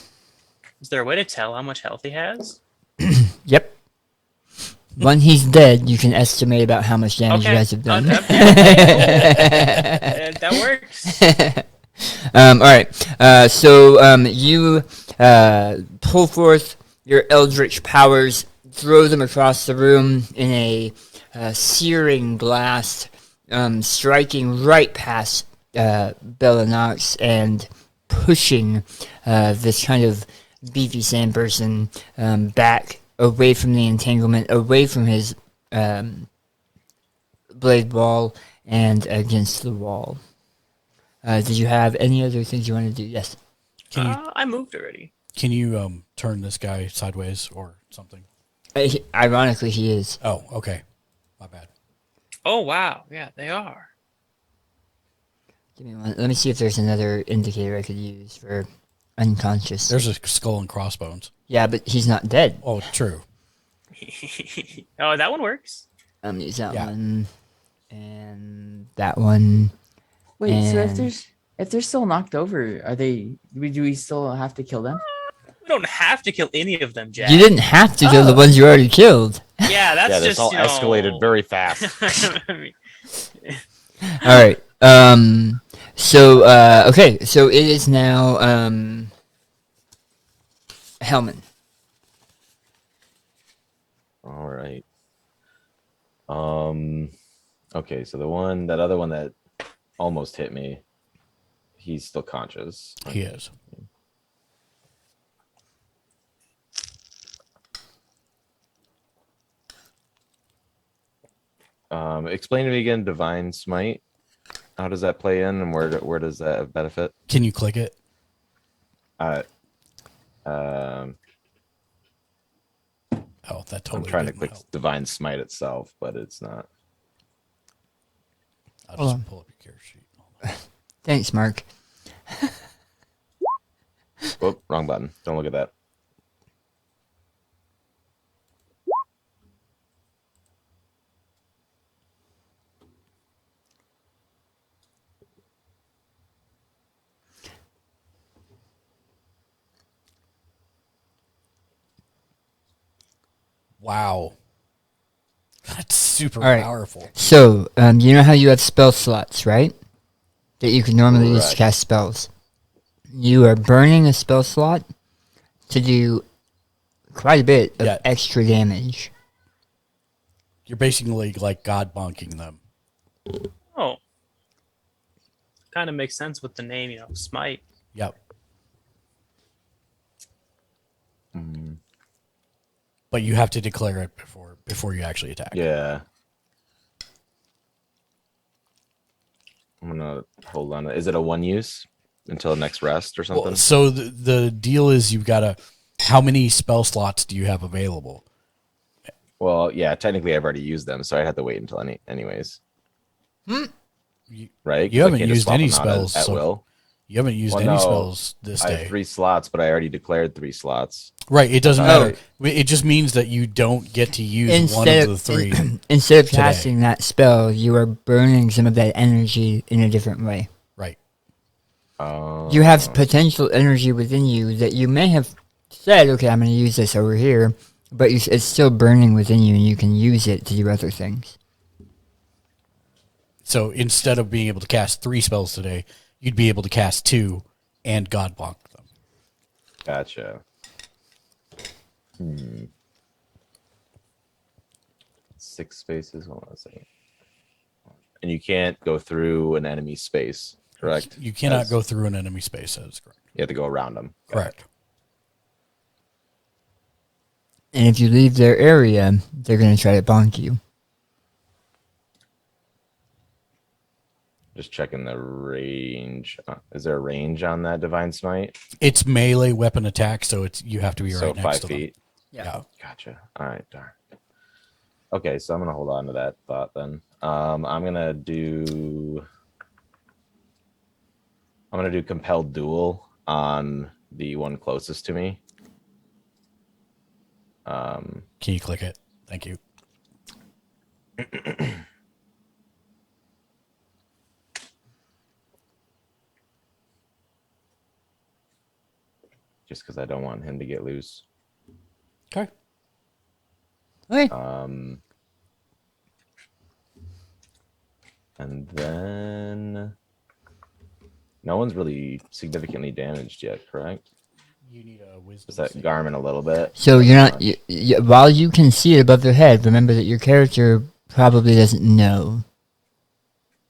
Speaker 6: Is there a way to tell how much health he has?
Speaker 4: Yep. When he's dead, you can estimate about how much damage you guys have done.
Speaker 6: That works.
Speaker 4: All right. So you pull forth your eldritch powers, throw them across the room in a searing blast, striking right past Bella Nox and pushing this kind of beefy sand person back away from the entanglement, away from his blade wall, and against the wall. Did you have any other things you want to do? Yes.
Speaker 6: I moved already.
Speaker 2: Can you turn this guy sideways or something?
Speaker 4: Ironically, he is.
Speaker 2: Oh, okay. My bad.
Speaker 6: Oh, wow. Yeah, they are.
Speaker 4: Give me one. Let me see if there's another indicator I could use for unconscious.
Speaker 2: There's a skull and crossbones.
Speaker 4: Yeah, but he's not dead.
Speaker 2: Oh, true.
Speaker 6: Oh, that one works.
Speaker 4: Use that
Speaker 2: Yeah.
Speaker 4: one and that one.
Speaker 8: wait. So
Speaker 4: And-
Speaker 8: if they're still knocked over, do we still have to kill them?
Speaker 6: We don't have to kill any of them, Jack.
Speaker 4: You didn't have to kill the ones you already killed.
Speaker 6: Yeah, that's
Speaker 5: Yeah, this
Speaker 6: just
Speaker 5: all
Speaker 6: you know-
Speaker 5: escalated very fast.
Speaker 6: I mean,
Speaker 4: All right. So okay. So it is now Hellman.
Speaker 5: All right. Okay, so that other one that almost hit me, he's still conscious.
Speaker 2: He is.
Speaker 5: Explain to me again, Divine Smite. How does that play in, and where does that benefit?
Speaker 2: Can you click it?
Speaker 5: Um,
Speaker 2: Oh, that totally.
Speaker 5: I'm trying to
Speaker 2: didn't
Speaker 5: click
Speaker 2: help.
Speaker 5: Divine Smite itself, but it's not.
Speaker 2: I'll
Speaker 4: Hold
Speaker 2: just
Speaker 4: on.
Speaker 2: pull up your character sheet. Hold on.
Speaker 4: Thanks, Mark.
Speaker 5: Whoop, wrong button. Don't look at that.
Speaker 2: Wow. That's super
Speaker 4: All right.
Speaker 2: powerful.
Speaker 4: So, you know how you have spell slots, right? That you can normally use to
Speaker 5: Right.
Speaker 4: cast spells. You are burning a spell slot to do quite a bit of
Speaker 2: Yeah.
Speaker 4: extra damage.
Speaker 2: You're basically like god bonking them.
Speaker 6: Oh. Kind of makes sense with the name, Smite.
Speaker 2: Yep.
Speaker 5: Mm,
Speaker 2: But you have to declare it before you actually attack.
Speaker 5: yeah. I'm gonna hold on. Is it a one use until next rest or something?
Speaker 2: Well, so the deal is you've got to. How many spell slots do you have available?
Speaker 5: Well, yeah. Technically, I've already used them, so I had to wait until anyways. Right? 'Cause
Speaker 2: You
Speaker 5: I
Speaker 2: haven't
Speaker 5: can't just
Speaker 2: used
Speaker 5: swap
Speaker 2: any
Speaker 5: them out
Speaker 2: spells
Speaker 5: at
Speaker 2: so-
Speaker 5: will.
Speaker 2: You haven't used
Speaker 5: Well,
Speaker 2: any
Speaker 5: no,
Speaker 2: spells this
Speaker 5: I
Speaker 2: day.
Speaker 5: have 3 slots, but I already declared 3 slots.
Speaker 2: Right. It doesn't
Speaker 5: Oh.
Speaker 2: matter. It just means that you don't get to use one of the three.
Speaker 4: Instead of
Speaker 2: today.
Speaker 4: casting that spell, you are burning some of that energy in a different way.
Speaker 2: Right.
Speaker 4: You have potential energy within you that you may have said, okay, I'm going to use this over here, but it's still burning within you and you can use it to do other things.
Speaker 2: So instead of being able to cast 3 spells today, you'd be able to cast 2 and god bonk them.
Speaker 5: Gotcha. 6 spaces. Hold on a second. And you can't go through an enemy space, correct?
Speaker 2: You cannot go through an enemy space. That is correct.
Speaker 5: You have to go around them.
Speaker 2: Correct.
Speaker 4: And if you leave their area, they're going to try to bonk you.
Speaker 5: Just checking the range. Is there a range on that Divine Smite?
Speaker 2: It's melee weapon attack, so you have to be
Speaker 5: So
Speaker 2: right next
Speaker 5: 5
Speaker 2: to
Speaker 5: feet.
Speaker 2: them. Yeah.
Speaker 5: Gotcha. All right, darn. Okay, so I'm gonna hold on to that thought then. I'm gonna do compelled duel on the one closest to me.
Speaker 2: Can you click it? Thank you.
Speaker 5: Just because I don't want him to get loose.
Speaker 2: Okay.
Speaker 4: Okay.
Speaker 5: And then no one's really significantly damaged yet, correct?
Speaker 2: You need a wisdom.
Speaker 5: Is that
Speaker 2: save.
Speaker 5: Garmin a little bit?
Speaker 4: So you're not, while you can see it above their head, remember that your character probably doesn't know.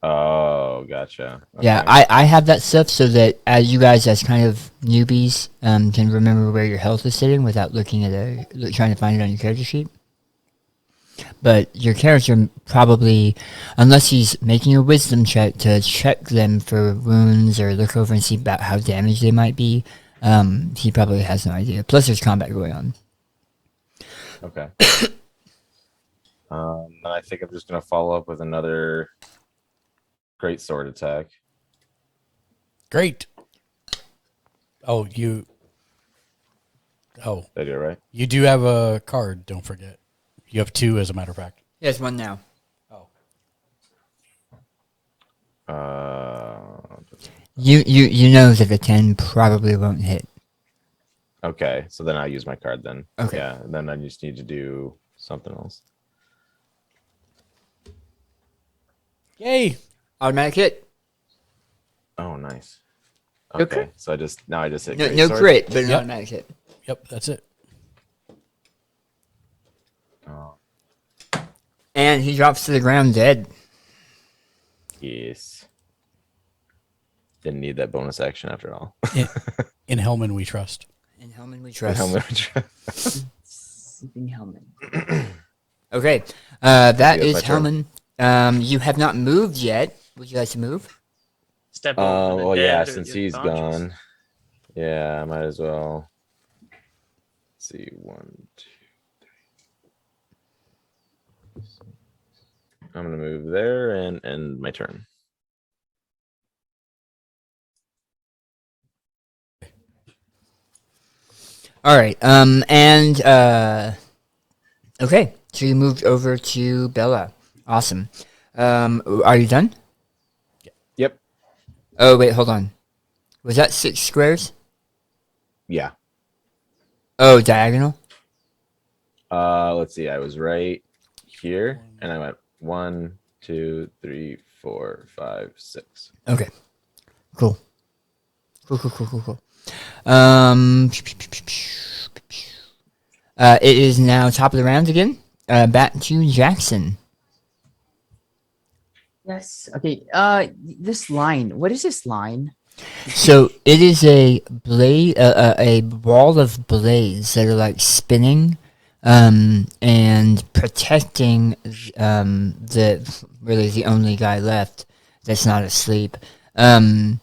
Speaker 5: Oh, gotcha. Okay.
Speaker 4: Yeah, I have that stuff so that you guys as kind of newbies can remember where your health is sitting without looking at trying to find it on your character sheet. But your character probably, unless he's making a wisdom check to check them for wounds or look over and see about how damaged they might be, he probably has no idea. Plus there's combat going on.
Speaker 5: Okay. And I think I'm just gonna follow up with another great sword attack.
Speaker 2: Great. Oh, you. Oh,
Speaker 5: Did I do it right?
Speaker 2: you do have a card. Don't forget. You have 2, as a matter of fact.
Speaker 4: There's one now.
Speaker 2: Oh.
Speaker 4: You know that the 10 probably won't hit.
Speaker 5: Okay, so then I'll use my card then.
Speaker 4: Okay.
Speaker 5: Yeah, and then I just need to do something else.
Speaker 2: Yay.
Speaker 4: Automatic hit.
Speaker 5: Oh, nice.
Speaker 8: No
Speaker 5: Okay,
Speaker 8: crit?
Speaker 5: so I just hit
Speaker 4: No,
Speaker 5: great
Speaker 4: no
Speaker 5: sword.
Speaker 4: crit, but an
Speaker 2: Yep.
Speaker 4: automatic hit.
Speaker 2: Yep, that's it.
Speaker 5: Oh,
Speaker 4: And he drops to the ground dead.
Speaker 5: yes. Didn't need that bonus action after all.
Speaker 2: In Hellman, we trust.
Speaker 4: In Hellman we trust.
Speaker 8: Sleeping helmet.
Speaker 4: Okay, that
Speaker 5: Yes,
Speaker 4: is
Speaker 5: my turn.
Speaker 4: Hellman. You have not moved yet. Would you like to move?
Speaker 6: Step over the
Speaker 5: Well, yeah,
Speaker 6: dead or
Speaker 5: since
Speaker 6: the
Speaker 5: he's
Speaker 6: unconscious.
Speaker 5: gone. Yeah, I might as well. Let's see, 1, 2, 3. I'm gonna move there and end my turn.
Speaker 4: All right. Okay. So you moved over to Bella. Awesome. Are you done?
Speaker 5: Yep.
Speaker 4: Oh wait, hold on. Was that 6 squares?
Speaker 5: Yeah.
Speaker 4: Oh, diagonal.
Speaker 5: Let's see. I was right here, and I went 1, 2, 3, 4, 5, 6.
Speaker 4: Okay. Cool. Cool. It is now top of the round again. Back to Jackson.
Speaker 8: Yes. Okay. This line. What is this line?
Speaker 4: So it is a blade, a wall of blades that are like spinning, and protecting the only guy left that's not asleep. And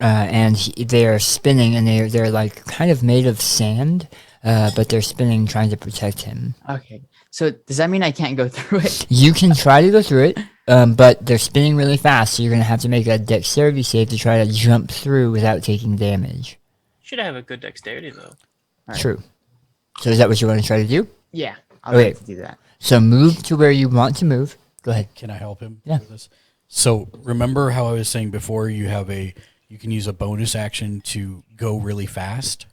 Speaker 4: they are spinning, and they're like kind of made of sand, but they're spinning, trying to protect him.
Speaker 8: Okay. So does that mean I can't go through it?
Speaker 4: You can try to go through it, but they're spinning really fast, so you're gonna have to make a dexterity save to try to jump through without taking damage.
Speaker 6: Should have a good dexterity though.
Speaker 8: Alright.
Speaker 4: True. So is that what you want to try to do?
Speaker 8: Yeah. I'll
Speaker 4: Okay.
Speaker 8: have to do that.
Speaker 4: So move to where you want to move. Go ahead.
Speaker 2: Can I help him
Speaker 4: Yeah.
Speaker 2: with this? So remember how I was saying before, you can use a bonus action to go really fast.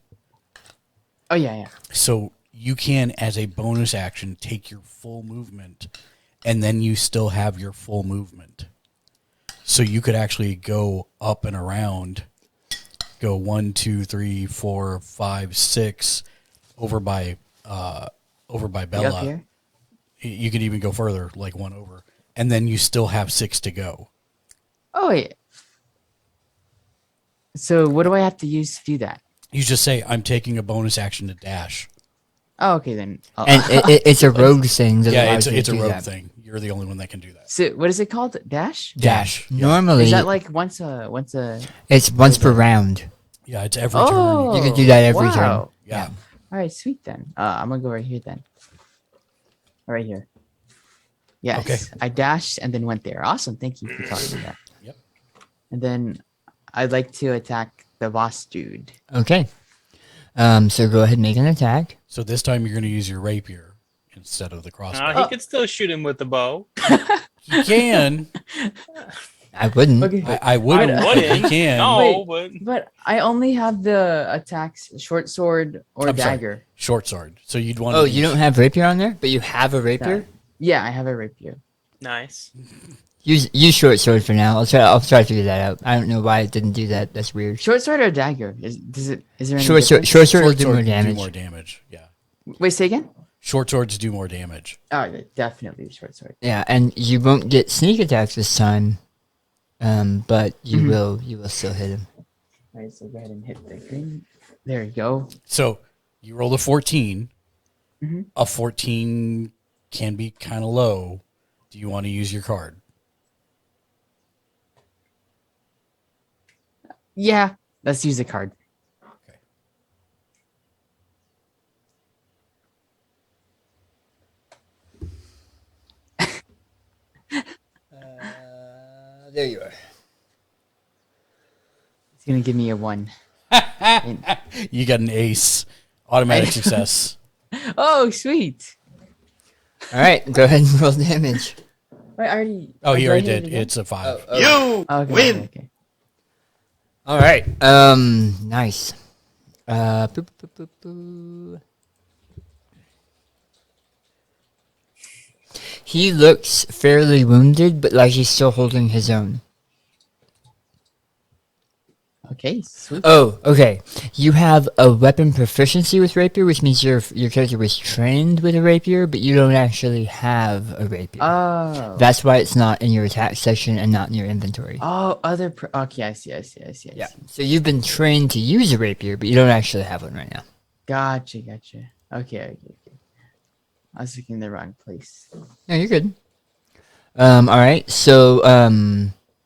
Speaker 8: Oh yeah.
Speaker 2: So you can, as a bonus action, take your full movement, and then you still have your full movement. So you could actually go up and around, go 1, 2, 3, 4, 5, 6, over by
Speaker 8: Up
Speaker 2: Bella.
Speaker 8: here.
Speaker 2: You could even go further, like 1 over, and then you still have 6 to go.
Speaker 8: Oh wait. So what do I have to use to do that?
Speaker 2: You just say, "I'm taking a bonus action to dash."
Speaker 8: Oh, okay then.
Speaker 4: And it's a rogue thing. That
Speaker 2: Yeah,
Speaker 4: allows you
Speaker 2: it's
Speaker 4: to
Speaker 2: a
Speaker 4: do
Speaker 2: rogue
Speaker 4: that.
Speaker 2: thing. You're the only one that can do that.
Speaker 8: So what is it called? Dash?
Speaker 2: Dash. Yeah.
Speaker 4: Normally,
Speaker 8: Is that like once a
Speaker 4: it's once per round.
Speaker 2: Yeah, it's every
Speaker 8: Oh,
Speaker 2: turn.
Speaker 4: You can do that every turn.
Speaker 8: wow.
Speaker 2: Yeah.
Speaker 8: All right, sweet then. I'm gonna go right here then. Right here. Yes.
Speaker 2: Okay.
Speaker 8: I dashed and then went there. Awesome. Thank you for telling me that.
Speaker 2: Yep.
Speaker 8: And then I'd like to attack the boss dude.
Speaker 4: Okay. So go ahead and make an attack.
Speaker 2: So this time you're going to use your rapier instead of the crossbow.
Speaker 6: He could still shoot him with the bow.
Speaker 2: You can.
Speaker 4: I wouldn't.
Speaker 8: Okay.
Speaker 2: I wouldn't.
Speaker 6: I
Speaker 2: but you
Speaker 6: wouldn't.
Speaker 2: can.
Speaker 6: No,
Speaker 8: But I only have the attacks short sword or
Speaker 2: I'm sorry.
Speaker 8: dagger.
Speaker 2: Short sword. So you'd want.
Speaker 4: Oh,
Speaker 2: to
Speaker 4: you don't have rapier on there, but you have a rapier.
Speaker 8: Yeah, I have a rapier.
Speaker 6: nice.
Speaker 4: Use short sword for now. I'll try to figure that out. I don't know why it didn't do that. That's weird.
Speaker 8: Short sword or dagger? Is there any
Speaker 4: Short sword.
Speaker 8: difference?
Speaker 4: Short sword will
Speaker 2: Short
Speaker 4: do
Speaker 2: sword
Speaker 4: more
Speaker 2: do
Speaker 4: damage.
Speaker 2: more damage. Yeah.
Speaker 8: Wait, say again?
Speaker 2: Short swords do more damage.
Speaker 8: Oh, yeah, definitely short sword.
Speaker 4: Yeah, and you won't get sneak attacks this time. But you will still hit him.
Speaker 8: All right, so go ahead and hit the green. There you go.
Speaker 2: So you rolled a 14.
Speaker 8: Mhm.
Speaker 2: A 14 can be kind of low. Do you want to use your card?
Speaker 8: Yeah, let's use the card.
Speaker 2: Okay.
Speaker 4: There you are.
Speaker 8: It's gonna give me a 1.
Speaker 2: You got an ace. Automatic success.
Speaker 8: Oh, sweet.
Speaker 4: All right, go ahead and roll damage.
Speaker 8: Wait, I already.
Speaker 2: Oh, he
Speaker 8: do I
Speaker 2: already
Speaker 8: hit it
Speaker 2: did.
Speaker 8: again?
Speaker 2: It's a 5.
Speaker 4: You
Speaker 8: Okay,
Speaker 4: win.
Speaker 8: Okay.
Speaker 4: All right. Nice. Boop, boop, boop, boop. He looks fairly wounded, but like he's still holding his own.
Speaker 8: Okay, sweet.
Speaker 4: Oh, okay. You have a weapon proficiency with rapier, which means your character was trained with a rapier, but you don't actually have a rapier.
Speaker 8: Oh.
Speaker 4: That's why it's not in your attack section and not in your inventory.
Speaker 8: Oh, okay, I see.
Speaker 4: Yeah. So you've been trained to use a rapier, but you don't actually have one right now.
Speaker 8: Gotcha. Okay. I was looking in the wrong place.
Speaker 4: No, you're good. All right. So,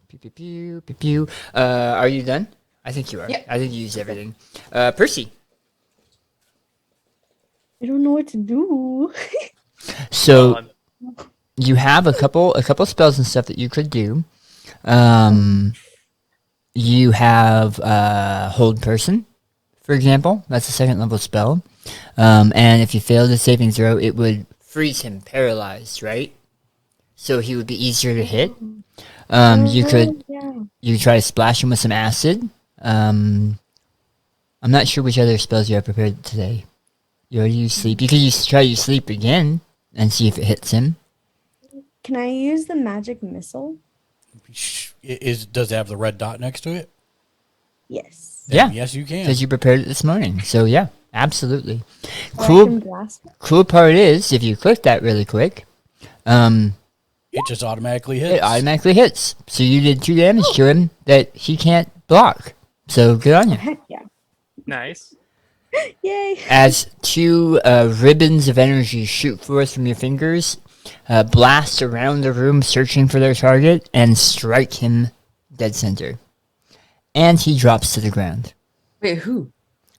Speaker 4: pew, pew, pew, pew, pew. Are you done? I think you are.
Speaker 8: Yeah.
Speaker 4: I think you used everything. Percy.
Speaker 7: I don't know what to do.
Speaker 4: So
Speaker 6: Well,
Speaker 4: you have a couple spells and stuff that you could do. You have hold person, for example. That's a second level spell. And if you fail the saving throw, it would freeze him paralyzed, right? So he would be easier to hit. You could
Speaker 7: Yeah.
Speaker 4: try to splash him with some acid. I'm not sure which other spells you have prepared today. You already used sleep. You could try to use sleep again and see if it hits him.
Speaker 7: Can I use the magic missile?
Speaker 2: Does it have the red dot next to it?
Speaker 7: Yes.
Speaker 4: Yeah.
Speaker 2: Yes, you can.
Speaker 4: Because you prepared it this morning. So yeah, absolutely.
Speaker 7: Or I
Speaker 4: Cool.
Speaker 7: can blast it?
Speaker 4: Cool part is if you click that really quick,
Speaker 2: It just automatically hits.
Speaker 4: it automatically hits. So you did 2 damage to him that he can't block. So good on you.
Speaker 7: Heck yeah.
Speaker 6: nice.
Speaker 7: Yay.
Speaker 4: As 2 ribbons of energy shoot forth from your fingers, blast around the room searching for their target, and strike him dead center. And he drops to the ground.
Speaker 8: Wait, who?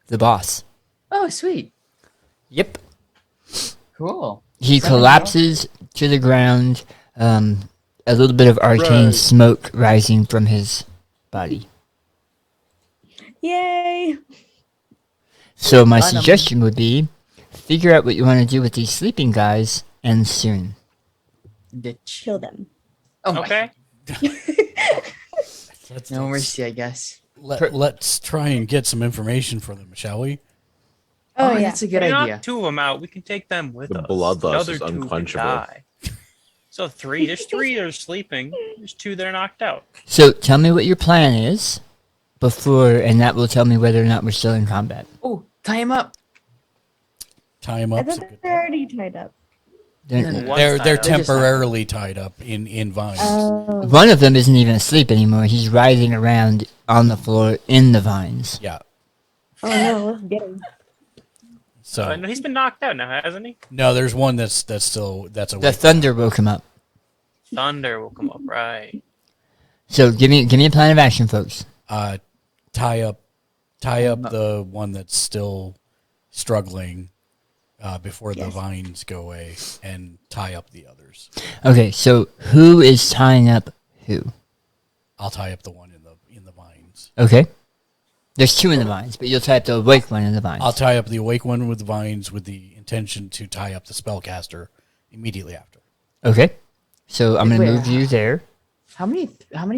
Speaker 4: The boss.
Speaker 8: Oh, sweet.
Speaker 4: Yep.
Speaker 8: Cool.
Speaker 4: He
Speaker 8: Someone
Speaker 4: collapses to the ground, a little bit of arcane
Speaker 6: Right.
Speaker 4: smoke rising from his body.
Speaker 7: Yay.
Speaker 4: So my
Speaker 8: Fun 'em.
Speaker 4: suggestion would be figure out what you want to do with these sleeping guys, and soon.
Speaker 8: Ditch.
Speaker 7: Kill them.
Speaker 8: Oh my.
Speaker 6: Okay.
Speaker 8: No mercy, I guess.
Speaker 2: Let's try and get some information for them, shall we?
Speaker 7: Oh, yeah.
Speaker 8: That's a good
Speaker 6: We
Speaker 8: idea.
Speaker 6: knock 2 of them out. We can take them with
Speaker 5: The
Speaker 6: us.
Speaker 5: bloodlust
Speaker 6: Another
Speaker 5: is
Speaker 6: 2 can
Speaker 5: unquenchable.
Speaker 6: die. So 3. There's 3 that are sleeping. There's 2 that are knocked out.
Speaker 4: So tell me what your plan is before, and that will tell me whether or not we're still in combat.
Speaker 8: Oh, tie him up.
Speaker 2: Tie them
Speaker 7: I
Speaker 2: up.
Speaker 7: thought they're already tied up.
Speaker 4: They're-
Speaker 8: No, no,
Speaker 6: One's
Speaker 2: They're
Speaker 6: tied up.
Speaker 8: just tied up.
Speaker 2: temporarily tied up in vines.
Speaker 7: Oh.
Speaker 4: One of them isn't even asleep anymore. He's writhing around on the floor in the vines.
Speaker 2: Yeah.
Speaker 7: Oh no, let's get him.
Speaker 2: So
Speaker 6: No, he's been knocked out now, hasn't he?
Speaker 2: no, there's one that's awake.
Speaker 4: The thunder woke him up.
Speaker 6: Thunder will come up, right?
Speaker 4: So give me a plan of action, folks.
Speaker 2: Tie up the one that's still struggling before the
Speaker 7: Yes.
Speaker 2: vines go away, and tie up the others.
Speaker 4: Okay, so who is tying up who?
Speaker 2: I'll tie up the one in the vines.
Speaker 4: Okay. There's 2 in the vines, but you'll tie up the awake one in the vines.
Speaker 2: I'll tie up the awake one with the vines with the intention to tie up the spellcaster immediately after.
Speaker 4: Okay. So I'm gonna
Speaker 8: Wait,
Speaker 4: move you there.
Speaker 8: How many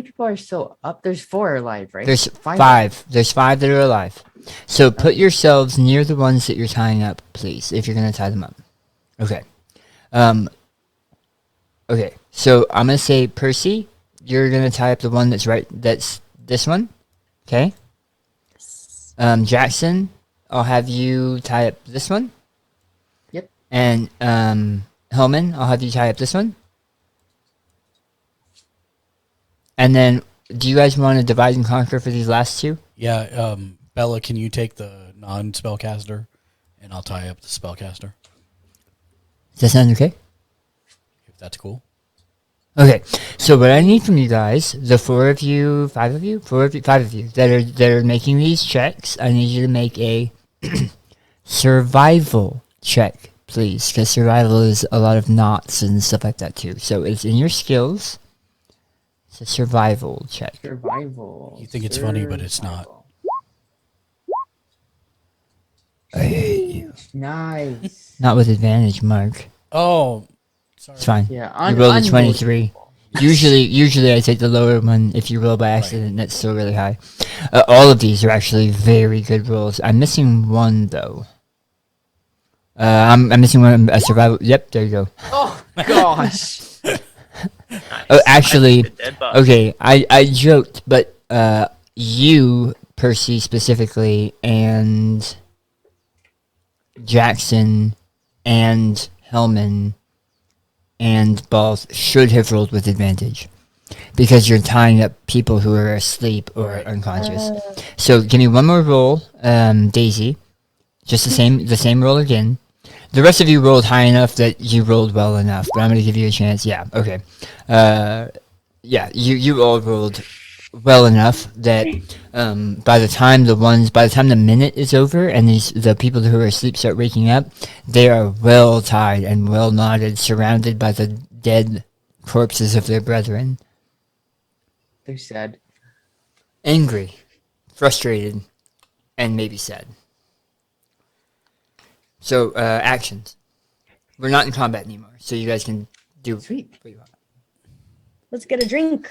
Speaker 8: people are still up? There's 4 alive, right?
Speaker 4: There's
Speaker 8: Five.
Speaker 4: 5. There's 5 that are alive. So put yourselves near the ones that you're tying up, please, if you're gonna tie them up. Okay. Okay. So I'm gonna say, Percy, you're gonna tie up the one that's this one. Okay. Jackson, I'll have you tie up this one.
Speaker 8: Yep.
Speaker 4: And Hellman, I'll have you tie up this one. And then, do you guys want to divide and conquer for these last 2?
Speaker 2: Yeah, Bella, can you take the non-spellcaster, and I'll tie up the spellcaster,
Speaker 4: Does that sound okay?
Speaker 2: if that's cool.
Speaker 4: Okay, so what I need from you guys, the 4 of you, 5 of you, 4 of you, 5 of you that are making these checks, I need you to make a survival check, please, because survival is a lot of knots and stuff like that too. So it's in your skills. It's a survival check.
Speaker 8: Survival.
Speaker 2: You think it's funny, but it's not.
Speaker 4: I hate you.
Speaker 8: Nice.
Speaker 4: Not with advantage, Mark.
Speaker 2: Oh, sorry.
Speaker 4: It's fine.
Speaker 8: Yeah,
Speaker 4: You rolled a 23. Usually I take the lower one if you roll by accident. That's still really high. All of these are actually very good rolls. I'm missing one though. I'm missing one. A survival. Yep, there you go.
Speaker 8: Oh gosh.
Speaker 4: Oh, actually,
Speaker 6: The dead bug.
Speaker 4: okay. I joked, but you, Percy specifically, and Jackson, and Hellman, and Balls should have rolled with advantage because you're tying up people who are asleep or unconscious. So give me one more roll, Daisy. Just the same roll again. The rest of you rolled high enough that you rolled well enough, but I'm going to give you a chance. Yeah, okay. Yeah, you all rolled well enough that by the time the minute is over and the people who are asleep start waking up, they are well tied and well knotted, surrounded by the dead corpses of their brethren.
Speaker 8: They're sad.
Speaker 4: Angry, frustrated, and maybe sad. So, actions. We're not in combat anymore, so you guys can do
Speaker 8: Sweet.
Speaker 4: what you want.
Speaker 7: Let's get a drink.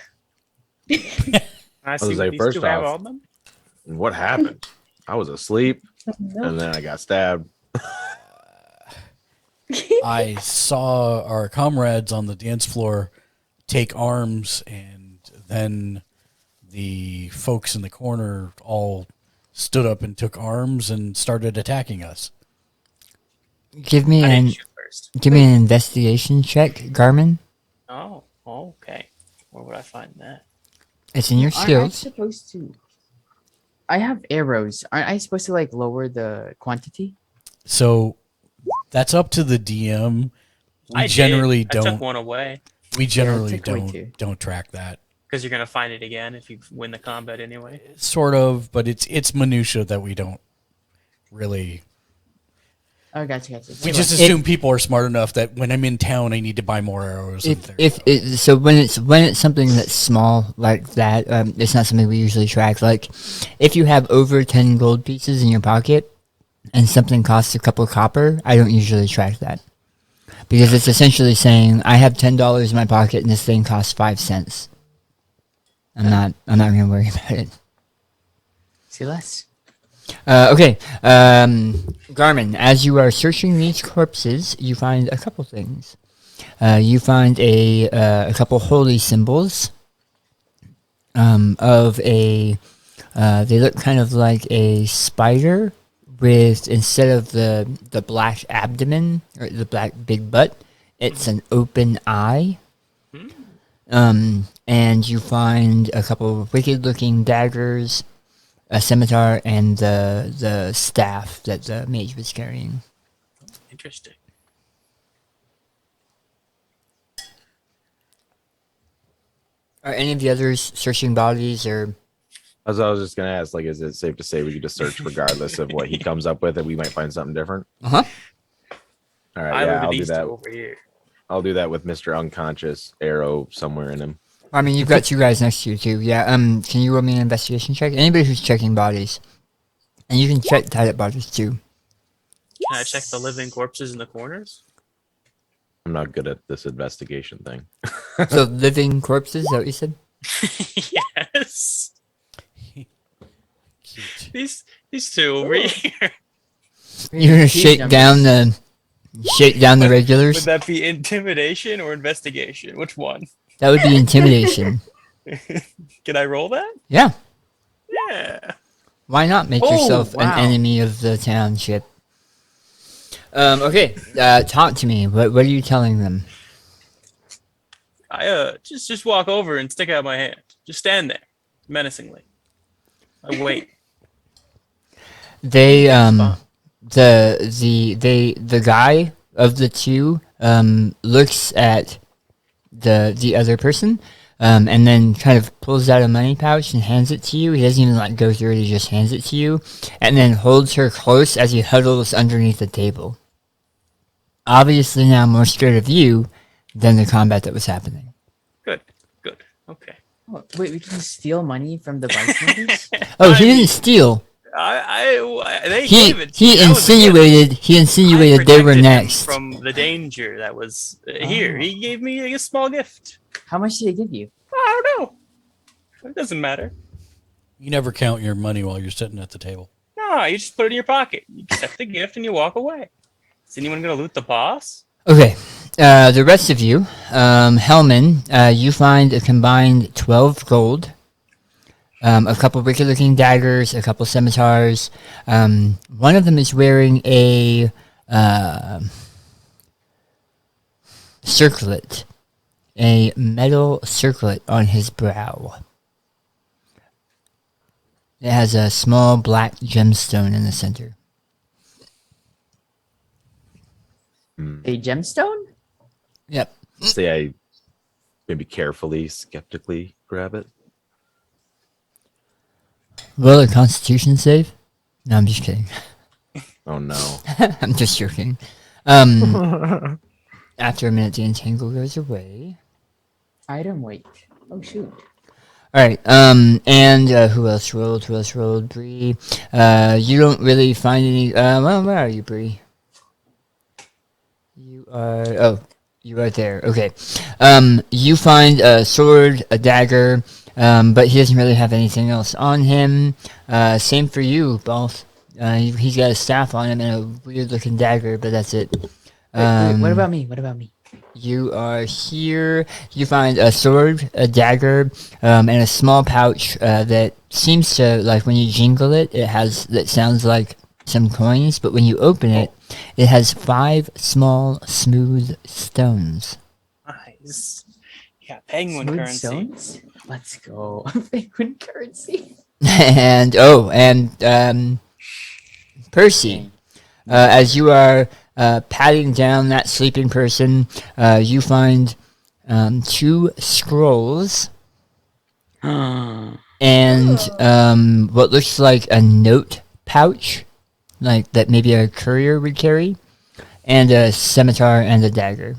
Speaker 6: I
Speaker 5: was
Speaker 6: see
Speaker 5: like,
Speaker 6: what these
Speaker 5: first
Speaker 6: two have
Speaker 5: off-
Speaker 6: on them.
Speaker 5: What happened? I was asleep, and then I got stabbed.
Speaker 2: I saw our comrades on the dance floor take arms, and then the folks in the corner all stood up and took arms and started attacking us.
Speaker 4: Give me
Speaker 6: I
Speaker 4: an
Speaker 6: didn't shoot first.
Speaker 4: give me an investigation check, Garmin.
Speaker 6: Oh, okay. Where would I find that?
Speaker 4: It's in your
Speaker 8: Aren't I
Speaker 4: skills.
Speaker 8: supposed to? I have arrows. Aren't I supposed to like lower the quantity?
Speaker 2: So that's up to the DM. We
Speaker 6: I
Speaker 2: generally
Speaker 6: did. I
Speaker 2: don't.
Speaker 6: took one away
Speaker 2: We generally
Speaker 8: took away two.
Speaker 2: don't track that.
Speaker 6: because you're gonna find it again if you win the combat anyway.
Speaker 2: Sort of, but it's minutia that we don't really.
Speaker 8: Oh, gotcha.
Speaker 2: We just assume people are smart enough that when I'm in town, I need to buy more arrows.
Speaker 4: So when it's something that's small like that, it's not something we usually track. Like, if you have over 10 gold pieces in your pocket and something costs a couple copper, I don't usually track that because it's essentially saying I have $10 in my pocket and this thing costs 5 cents. I'm not gonna worry about it.
Speaker 8: See less.
Speaker 4: Okay, Garmin, as you are searching these corpses, you find a couple things. You find a couple holy symbols of a. They look kind of like a spider with, instead of the black abdomen or the black big butt, it's an open eye. And you find a couple of wicked-looking daggers, a scimitar, and the staff that the mage was carrying.
Speaker 6: Interesting.
Speaker 4: Are any of the others searching bodies or?
Speaker 5: As I was just gonna ask, like, is it safe to say we could just search regardless of what he comes up with, and we might find something different?
Speaker 4: Uh-huh.
Speaker 5: All right,
Speaker 6: I
Speaker 5: yeah,
Speaker 6: look at
Speaker 5: I'll do
Speaker 6: these two
Speaker 5: that.
Speaker 6: over here.
Speaker 5: I'll do that with Mr. Unconscious arrow somewhere in him.
Speaker 4: I mean, you've got two guys next to you too. Yeah. Can you roll me an investigation check? Anybody who's checking bodies, and you can check tied up bodies too.
Speaker 6: Can I check the living corpses in the corners?
Speaker 5: I'm not good at this investigation thing.
Speaker 4: So living corpses, is that what you said?
Speaker 6: Yes.
Speaker 2: Cute.
Speaker 6: These two over here.
Speaker 4: You're gonna
Speaker 8: Huge
Speaker 4: shake down the
Speaker 6: Would
Speaker 4: regulars.
Speaker 6: that be intimidation or investigation? Which one?
Speaker 4: That would be intimidation.
Speaker 6: Can I roll that?
Speaker 4: Yeah.
Speaker 6: Yeah.
Speaker 4: Why not make
Speaker 8: Oh,
Speaker 4: yourself
Speaker 8: wow.
Speaker 4: an enemy of the township? Okay. Talk to me. What are you telling them?
Speaker 6: I just walk over and stick out my hand. Just stand there, menacingly. I wait.
Speaker 4: They
Speaker 6: fine.
Speaker 4: the guy of the two looks at the other person and then kind of pulls out a money pouch and hands it to you. He doesn't even like go through it, he just hands it to you and then holds her close as he huddles underneath the table. Obviously now more scared of you than the combat that was happening.
Speaker 6: Good. Okay.
Speaker 8: Oh, wait, we can steal money from the bystanders?
Speaker 4: Oh, he didn't steal.
Speaker 6: They
Speaker 4: He
Speaker 6: gave it. to me.
Speaker 4: he
Speaker 6: That was a gift.
Speaker 4: insinuated
Speaker 6: I
Speaker 4: they were
Speaker 6: protected him
Speaker 4: next.
Speaker 6: from the danger that was here.
Speaker 8: Oh.
Speaker 6: He gave me a small gift.
Speaker 8: How much did they give you?
Speaker 6: I don't know. It doesn't matter.
Speaker 2: You never count your money while you're sitting at the table.
Speaker 6: No, you just put it in your pocket. You accept the gift and you walk away. Is anyone gonna loot the boss?
Speaker 4: Okay, the rest of you, Hellman, you find a combined 12 gold, a couple wicked-looking daggers, a couple scimitars. One of them is wearing a circlet, a metal circlet on his brow. It has a small black gemstone in the center.
Speaker 8: A gemstone?
Speaker 2: Yep.
Speaker 5: Say I maybe carefully, skeptically grab it.
Speaker 4: Roll a Constitution save. No, I'm just kidding.
Speaker 5: Oh no.
Speaker 4: I'm just joking. After a minute, the entangle goes away.
Speaker 8: Item weight. Oh shoot.
Speaker 4: All right. And who else rolled? Who else rolled? Bree. You don't really find any. Well, where are you, Bree? You are. Oh, you are there. Okay. You find a sword, a dagger, but he doesn't really have anything else on him. Same for you, both. He's got a staff on him and a weird-looking dagger, but that's it.
Speaker 8: Wait, what about me? What about me?
Speaker 4: You are here. You find a sword, a dagger, and a small pouch that seems to, like, when you jingle it, that sounds like some coins, but when you open it, it has 5 small, smooth stones.
Speaker 6: Nice. Yeah, penguin
Speaker 8: Smooth
Speaker 6: currency.
Speaker 8: stones? Let's go. Penguin currency.
Speaker 4: And Percy, as you are patting down that sleeping person, you find 2 scrolls and what looks like a note pouch, like that maybe a courier would carry, and a scimitar and a dagger.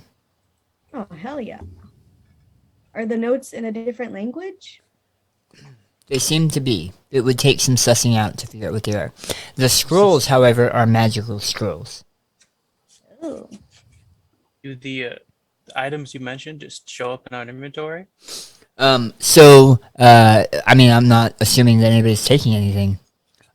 Speaker 7: Oh, hell yeah. Are the notes in a different language?
Speaker 4: They seem to be. It would take some sussing out to figure out what they are. The scrolls, however, are magical scrolls.
Speaker 7: Oh.
Speaker 6: Do the items you mentioned just show up in our inventory?
Speaker 4: I mean, I'm not assuming that anybody's taking anything.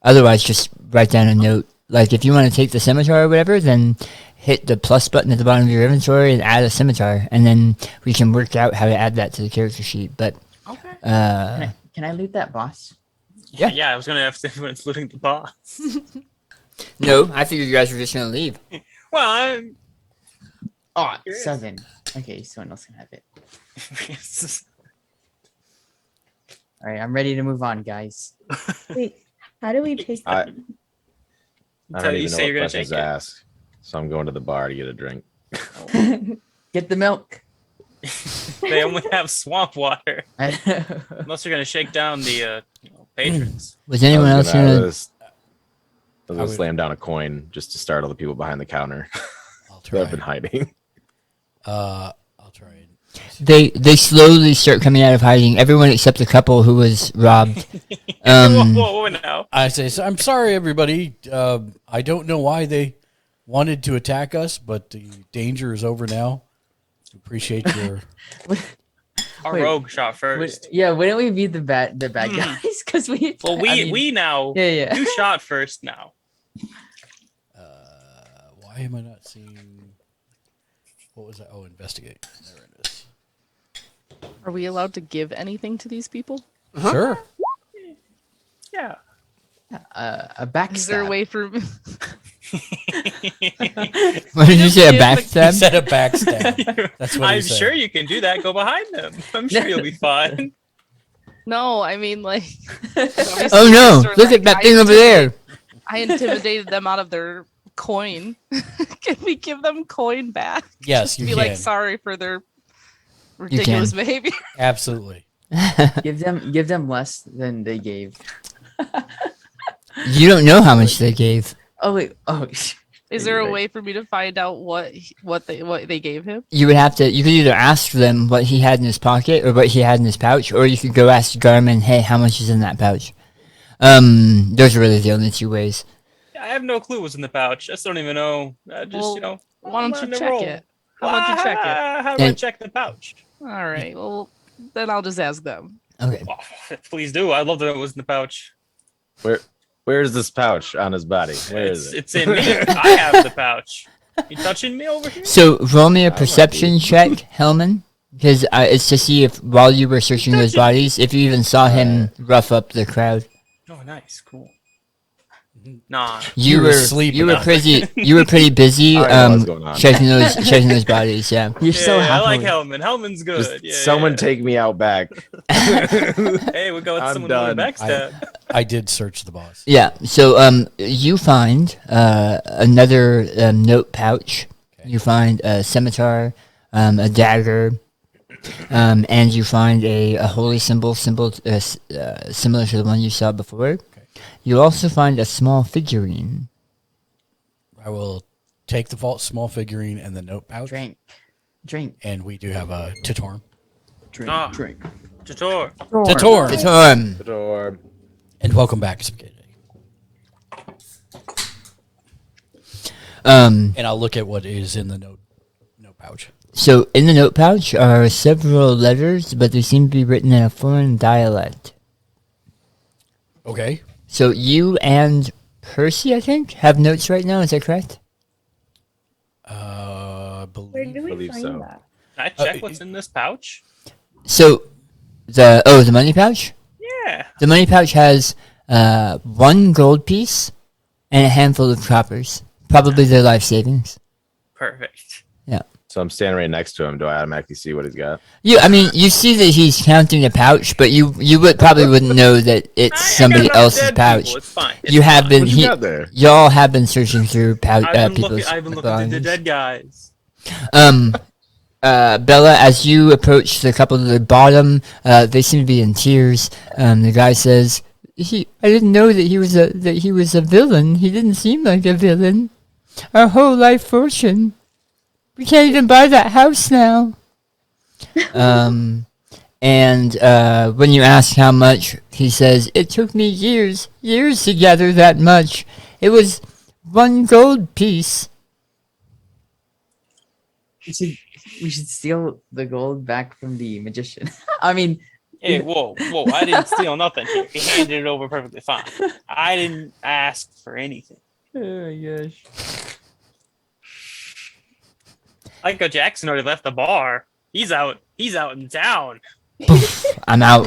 Speaker 4: Otherwise, just write down a note. Like, if you want to take the scimitar or whatever, then hit the plus button at the bottom of your inventory and add a scimitar, and then we can work out how to add that to the character sheet. But
Speaker 6: Okay.
Speaker 8: Can I loot that boss?
Speaker 4: Yeah.
Speaker 6: Yeah, I was gonna ask if it's looting the boss.
Speaker 4: no, I figured you guys were just gonna leave.
Speaker 6: Well, I'm.
Speaker 8: Oh,
Speaker 6: Curious.
Speaker 8: 7. Okay, someone else can have it. All right, I'm ready to move on, guys.
Speaker 7: Wait, how do we take
Speaker 5: I
Speaker 7: them?
Speaker 5: I
Speaker 6: Tell
Speaker 5: don't
Speaker 6: you
Speaker 5: even know
Speaker 6: say
Speaker 5: what
Speaker 6: you're gonna
Speaker 5: questions
Speaker 6: take
Speaker 5: to
Speaker 6: it.
Speaker 5: ask, so I'm going to the bar to get a drink.
Speaker 8: Get the milk.
Speaker 6: They only have swamp water.
Speaker 8: I
Speaker 6: Unless you're gonna shake down the patrons.
Speaker 4: Was anyone else gonna?
Speaker 5: I was gonna slam down a coin just to startle the people behind the counter
Speaker 2: I'll
Speaker 5: that have been
Speaker 2: try.
Speaker 5: hiding.
Speaker 2: I'll try.
Speaker 4: They slowly start coming out of hiding. Everyone except the couple who was robbed.
Speaker 6: Whoa, now.
Speaker 2: I say, so I'm sorry, everybody. I don't know why they wanted to attack us, but the danger is over now. Appreciate your.
Speaker 6: Our
Speaker 8: Wait,
Speaker 6: rogue shot first.
Speaker 8: yeah, wouldn't we be the bad guys? Because we.
Speaker 6: Well, we now.
Speaker 8: Yeah.
Speaker 6: You shot first now.
Speaker 2: Why am I not seeing? What was that? Oh, investigate. There it is.
Speaker 3: Are we allowed to give anything to these people?
Speaker 2: Sure.
Speaker 6: Yeah.
Speaker 8: A backstab.
Speaker 3: Is there a way for
Speaker 4: What did you say? A
Speaker 2: He
Speaker 4: backstab?
Speaker 2: said a backstab. That's what he
Speaker 6: I'm
Speaker 2: said.
Speaker 6: sure you can do that. Go behind them. I'm sure you'll be fine.
Speaker 3: No, I mean like
Speaker 4: Oh no! Look at that thing over there.
Speaker 3: I intimidated them out of their coin. Can we give them coin back?
Speaker 2: Yes,
Speaker 3: Just
Speaker 2: you
Speaker 3: be
Speaker 2: can.
Speaker 3: like sorry for their ridiculous behavior.
Speaker 2: Absolutely.
Speaker 8: Give them less than they gave.
Speaker 4: You don't know how much they gave.
Speaker 8: Oh wait. Oh.
Speaker 3: Is there a way for me to find out what they gave him?
Speaker 4: You would have to. You could either ask them what he had in his pocket or what he had in his pouch, or you could go ask Garmin, "Hey, how much is in that pouch?" Those are really the only 2 ways.
Speaker 6: I have no clue what's in the pouch. I just don't even know.
Speaker 3: Well, why
Speaker 6: I'm
Speaker 3: don't
Speaker 6: on
Speaker 3: you
Speaker 6: a
Speaker 3: check
Speaker 6: roll.
Speaker 3: it? How about you check it?
Speaker 6: How do I check the pouch?
Speaker 3: All right. Well, then I'll just ask them.
Speaker 4: Okay.
Speaker 6: Oh, please do. I'd love to know what was in the pouch.
Speaker 5: Where is this pouch on his body? Where is it?
Speaker 6: It's in me. I have the pouch. You touching me over here?
Speaker 4: So roll me a perception check, Hellman, because it's to see if while you were searching those bodies, if you even saw him rough up the crowd.
Speaker 6: Oh, nice, cool. Nah.
Speaker 2: You were sleeping.
Speaker 4: You were pretty busy
Speaker 5: I know what's going on.
Speaker 4: checking those bodies. Yeah.
Speaker 8: You're so
Speaker 6: I
Speaker 8: happy.
Speaker 6: like Hellman. Hellman's good.
Speaker 5: Just
Speaker 6: Yeah,
Speaker 5: someone
Speaker 6: yeah.
Speaker 5: take me out back.
Speaker 6: Hey, we got
Speaker 5: I'm
Speaker 6: someone with
Speaker 5: done.
Speaker 6: a backstab.
Speaker 2: I did search the boss.
Speaker 4: Yeah. So you find another note pouch You find a scimitar, a dagger, and you find a holy symbol similar to the one you saw before. You also find a small figurine.
Speaker 2: I will take the small figurine and the note pouch.
Speaker 8: Drink.
Speaker 2: And we do have a Titorm.
Speaker 8: Drink.
Speaker 6: Tator.
Speaker 4: Titorm.
Speaker 5: Door.
Speaker 2: And welcome back, Spaghetti.
Speaker 4: And
Speaker 2: I'll look at what is in the note pouch.
Speaker 4: So in the note pouch are several letters, but they seem to be written in a foreign dialect.
Speaker 2: Okay.
Speaker 4: So you and Percy, I think, have notes right now. Is that correct?
Speaker 7: Where do we
Speaker 5: Believe
Speaker 7: find
Speaker 5: so.
Speaker 7: that?
Speaker 6: Can I check what's in this pouch?
Speaker 4: So the money pouch?
Speaker 6: Yeah.
Speaker 4: The money pouch has 1 gold piece and a handful of coppers. Probably their life savings.
Speaker 6: Perfect.
Speaker 4: Yeah.
Speaker 5: So I'm standing right next to him. Do I automatically see what he's got?
Speaker 4: You see that he's counting the pouch, but you wouldn't know that it's somebody else's pouch.
Speaker 6: It's fine.
Speaker 4: You have been
Speaker 5: What you got there?
Speaker 4: y'all have been searching through
Speaker 6: I've
Speaker 4: people's
Speaker 6: been looking through the dead guys.
Speaker 4: Bella, as you approach the couple at the bottom, they seem to be in tears. The guy says, I didn't know that he was a villain. He didn't seem like a villain. Our whole life fortune. We can't even buy that house now. And when you ask how much, he says, it took me years to gather that much. It was 1 gold piece.
Speaker 8: We should steal the gold back from the magician. I mean,
Speaker 6: Hey, whoa! I didn't steal nothing here. He handed it over perfectly fine. I didn't ask for anything.
Speaker 8: oh my gosh.
Speaker 6: Like Jackson already left the bar. He's out in town.
Speaker 4: I'm out.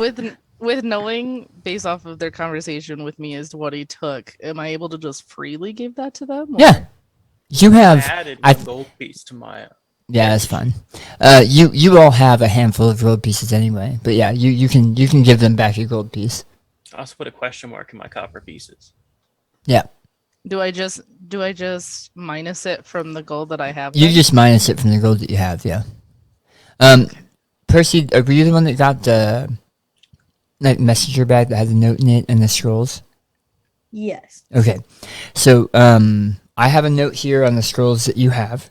Speaker 3: With knowing based off of their conversation with me as to what he took, am I able to just freely give that to them?
Speaker 4: Yeah. You
Speaker 6: I
Speaker 4: have...
Speaker 6: added one gold piece to my.
Speaker 4: Yeah, that's fine. You all have a handful of gold pieces anyway, but yeah, you can give them back your gold piece.
Speaker 6: I also put a question mark in my copper pieces.
Speaker 4: Yeah,
Speaker 3: Do I just minus it from the gold that I have?
Speaker 4: you
Speaker 3: then?
Speaker 4: just minus it from the gold that you have. Yeah. Percy, were you the one that got the messenger bag that had the note in it and the scrolls?
Speaker 7: Yes.
Speaker 4: Okay, so I have a note here on the scrolls that you have.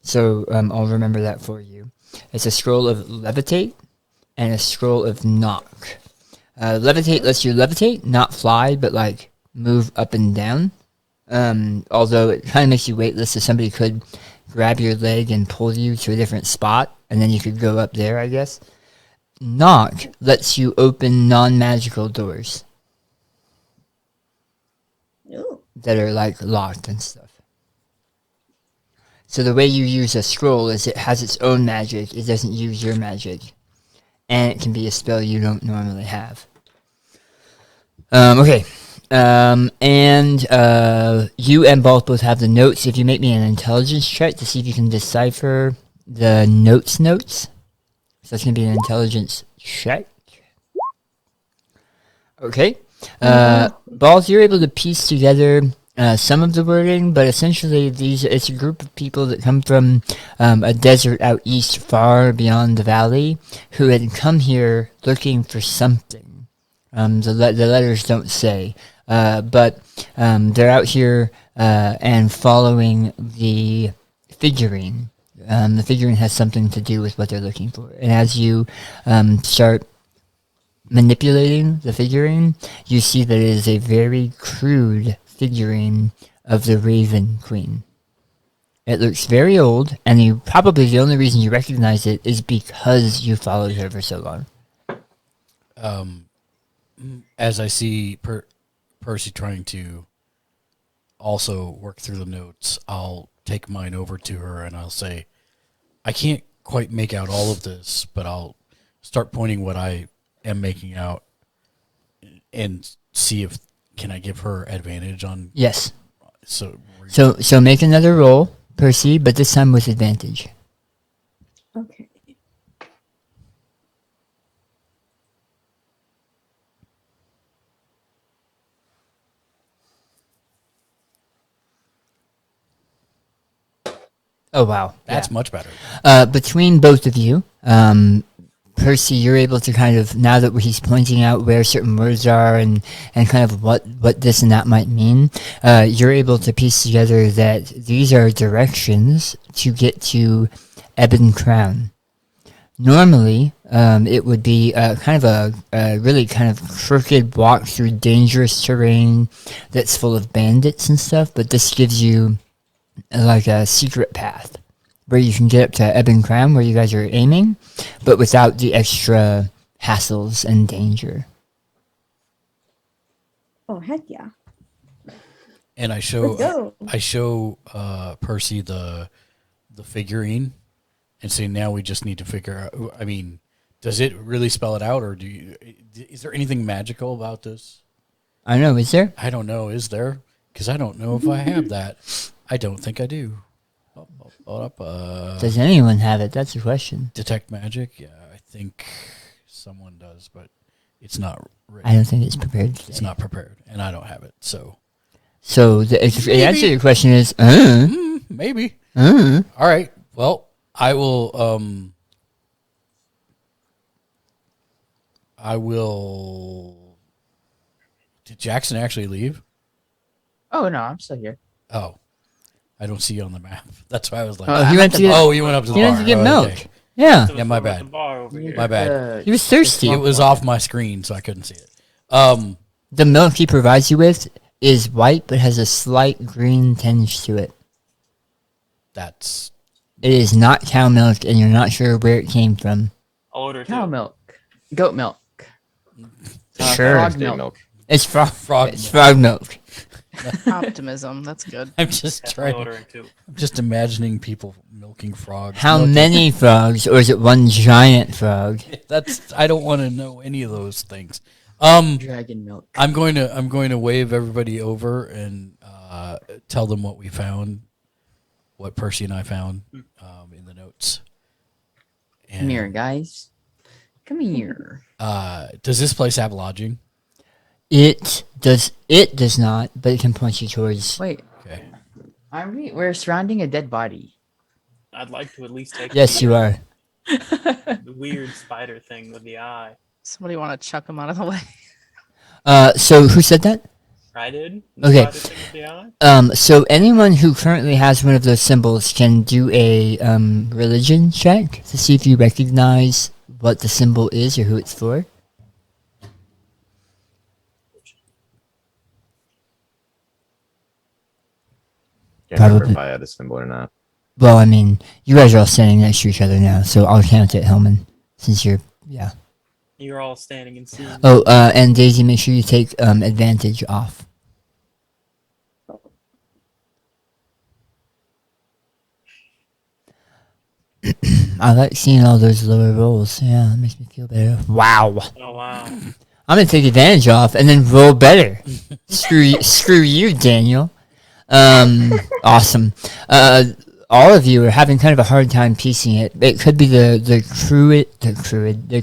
Speaker 4: So I'll remember that for you. It's a scroll of levitate and a scroll of knock. Levitate lets you levitate, not fly, but like move up and down. Although it kind of makes you weightless, so somebody could grab your leg and pull you to a different spot, and then you could go up there, I guess. Knock lets you open non-magical doors
Speaker 7: Ooh.
Speaker 4: that are like locked and stuff. So the way you use a scroll is it has its own magic. It doesn't use your magic. And it can be a spell you don't normally have. Okay. You and Balt both have the notes. If you make me an intelligence check to see if you can decipher the notes. So that's going to be an intelligence check. Okay. Balt, you're able to piece together some of the wording, but essentially it's a group of people that come from a desert out east far beyond the valley who had come here looking for something. The letters don't say, but they're out here and following the figurine. The figurine has something to do with what they're looking for. And as you start manipulating the figurine, you see that it is a very crude figurine of the Raven Queen. It looks very old, and probably the only reason you recognize it is because you followed her for so long.
Speaker 2: As I see Percy trying to also work through the notes, I'll take mine over to her and I'll say, I can't quite make out all of this, but I'll start pointing what I am making out and see if can I give her advantage on.
Speaker 4: Yes.
Speaker 2: So
Speaker 4: make another roll, Percy, but this time with advantage.
Speaker 7: Okay.
Speaker 4: Oh, wow.
Speaker 2: That's much better.
Speaker 4: Between both of you, Percy, you're able to kind of, now that he's pointing out where certain words are and kind of what this and that might mean, you're able to piece together that these are directions to get to Ebon Crown. Normally, it would be kind of a really kind of crooked walk through dangerous terrain that's full of bandits and stuff, but this gives you like a secret path where you can get up to Ebon Crown where you guys are aiming, but without the extra hassles and danger.
Speaker 7: Oh, heck yeah.
Speaker 2: And I
Speaker 7: Let's
Speaker 2: show
Speaker 7: go.
Speaker 2: Percy the figurine and say, now we just need to figure out. I mean, does it really spell it out, or is there anything magical about this?
Speaker 4: I know, is there?
Speaker 2: I don't know. Is there? Because I don't know if I have that. I don't think I do.
Speaker 4: Does anyone have it? That's the question.
Speaker 2: Detect magic? Yeah, I think someone does, but it's not written.
Speaker 4: I don't think it's prepared.
Speaker 2: It's not prepared, and I don't have it. So
Speaker 4: the answer to your question is,
Speaker 2: maybe. All right. Well, I will. Did Jackson actually leave?
Speaker 8: Oh no, I'm still here.
Speaker 2: Oh, I don't see you on the map. That's why I was like,
Speaker 4: Oh, he went to
Speaker 2: oh, you went up to the
Speaker 4: he
Speaker 2: bar.
Speaker 4: went to get
Speaker 2: Oh,
Speaker 4: milk.
Speaker 2: okay.
Speaker 4: Yeah.
Speaker 2: Yeah, my
Speaker 6: At the
Speaker 2: bad.
Speaker 6: bar over here.
Speaker 2: My bad.
Speaker 4: He was thirsty.
Speaker 2: It was off my screen, so I couldn't see it.
Speaker 4: The milk he provides you with is white, but has a slight green tinge to it.
Speaker 2: That's
Speaker 4: It is not cow milk, and you're not sure where it came from.
Speaker 6: I'll order
Speaker 8: Cow
Speaker 6: two.
Speaker 8: milk, goat milk,
Speaker 4: Sure.
Speaker 8: frog
Speaker 5: Day
Speaker 8: milk.
Speaker 4: It's
Speaker 2: frog
Speaker 4: It's frog milk.
Speaker 3: Optimism. That's good.
Speaker 2: I'm just
Speaker 6: Definitely
Speaker 2: trying.
Speaker 6: ordering two.
Speaker 2: I'm just imagining people milking frogs.
Speaker 4: How
Speaker 2: milking-
Speaker 4: many frogs, or is it one giant frog?
Speaker 2: That's. I don't want to know any of those things.
Speaker 8: Dragon milk.
Speaker 2: I'm going to wave everybody over and tell them what we found, what Percy and I found in the notes. And,
Speaker 8: Come here, guys. Come here.
Speaker 2: Does this place have lodging?
Speaker 4: It does not, but it can point you towards.
Speaker 8: Wait,
Speaker 2: Okay.
Speaker 8: we're surrounding a dead body.
Speaker 6: I'd like to at least take
Speaker 4: Yes, you are.
Speaker 6: the weird spider thing with the eye.
Speaker 3: Somebody want to chuck him out of the way?
Speaker 4: So who said that?
Speaker 6: I did? The
Speaker 4: Okay.
Speaker 6: spider thing with the eye?
Speaker 4: So anyone who currently has one of those symbols can do a religion check to see if you recognize what the symbol is or who it's for.
Speaker 5: Can't remember
Speaker 4: Probably.
Speaker 5: if I had a symbol or not.
Speaker 4: Well, I mean, you guys are all standing next to each other now, so I'll count it, Hellman, since you're, yeah.
Speaker 6: You're all standing and seeing.
Speaker 4: Oh, and Daisy, make sure you take advantage off. I like seeing all those lower rolls. Yeah, it makes me feel better. Wow.
Speaker 6: Oh, wow.
Speaker 4: I'm gonna take advantage off and then roll better. screw you, Daniel. Awesome. All of you are having kind of a hard time piecing it. It could be the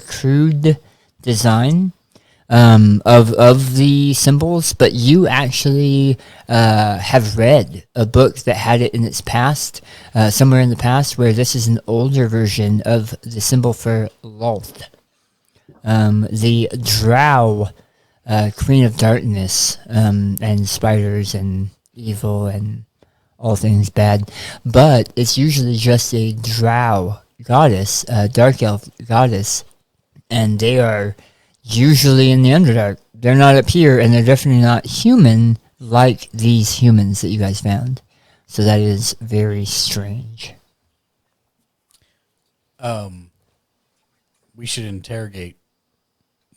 Speaker 4: crude design of the symbols, but you actually have read a book that had it in its past, somewhere in the past, where this is an older version of the symbol for Lolth. The Drow, Queen of Darkness, and spiders and evil and all things bad, but it's usually just a Drow goddess, a dark elf goddess, and they are usually in the Underdark. They're not up here, and they're definitely not human like these humans that you guys found. So that is very strange.
Speaker 2: We should interrogate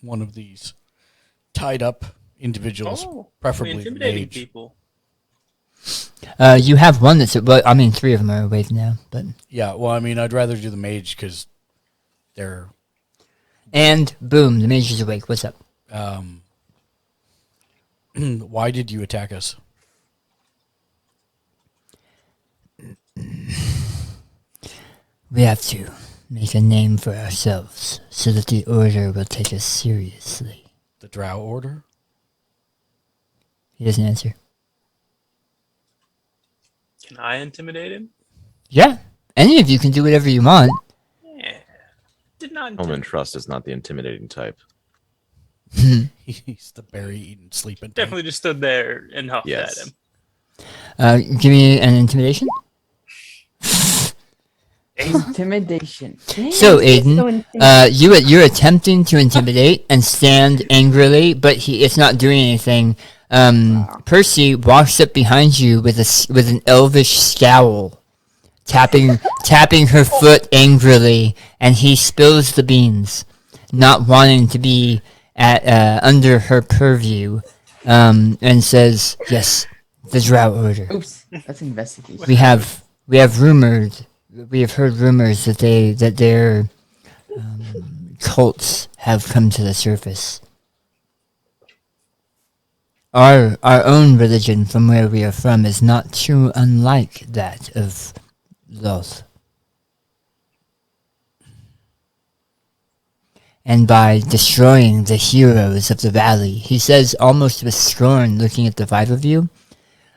Speaker 2: one of these tied up individuals,
Speaker 6: Oh,
Speaker 2: preferably the
Speaker 6: intimidating
Speaker 2: mage.
Speaker 6: people.
Speaker 4: You have one that's, well, I mean, 3 of them are awake now, but.
Speaker 2: Yeah, well, I mean, I'd rather do the mage because they're.
Speaker 4: And boom, the mage is awake. What's up?
Speaker 2: Why did you attack us?
Speaker 4: We have to make a name for ourselves so that the Order will take us seriously.
Speaker 2: The Drow Order?
Speaker 4: He doesn't answer.
Speaker 6: Can I intimidate him?
Speaker 4: Yeah, any of you can do whatever you want.
Speaker 6: Yeah. Did not.
Speaker 5: Home and Trust is not the intimidating type.
Speaker 2: He's the berry eating sleeping. type.
Speaker 6: Definitely just stood there and huffed
Speaker 5: Yes.
Speaker 6: at him.
Speaker 4: Give me an intimidation.
Speaker 8: Intimidation.
Speaker 4: So, Aiden, you're attempting to intimidate and stand angrily, but it's not doing anything. Percy walks up behind you with an elvish scowl, tapping her foot angrily, and he spills the beans, not wanting to be under her purview, and says, "Yes, the Drow Order.
Speaker 8: Oops, that's investigation.
Speaker 4: We have heard rumors that their cults have come to the surface. Our own religion, from where we are from, is not too unlike that of Loth. And by destroying the heroes of the valley," he says almost with scorn, looking at the five of you,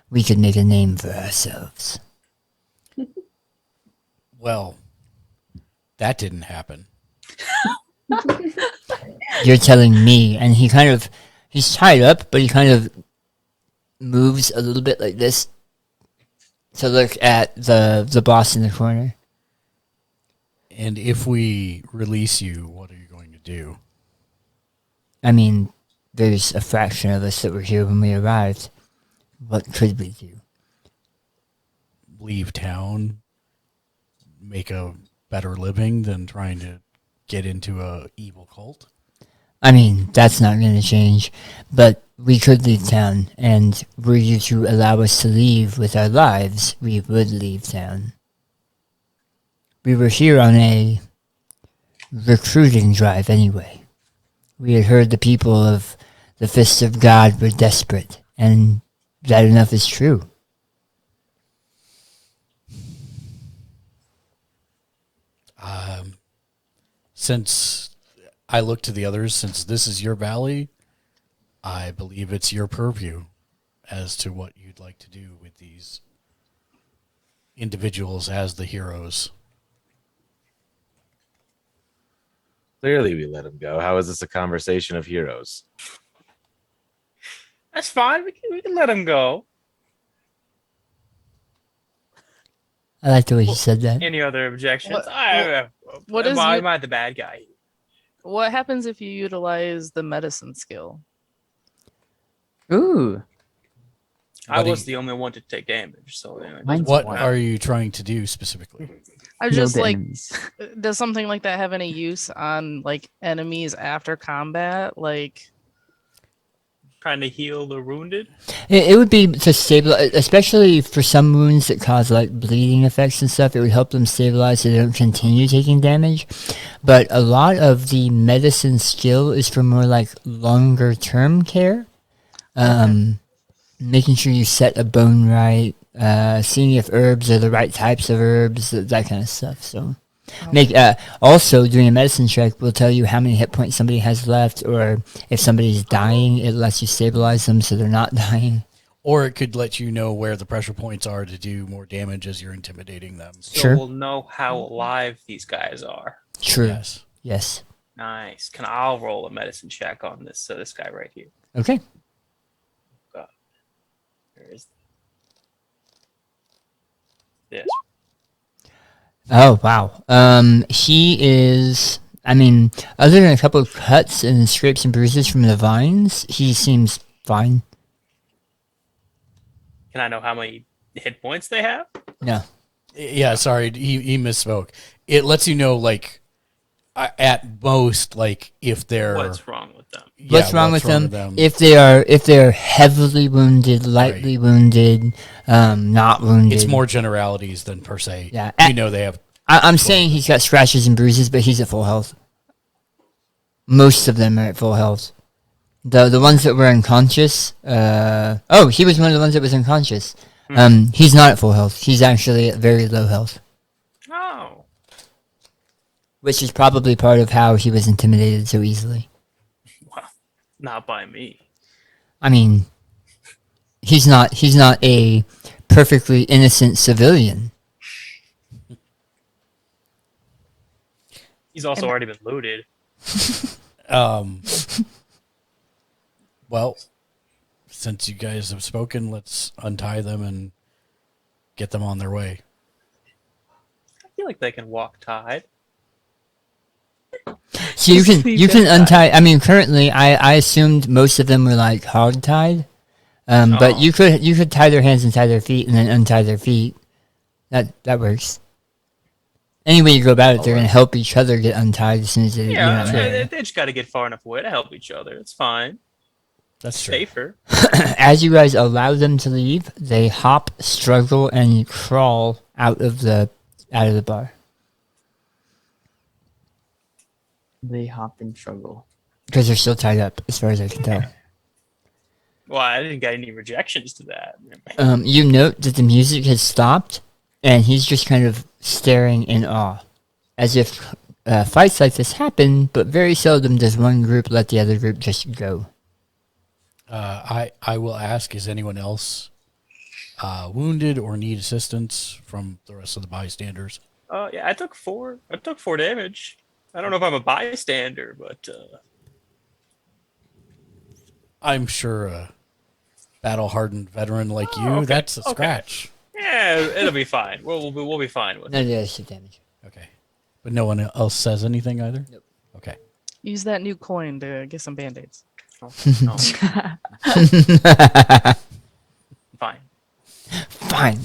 Speaker 4: "we could make a name for ourselves."
Speaker 2: Well, that didn't happen.
Speaker 4: You're telling me. And he's tied up, but he kind of moves a little bit like this to look at the boss in the corner.
Speaker 2: And if we release you, what are you going to do?
Speaker 4: I mean, there's a fraction of us that were here when we arrived. What could we do?
Speaker 2: Leave town? Make a better living than trying to get into a evil cult?
Speaker 4: I mean, that's not going to change, but we could leave town, and were you to allow us to leave with our lives, we would leave town. We were here on a recruiting drive anyway. We had heard the people of the Fist of God were desperate, and that enough is true.
Speaker 2: Since I look to the others, since this is your valley, I believe it's your purview as to what you'd like to do with these individuals as the heroes.
Speaker 5: Clearly, we let him go. How is this a conversation of heroes?
Speaker 6: That's fine. We can let him go.
Speaker 4: I like the way you said that.
Speaker 6: Any other objections?
Speaker 3: What is
Speaker 6: am I the bad guy?
Speaker 3: What happens if you utilize the medicine skill?
Speaker 8: Ooh.
Speaker 6: I was the only one to take damage, so anyway,
Speaker 8: Mine's
Speaker 2: What
Speaker 8: one.
Speaker 2: are you trying to do specifically?
Speaker 3: I
Speaker 8: Heal
Speaker 3: just
Speaker 8: the
Speaker 3: like,
Speaker 8: enemies.
Speaker 3: does something like that have any use on like enemies after combat? Like,
Speaker 6: trying to heal the wounded.
Speaker 4: It would be to stabilize, especially for some wounds that cause like bleeding effects and stuff. It would help them stabilize so they don't continue taking damage. But a lot of the medicine skill is for more like longer term care. Making sure you set a bone right, seeing if herbs are the right types of herbs, that kind of stuff. So, also doing a medicine check will tell you how many hit points somebody has left, or if somebody's dying, it lets you stabilize them so they're not dying.
Speaker 2: Or it could let you know where the pressure points are to do more damage as you're intimidating them.
Speaker 6: So
Speaker 4: Sure.
Speaker 6: we'll know how alive these guys are.
Speaker 4: True.
Speaker 2: Yes.
Speaker 4: Yes.
Speaker 6: Nice. I'll roll a medicine check on this this guy right here.
Speaker 4: Okay.
Speaker 6: Where is this?
Speaker 4: Oh, wow. He is, I mean, other than a couple of cuts and scrapes and bruises from the vines, he seems fine.
Speaker 6: Can I know how many hit points they have?
Speaker 4: No.
Speaker 2: Yeah, sorry, he misspoke. It lets you know, like, at most, like, if they're...
Speaker 6: What's wrong with them?
Speaker 4: What's wrong with them? If they are heavily wounded, lightly wounded, not wounded.
Speaker 2: It's more generalities than per se.
Speaker 4: Yeah.
Speaker 2: You know they have...
Speaker 4: I'm saying he's got scratches and bruises, but he's at full health. Most of them are at full health. The ones that were unconscious, he was one of the ones that was unconscious. He's not at full health. He's actually at very low health.
Speaker 6: Oh.
Speaker 4: Which is probably part of how he was intimidated so easily.
Speaker 6: Well, not by me.
Speaker 4: I mean, he's not a perfectly innocent civilian.
Speaker 6: He's also
Speaker 3: And-
Speaker 6: already been loaded.
Speaker 2: Well, since you guys have spoken, let's untie them and get them on their way.
Speaker 6: I feel like they can walk tied.
Speaker 4: So you can untie. I mean, currently, I assumed most of them were like hog tied, but
Speaker 6: Oh.
Speaker 4: you could tie their hands and tie their feet, and then untie their feet. That works. Any way you go about it, they're gonna help each other get untied as soon as they.
Speaker 6: Yeah,
Speaker 4: you know,
Speaker 6: they just got to get far enough away to help each other. It's fine.
Speaker 2: That's true.
Speaker 6: Safer.
Speaker 4: As you guys allow them to leave, they hop, struggle, and crawl out of the bar
Speaker 8: They hop and struggle.
Speaker 4: because they're still tied up, as far as I can tell.
Speaker 6: Well, I didn't get any rejections to that.
Speaker 4: You note that the music has stopped, and he's just kind of staring in awe, as if fights like this happen, but very seldom does one group let the other group just go.
Speaker 2: I will ask: is anyone else wounded or need assistance from the rest of the bystanders?
Speaker 6: Yeah, I took 4. I took 4 damage. I don't know if I'm a bystander, but
Speaker 2: I'm sure a battle-hardened veteran like you,
Speaker 6: okay,
Speaker 2: that's a
Speaker 6: okay.
Speaker 2: scratch.
Speaker 6: yeah, it'll be fine. We'll be fine with it.
Speaker 4: None of the other shit damage.
Speaker 2: Okay. But no one else says anything either?
Speaker 4: Nope.
Speaker 2: Okay.
Speaker 3: Use that new coin to get some band-aids.
Speaker 6: Oh, fine.
Speaker 4: Fine.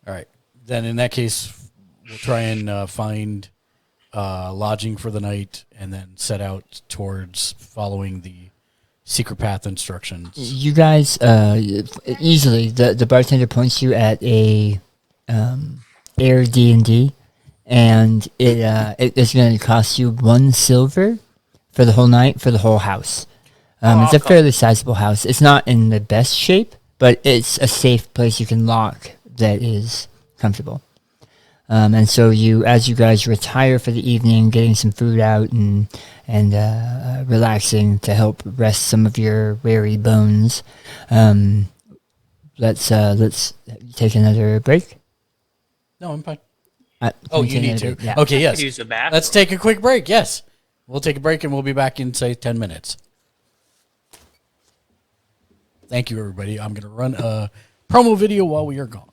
Speaker 2: All right. Then in that case, we'll try and find lodging for the night and then set out towards following the secret path instructions.
Speaker 4: You guys, easily, the bartender points you at a Air D&D, and it is going to cost you 1 silver for the whole night, for the whole house. It's a fairly sizable house. It's not in the best shape, but it's a safe place you can lock that is comfortable. And so as you guys retire for the evening, getting some food out and relaxing to help rest some of your weary bones, let's take another break.
Speaker 2: No, I'm fine.
Speaker 4: Can
Speaker 2: Oh,
Speaker 4: we
Speaker 2: you
Speaker 4: take
Speaker 2: need
Speaker 4: another
Speaker 2: to?
Speaker 4: break? Yeah.
Speaker 2: Okay,
Speaker 6: I
Speaker 2: yes.
Speaker 6: could use the bathroom.
Speaker 2: Let's take a quick break, yes. We'll take a break and we'll be back in, say, 10 minutes. Thank you, everybody. I'm going to run a promo video while we are gone.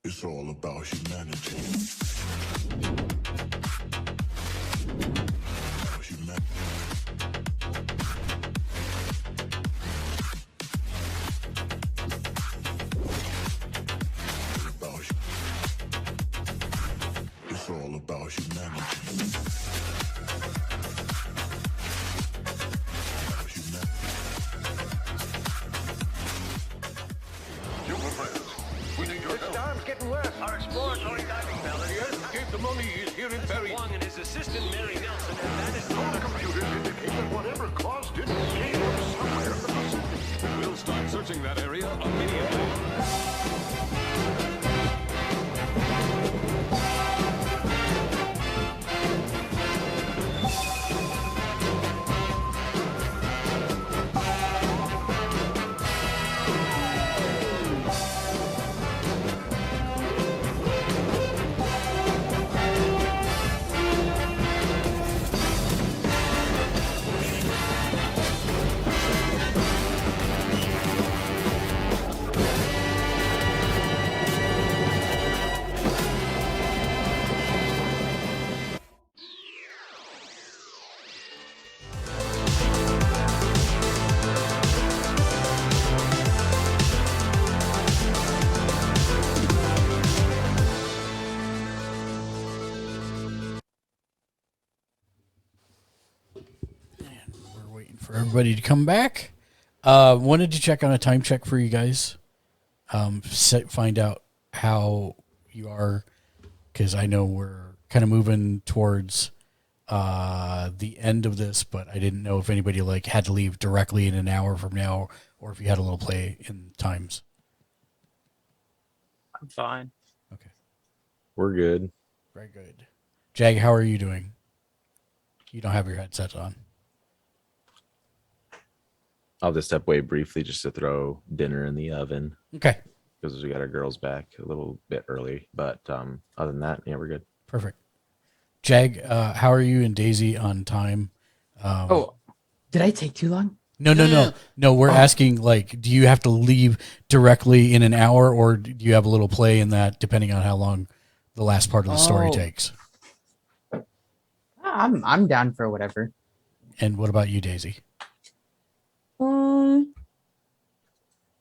Speaker 9: It's all about humanity. It's all about humanity.
Speaker 10: Getting worse. Our exploratory diving bell
Speaker 9: Escape the mummy is here in Paris.
Speaker 10: Wong and his assistant Mary Nelson have vanished.
Speaker 9: Our computers indicate that whatever caused it came from somewhere in the Pacific. We'll start searching that area immediately.
Speaker 2: We're waiting for everybody to come back. Wanted to check on a time check for you guys. Find out how you are, because I know we're kind of moving towards the end of this, but I didn't know if anybody like had to leave directly in an hour from now, or if you had a little play in times.
Speaker 6: I'm fine.
Speaker 2: Okay,
Speaker 5: We're good.
Speaker 2: very good. Jag, how are you doing? You don't have your headset on.
Speaker 5: I'll just step away briefly just to throw dinner in the oven
Speaker 2: Okay,
Speaker 5: because we got our girls back a little bit early. But other than that, yeah, we're good.
Speaker 2: perfect. Jag, how are you and Daisy on time?
Speaker 8: Oh, did I take too long?
Speaker 2: No. We're asking, like, do you have to leave directly in an hour, or do you have a little play in that, depending on how long the last part of the story
Speaker 8: Oh.
Speaker 2: takes?
Speaker 8: I'm down for whatever.
Speaker 2: And what about you, Daisy?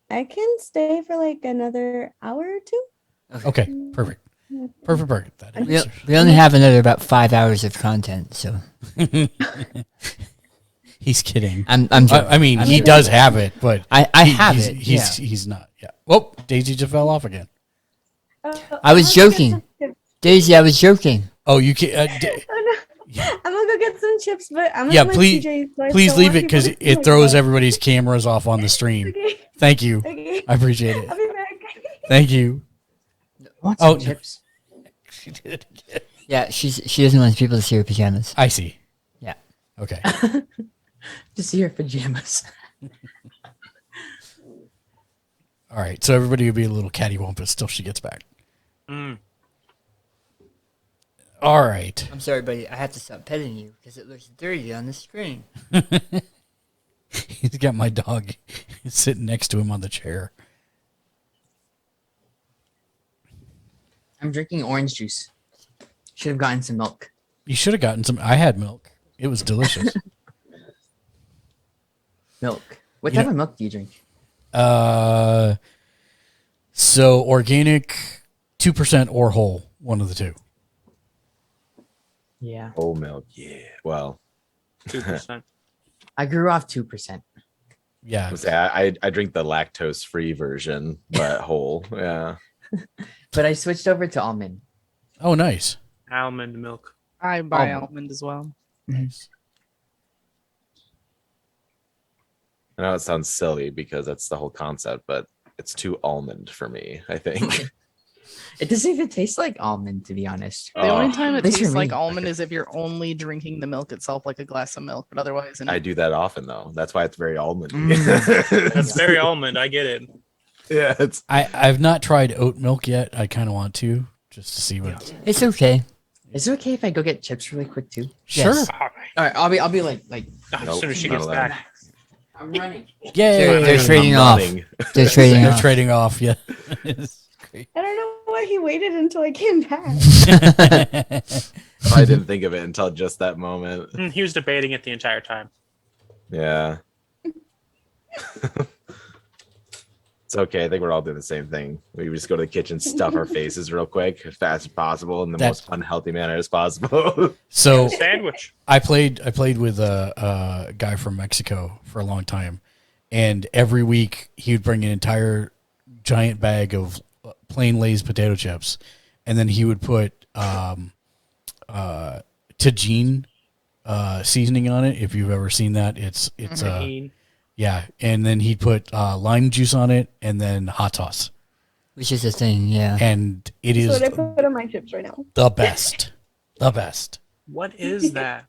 Speaker 7: I can stay for like another hour or two.
Speaker 2: Okay, perfect. Perfect. That
Speaker 4: We,
Speaker 2: answers.
Speaker 4: we only have another about 5 hours of content, so
Speaker 2: He's kidding.
Speaker 4: I'm joking.
Speaker 2: I mean, he does have it, but
Speaker 4: I have it.
Speaker 2: He's not. Yeah. Oh, Daisy just fell off again.
Speaker 4: I was joking. Daisy, I was joking.
Speaker 2: Oh, you can't.
Speaker 7: I'm gonna go get some chips, but I'm gonna
Speaker 2: Yeah,
Speaker 7: let
Speaker 2: please,
Speaker 7: TJ, so I
Speaker 2: please
Speaker 7: don't
Speaker 2: leave
Speaker 7: want
Speaker 2: it because
Speaker 7: people to see
Speaker 2: it
Speaker 7: my
Speaker 2: throws
Speaker 7: butt.
Speaker 2: everybody's cameras off on the stream.
Speaker 7: Okay.
Speaker 2: Thank you.
Speaker 7: Okay.
Speaker 2: I appreciate it.
Speaker 7: I'll be back.
Speaker 2: Thank you.
Speaker 8: Want
Speaker 2: Oh,
Speaker 8: some chips?
Speaker 2: She did it again.
Speaker 4: Yeah, she doesn't want people to see her pajamas.
Speaker 2: I see.
Speaker 4: Yeah.
Speaker 2: Okay.
Speaker 8: To see her pajamas.
Speaker 2: All right. So everybody will be a little cattywampus till she gets back.
Speaker 6: Mm.
Speaker 2: All right.
Speaker 4: I'm sorry, buddy. I have to stop petting you because it looks dirty on the screen.
Speaker 2: He's got my dog sitting next to him on the chair.
Speaker 8: I'm drinking orange juice. Should have gotten some milk.
Speaker 2: You should have gotten some. I had milk. It was delicious.
Speaker 8: Milk. What
Speaker 2: You
Speaker 8: type
Speaker 2: know-
Speaker 8: of milk do you drink?
Speaker 2: So organic, 2% or whole, one of the two.
Speaker 8: Yeah.
Speaker 5: Whole milk. Yeah. Well,
Speaker 6: 2%.
Speaker 8: I grew off 2%.
Speaker 2: Yeah.
Speaker 5: I drink the lactose free version, but whole. Yeah.
Speaker 8: But I switched over to almond.
Speaker 2: Oh, nice.
Speaker 6: Almond milk.
Speaker 3: I buy
Speaker 5: Almond.
Speaker 3: almond as well.
Speaker 2: Nice.
Speaker 5: I know it sounds silly because that's the whole concept, but it's too almond for me, I think.
Speaker 8: It doesn't even taste like almond, to be honest.
Speaker 3: The only time it
Speaker 8: At least for
Speaker 3: tastes like
Speaker 8: me.
Speaker 3: almond is if you're only drinking the milk itself, like a glass of milk. But otherwise,
Speaker 5: I do that often though. That's why it's very almondy.
Speaker 6: That's very almond. I get it.
Speaker 5: Yeah, it's
Speaker 2: I've not tried oat milk yet. I kind of want to just to see what.
Speaker 4: It's okay.
Speaker 8: Is it okay if I go get chips really quick too?
Speaker 2: Sure.
Speaker 4: Yes.
Speaker 6: All right.
Speaker 8: All right, I'll be like
Speaker 6: As
Speaker 5: Nope,
Speaker 6: soon as she
Speaker 5: not
Speaker 6: gets
Speaker 5: allowed.
Speaker 6: back.
Speaker 8: I'm running.
Speaker 2: Yay!
Speaker 4: They're trading off.
Speaker 5: running.
Speaker 4: They're trading
Speaker 2: They're
Speaker 4: off.
Speaker 2: trading off. Yeah. It's great.
Speaker 7: I don't know why he waited until I came back.
Speaker 5: I didn't think of it until just that moment.
Speaker 6: He was debating it the entire time.
Speaker 5: Yeah. It's okay. I think we're all doing the same thing. We just go to the kitchen, stuff our faces real quick, as fast as possible, in the
Speaker 2: That-
Speaker 5: most unhealthy manner as possible.
Speaker 2: So
Speaker 6: Sandwich.
Speaker 2: I played with a guy from Mexico for a long time, and every week he would bring an entire giant bag of plain Lay's potato chips, and then he would put tagine seasoning on it. If you've ever seen that, it's yeah, and then he'd put lime juice on it, and then hot sauce,
Speaker 4: Which is a thing, yeah.
Speaker 2: and it
Speaker 7: That's
Speaker 2: is
Speaker 7: what I put on my chips right now.
Speaker 2: the best, the best.
Speaker 6: What is that?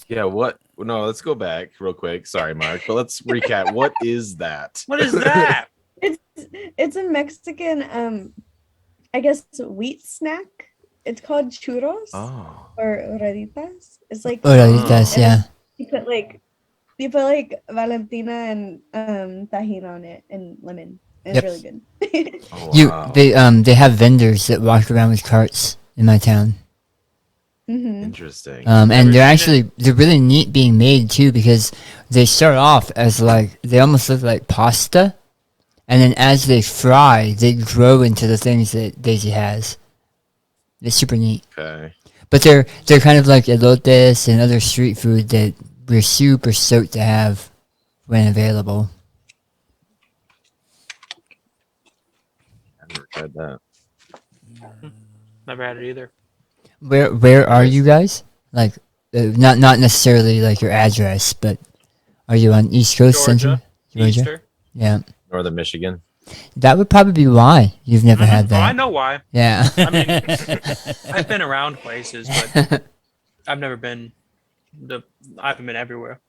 Speaker 5: Yeah, what? No, let's go back real quick. Sorry, Mark, but let's recap. What is that?
Speaker 6: What is that?
Speaker 7: It's a Mexican I guess wheat snack. It's called churros
Speaker 5: Oh,
Speaker 7: or raditas. It's like
Speaker 4: Oralitas, yeah.
Speaker 7: you put like Valentina and tahini on it and lemon. And
Speaker 4: Yep.
Speaker 7: It's really good.
Speaker 5: oh
Speaker 4: They have vendors that walk around with carts in my town.
Speaker 7: hmm
Speaker 5: interesting.
Speaker 4: And
Speaker 6: Never
Speaker 4: they're
Speaker 6: seen
Speaker 4: actually they're really neat being made too, because they start off as like they almost look like pasta, and then as they fry, they grow into the things that Daisy has. It's super neat.
Speaker 5: Okay.
Speaker 4: But they're kind of like elotes and other street food that we're super stoked to have when available.
Speaker 5: I've never tried that.
Speaker 6: Never had it either.
Speaker 4: Where are you guys? Like, not necessarily like your address, but are you on East Coast Central?
Speaker 6: Georgia. Easter.
Speaker 4: Yeah,
Speaker 5: Northern Michigan.
Speaker 4: that would probably be why you've never had
Speaker 6: Oh,
Speaker 4: that.
Speaker 6: I know why.
Speaker 4: Yeah.
Speaker 6: I mean, I've been around places, but I've never been. I haven't been everywhere.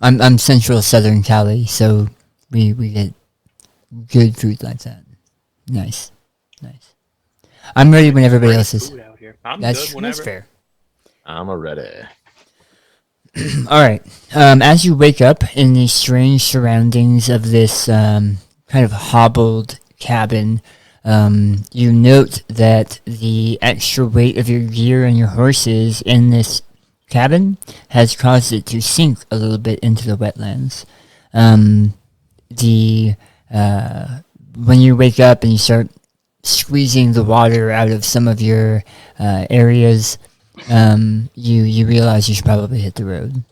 Speaker 4: I'm Central Southern Cali, so we get good food like that. Nice. I'm ready when everybody
Speaker 6: Great
Speaker 4: else is.
Speaker 6: food out here. I'm
Speaker 4: That's
Speaker 6: good whenever.
Speaker 4: fair.
Speaker 5: I'm ready.
Speaker 4: All right. As you wake up in the strange surroundings of this kind of hobbled cabin, you note that the extra weight of your gear and your horses in this cabin has caused it to sink a little bit into the wetlands. When you wake up and you start squeezing the water out of some of your areas, you realize you should probably hit the road.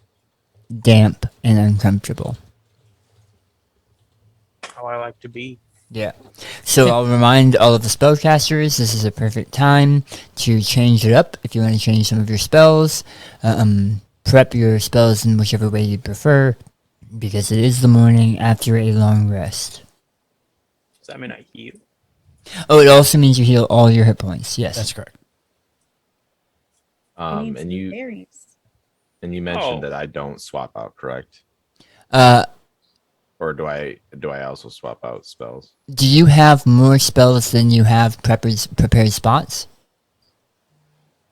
Speaker 4: Damp and uncomfortable.
Speaker 6: How I like to be.
Speaker 4: Yeah. So I'll remind all of the spellcasters this is a perfect time to change it up if you want to change some of your spells. Prep your spells in whichever way you prefer, because it is the morning after a long rest.
Speaker 6: Does that mean I heal?
Speaker 4: Oh, it also means you heal all your hit points. Yes.
Speaker 2: That's correct.
Speaker 7: I need
Speaker 5: And
Speaker 7: some
Speaker 5: you
Speaker 7: berries.
Speaker 5: mentioned
Speaker 6: Oh.
Speaker 5: that I don't swap out, correct? Or do I also swap out spells?
Speaker 4: Do you have more spells than you have prepared spots?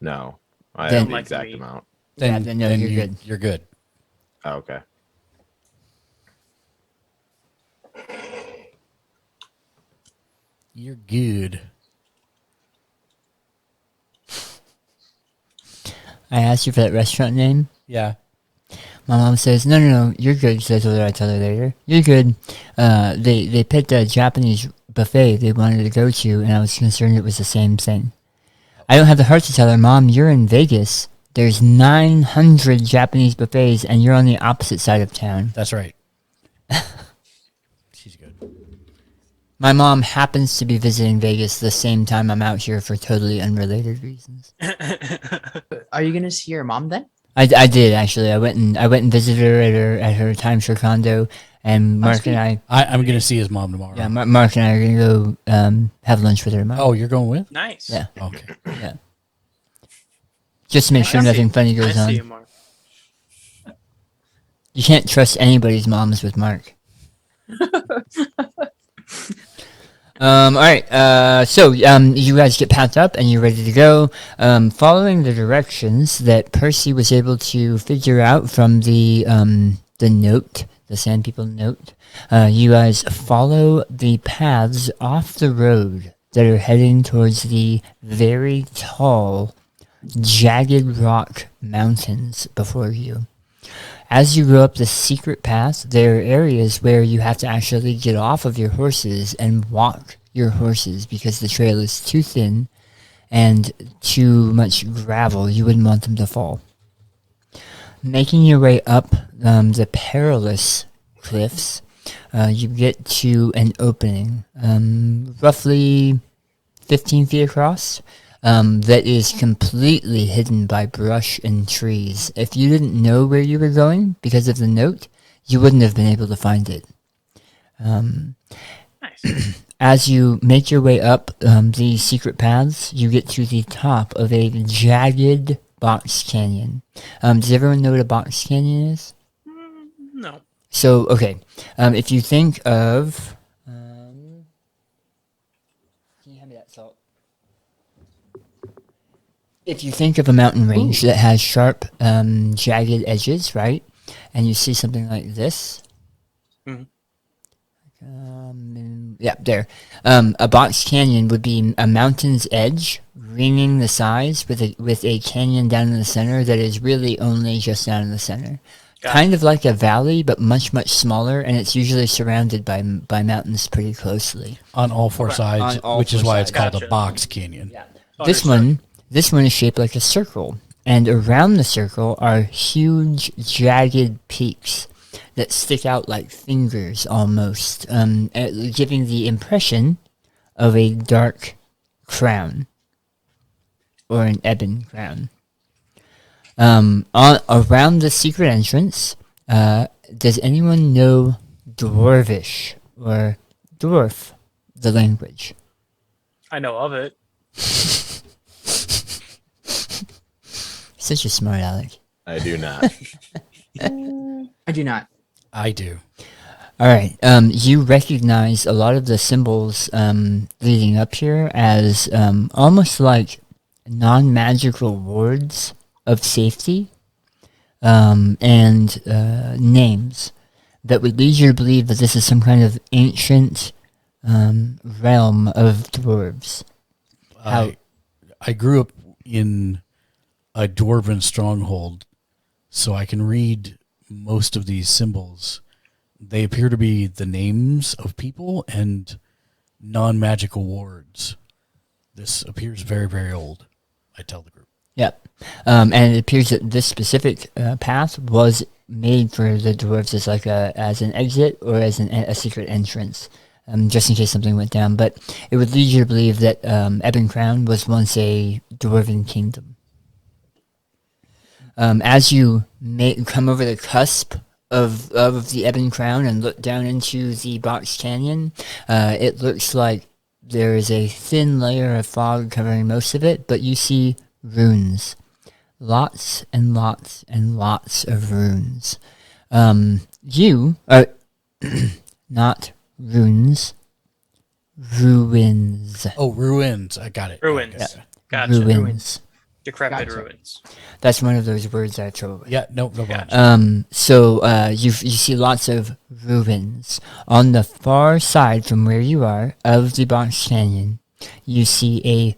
Speaker 5: No, I
Speaker 4: Then-
Speaker 5: have the
Speaker 6: Like
Speaker 5: exact
Speaker 6: me.
Speaker 5: amount.
Speaker 4: Yeah, then no, you're good.
Speaker 2: You're good.
Speaker 5: Oh, okay.
Speaker 2: You're good.
Speaker 4: I asked you for that restaurant name.
Speaker 2: Yeah.
Speaker 4: My mom says, no, you're good. So I told her I'd tell her later. You're good. They picked a Japanese buffet they wanted to go to, and I was concerned it was the same thing. I don't have the heart to tell her, Mom, you're in Vegas. There's 900 Japanese buffets, and you're on the opposite side of town.
Speaker 2: That's right. She's good.
Speaker 4: My mom happens to be visiting Vegas the same time I'm out here for totally unrelated reasons.
Speaker 8: Are you gonna see your mom then?
Speaker 4: I did actually. I went and visited her at her timeshare condo, and Mark
Speaker 8: sweet.
Speaker 4: and
Speaker 2: I'm going to see his mom tomorrow.
Speaker 4: yeah, Mark and I are gonna go have lunch with her tomorrow.
Speaker 2: Oh, you're going with?
Speaker 6: Nice.
Speaker 4: Yeah.
Speaker 2: Okay.
Speaker 4: Yeah. Just to make sure
Speaker 6: I
Speaker 4: nothing
Speaker 6: see-
Speaker 4: funny
Speaker 6: I
Speaker 4: goes
Speaker 6: see
Speaker 4: on.
Speaker 6: you, Mark.
Speaker 4: You can't trust anybody's moms with Mark. All right. So you guys get packed up and you're ready to go. Following the directions that Percy was able to figure out from the note, the Sand People note, you guys follow the paths off the road that are heading towards the very tall, jagged rock mountains before you. As you go up the secret path, there are areas where you have to actually get off of your horses and walk your horses because the trail is too thin and too much gravel. You wouldn't want them to fall. Making your way up the perilous cliffs, you get to an opening, roughly 15 feet across. That is completely hidden by brush and trees. If you didn't know where you were going because of the note, you wouldn't have been able to find it.
Speaker 6: Nice.
Speaker 4: As you make your way up these secret paths, you get to the top of a jagged box canyon. Does everyone know what a box canyon is?
Speaker 6: No.
Speaker 4: So, okay, if you think of... can you hand me that salt? If you think of a mountain range that has sharp, jagged edges, right? And you see something like this.
Speaker 6: Mhm.
Speaker 4: Yeah, there. A box canyon would be a mountain's edge, ringing the sides with a canyon down in the center that is really only just down in the center.
Speaker 6: Got
Speaker 4: Kind of like a valley, but much, much smaller, and it's usually surrounded by mountains pretty closely.
Speaker 2: On all four
Speaker 6: Okay.
Speaker 2: sides,
Speaker 4: On all
Speaker 2: which is
Speaker 4: four
Speaker 2: why it's
Speaker 4: sides.
Speaker 2: called a
Speaker 6: Gotcha.
Speaker 2: box canyon.
Speaker 4: This
Speaker 6: Understood.
Speaker 4: one is shaped like a circle, and around the circle are huge, jagged peaks that stick out like fingers almost, giving the impression of a dark crown or an ebon crown. Around the secret entrance, does anyone know Dwarvish or Dwarf, the language?
Speaker 6: I know of it.
Speaker 4: Such a smart aleck.
Speaker 5: I do not.
Speaker 8: I do not.
Speaker 2: I do.
Speaker 4: All right. You recognize a lot of the symbols leading up here as almost like non-magical wards of safety and names that would lead you to believe that this is some kind of ancient realm of dwarves.
Speaker 2: I grew up in a dwarven stronghold, so I can read most of these symbols. They appear to be the names of people and non-magical wards. This appears very, very old, I tell the group.
Speaker 4: Yep. And it appears that this specific path was made for the dwarves as an exit or as a secret entrance, just in case something went down. But it would lead you to believe that Ebon Crown was once a dwarven kingdom. As you come over the cusp of the Ebon Crown and look down into the Box Canyon, it looks like there is a thin layer of fog covering most of it, but you see runes. Lots and lots and lots of runes. Not runes, ruins.
Speaker 2: Oh, ruins. I got it.
Speaker 6: Ruins.
Speaker 2: Okay.
Speaker 6: Gotcha.
Speaker 4: Ruins.
Speaker 6: Decrepit
Speaker 8: Gotcha.
Speaker 6: ruins.
Speaker 4: That's one of those words I have trouble with.
Speaker 2: Yeah, no problem.
Speaker 4: So you see lots of ruins. On the far side from where you are of the Box Canyon, you see a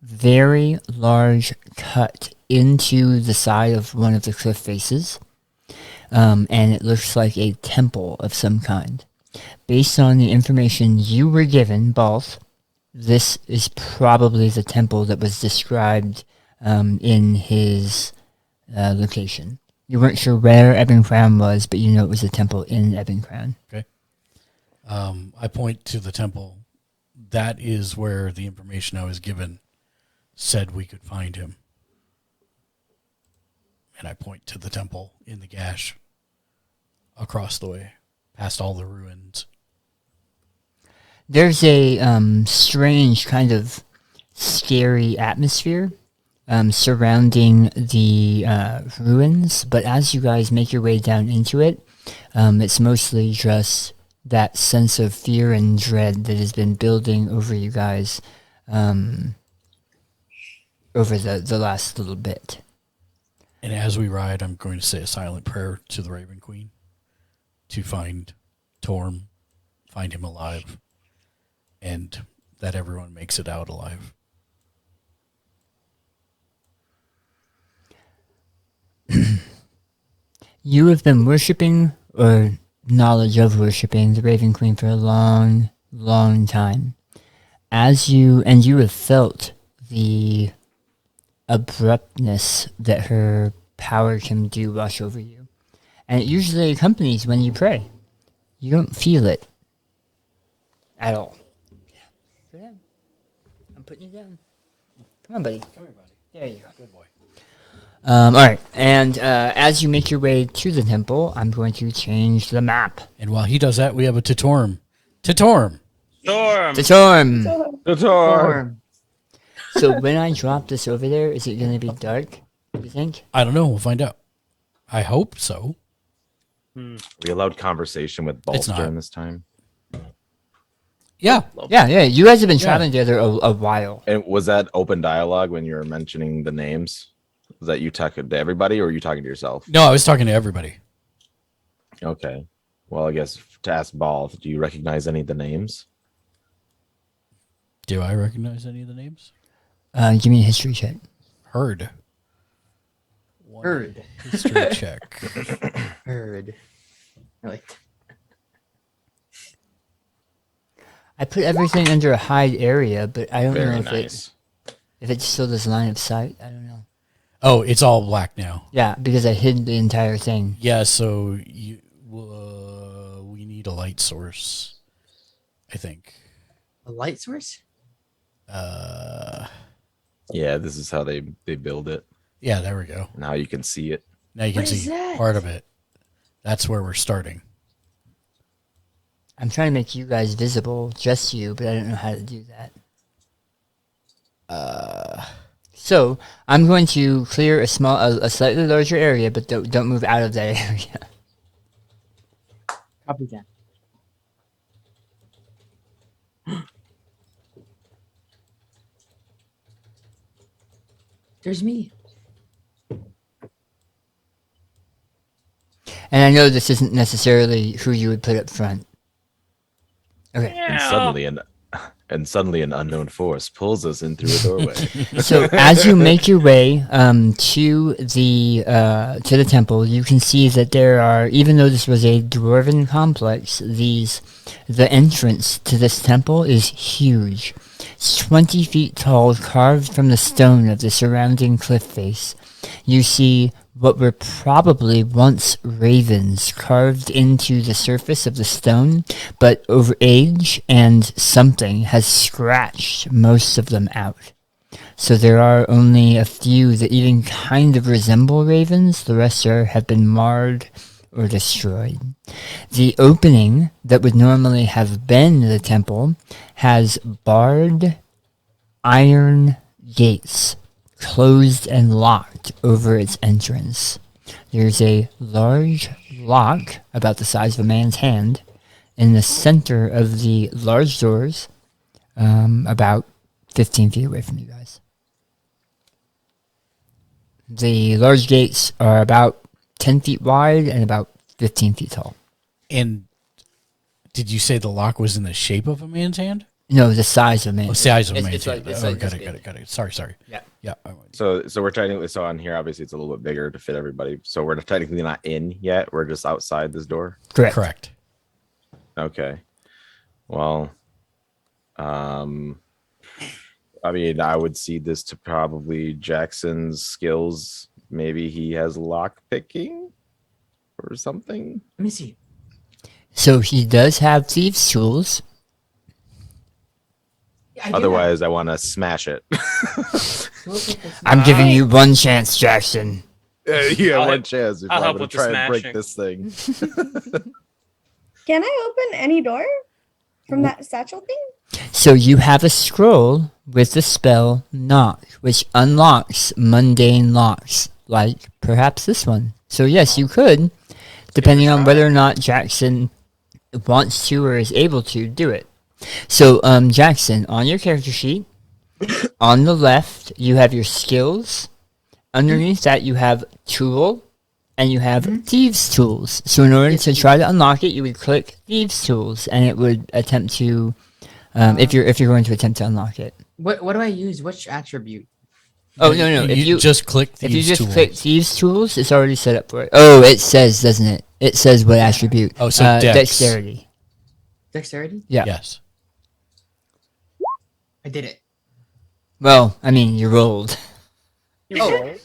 Speaker 4: very large cut into the side of one of the cliff faces. And it looks like a temple of some kind. Based on the information you were given, Balth, this is probably the temple that was described in his location. You weren't sure where Ebon Crown was, but you know it was a temple in Ebon Crown.
Speaker 2: I point to the temple that is where the information I was given said we could find him. And I point to the temple in the gash across the way, past all the ruins.
Speaker 4: There's a strange kind of scary atmosphere surrounding the ruins, but as you guys make your way down into it, it's mostly just that sense of fear and dread that has been building over you guys over the last little bit.
Speaker 2: And as we ride, I'm going to say a silent prayer to the Raven Queen to find Torm, find him alive, and that everyone makes it out alive.
Speaker 4: You have been worshipping, or knowledge of worshipping, the Raven Queen for a long, long time. You have felt the abruptness that her power can do wash over you. And it usually accompanies when you pray. You don't feel it at all. Go down. I'm putting you down. Come on, buddy. Come here, buddy. There you go.
Speaker 2: Good boy.
Speaker 4: All right, and as you make your way to the temple, I'm going to change the map.
Speaker 2: And while he does that, we have a Torm. Torm.
Speaker 6: Storm.
Speaker 4: The Torm!
Speaker 5: The Tor.
Speaker 4: So when I drop this over there, is it going to be dark, you think?
Speaker 2: I don't know. We'll find out. I hope so.
Speaker 5: We allowed conversation with
Speaker 2: It's
Speaker 5: Balls
Speaker 2: not.
Speaker 5: during this time.
Speaker 2: Yeah.
Speaker 4: Yeah. You guys have been traveling together a while.
Speaker 5: And was that open dialogue when you were mentioning the names? Was that you talking to everybody, or were you talking to yourself?
Speaker 2: No, I was talking to everybody.
Speaker 5: Okay. Well, I guess to ask Ball, do you recognize any of the names?
Speaker 2: Do I recognize any of the names?
Speaker 4: Give me a history check.
Speaker 2: Heard.
Speaker 8: Heard.
Speaker 2: History check.
Speaker 8: Heard.
Speaker 4: I put everything under a hide area, but I don't know
Speaker 5: Very
Speaker 4: if
Speaker 5: nice.
Speaker 4: it still does line of sight. I don't know.
Speaker 2: Oh, it's all black now.
Speaker 4: Yeah, because I hid the entire thing.
Speaker 2: Yeah, so we need a light source, I think.
Speaker 8: A light source?
Speaker 5: Yeah, this is how they build it.
Speaker 2: Yeah, there we go.
Speaker 5: Now you can see it.
Speaker 2: Now you can
Speaker 8: What is
Speaker 2: see
Speaker 8: that?
Speaker 2: part of it. That's where we're starting.
Speaker 4: I'm trying to make you guys visible, just you, but I don't know how to do that. So I'm going to clear a slightly larger area, but don't move out of that area.
Speaker 8: Copy that. There's me.
Speaker 4: And I know this isn't necessarily who you would put up front. Okay.
Speaker 5: And suddenly an unknown force pulls us in through a doorway.
Speaker 4: So as you make your way to the temple, you can see that there are, even though this was a dwarven complex, the entrance to this temple is huge. It's 20 feet tall, carved from the stone of the surrounding cliff face. You see what were probably once ravens carved into the surface of the stone, but over age and something has scratched most of them out. So there are only a few that even kind of resemble ravens. The rest have been marred or destroyed. The opening that would normally have been the temple has barred iron gates closed and locked over its entrance. There's a large lock about the size of a man's hand in the center of the large doors, about 15 feet away from you guys. The large gates are about 10 feet wide and about 15 feet tall.
Speaker 2: And did you say the lock was in the shape of a man's hand?
Speaker 4: No, the size of a man's hand.
Speaker 2: Size of a
Speaker 4: It's
Speaker 2: man's
Speaker 4: like-
Speaker 2: hand.
Speaker 4: it's
Speaker 2: Oh,
Speaker 4: like
Speaker 2: got
Speaker 4: this
Speaker 2: it. Sorry.
Speaker 4: Yeah.
Speaker 2: Yeah.
Speaker 5: So we're technically on here. Obviously, it's a little bit bigger to fit everybody. So we're technically not in yet. We're just outside this door.
Speaker 2: Correct.
Speaker 5: Okay. Well, I mean, I would see this to probably Jackson's skills. Maybe he has lock picking or something.
Speaker 8: Let me see.
Speaker 4: So he does have thieves' tools.
Speaker 5: Otherwise, I want to smash it.
Speaker 4: I'm giving you one chance, Jackson.
Speaker 5: Yeah,
Speaker 6: I'll
Speaker 5: one
Speaker 6: help-
Speaker 5: chance. If
Speaker 6: I'll
Speaker 5: I'm
Speaker 6: help
Speaker 5: gonna
Speaker 6: with the
Speaker 5: try and break
Speaker 6: smashing.
Speaker 5: this thing.
Speaker 7: Can I open any door from that satchel thing?
Speaker 4: So you have a scroll with the spell Knock, which unlocks mundane locks, like perhaps this one. So yes, you could, depending on whether or not Jackson wants to or is able to do it. So, Jackson, on your character sheet, on the left, you have your skills. Underneath that, you have tool, and you have thieves tools. So in order to try to unlock it, you would click thieves tools, and it would attempt to, if you're going to attempt to unlock it.
Speaker 8: What do I use? Which attribute?
Speaker 4: Oh no! If you
Speaker 2: just click
Speaker 4: if you
Speaker 2: thieves
Speaker 4: just
Speaker 2: tools.
Speaker 4: click thieves tools, it's already set up for it. Oh, it says, doesn't it? It says what attribute?
Speaker 2: Oh, so Dex.
Speaker 4: Dexterity.
Speaker 8: Dexterity?
Speaker 4: Yeah.
Speaker 2: Yes.
Speaker 8: I did it.
Speaker 4: Well, I mean, you rolled.
Speaker 8: Oh,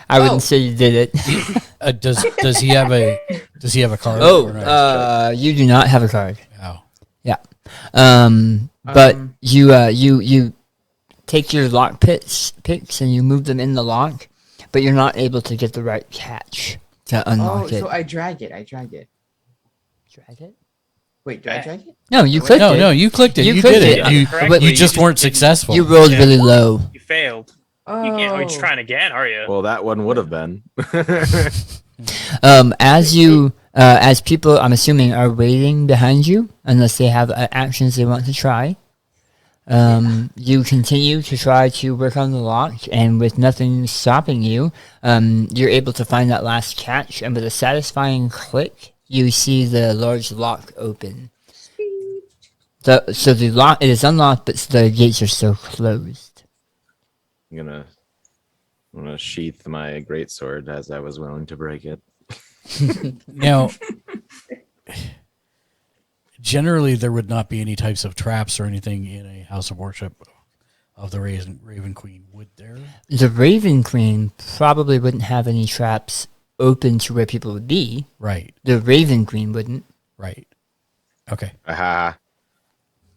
Speaker 4: I wouldn't say you did it.
Speaker 2: Does he have a card? or not?
Speaker 4: You do not have a card.
Speaker 2: Oh.
Speaker 4: Yeah. But you take your lock picks and you move them in the lock, but you're not able to get the right catch to unlock it.
Speaker 8: so I drag it.
Speaker 4: Drag it?
Speaker 8: Wait, do I drag it?
Speaker 4: No, you clicked it.
Speaker 2: No, you clicked it. You
Speaker 4: clicked
Speaker 2: did it.
Speaker 4: it.
Speaker 2: You,
Speaker 6: Correctly,
Speaker 2: you
Speaker 6: you
Speaker 2: just
Speaker 6: just
Speaker 2: weren't
Speaker 6: didn't-
Speaker 2: successful.
Speaker 4: You rolled
Speaker 6: Yeah.
Speaker 4: really low.
Speaker 6: You failed.
Speaker 8: Oh,
Speaker 6: You can't. Oh, you're just trying again, are you?
Speaker 5: Well, that one would have been.
Speaker 4: As people, I'm assuming, are waiting behind you, unless they have actions they want to try. You continue to try to work on the lock, and with nothing stopping you, you're able to find that last catch, and with a satisfying click, you see the large lock open. So the lock, it is unlocked, but the gates are still closed.
Speaker 5: I'm gonna sheath my greatsword as I was willing to break it.
Speaker 2: Now, generally, there would not be any types of traps or anything in a house of worship of the Raven Queen, would there?
Speaker 4: The Raven Queen probably wouldn't have any traps open to where people would be.
Speaker 2: Right.
Speaker 4: The Raven Queen wouldn't.
Speaker 2: Right. Okay.
Speaker 5: Aha!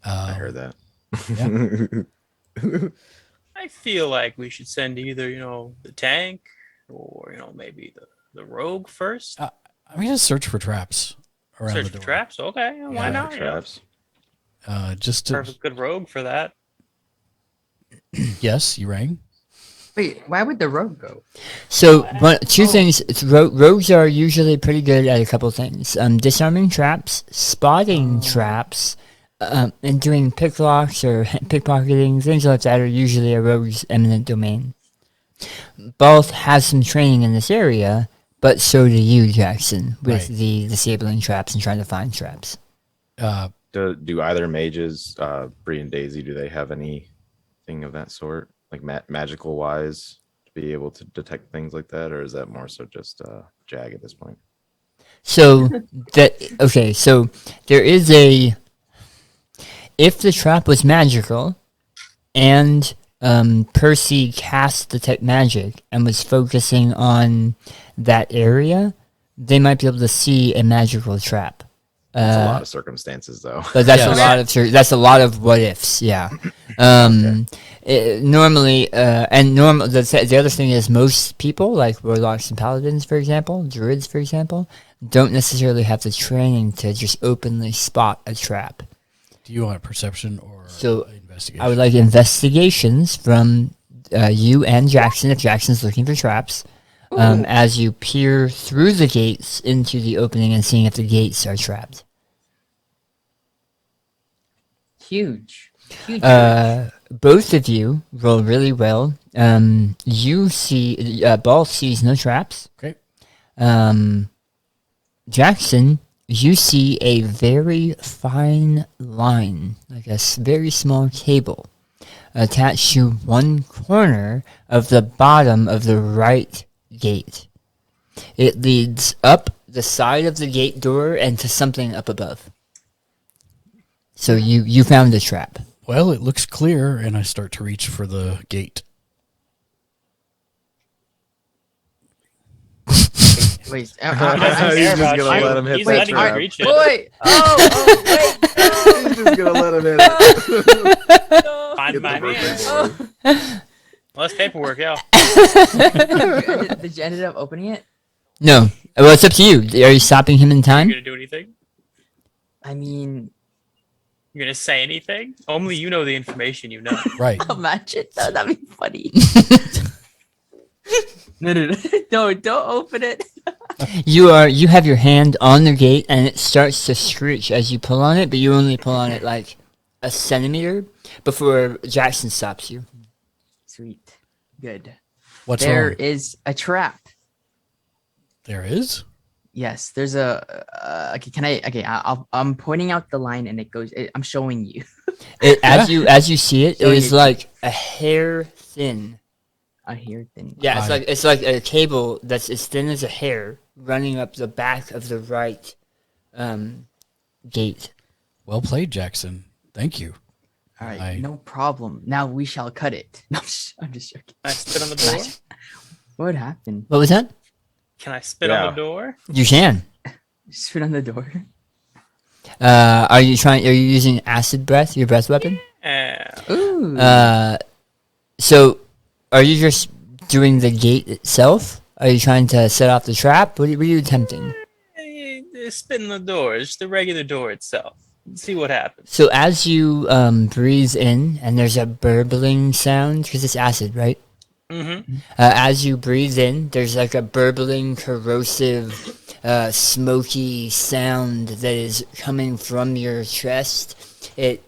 Speaker 5: I heard that.
Speaker 6: I feel like we should send either, the tank or, maybe the rogue first.
Speaker 2: I'm gonna search for traps around
Speaker 6: Search
Speaker 2: the
Speaker 6: for
Speaker 2: door.
Speaker 6: traps. Okay, why
Speaker 2: Yeah,
Speaker 6: not?
Speaker 5: Traps.
Speaker 2: Just to,
Speaker 6: Perfect good rogue for that.
Speaker 2: yes, you rang.
Speaker 8: Wait, why would the rogue go?
Speaker 4: So, two things. Rogues are usually pretty good at a couple things. Disarming traps, spotting traps, and doing picklocks or pickpocketing. Things like that are usually a rogue's eminent domain. Both have some training in this area, but so do you, Jackson, with
Speaker 2: Right.
Speaker 4: the disabling traps and trying to find traps.
Speaker 5: Do either mages, Bree and Daisy, do they have anything of that sort, like magical wise, to be able to detect things like that, or is that more so just Jag at this point?
Speaker 4: So so there is if the trap was magical and Percy cast detect magic and was focusing on that area, they might be able to see a magical trap.
Speaker 5: That's a lot of circumstances, though.
Speaker 4: But that's
Speaker 2: Yes.
Speaker 4: that's a lot of what ifs. Yeah. Normally, the other thing is most people, like warlocks and paladins, for example, druids, for example, don't necessarily have the training to just openly spot a trap.
Speaker 2: Do you want perception or
Speaker 4: So,
Speaker 2: investigation?
Speaker 4: I would like investigations from you and Jackson, if Jackson's looking for traps, as you peer through the gates into the opening and seeing if the gates are trapped.
Speaker 8: Huge.
Speaker 4: Both of you roll really well. You see, Ball sees no traps.
Speaker 2: Okay.
Speaker 4: Jackson, you see a very fine line, like a very small cable, attached to one corner of the bottom of the right gate. It leads up the side of the gate door and to something up above. So you found a trap.
Speaker 2: Well, it looks clear, and I start to reach for the gate.
Speaker 8: Wait,
Speaker 5: He's just gonna let him hit
Speaker 6: He's
Speaker 5: that
Speaker 6: letting you
Speaker 5: trap.
Speaker 6: reach it.
Speaker 8: wait.
Speaker 5: He's just gonna let him hit it.
Speaker 6: Fine Not by me. Well, that's paperwork, yeah.
Speaker 8: Did you end up opening it?
Speaker 4: No. Well, it's up to you. Are you stopping him in
Speaker 6: You
Speaker 4: time?
Speaker 6: gonna do anything?
Speaker 8: I mean,
Speaker 6: You gonna say anything? Only you know the information you know.
Speaker 2: Right.
Speaker 8: imagine though. That'd be funny. No, no, don't open it.
Speaker 4: You have your hand on the gate and it starts to screech as you pull on it, but you only pull on it like a centimeter before Jackson stops you.
Speaker 8: Sweet, good.
Speaker 2: What's
Speaker 8: There
Speaker 2: wrong?
Speaker 8: is a trap.
Speaker 2: There is?
Speaker 8: Yes, there's a. Okay, can I? Okay, I'm pointing out the line, and it goes. I'm showing you.
Speaker 4: As you see it, it
Speaker 8: Showing
Speaker 4: is
Speaker 8: it.
Speaker 4: like a hair thin.
Speaker 8: A hair thing.
Speaker 4: Yeah,
Speaker 2: Right.
Speaker 4: it's like a cable that's as thin as a hair running up the back of the right gate.
Speaker 2: Well played, Jackson. Thank you.
Speaker 8: All right,
Speaker 2: I-
Speaker 8: no problem. Now we shall cut it. No, I'm just joking.
Speaker 6: Can I spit on the door?
Speaker 8: What happened?
Speaker 4: What was that?
Speaker 6: Can I spit
Speaker 5: Yeah.
Speaker 6: on the door?
Speaker 4: You can.
Speaker 8: Spit on the door.
Speaker 4: Are you using acid breath, your breath weapon?
Speaker 8: Ooh.
Speaker 4: So, are you just doing the gate itself? Are you trying to set off the trap? What are you attempting?
Speaker 6: Spit on the door. Just the regular door itself. See what happens.
Speaker 4: So as you breathe in, and there's a burbling sound, because it's acid, right?
Speaker 6: Mm-hmm.
Speaker 4: As you breathe in, there's like a burbling, corrosive, smoky sound that is coming from your chest.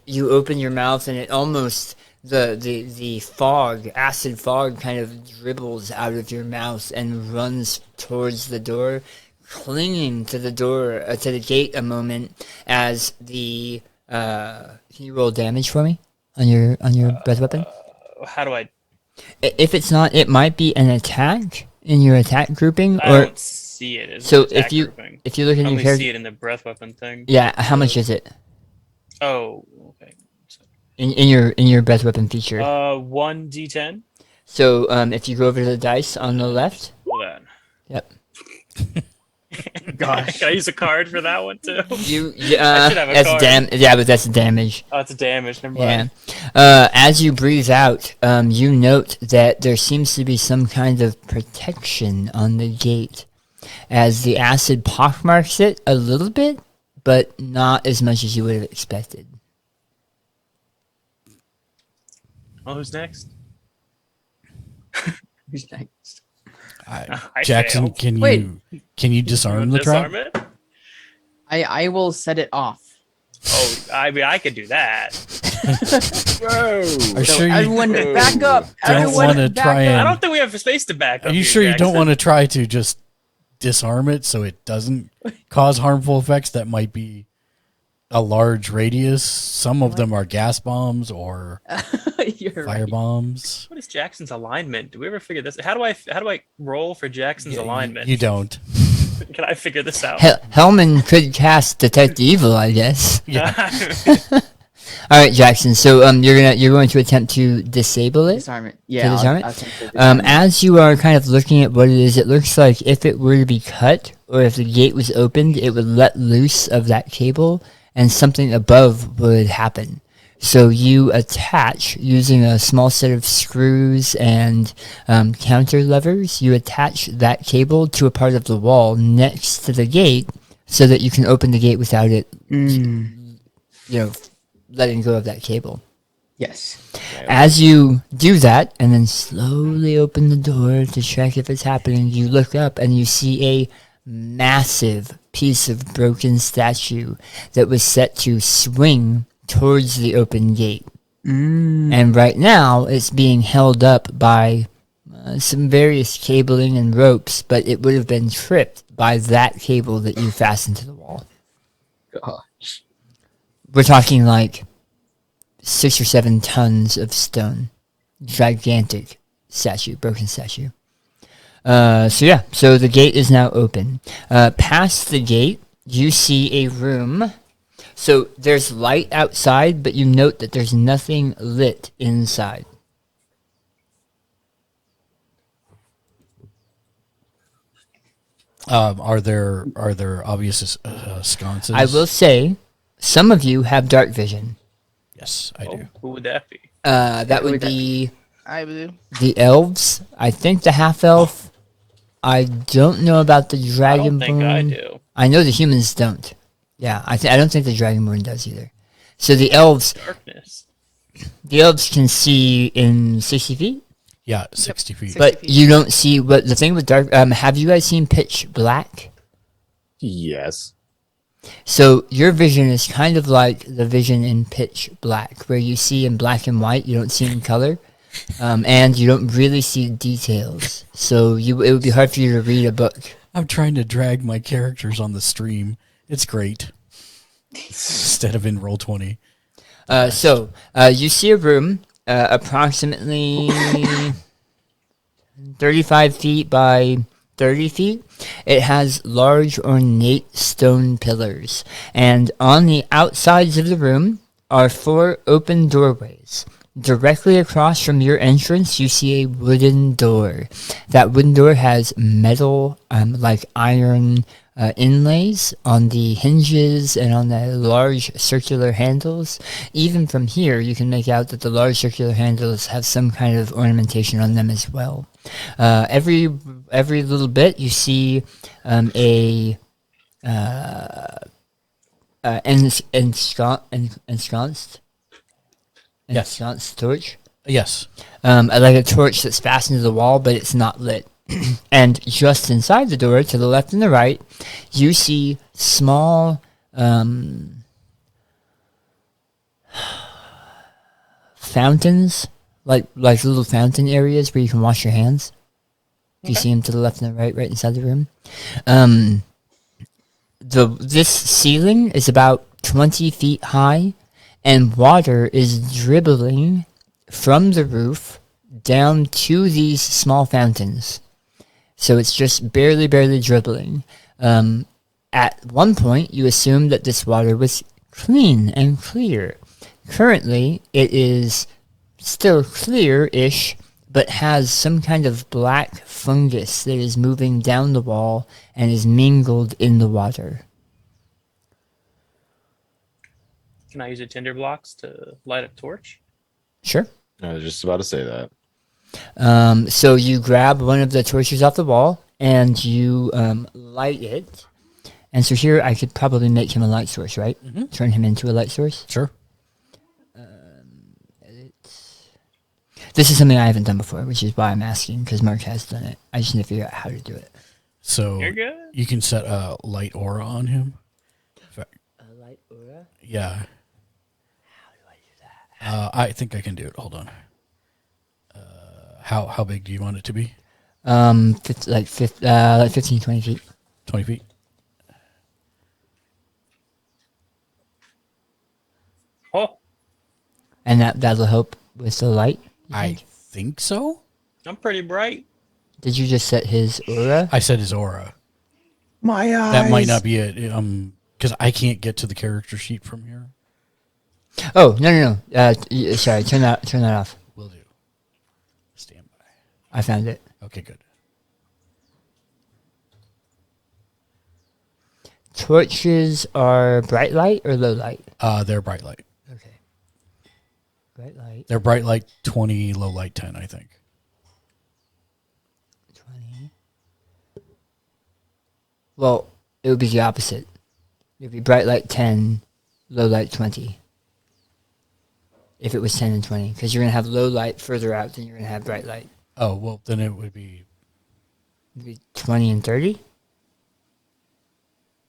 Speaker 4: You open your mouth, and it almost the fog, acid fog, kind of dribbles out of your mouth and runs towards the door, clinging to the door, to the gate a moment as the can you roll damage for me on your breath weapon?
Speaker 6: How do I?
Speaker 4: If it's not, it might be an attack in your attack grouping,
Speaker 6: I
Speaker 4: or
Speaker 6: don't see it. As
Speaker 4: so
Speaker 6: an attack
Speaker 4: if you
Speaker 6: grouping.
Speaker 4: if you look
Speaker 6: I
Speaker 4: at your
Speaker 6: only see
Speaker 4: character,
Speaker 6: it in the breath weapon thing.
Speaker 4: yeah, how much is it
Speaker 6: Oh, okay.
Speaker 4: in your breath weapon feature?
Speaker 6: 1d10.
Speaker 4: So if you go over to the dice on the left,
Speaker 6: Hold on.
Speaker 4: yep,
Speaker 8: Gosh.
Speaker 6: Can I use a card for that one too?
Speaker 4: I should
Speaker 6: have a
Speaker 4: that's
Speaker 6: card.
Speaker 4: yeah, but that's damage.
Speaker 6: Oh, it's damage. Never
Speaker 4: Yeah.
Speaker 6: mind.
Speaker 4: As you breathe out, you note that there seems to be some kind of protection on the gate, as the acid pockmarks it a little bit, but not as much as you would have expected.
Speaker 6: Well, who's next?
Speaker 8: Who's next?
Speaker 6: I
Speaker 2: Jackson,
Speaker 6: failed.
Speaker 8: Wait.
Speaker 2: can you disarm the trap?
Speaker 6: Disarm it?
Speaker 8: I will set it off.
Speaker 6: Oh, I mean, I could do that.
Speaker 2: Are
Speaker 8: So
Speaker 2: sure you
Speaker 8: everyone back up.
Speaker 2: don't
Speaker 8: Everyone
Speaker 2: wanna
Speaker 8: back
Speaker 2: try
Speaker 8: up.
Speaker 2: and-
Speaker 6: I don't think we have space to back up.
Speaker 2: Are you
Speaker 6: here,
Speaker 2: sure you don't
Speaker 6: Jackson.
Speaker 2: want to try to just disarm it so it doesn't cause harmful effects that might be a large radius? Some of them are gas bombs or
Speaker 8: You're
Speaker 2: fire
Speaker 8: right.
Speaker 2: bombs.
Speaker 6: What is Jackson's alignment? Do we ever figure this? How do I roll for Jackson's alignment?
Speaker 2: You don't.
Speaker 6: Can I figure this out?
Speaker 4: Hellman could cast Detect Evil, I guess.
Speaker 2: Yeah.
Speaker 4: All right, Jackson. So you're going to attempt to disable it.
Speaker 8: Disarm it. Yeah.
Speaker 4: disarm it?
Speaker 8: I'll attempt to disarm it.
Speaker 4: As you are kind of looking at what it is, it looks like if it were to be cut, or if the gate was opened, it would let loose of that cable, and something above would happen. So you attach, using a small set of screws and counter levers, you attach that cable to a part of the wall next to the gate, so that you can open the gate without it, letting go of that cable.
Speaker 8: Yes.
Speaker 4: As you do that, and then slowly open the door to check if it's happening, you look up and you see a massive piece of broken statue that was set to swing towards the open gate. And right now, it's being held up by some various cabling and ropes, but it would have been tripped by that cable that you fastened to the wall.
Speaker 8: Gosh.
Speaker 4: We're talking like 6 or 7 tons of stone. Gigantic statue, broken statue. So the gate is now open. Past the gate, you see a room. So there's light outside, but you note that there's nothing lit inside.
Speaker 2: Are there obvious sconces?
Speaker 4: I will say, some of you have dark vision.
Speaker 2: Yes, I do.
Speaker 6: Who would that be?
Speaker 4: That would be
Speaker 3: I do.
Speaker 4: the elves. I think the half elf. I don't know about the
Speaker 6: I don't think I
Speaker 4: dragonborn.
Speaker 6: do.
Speaker 4: I know the humans don't. Yeah, I don't think the dragonborn does either. So the elves
Speaker 6: Darkness.
Speaker 4: can see in 60 feet,
Speaker 2: Yeah, 60 feet.
Speaker 3: 60
Speaker 4: but
Speaker 3: feet.
Speaker 4: you don't see what the thing with dark. Have you guys seen Pitch Black?
Speaker 5: Yes.
Speaker 4: So your vision is kind of like the vision in Pitch Black, where you see in black and white, you don't see in color, and you don't really see details. So it would be hard for you to read a book.
Speaker 2: I'm trying to drag my characters on the stream. It's great. Instead of in Roll20.
Speaker 4: So you see a room approximately 35 feet by 30 feet. It has large ornate stone pillars, and on the outsides of the room are 4 open doorways. Directly across from your entrance, you see a wooden door. That wooden door has metal, like iron inlays on the hinges and on the large circular handles. Even from here, you can make out that the large circular handles have some kind of ornamentation on them as well. Every little bit, you see ensconced torch.
Speaker 2: Yes.
Speaker 4: Like a torch that's fastened to the wall, but it's not lit. And just inside the door, to the left and the right, you see small fountains, like little fountain areas where you can wash your hands. Do you see them to the left and the right inside the room? This ceiling is about 20 feet high, and water is dribbling from the roof down to these small fountains. So it's just barely dribbling. At one point, you assumed that this water was clean and clear. Currently, it is still clear-ish, but has some kind of black fungus that is moving down the wall and is mingled in the water.
Speaker 6: Can I use a tinder blocks to light a torch?
Speaker 4: Sure.
Speaker 5: I was just about to say that.
Speaker 4: So you grab one of the torches off the wall and you light it. And so here I could probably make him a light source, right?
Speaker 2: Mm-hmm.
Speaker 4: Turn him into a light source.
Speaker 2: Sure.
Speaker 4: This is something I haven't done before, which is why I'm asking, because Mark has done it. I just need to figure out how to do it.
Speaker 2: So
Speaker 6: You're good.
Speaker 2: you can set a light aura on him.
Speaker 4: A light aura?
Speaker 2: Yeah.
Speaker 4: How do I do that?
Speaker 2: I think I can do it. Hold on. How big do you want it to be?
Speaker 4: Like 15, 20 feet.
Speaker 2: 20 feet?
Speaker 6: Oh,
Speaker 4: And that'll help with the light? you
Speaker 2: I
Speaker 4: think?
Speaker 2: think so.
Speaker 6: I'm pretty bright.
Speaker 4: Did you just set his aura?
Speaker 2: I said his aura.
Speaker 5: My eyes.
Speaker 2: That might not be it. Because I can't get to the character sheet from here.
Speaker 4: Oh, no. Sorry, turn that off.
Speaker 2: Will do. Stand by.
Speaker 4: I found it.
Speaker 2: Okay, good.
Speaker 4: Torches are bright light or low light?
Speaker 2: They're bright light.
Speaker 4: Okay. Bright light.
Speaker 2: They're bright light 20, low light 10, I think.
Speaker 4: 20. Well, it would be the opposite. It would be bright light 10, low light 20. If it was 10 and 20. Because you're going to have low light further out than you're going to have bright light.
Speaker 2: Oh, well, then it would be...
Speaker 4: Maybe 20 and 30?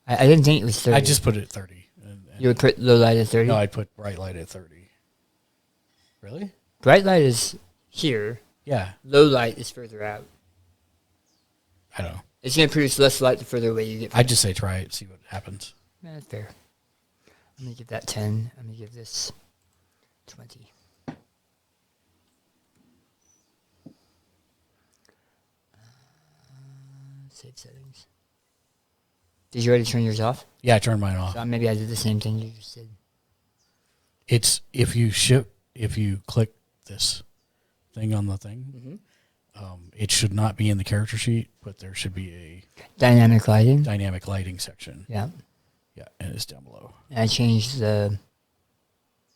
Speaker 4: I didn't think it was 30.
Speaker 2: I just put it at 30. And
Speaker 4: You would put low light at 30?
Speaker 2: No, I'd put bright light at 30. Really?
Speaker 4: Bright light is here.
Speaker 2: Yeah.
Speaker 4: Low light is further out.
Speaker 2: I don't know.
Speaker 4: It's going to produce less light the further away you get.
Speaker 2: I'd just say try it, see what happens.
Speaker 4: That's fair. I'm going to give that 10. I'm going to give this 20. Save settings. Did you already turn yours off?
Speaker 2: Yeah, I turned mine off.
Speaker 4: So maybe I did the same thing you just did.
Speaker 2: It's if you click this thing on the thing, it should not be in the character sheet, but there should be a
Speaker 4: Dynamic lighting?
Speaker 2: dynamic lighting section.
Speaker 4: Yeah.
Speaker 2: Yeah, and it's down below.
Speaker 4: And I changed the...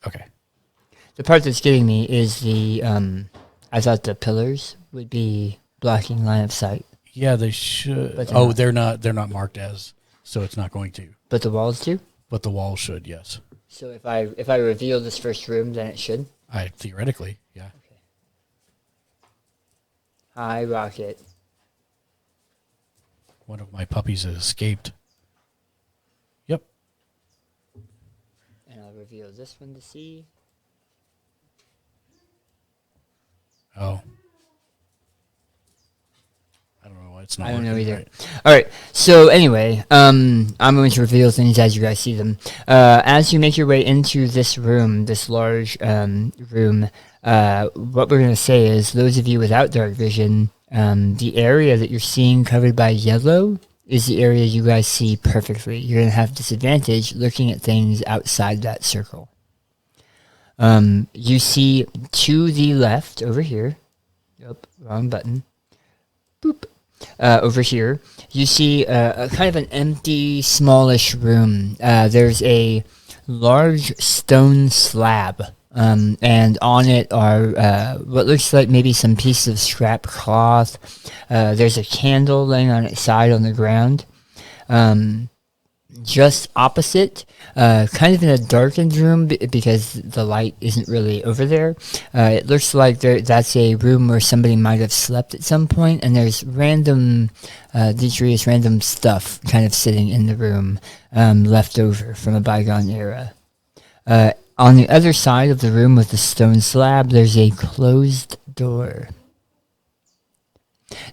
Speaker 2: Okay.
Speaker 4: The part that's getting me is the I thought the pillars would be blocking line of sight,
Speaker 2: Yeah, they should.
Speaker 4: But they're
Speaker 2: Oh,
Speaker 4: not.
Speaker 2: they're not. They're not marked as, so it's not going to.
Speaker 4: but the walls do.
Speaker 2: But the wall should. Yes.
Speaker 4: So if I reveal this first room, then it should.
Speaker 2: I theoretically, yeah.
Speaker 4: Hi, Rocket.
Speaker 2: One of my puppies has escaped. Yep.
Speaker 4: And I'll reveal this one to see.
Speaker 2: Oh. I don't know why it's not.
Speaker 4: I don't know
Speaker 2: working
Speaker 4: either.
Speaker 2: right.
Speaker 4: All right. So anyway, I'm going to reveal things as you guys see them. As you make your way into this room, this large room, what we're going to say is, those of you without dark vision, the area that you're seeing covered by yellow is the area you guys see perfectly. You're going to have disadvantage looking at things outside that circle. You see to the left over here. Yep, wrong button. Boop. Over here, you see a kind of an empty, smallish room. There's a large stone slab, and on it are what looks like maybe some pieces of scrap cloth. There's a candle laying on its side on the ground. Just opposite, kind of in a darkened room because the light isn't really over there. It looks like that's a room where somebody might have slept at some point, and there's random stuff kind of sitting in the room, left over from a bygone era. On the other side of the room with the stone slab, there's a closed door.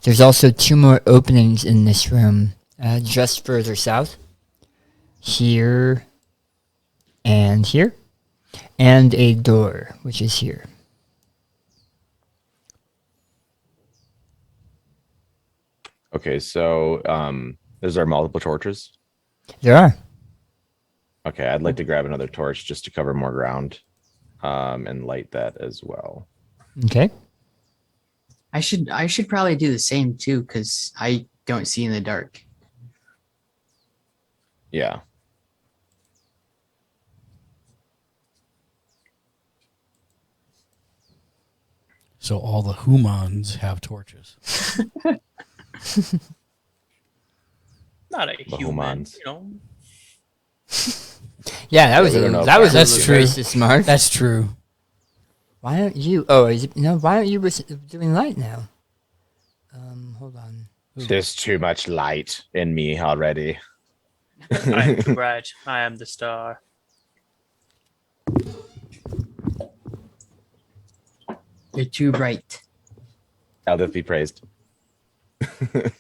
Speaker 4: There's also 2 more openings in this room, just further south. Here and here, and a door, which is here.
Speaker 5: Okay, so is there multiple torches?
Speaker 4: There are.
Speaker 5: Okay, I'd like to grab another torch just to cover more ground, and light that as well.
Speaker 4: Okay.
Speaker 8: I should probably do the same too, because I don't see in the dark.
Speaker 5: Yeah.
Speaker 2: So all the humans have torches.
Speaker 6: Not a
Speaker 5: The
Speaker 6: human,
Speaker 5: humans.
Speaker 6: you know.
Speaker 4: Yeah, that was
Speaker 5: we don't know if
Speaker 4: that was
Speaker 2: that's true.
Speaker 4: racist, smart.
Speaker 2: That's true.
Speaker 4: Why don't you? Oh, is it, no. Why aren't you doing light now? Hold on.
Speaker 5: There's too much light in me already.
Speaker 6: I am too bright. I am the star.
Speaker 8: You're too bright.
Speaker 5: Eldith be praised.
Speaker 4: I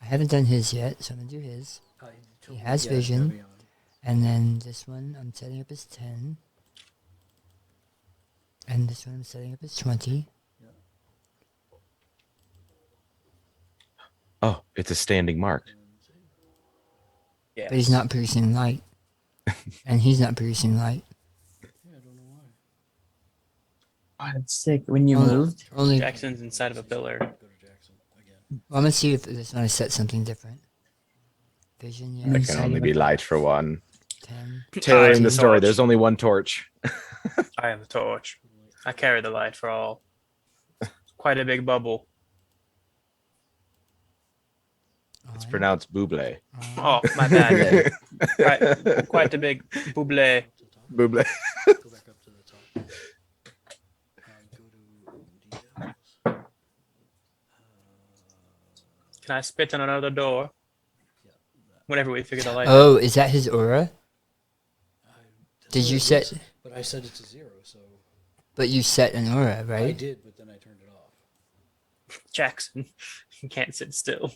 Speaker 4: haven't done his yet, so I'm gonna do his. He has vision, and then this one I'm setting up as 10, and this one I'm setting up as 20.
Speaker 5: Oh, it's a standing mark.
Speaker 6: Yeah.
Speaker 4: But he's not producing light, and he's not producing light.
Speaker 8: Oh, that's sick. When you
Speaker 4: Only-
Speaker 8: moved,
Speaker 4: Only.
Speaker 6: Jackson's inside of a pillar.
Speaker 4: Well, I'm gonna see if this one I set something different. Vision, yeah.
Speaker 5: There can only be light for one.
Speaker 4: 10.
Speaker 5: Tailoring
Speaker 6: I'm
Speaker 5: the
Speaker 6: the
Speaker 5: story,
Speaker 6: torch.
Speaker 5: there's only one torch.
Speaker 6: I am the torch. I carry the light for all. Quite a big bubble.
Speaker 5: It's pronounced buble.
Speaker 6: Oh, my bad. Quite a big buble.
Speaker 5: Buble.
Speaker 6: Can I spit on another door? Whenever we figure the light.
Speaker 4: Oh, is that his aura? Did you set?
Speaker 2: But I set it to 0, so
Speaker 4: But you set an aura, right?
Speaker 2: did, but then I turned it off.
Speaker 6: Jackson, you can't sit still.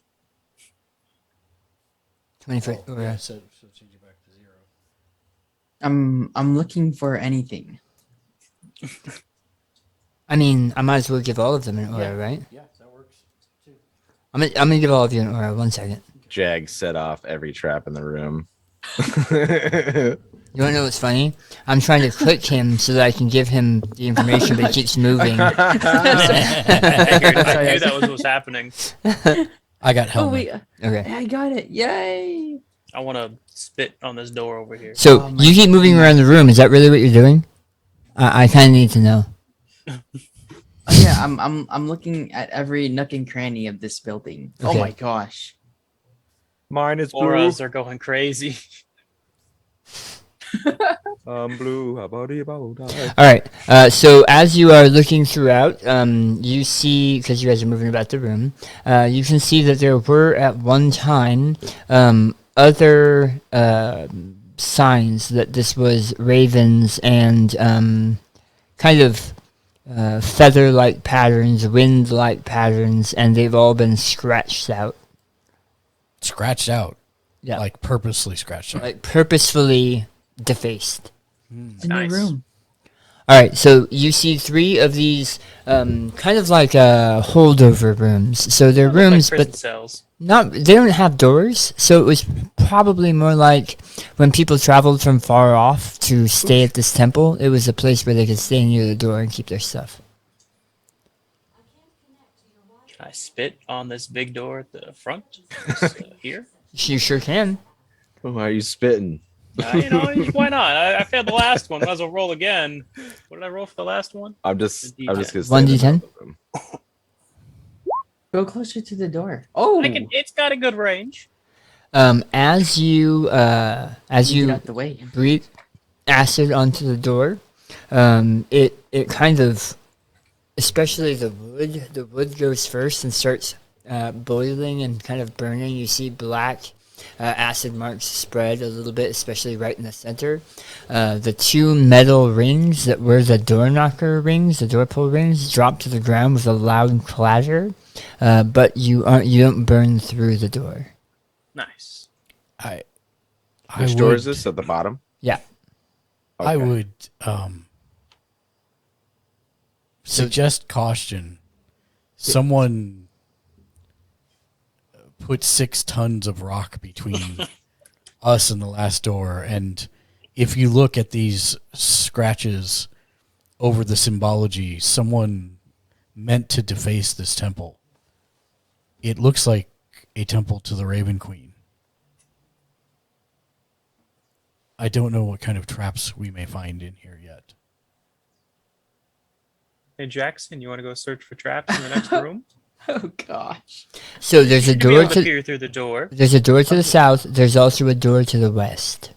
Speaker 4: 20-foot aura.
Speaker 2: So change it back to 0.
Speaker 8: I'm looking for anything.
Speaker 4: I mean, I might as well give all of them an aura, right?
Speaker 2: Yeah, that works.
Speaker 4: I'm gonna give all of you an aura. 1 second.
Speaker 5: Jag set off every trap in the room.
Speaker 4: You wanna know what's funny? I'm trying to click him so that I can give him the information, but he keeps moving.
Speaker 6: I knew that was what was happening.
Speaker 2: I got
Speaker 7: Oh
Speaker 2: helmet.
Speaker 7: wait,
Speaker 4: Okay.
Speaker 8: I got it. Yay!
Speaker 6: I want to spit on this door over here.
Speaker 4: So you keep moving around the room. Is that really what you're doing? I kind of need to know.
Speaker 8: Oh, yeah, I'm looking at every nook and cranny of this building. Oh
Speaker 4: Okay.
Speaker 8: my gosh.
Speaker 5: Mine is blue.
Speaker 6: Auras are going crazy.
Speaker 5: I'm blue. How about you?
Speaker 4: All right. So as you are looking throughout, you see, because you guys are moving about the room, you can see that there were at one time other signs that this was ravens and kind of feather-like patterns, wind-like patterns, and they've all been scratched out.
Speaker 2: Scratched out.
Speaker 4: Yeah.
Speaker 2: Like purposely scratched out.
Speaker 4: Like purposefully defaced.
Speaker 8: It's a
Speaker 6: Nice.
Speaker 8: new room.
Speaker 4: All right, so you see 3 of these kind of like holdover rooms. So they're
Speaker 6: Look like
Speaker 4: rooms,
Speaker 6: prison
Speaker 4: but
Speaker 6: cells.
Speaker 4: they don't have doors. So it was probably more like when people traveled from far off to stay at this temple, it was a place where they could stay near the door and keep their stuff.
Speaker 6: Can I spit on this big door at the front? This, here?
Speaker 4: You sure can.
Speaker 5: Why are you spitting?
Speaker 6: Why not? I failed the last one. Might as well roll again. What did I roll for the last one?
Speaker 5: I'm just
Speaker 6: The
Speaker 5: gonna
Speaker 6: D10.
Speaker 5: stay in the
Speaker 4: 1d10?
Speaker 5: middle of the room.
Speaker 8: Go closer to the door. Oh,
Speaker 6: It's got a good range.
Speaker 4: As you
Speaker 8: get out the way.
Speaker 4: breathe acid onto the door, it kind of, especially the wood goes first and starts boiling and kind of burning. You see black acid marks spread a little bit, especially right in the center. The 2 metal rings that were the door knocker rings, the door pull rings, drop to the ground with a loud clatter, but you don't burn through the door.
Speaker 6: Nice.
Speaker 5: Which door is this? At the bottom?
Speaker 4: Yeah.
Speaker 2: I
Speaker 5: Okay.
Speaker 2: would suggest caution. Someone put 6 tons of rock between us and the last door, and if you look at these scratches over the symbology, someone meant to deface this temple. It looks like a temple to the Raven Queen. I don't know what kind of traps we may find in here yet.
Speaker 6: Hey, Jackson, you want to go search for traps in the next room?
Speaker 8: Oh gosh.
Speaker 4: So there's a
Speaker 6: You'd be
Speaker 4: door
Speaker 6: able to
Speaker 4: to
Speaker 6: peer through the door.
Speaker 4: there's a door to the south. There's also a door to the west.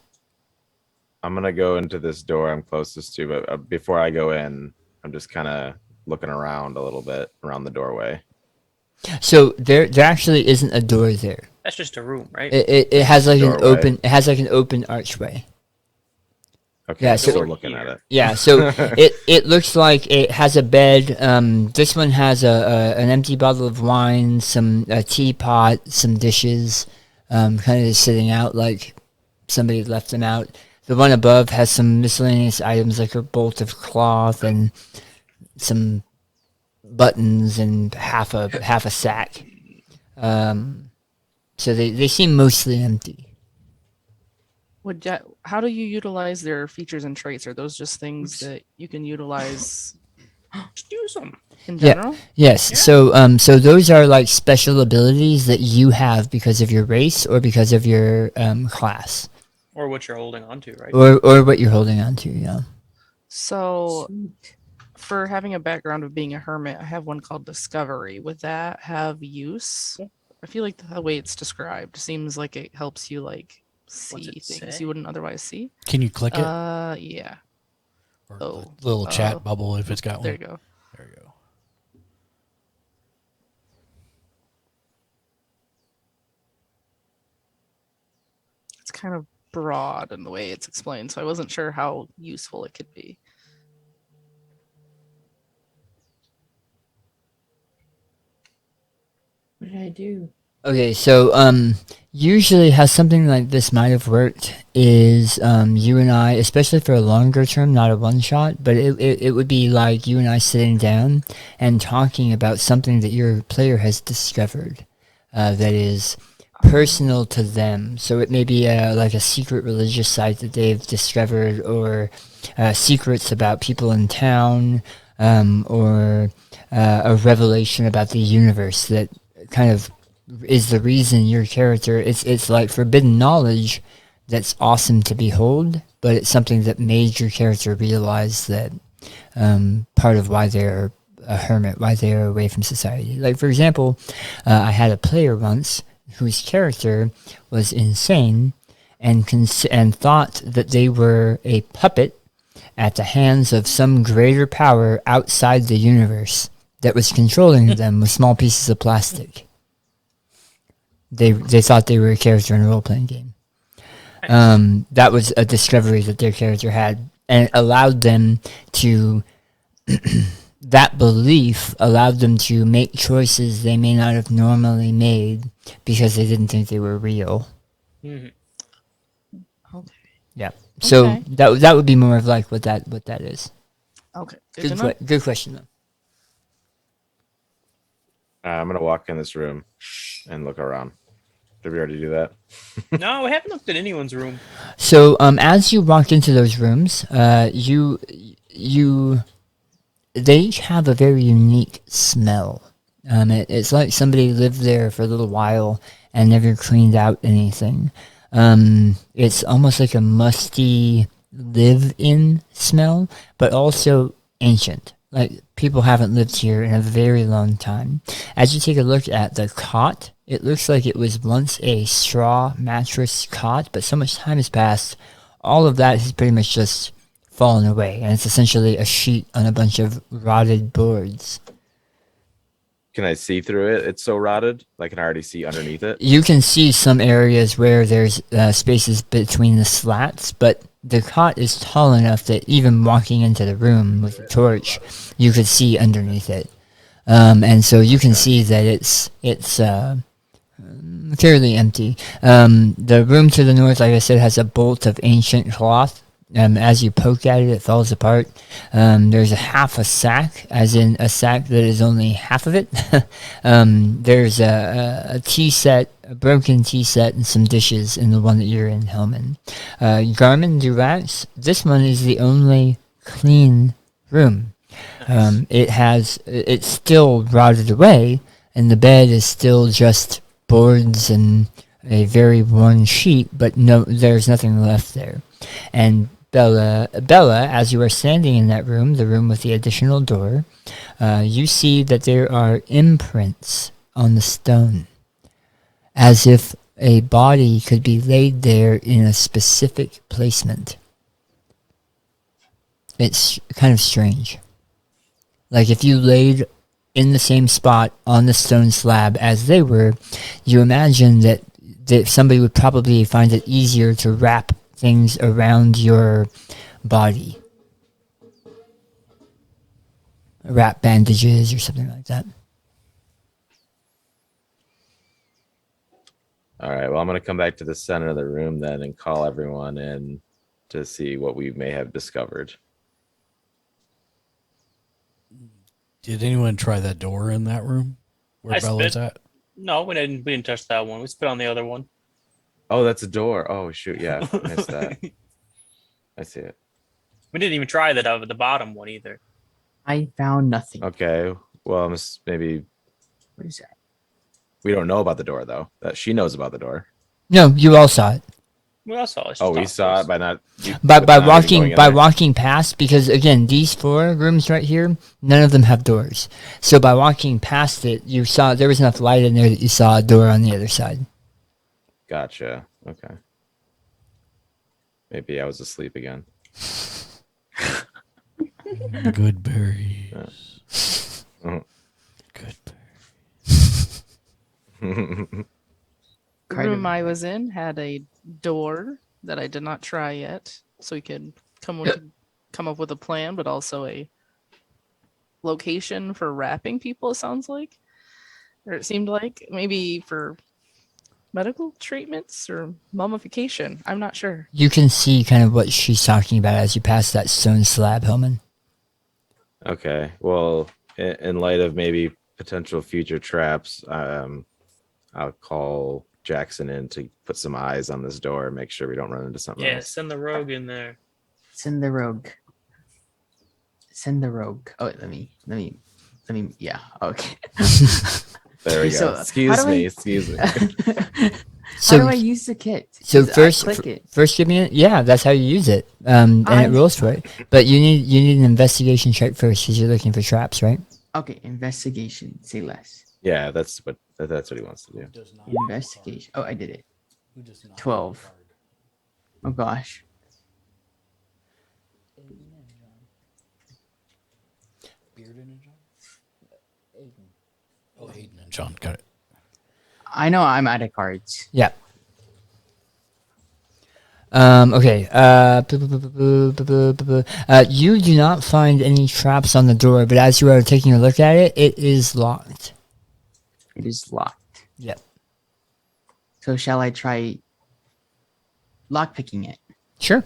Speaker 5: I'm gonna go into this door I'm closest to, but before I go in, I'm just kind of looking around a little bit around the doorway.
Speaker 4: So there actually isn't a door there.
Speaker 6: That's just a room, right?
Speaker 4: It has like
Speaker 5: Doorway.
Speaker 4: an open archway.
Speaker 5: Okay,
Speaker 4: Yeah,
Speaker 5: I'm
Speaker 4: so-
Speaker 5: still looking at it.
Speaker 4: Yeah, so it looks like it has a bed. This one has an empty bottle of wine, a teapot, some dishes, kind of just sitting out like somebody had left them out. The one above has some miscellaneous items like a bolt of cloth and some buttons and half a sack. So they seem mostly empty.
Speaker 3: How do you utilize their features and traits? Are those just things that you can utilize
Speaker 6: Just use them.
Speaker 3: in
Speaker 4: Yeah.
Speaker 3: general?
Speaker 4: Yes.
Speaker 6: Yeah.
Speaker 4: So those are like special abilities that you have because of your race or because of your class
Speaker 6: Or what you're holding on to, right?
Speaker 4: or what you're holding on to. Yeah.
Speaker 3: So, for having a background of being a hermit, I have one called Discovery. Would that have use? I feel like the way it's described seems like it helps you like see
Speaker 6: it
Speaker 3: things
Speaker 6: say?
Speaker 3: you wouldn't otherwise see.
Speaker 2: Can you click it?
Speaker 3: Yeah.
Speaker 2: Or
Speaker 3: oh,
Speaker 2: the little chat bubble if it's got
Speaker 3: There
Speaker 2: one.
Speaker 3: you go.
Speaker 2: There you go.
Speaker 3: It's kind of broad in the way it's explained, so I wasn't sure how useful it could be.
Speaker 8: What did I do?
Speaker 4: Okay, so usually how something like this might have worked is you and I, especially for a longer term, not a one shot, but it would be like you and I sitting down and talking about something that your player has discovered that is personal to them. So it may be like a secret religious site that they've discovered, or secrets about people in town, or a revelation about the universe that kind of is the reason your character, it's like forbidden knowledge that's awesome to behold, but it's something that made your character realize that part of why they're a hermit, why they're away from society. Like, for example, I had a player once whose character was insane and thought that they were a puppet at the hands of some greater power outside the universe that was controlling them with small pieces of plastic. They thought they were a character in a role-playing game. That was a discovery that their character had, and it allowed them to... that belief allowed them to make choices they may not have normally made because they didn't think they were real.
Speaker 6: Mhm.
Speaker 3: Okay.
Speaker 4: Yeah. So
Speaker 3: Okay.
Speaker 4: that would be more of like what that is.
Speaker 3: Okay. Good to know.
Speaker 4: Good question though.
Speaker 5: I'm gonna walk in this room and look around. Did we already do that?
Speaker 6: No, we haven't looked at anyone's room.
Speaker 4: So as you walk into those rooms, they each have a very unique smell. It's like somebody lived there for a little while and never cleaned out anything. It's almost like a musty live-in smell, but also ancient. Like people haven't lived here in a very long time. As you take a look at the cot, it looks like it was once a straw mattress cot, but so much time has passed, all of that has pretty much just fallen away, and it's essentially a sheet on a bunch of rotted boards.
Speaker 5: Can I see through it? It's so rotted. I can already see underneath it.
Speaker 4: You can see some areas where there's spaces between the slats, but the cot is tall enough that even walking into the room with a torch, you could see underneath it. And so you can see that it's fairly empty. The room to the north, like I said, has a bolt of ancient cloth. As you poke at it, it falls apart. There's half a sack, as in a sack that is only half of it. There's a tea set, a broken tea set, and some dishes in the one that you're in, Hellman. Garmin Durax, this one is the only clean room. It's still rotted away, and the bed is still just boards and a very worn sheet, but no, there's nothing left there. And Bella, as you are standing in that room, the room with the additional door, you see that there are imprints on the stone, as if a body could be laid there in a specific placement. It's kind of strange. Like if you laid in the same spot on the stone slab as they were, you imagine that somebody would probably find it easier to wrap things around your body. Wrap bandages or something like that.
Speaker 5: All right. Well, I'm going to come back to the center of the room then and call everyone in to see what we may have discovered.
Speaker 2: Did anyone try that door in that room where
Speaker 6: I
Speaker 2: Bella's
Speaker 6: spit.
Speaker 2: at?
Speaker 6: No, we didn't touch that one. We spit on the other one.
Speaker 5: Oh, that's a door. Oh, shoot. Yeah. I missed that. I see it.
Speaker 6: We didn't even try that of the bottom one either.
Speaker 8: I found nothing.
Speaker 5: Okay. Well, maybe
Speaker 8: What is that?
Speaker 5: we don't know about the door, though. That she knows about the door.
Speaker 4: No, you all saw it.
Speaker 6: We all saw it.
Speaker 5: Oh, we saw it by not...
Speaker 4: By
Speaker 5: not even going in there.
Speaker 4: walking past, because again, these 4 rooms right here, none of them have doors. So by walking past it, you saw there was enough light in there that you saw a door on the other side.
Speaker 5: Gotcha. Okay. Maybe I was asleep again.
Speaker 2: Good berries.
Speaker 5: Oh.
Speaker 2: Good
Speaker 3: The room I was in had a door that I did not try yet, so we could come up with a plan, but also a location for wrapping people. It sounds like, or it seemed like, maybe for medical treatments or mummification. I'm not sure.
Speaker 4: You can see kind of what she's talking about as you pass that stone slab, Hellman.
Speaker 5: Okay. Well, in light of maybe potential future traps, I'll call Jackson in to put some eyes on this door and make sure we don't run into something
Speaker 6: Yeah,
Speaker 5: else.
Speaker 6: send the rogue in there.
Speaker 8: Send the rogue. Send the rogue. Oh, let me. Yeah. Okay.
Speaker 5: There we
Speaker 8: So,
Speaker 5: go.
Speaker 8: how
Speaker 5: Excuse
Speaker 8: do
Speaker 5: me.
Speaker 8: I-
Speaker 5: Excuse me.
Speaker 4: So
Speaker 8: How do I use the kit?
Speaker 4: So
Speaker 8: Just,
Speaker 4: first,
Speaker 8: click it.
Speaker 4: first give me it. Yeah, that's how you use it. And
Speaker 8: I-
Speaker 4: it rolls for it. But you need an investigation check first because you're looking for traps, right?
Speaker 8: Okay, investigation. Say less.
Speaker 5: Yeah, that's what he wants to do.
Speaker 8: Investigation. Oh, I did it. 12. Oh gosh.
Speaker 2: Oh, Hayden and John got it.
Speaker 8: I know I'm out of cards.
Speaker 4: Yeah. Okay. You do not find any traps on the door, but as you are taking a look at it, it is locked.
Speaker 8: It is locked.
Speaker 4: Yep.
Speaker 8: So shall I try lockpicking it?
Speaker 4: Sure.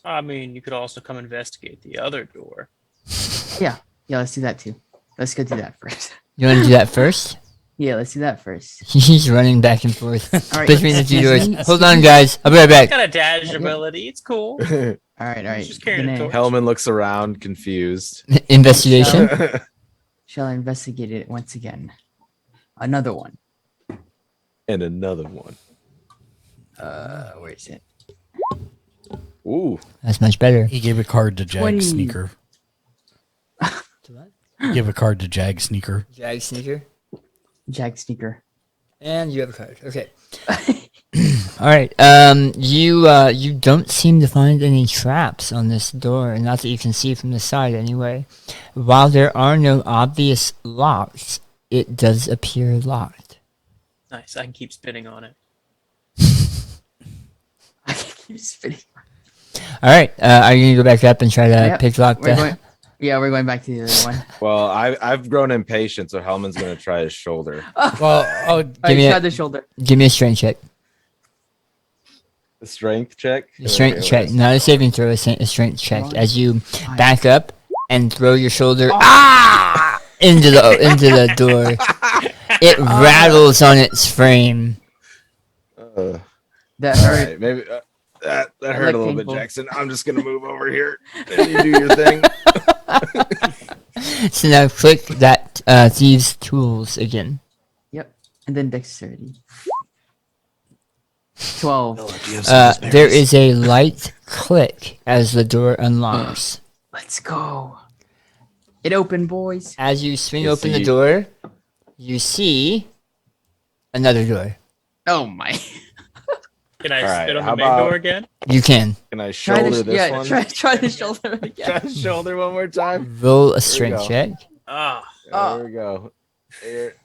Speaker 6: I mean, you could also come investigate the other door.
Speaker 8: Yeah. Yeah, let's do that too. Let's go do that first.
Speaker 4: You want to do that first?
Speaker 8: Yeah, let's do that first.
Speaker 4: He's running back and forth
Speaker 8: All right.
Speaker 4: between the two doors.
Speaker 8: Excuse me,
Speaker 4: Hold on, guys. I'll be right back.
Speaker 6: Got a dash ability. It's cool.
Speaker 8: All right.
Speaker 6: Just carrying a
Speaker 8: Gonna-
Speaker 6: torch.
Speaker 5: Hellman looks around, confused.
Speaker 4: Investigation.
Speaker 8: Shall I investigate it once again? Another one.
Speaker 5: And another one.
Speaker 8: Where is it?
Speaker 5: Ooh.
Speaker 4: That's much better.
Speaker 2: He gave a card to Jag
Speaker 8: 20.
Speaker 2: Sneaker. He gave a card to Jag Sneaker.
Speaker 4: Jag sneaker.
Speaker 8: Jag Sneaker.
Speaker 4: And you have a card. Okay. All right. You don't seem to find any traps on this door, not that you can see from the side anyway. While there are no obvious locks, it does appear locked.
Speaker 6: Nice. I can keep spinning on it.
Speaker 8: I keep spinning.
Speaker 4: All right. Are you gonna go back up and try to
Speaker 8: Yep,
Speaker 4: pick lock
Speaker 8: We're
Speaker 4: the?
Speaker 8: going. Yeah, we're going back to the other one.
Speaker 5: Well, I've grown impatient, so Hellman's gonna try his shoulder.
Speaker 2: Well, oh,
Speaker 8: I
Speaker 4: me a-
Speaker 8: shot the shoulder.
Speaker 4: Give me a strength check.
Speaker 5: The strength check.
Speaker 4: A strength check, not a saving throw. A strength check as you back up and throw your shoulder into the door. It rattles on its frame.
Speaker 8: That
Speaker 5: All
Speaker 8: hurt.
Speaker 5: right, maybe that hurt
Speaker 8: looked
Speaker 5: a little bit,
Speaker 8: painful.
Speaker 5: Jackson. I'm just gonna move over here and you do your thing.
Speaker 4: So now click that thieves' tools again.
Speaker 8: Yep. And then dexterity. 12.
Speaker 4: There is a light click as the door unlocks.
Speaker 8: Let's go. It opened, boys.
Speaker 4: As you swing
Speaker 5: You
Speaker 4: open the
Speaker 5: see-
Speaker 4: door, you see another door.
Speaker 8: Oh my.
Speaker 6: Can I
Speaker 5: All right,
Speaker 6: spit on
Speaker 5: how
Speaker 6: the main
Speaker 5: about-
Speaker 6: door again?
Speaker 4: You can
Speaker 5: Can I
Speaker 8: Try
Speaker 5: shoulder
Speaker 8: the,
Speaker 5: this
Speaker 8: yeah,
Speaker 5: one?
Speaker 8: try the shoulder
Speaker 5: Try
Speaker 8: again.
Speaker 5: shoulder one more time.
Speaker 4: roll a strength
Speaker 5: go.
Speaker 4: check.
Speaker 6: Ah,
Speaker 5: There we go. Here.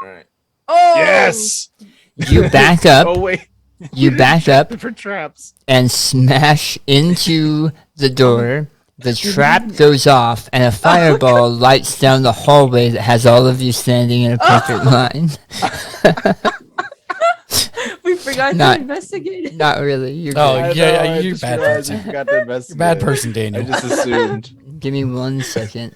Speaker 5: All right.
Speaker 8: Oh!
Speaker 5: Yes.
Speaker 4: You back up.
Speaker 5: Oh wait.
Speaker 4: You back up
Speaker 5: For traps.
Speaker 4: and smash into the door. The trap goes off, and a fireball lights down the hallway that has all of you standing in a perfect line.
Speaker 8: We forgot
Speaker 4: Not-
Speaker 8: to investigate it.
Speaker 4: Not really. You're
Speaker 2: Oh,
Speaker 4: good.
Speaker 2: yeah,
Speaker 5: I
Speaker 2: you're
Speaker 5: just
Speaker 2: bad
Speaker 5: realized
Speaker 2: person.
Speaker 5: you forgot to investigate.
Speaker 2: Bad person,
Speaker 5: I
Speaker 2: Daniel.
Speaker 5: just assumed.
Speaker 4: Give me 1 second.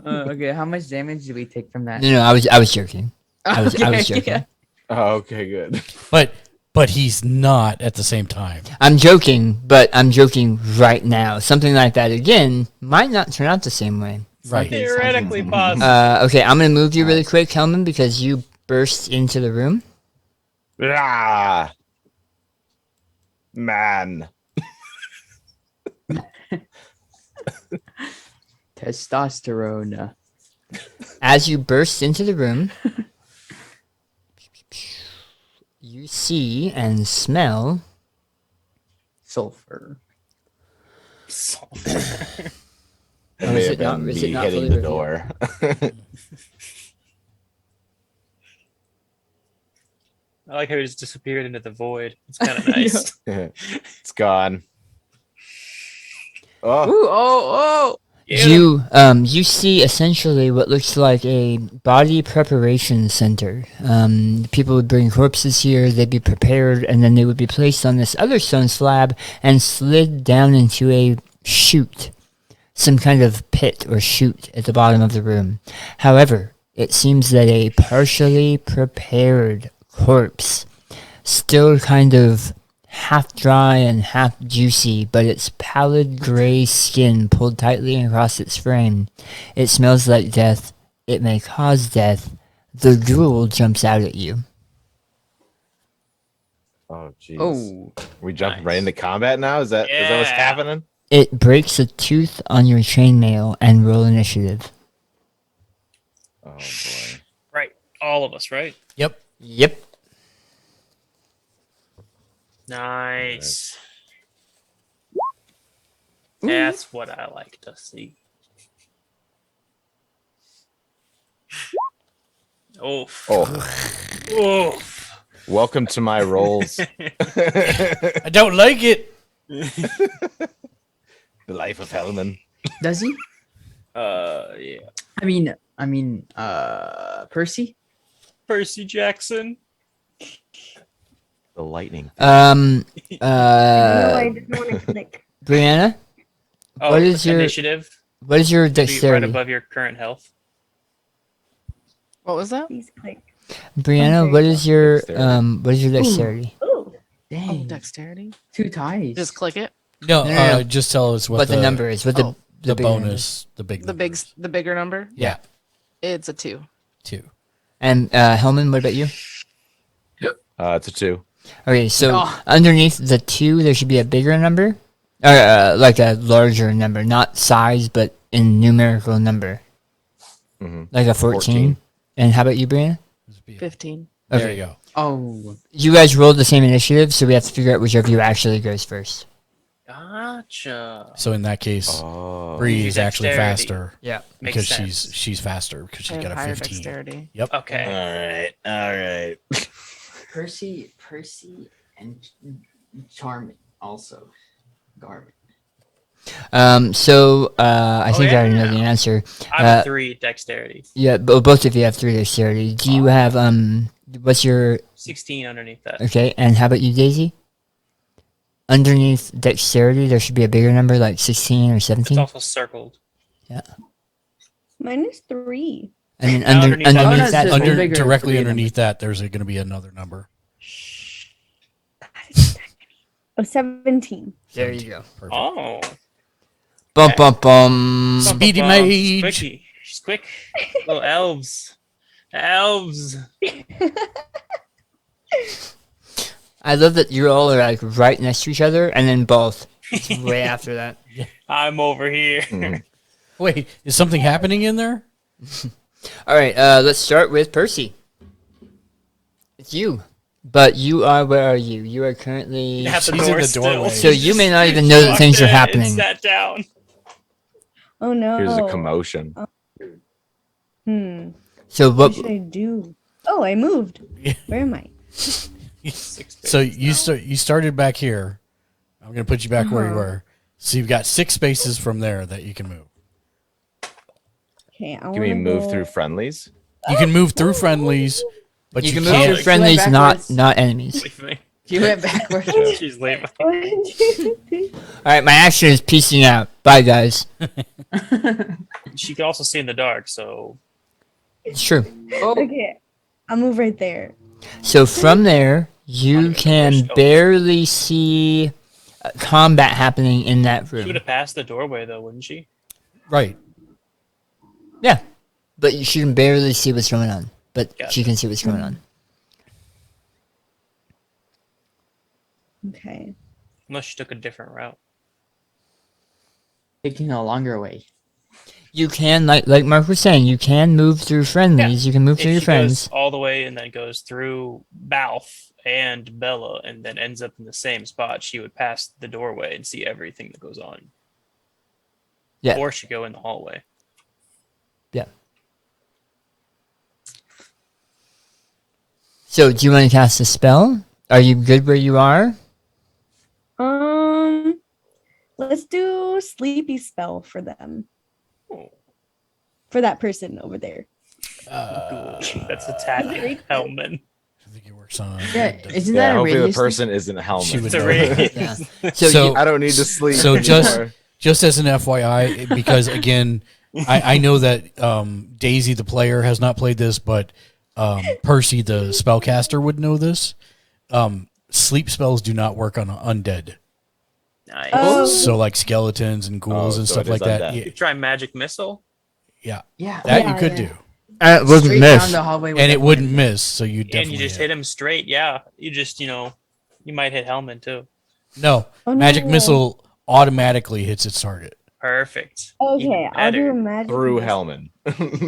Speaker 8: Okay, how much damage did we take from that?
Speaker 4: No, I was joking. I was joking.
Speaker 8: yeah.
Speaker 5: Oh, okay, good.
Speaker 2: But he's not at the same time.
Speaker 4: I'm joking, but I'm joking right now. Something like that again might not turn out the same way.
Speaker 2: Right.
Speaker 6: theoretically possible.
Speaker 4: Okay, I'm gonna move you really quick, Hellman, because you burst into the room.
Speaker 5: Ah, man.
Speaker 8: Testosterone.
Speaker 4: As you burst into the room, you see and smell
Speaker 8: Sulfur.
Speaker 5: That
Speaker 4: Oh,
Speaker 5: may
Speaker 4: is
Speaker 5: have
Speaker 4: it not-
Speaker 5: been
Speaker 4: is it
Speaker 5: me
Speaker 4: not
Speaker 5: hitting
Speaker 4: fully
Speaker 5: the
Speaker 4: revealed?
Speaker 5: door.
Speaker 6: I like how he just disappeared into the void. It's kind of nice.
Speaker 5: It's gone. Oh,
Speaker 8: Ooh, oh,
Speaker 4: you see essentially what looks like a body preparation center. People would bring corpses here, they'd be prepared, and then they would be placed on this other stone slab and slid down into a chute, some kind of pit or chute at the bottom of the room. However, it seems that a partially prepared corpse, still kind of half dry and half juicy, but its pallid gray skin pulled tightly across its frame. It smells like death. It may cause death, The drool jumps out at you.
Speaker 5: Oh, jeez.
Speaker 8: Oh,
Speaker 5: We jumping right into combat now? Is that what's
Speaker 6: Yeah.
Speaker 5: happening?
Speaker 4: It breaks a tooth on your chainmail and roll initiative.
Speaker 5: Oh boy.
Speaker 6: Right. All of us, right?
Speaker 2: Yep.
Speaker 4: Yep.
Speaker 6: Nice. That's what I like to see. Oof.
Speaker 5: Oh,
Speaker 6: Oof.
Speaker 5: welcome to my rolls.
Speaker 2: I don't like it.
Speaker 5: The life of Hellman.
Speaker 8: does he?
Speaker 6: Yeah.
Speaker 8: I mean, Percy.
Speaker 6: Percy Jackson.
Speaker 5: The lightning.
Speaker 7: No, I didn't want to click.
Speaker 4: Brianna,
Speaker 6: Oh,
Speaker 4: What is your
Speaker 6: initiative?
Speaker 4: what is your
Speaker 6: Be right
Speaker 4: dexterity?
Speaker 6: above your current health.
Speaker 3: What was that?
Speaker 7: Please click.
Speaker 4: Brianna,
Speaker 7: Okay.
Speaker 4: what is your
Speaker 5: Dexterity.
Speaker 4: what is your dexterity?
Speaker 7: Oh,
Speaker 3: Oh,
Speaker 8: Dang,
Speaker 3: dexterity.
Speaker 8: 2 ties.
Speaker 3: Just click it.
Speaker 2: No,
Speaker 4: No, no, no.
Speaker 2: just tell us
Speaker 4: What the number is? What
Speaker 3: oh,
Speaker 2: the
Speaker 4: bigger number
Speaker 2: bonus, the big,
Speaker 3: The big,
Speaker 2: numbers.
Speaker 3: the bigger number.
Speaker 2: Yeah,
Speaker 3: It's a 2.
Speaker 2: 2.
Speaker 4: And Hellman, what about you?
Speaker 5: It's a 2.
Speaker 4: Okay, so
Speaker 8: Oh.
Speaker 4: underneath the 2, there should be a bigger number, or like a larger number, not size, but in numerical number, like a 14. And how about you, Brianna?
Speaker 3: 15.
Speaker 2: There
Speaker 4: Okay.
Speaker 2: you go.
Speaker 8: Oh,
Speaker 4: You guys rolled the same initiative, so we have to figure out which of you actually goes first.
Speaker 6: Gotcha.
Speaker 2: So in that case,
Speaker 5: Oh.
Speaker 2: Bree is actually
Speaker 6: Dexterity.
Speaker 2: faster
Speaker 4: Yeah.
Speaker 6: Makes
Speaker 2: because
Speaker 6: sense.
Speaker 2: she's faster because
Speaker 3: I
Speaker 2: she's
Speaker 3: have
Speaker 2: got a
Speaker 3: higher
Speaker 2: 15.
Speaker 3: dexterity.
Speaker 2: Yep.
Speaker 6: Okay.
Speaker 5: All right.
Speaker 8: Percy, and Charming also. Garmin.
Speaker 4: So I
Speaker 6: Oh,
Speaker 4: think I already know
Speaker 6: yeah.
Speaker 4: the answer.
Speaker 6: I'm 3 dexterity.
Speaker 4: Yeah, both of you have 3 dexterity. Do you have what's your
Speaker 6: 16 underneath that.
Speaker 4: okay? And how about you, Daisy? Underneath dexterity, there should be a bigger number, like 16 or
Speaker 6: It's
Speaker 4: 17.
Speaker 6: also circled.
Speaker 7: mine is 3.
Speaker 4: And then
Speaker 6: Now underneath that-
Speaker 8: Oh, no,
Speaker 4: underneath
Speaker 8: it's
Speaker 4: that,
Speaker 8: just
Speaker 2: Under
Speaker 8: bigger
Speaker 2: directly
Speaker 8: three
Speaker 2: underneath that, there's going to be another number.
Speaker 7: Oh, 17.
Speaker 4: there you go.
Speaker 2: Perfect.
Speaker 6: Oh.
Speaker 4: Bum bum bum.
Speaker 2: Speedy
Speaker 6: Bum, bum, bum.
Speaker 2: mage.
Speaker 6: Quickie. She's quick. Little elves. Elves.
Speaker 4: I love that you all are like right next to each other, and then both way after that.
Speaker 6: I'm over here.
Speaker 5: Mhm.
Speaker 2: Wait, is something happening in there?
Speaker 4: All right, let's start with Percy. It's you, but you are. Where are you? You are currently.
Speaker 6: At the
Speaker 2: She's in
Speaker 6: door
Speaker 2: the
Speaker 6: still.
Speaker 2: doorway.
Speaker 4: So you may not even know that
Speaker 6: Walked
Speaker 4: things are
Speaker 6: in and
Speaker 4: happening.
Speaker 6: Sat down.
Speaker 7: Oh no.
Speaker 5: Here's a commotion.
Speaker 4: So
Speaker 7: What
Speaker 4: what?
Speaker 7: should I do? Oh, I moved.
Speaker 2: Yeah.
Speaker 7: Where am I?
Speaker 2: So you started back here. I'm going to put you back where you were. So you've got 6 spaces from there that you can move.
Speaker 7: Okay, I
Speaker 5: Can we
Speaker 7: wanna
Speaker 5: move
Speaker 7: go-
Speaker 5: through friendlies?
Speaker 2: You can move through friendlies, but
Speaker 4: You
Speaker 2: you
Speaker 4: can move
Speaker 2: can't.
Speaker 4: through friendlies,
Speaker 8: went
Speaker 4: not
Speaker 8: backwards.
Speaker 4: not enemies.
Speaker 6: Leave me.
Speaker 8: You went backwards.
Speaker 6: She's late.
Speaker 7: 1, 2, 3.
Speaker 4: All right, my action is peacing out. Bye, guys.
Speaker 6: She can also see in the dark, so
Speaker 4: It's true.
Speaker 7: Okay, I'll move right there.
Speaker 4: So from there, you can barely see combat happening in that
Speaker 6: she would
Speaker 4: room.
Speaker 6: have passed the doorway, though, wouldn't she?
Speaker 2: Right.
Speaker 4: Yeah, but she can barely see what's going on. But
Speaker 6: Gotcha.
Speaker 4: she can see what's going on.
Speaker 7: Okay.
Speaker 6: Unless she took a different route.
Speaker 8: Taking a longer way.
Speaker 4: You can, like Mark was saying, you can move through friendlies. You can move through
Speaker 6: If
Speaker 4: your
Speaker 6: she
Speaker 4: friends.
Speaker 6: goes all the way and then goes through Balf and Bella and then ends up in the same spot, she would pass the doorway and see everything that goes on.
Speaker 4: Yeah.
Speaker 6: Or she go in the hallway.
Speaker 4: Yeah. So, do you want to cast a spell? Are you good where you are?
Speaker 7: Let's do sleepy spell for them.
Speaker 6: Oh.
Speaker 7: For that person over there.
Speaker 6: That's attack Hellman.
Speaker 2: I think it works on.
Speaker 8: Yeah, isn't
Speaker 5: Yeah,
Speaker 8: that a
Speaker 5: hopefully the
Speaker 8: radius?
Speaker 5: person isn't
Speaker 2: She
Speaker 5: Hellman.
Speaker 2: would
Speaker 6: It's a
Speaker 2: know.
Speaker 6: radius.
Speaker 4: Yeah.
Speaker 2: So-
Speaker 5: I don't need to sleep.
Speaker 2: So
Speaker 5: anymore.
Speaker 2: just as an FYI, because again, I know that Daisy the player has not played this, but Percy the spellcaster would know this. Sleep spells do not work on undead.
Speaker 6: Nice.
Speaker 7: Oh.
Speaker 2: So like skeletons and ghouls
Speaker 5: Oh,
Speaker 2: and
Speaker 5: so
Speaker 2: stuff
Speaker 5: it
Speaker 2: like
Speaker 5: is
Speaker 2: that.
Speaker 5: undead.
Speaker 2: Yeah,
Speaker 6: You try magic missile.
Speaker 2: yeah,
Speaker 8: Yeah.
Speaker 2: that
Speaker 7: Yeah,
Speaker 2: you could
Speaker 7: yeah.
Speaker 2: do.
Speaker 4: And it wouldn't
Speaker 8: Straight
Speaker 4: miss.
Speaker 8: down the hallway,
Speaker 2: And it wouldn't miss, so you definitely
Speaker 6: And you just hit him straight. Yeah, you just you might hit Hellman too.
Speaker 2: No,
Speaker 7: Oh,
Speaker 2: magic
Speaker 7: no.
Speaker 2: missile automatically hits its target.
Speaker 6: Perfect.
Speaker 7: Okay,
Speaker 6: Even
Speaker 7: I'll do
Speaker 6: better.
Speaker 7: a magic.
Speaker 5: Through
Speaker 7: missile.
Speaker 5: Hellman.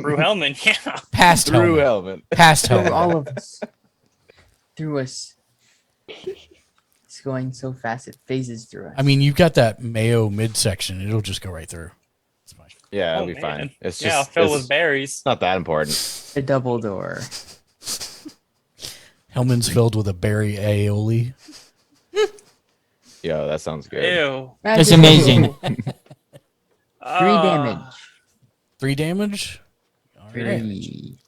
Speaker 6: Through Hellman. Yeah.
Speaker 2: Past
Speaker 5: Through
Speaker 2: helmet.
Speaker 5: Hellman.
Speaker 2: Past
Speaker 8: through
Speaker 2: helmet.
Speaker 8: all of us. Through us. It's going so fast it phases through us.
Speaker 2: I mean, you've got that Mayo midsection. It'll just go right through. It's fine.
Speaker 5: Yeah, it'll
Speaker 6: Oh,
Speaker 5: be
Speaker 6: man.
Speaker 5: fine. It's
Speaker 6: Yeah,
Speaker 5: just
Speaker 6: fill
Speaker 5: it's
Speaker 6: with berries.
Speaker 5: not that important.
Speaker 8: a double door.
Speaker 2: Hellman's filled with a berry aioli.
Speaker 5: Yo, that sounds good.
Speaker 6: Ew.
Speaker 4: It's amazing.
Speaker 8: 3
Speaker 6: Ah,
Speaker 8: damage.
Speaker 2: 3 damage? All right.
Speaker 8: 3.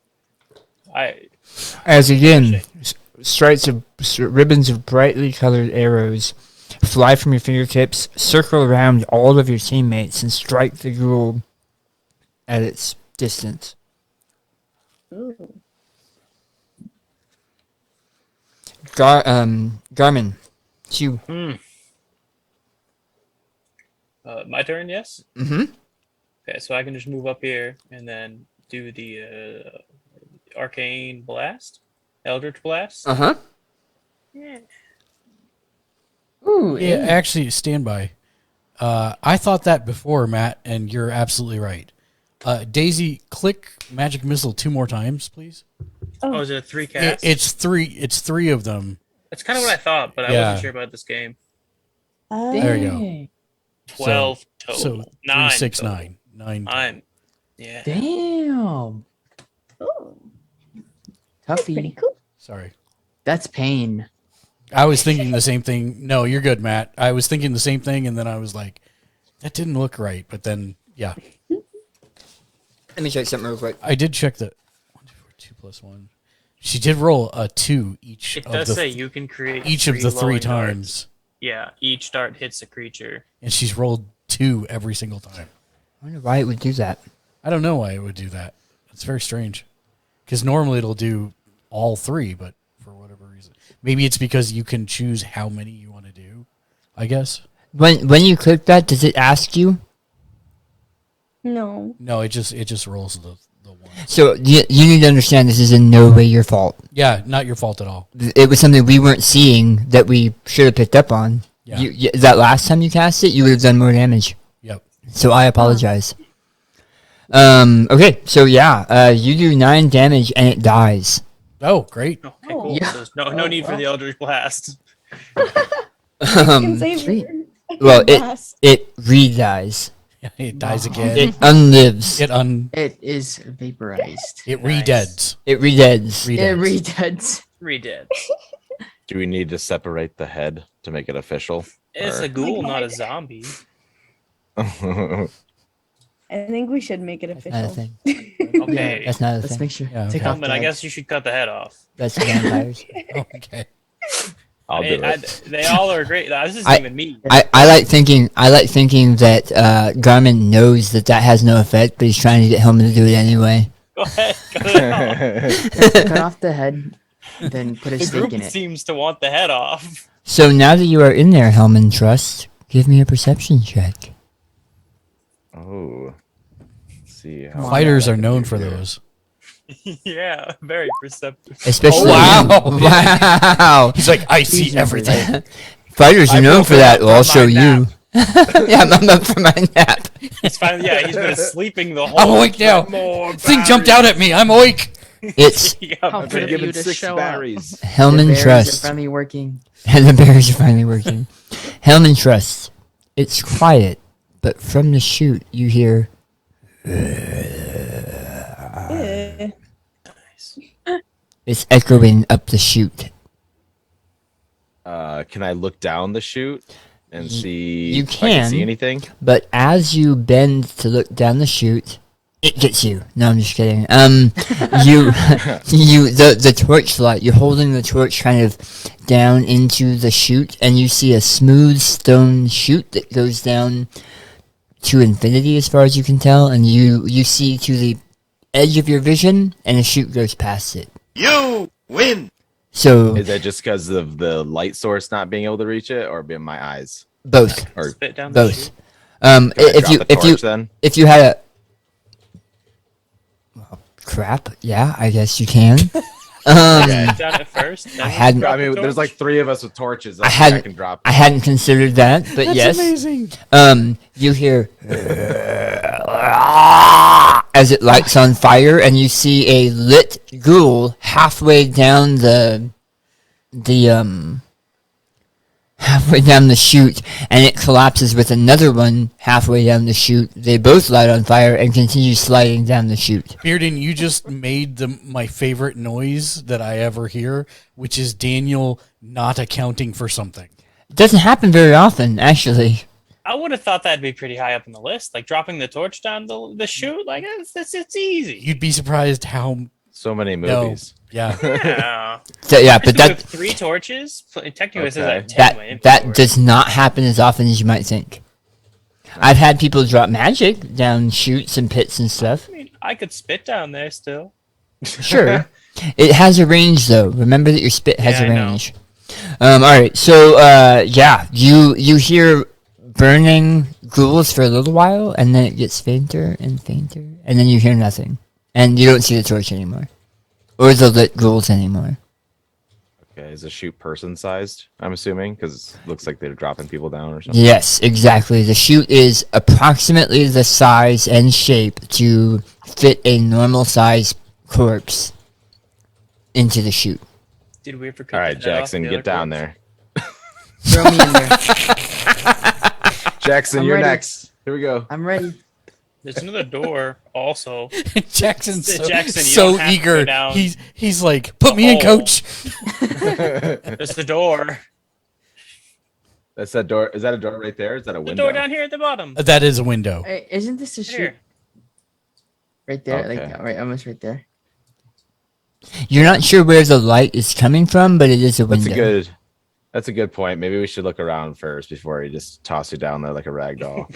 Speaker 4: As again, stripes of ribbons of brightly colored arrows fly from your fingertips, circle around all of your teammates, and strike the ghoul at its distance.
Speaker 7: Ooh.
Speaker 4: Garmin, it's you.
Speaker 6: My turn, yes?
Speaker 4: Mm-hmm.
Speaker 6: Okay, so I can just move up here and then do the Arcane Blast. Eldritch Blast.
Speaker 4: Uh-huh.
Speaker 6: Yeah.
Speaker 8: Ooh,
Speaker 2: Yeah,
Speaker 8: 8.
Speaker 2: actually, stand by. I thought that before, Matt, and you're absolutely right. Daisy, click magic missile 2 more times, please.
Speaker 6: Oh, is it a 3 cast?
Speaker 2: It's 3. It's 3 of them.
Speaker 6: That's kind of what I thought, but I
Speaker 2: Yeah.
Speaker 6: wasn't sure about this game.
Speaker 2: There you go.
Speaker 8: Dang.
Speaker 6: 12 total.
Speaker 2: So 3,
Speaker 6: 9
Speaker 2: 6,
Speaker 6: total.
Speaker 2: 9. 9.
Speaker 6: Yeah.
Speaker 8: Damn.
Speaker 7: Ooh,
Speaker 8: Tuffy.
Speaker 7: pretty cool.
Speaker 2: Sorry.
Speaker 8: That's pain.
Speaker 2: I was thinking the same thing. No, you're good, Matt. I was thinking the same thing, and then I was like, that didn't look right. But then, yeah.
Speaker 4: Let me check something real quick.
Speaker 2: I did check the 1, 2, 4, 2 plus 1. She did roll a 2 each
Speaker 6: It
Speaker 2: of
Speaker 6: does
Speaker 2: the
Speaker 6: say you can create
Speaker 2: each of the 3
Speaker 6: glowing
Speaker 2: times,
Speaker 6: darts. Yeah, each dart hits a creature.
Speaker 2: and she's rolled 2 every single time.
Speaker 4: I wonder why it would do that.
Speaker 2: I don't know why it would do that. It's very strange. Because normally it'll do all 3, but for whatever reason, maybe it's because you can choose how many you want to do. I guess.
Speaker 4: When you click that, does it ask you?
Speaker 7: No.
Speaker 2: No, it just rolls the one.
Speaker 4: So you need to understand this is in no way your fault.
Speaker 2: Yeah, not your fault at all.
Speaker 4: It was something we weren't seeing that we should have picked up on.
Speaker 2: Yeah.
Speaker 4: That last time you cast it, you would have done more damage.
Speaker 2: Yep.
Speaker 4: So I apologize. Okay, so yeah, you do 9 damage and it dies.
Speaker 2: Oh, great.
Speaker 6: Okay, cool.
Speaker 8: Yeah.
Speaker 6: So there's no need for the Eldritch Blast.
Speaker 7: Can save
Speaker 8: sweet.
Speaker 7: your
Speaker 4: Well,
Speaker 7: blast.
Speaker 4: it re-dies.
Speaker 2: It dies again.
Speaker 4: It unlives.
Speaker 8: It is vaporized.
Speaker 2: It
Speaker 6: Nice.
Speaker 2: re-deads.
Speaker 4: It re-deads.
Speaker 8: It
Speaker 2: Re-deads.
Speaker 8: redeads.
Speaker 6: 3 dead.
Speaker 5: Do we need to separate the head to make it official?
Speaker 6: It's
Speaker 5: Or-
Speaker 6: a ghoul, not a zombie.
Speaker 7: I think we should make it
Speaker 4: That's not a
Speaker 7: official.
Speaker 4: thing.
Speaker 6: Okay.
Speaker 4: That's not a
Speaker 8: Let's
Speaker 4: thing.
Speaker 8: make sure.
Speaker 2: Yeah,
Speaker 8: Take
Speaker 2: okay.
Speaker 8: off the
Speaker 6: But I
Speaker 8: head.
Speaker 6: guess you should cut the head off.
Speaker 4: That's vampires.
Speaker 2: Okay.
Speaker 5: I'll do it.
Speaker 6: They all are great. This isn't
Speaker 4: I-
Speaker 6: even me.
Speaker 4: I like thinking that Garmin knows that has no effect, but he's trying to get Hellman to do it anyway.
Speaker 6: Go ahead. Cut it off.
Speaker 8: Cut off the head, then put a
Speaker 6: The
Speaker 8: stake
Speaker 6: group
Speaker 8: in it.
Speaker 6: seems to want the head off.
Speaker 4: So now that you are in there, Hellman Trust, give me a perception check.
Speaker 5: Oh. Let's see. How
Speaker 2: Fighters
Speaker 5: I
Speaker 2: are
Speaker 5: can
Speaker 2: known
Speaker 5: do
Speaker 2: for
Speaker 5: here.
Speaker 2: those.
Speaker 6: Yeah, very perceptive.
Speaker 4: Especially
Speaker 2: Oh, wow.
Speaker 4: wow.
Speaker 2: He's like, I see
Speaker 8: He's never
Speaker 2: everything.
Speaker 4: Fighters are
Speaker 6: I
Speaker 4: known
Speaker 6: woke
Speaker 4: for
Speaker 6: up
Speaker 4: that.
Speaker 6: from
Speaker 4: Well, I'll
Speaker 6: my
Speaker 4: show you.
Speaker 6: nap.
Speaker 4: Yeah, I'm up for my nap.
Speaker 6: He's finally, he's been sleeping the whole
Speaker 2: I'm awake now.
Speaker 6: More
Speaker 2: Thing jumped out at me. I'm awake.
Speaker 4: It's
Speaker 6: Yeah,
Speaker 3: How
Speaker 6: but
Speaker 3: good of
Speaker 5: Given
Speaker 3: you to
Speaker 5: 6
Speaker 3: show
Speaker 5: berries.
Speaker 8: The
Speaker 4: Hellman
Speaker 8: berries are
Speaker 4: Trust.
Speaker 8: finally working.
Speaker 4: And the berries are finally working. Hellman Trust. It's quiet, but from the chute you hear.
Speaker 7: Eh.
Speaker 4: It's echoing up the chute.
Speaker 5: Can I look down the chute and see
Speaker 4: you
Speaker 5: if I can see
Speaker 4: can.
Speaker 5: anything?
Speaker 4: But as you bend to look down the chute, it gets you. No, I'm just kidding. The torchlight. You're holding the torch kind of down into the chute, and you see a smooth stone chute that goes down to infinity, as far as you can tell. And you see to the edge of your vision, and a chute goes past it.
Speaker 10: You win.
Speaker 4: So
Speaker 5: Is that just because of the light source not being able to reach it, or being my eyes?
Speaker 4: both,
Speaker 5: Or
Speaker 6: spit down the
Speaker 4: both.
Speaker 6: chute.
Speaker 5: can I
Speaker 4: If
Speaker 5: drop
Speaker 4: you
Speaker 5: the
Speaker 4: if you
Speaker 5: torch then?
Speaker 4: if you had a Crap. Yeah, I guess you can.
Speaker 6: Yeah, done it first. then
Speaker 4: I
Speaker 6: we
Speaker 4: hadn't-
Speaker 6: drop
Speaker 5: I mean,
Speaker 6: the
Speaker 5: there's
Speaker 6: torch.
Speaker 5: like 3 of us with torches.
Speaker 4: I
Speaker 5: I
Speaker 4: hadn't-
Speaker 5: can drop.
Speaker 4: I hadn't considered that, but
Speaker 2: That's
Speaker 4: yes.
Speaker 2: amazing.
Speaker 4: You hear as it lights on fire, and you see a lit ghoul halfway down halfway down the chute, and it collapses with another one halfway down the chute. They both light on fire and continue sliding down the chute.
Speaker 2: Bearden, you just made my favorite noise that I ever hear, which is Daniel not accounting for something.
Speaker 4: It doesn't happen very often, actually.
Speaker 6: I would have thought that'd be pretty high up on the list, like dropping the torch down the chute. Like it's easy.
Speaker 2: You'd be surprised how
Speaker 5: So many
Speaker 2: no,
Speaker 5: movies.
Speaker 2: yeah.
Speaker 6: Yeah.
Speaker 4: So, yeah, but
Speaker 6: We have
Speaker 4: that
Speaker 6: 3 torches. Technically, this is
Speaker 5: Okay.
Speaker 6: like 10 my
Speaker 4: that
Speaker 6: inventory.
Speaker 4: does not happen as often as you might think. I've had people drop magic down chutes and pits and stuff.
Speaker 6: I mean, I could spit down there still.
Speaker 4: Sure. It has a range, though. Remember that your spit has
Speaker 6: Yeah,
Speaker 4: a
Speaker 6: I know.
Speaker 4: range. All right. So, yeah, you hear burning ghouls for a little while, and then it gets fainter and fainter, and then you hear nothing, and you don't see the torch anymore, or the lit ghouls anymore.
Speaker 5: Okay, is the chute person sized? I'm assuming because it looks like they're dropping people down or something.
Speaker 4: Yes, exactly. The chute is approximately the size and shape to fit a normal size corpse into the chute.
Speaker 6: Did we ever cut
Speaker 5: All right,
Speaker 6: the head off
Speaker 5: Jackson,
Speaker 6: the
Speaker 5: get
Speaker 6: other
Speaker 5: down
Speaker 6: corpse?
Speaker 5: there.
Speaker 8: Throw me in there.
Speaker 5: Jackson,
Speaker 8: I'm
Speaker 5: you're
Speaker 8: ready.
Speaker 5: next. Here we go.
Speaker 8: I'm ready.
Speaker 6: There's another door also.
Speaker 2: Jackson's so,
Speaker 6: Jackson, you
Speaker 2: so
Speaker 6: don't have to go
Speaker 2: eager.
Speaker 6: down
Speaker 2: He's like, put me in,
Speaker 6: hole.
Speaker 2: coach.
Speaker 6: There's the door.
Speaker 5: That's that door. Is that a door right there? Is that a
Speaker 6: The
Speaker 5: window?
Speaker 6: door down here at the bottom.
Speaker 2: That is a window.
Speaker 8: Hey, isn't this a chute?
Speaker 6: Here.
Speaker 8: Right there,
Speaker 5: Okay.
Speaker 8: like right, almost right there.
Speaker 4: You're not sure where the light is coming from, but it is a
Speaker 5: That's
Speaker 4: window.
Speaker 5: That's a good point. Maybe we should look around first before he just toss you down there like a rag doll.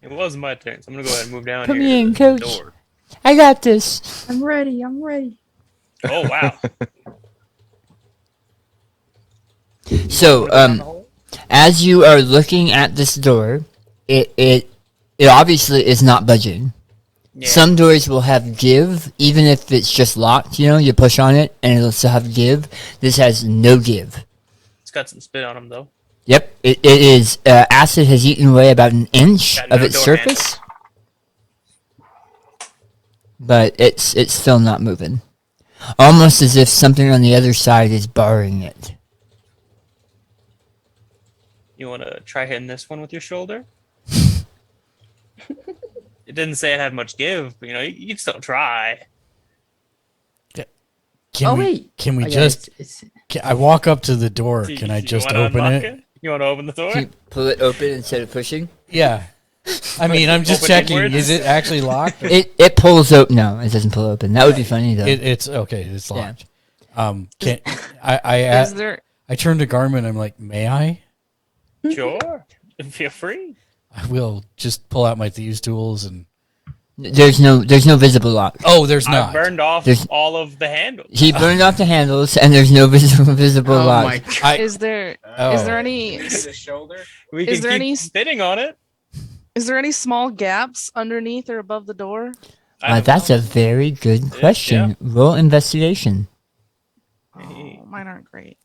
Speaker 6: It was my turn, so I'm gonna go ahead and move down
Speaker 4: Put
Speaker 6: here.
Speaker 4: me
Speaker 6: to
Speaker 4: in,
Speaker 6: the
Speaker 4: coach.
Speaker 6: Door.
Speaker 4: I got this.
Speaker 8: I'm ready. I'm ready.
Speaker 6: Oh wow.
Speaker 4: So, as you are looking at this door, it obviously is not budging.
Speaker 6: Yeah.
Speaker 4: Some doors will have give, even if it's just locked. You know, you push on it and it'll still have give. This has no give.
Speaker 6: It's got some spit on him though.
Speaker 4: Yep, it is. Acid has eaten away about an inch
Speaker 6: Got
Speaker 4: of
Speaker 6: no
Speaker 4: its
Speaker 6: door
Speaker 4: surface, but it's still not moving. Almost as if something on the other side is barring it.
Speaker 6: You want to try hitting this one with your shoulder? It didn't say it had much give, but you can still try.
Speaker 2: Can we,
Speaker 8: wait.
Speaker 2: Can we
Speaker 8: Oh, yeah,
Speaker 2: just?
Speaker 8: it's
Speaker 2: I walk up to the door.
Speaker 6: Do
Speaker 2: Can I
Speaker 6: you
Speaker 2: just
Speaker 6: wanna
Speaker 2: open
Speaker 6: unlock
Speaker 2: it?
Speaker 6: You want to open the door?
Speaker 4: Can you pull it open instead of pushing?
Speaker 2: Yeah. I mean, I'm just
Speaker 6: Open
Speaker 2: checking.
Speaker 6: inwards?
Speaker 2: Is it actually locked?
Speaker 4: It pulls open. No, it doesn't pull open. That would be funny though.
Speaker 2: It's okay. It's
Speaker 4: Yeah.
Speaker 2: locked. Can
Speaker 3: Is there
Speaker 2: I turn to Garmin. I'm like, may I?
Speaker 6: Sure. Feel free.
Speaker 2: I will just pull out my thieves' tools and.
Speaker 4: There's no visible lock.
Speaker 2: Oh, there's
Speaker 6: I
Speaker 2: not.
Speaker 6: burned off
Speaker 4: There's-
Speaker 6: all of the handles.
Speaker 4: He burned off the handles, and there's no visible
Speaker 8: oh
Speaker 4: lock.
Speaker 8: my god.
Speaker 2: I,
Speaker 3: is there
Speaker 2: Oh.
Speaker 3: is there any
Speaker 6: The shoulder. We
Speaker 3: Is
Speaker 6: can
Speaker 3: there
Speaker 6: keep
Speaker 3: any-
Speaker 6: spitting on it.
Speaker 3: is there any small gaps underneath or above the door?
Speaker 6: I don't
Speaker 4: That's
Speaker 6: know.
Speaker 4: a very good question.
Speaker 6: yeah.
Speaker 4: Roll investigation.
Speaker 3: Oh, mine aren't great.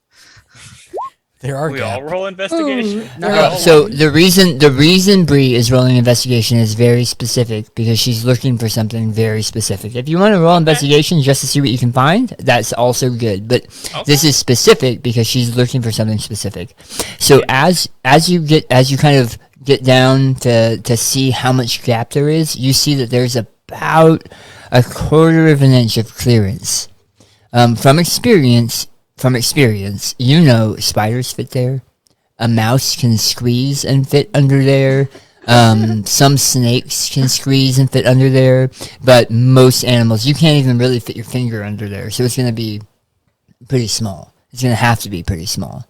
Speaker 2: there are
Speaker 6: We all
Speaker 2: gaps.
Speaker 6: roll investigation.
Speaker 8: No.
Speaker 6: We're all
Speaker 4: So the reason Bree is rolling investigation is very specific because she's looking for something very specific. If you want to roll investigation just to see what you can find, that's also good. But this is specific because she's looking for something specific. So as you kind of get down to see how much gap there is, you see that there's about a quarter of an inch of clearance. From experience, you know spiders fit there. A mouse can squeeze and fit under there. Some snakes can squeeze and fit under there. But most animals, you can't even really fit your finger under there. So it's going to be pretty small. It's going to have to be pretty small.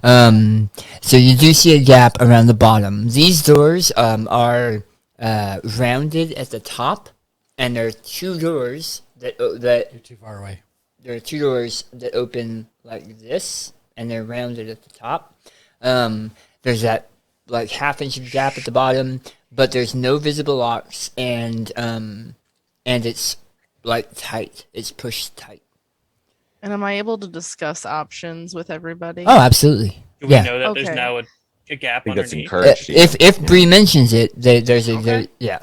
Speaker 4: So you do see a gap around the bottom. These doors are rounded at the top. And there are two doors that
Speaker 2: You're too far away.
Speaker 4: there are two doors that open like this, and they're rounded at the top. There's that like half-inch gap at the bottom, but there's no visible locks, and it's like tight. It's pushed tight.
Speaker 3: And am I able to discuss options with everybody?
Speaker 4: Oh, absolutely.
Speaker 6: Do we
Speaker 4: Yeah.
Speaker 6: know that there's
Speaker 3: Okay.
Speaker 6: now a gap
Speaker 5: I think that's
Speaker 6: underneath?
Speaker 5: encouraged.
Speaker 4: If Bree mentions it, there's a
Speaker 3: Okay.
Speaker 4: yeah.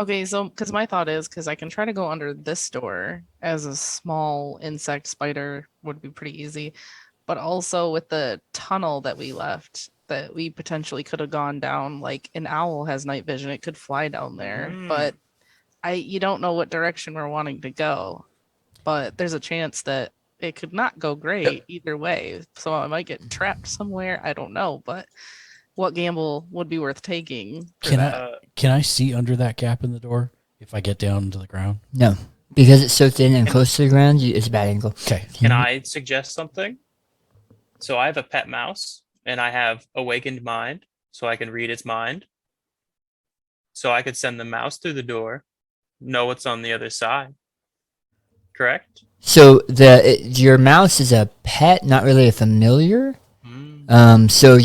Speaker 3: Okay, so because my thought is because I can try to go under this door as a small insect spider would be pretty easy, but also with the tunnel that we left that we potentially could have gone down. Like an owl has night vision; it could fly down there, but you don't know what direction we're wanting to go. But there's a chance that it could not go great either way. So I might get trapped somewhere. I don't know, but what gamble would be worth taking?
Speaker 2: Can I see under that gap in the door if I get down to the ground?
Speaker 4: No, because it's so thin and close to the ground, it's a bad angle.
Speaker 2: Okay.
Speaker 6: Can I suggest something? So I have a pet mouse, and I have awakened mind, so I can read its mind. So I could send the mouse through the door, know what's on the other side. Correct?
Speaker 4: So your mouse is a pet, not really a familiar. So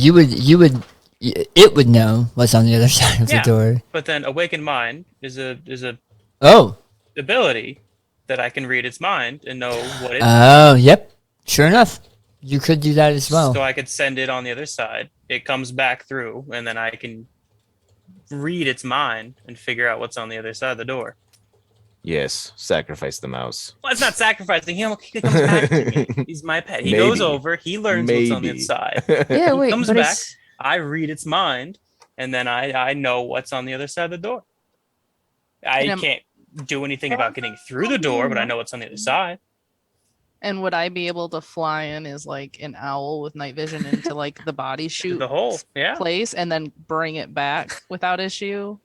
Speaker 4: it would know what's on the other side of the door.
Speaker 6: But then awakened mind is a
Speaker 4: Oh.
Speaker 6: ability that I can read its mind and know what it.
Speaker 4: Oh, yep. Sure enough, you could do that as well.
Speaker 6: So I could send it on the other side. It comes back through, and then I can read its mind and figure out what's on the other side of the door.
Speaker 5: Yes, sacrifice the mouse.
Speaker 6: Well, it's not sacrificing him. He comes back to me. He's my pet. He goes
Speaker 5: Maybe.
Speaker 6: over. He learns what's on the
Speaker 5: Maybe.
Speaker 6: inside.
Speaker 8: Yeah,
Speaker 6: He
Speaker 8: wait,
Speaker 6: comes
Speaker 8: but
Speaker 6: back.
Speaker 8: it's
Speaker 6: I read its mind, and then I know what's on the other side of the door. I
Speaker 3: And
Speaker 6: can't do anything about getting through the door, but I know what's on the other side.
Speaker 3: And would I be able to fly in as like an owl with night vision into like the body shoot
Speaker 6: The hole, yeah.
Speaker 3: place and then bring it back without issue?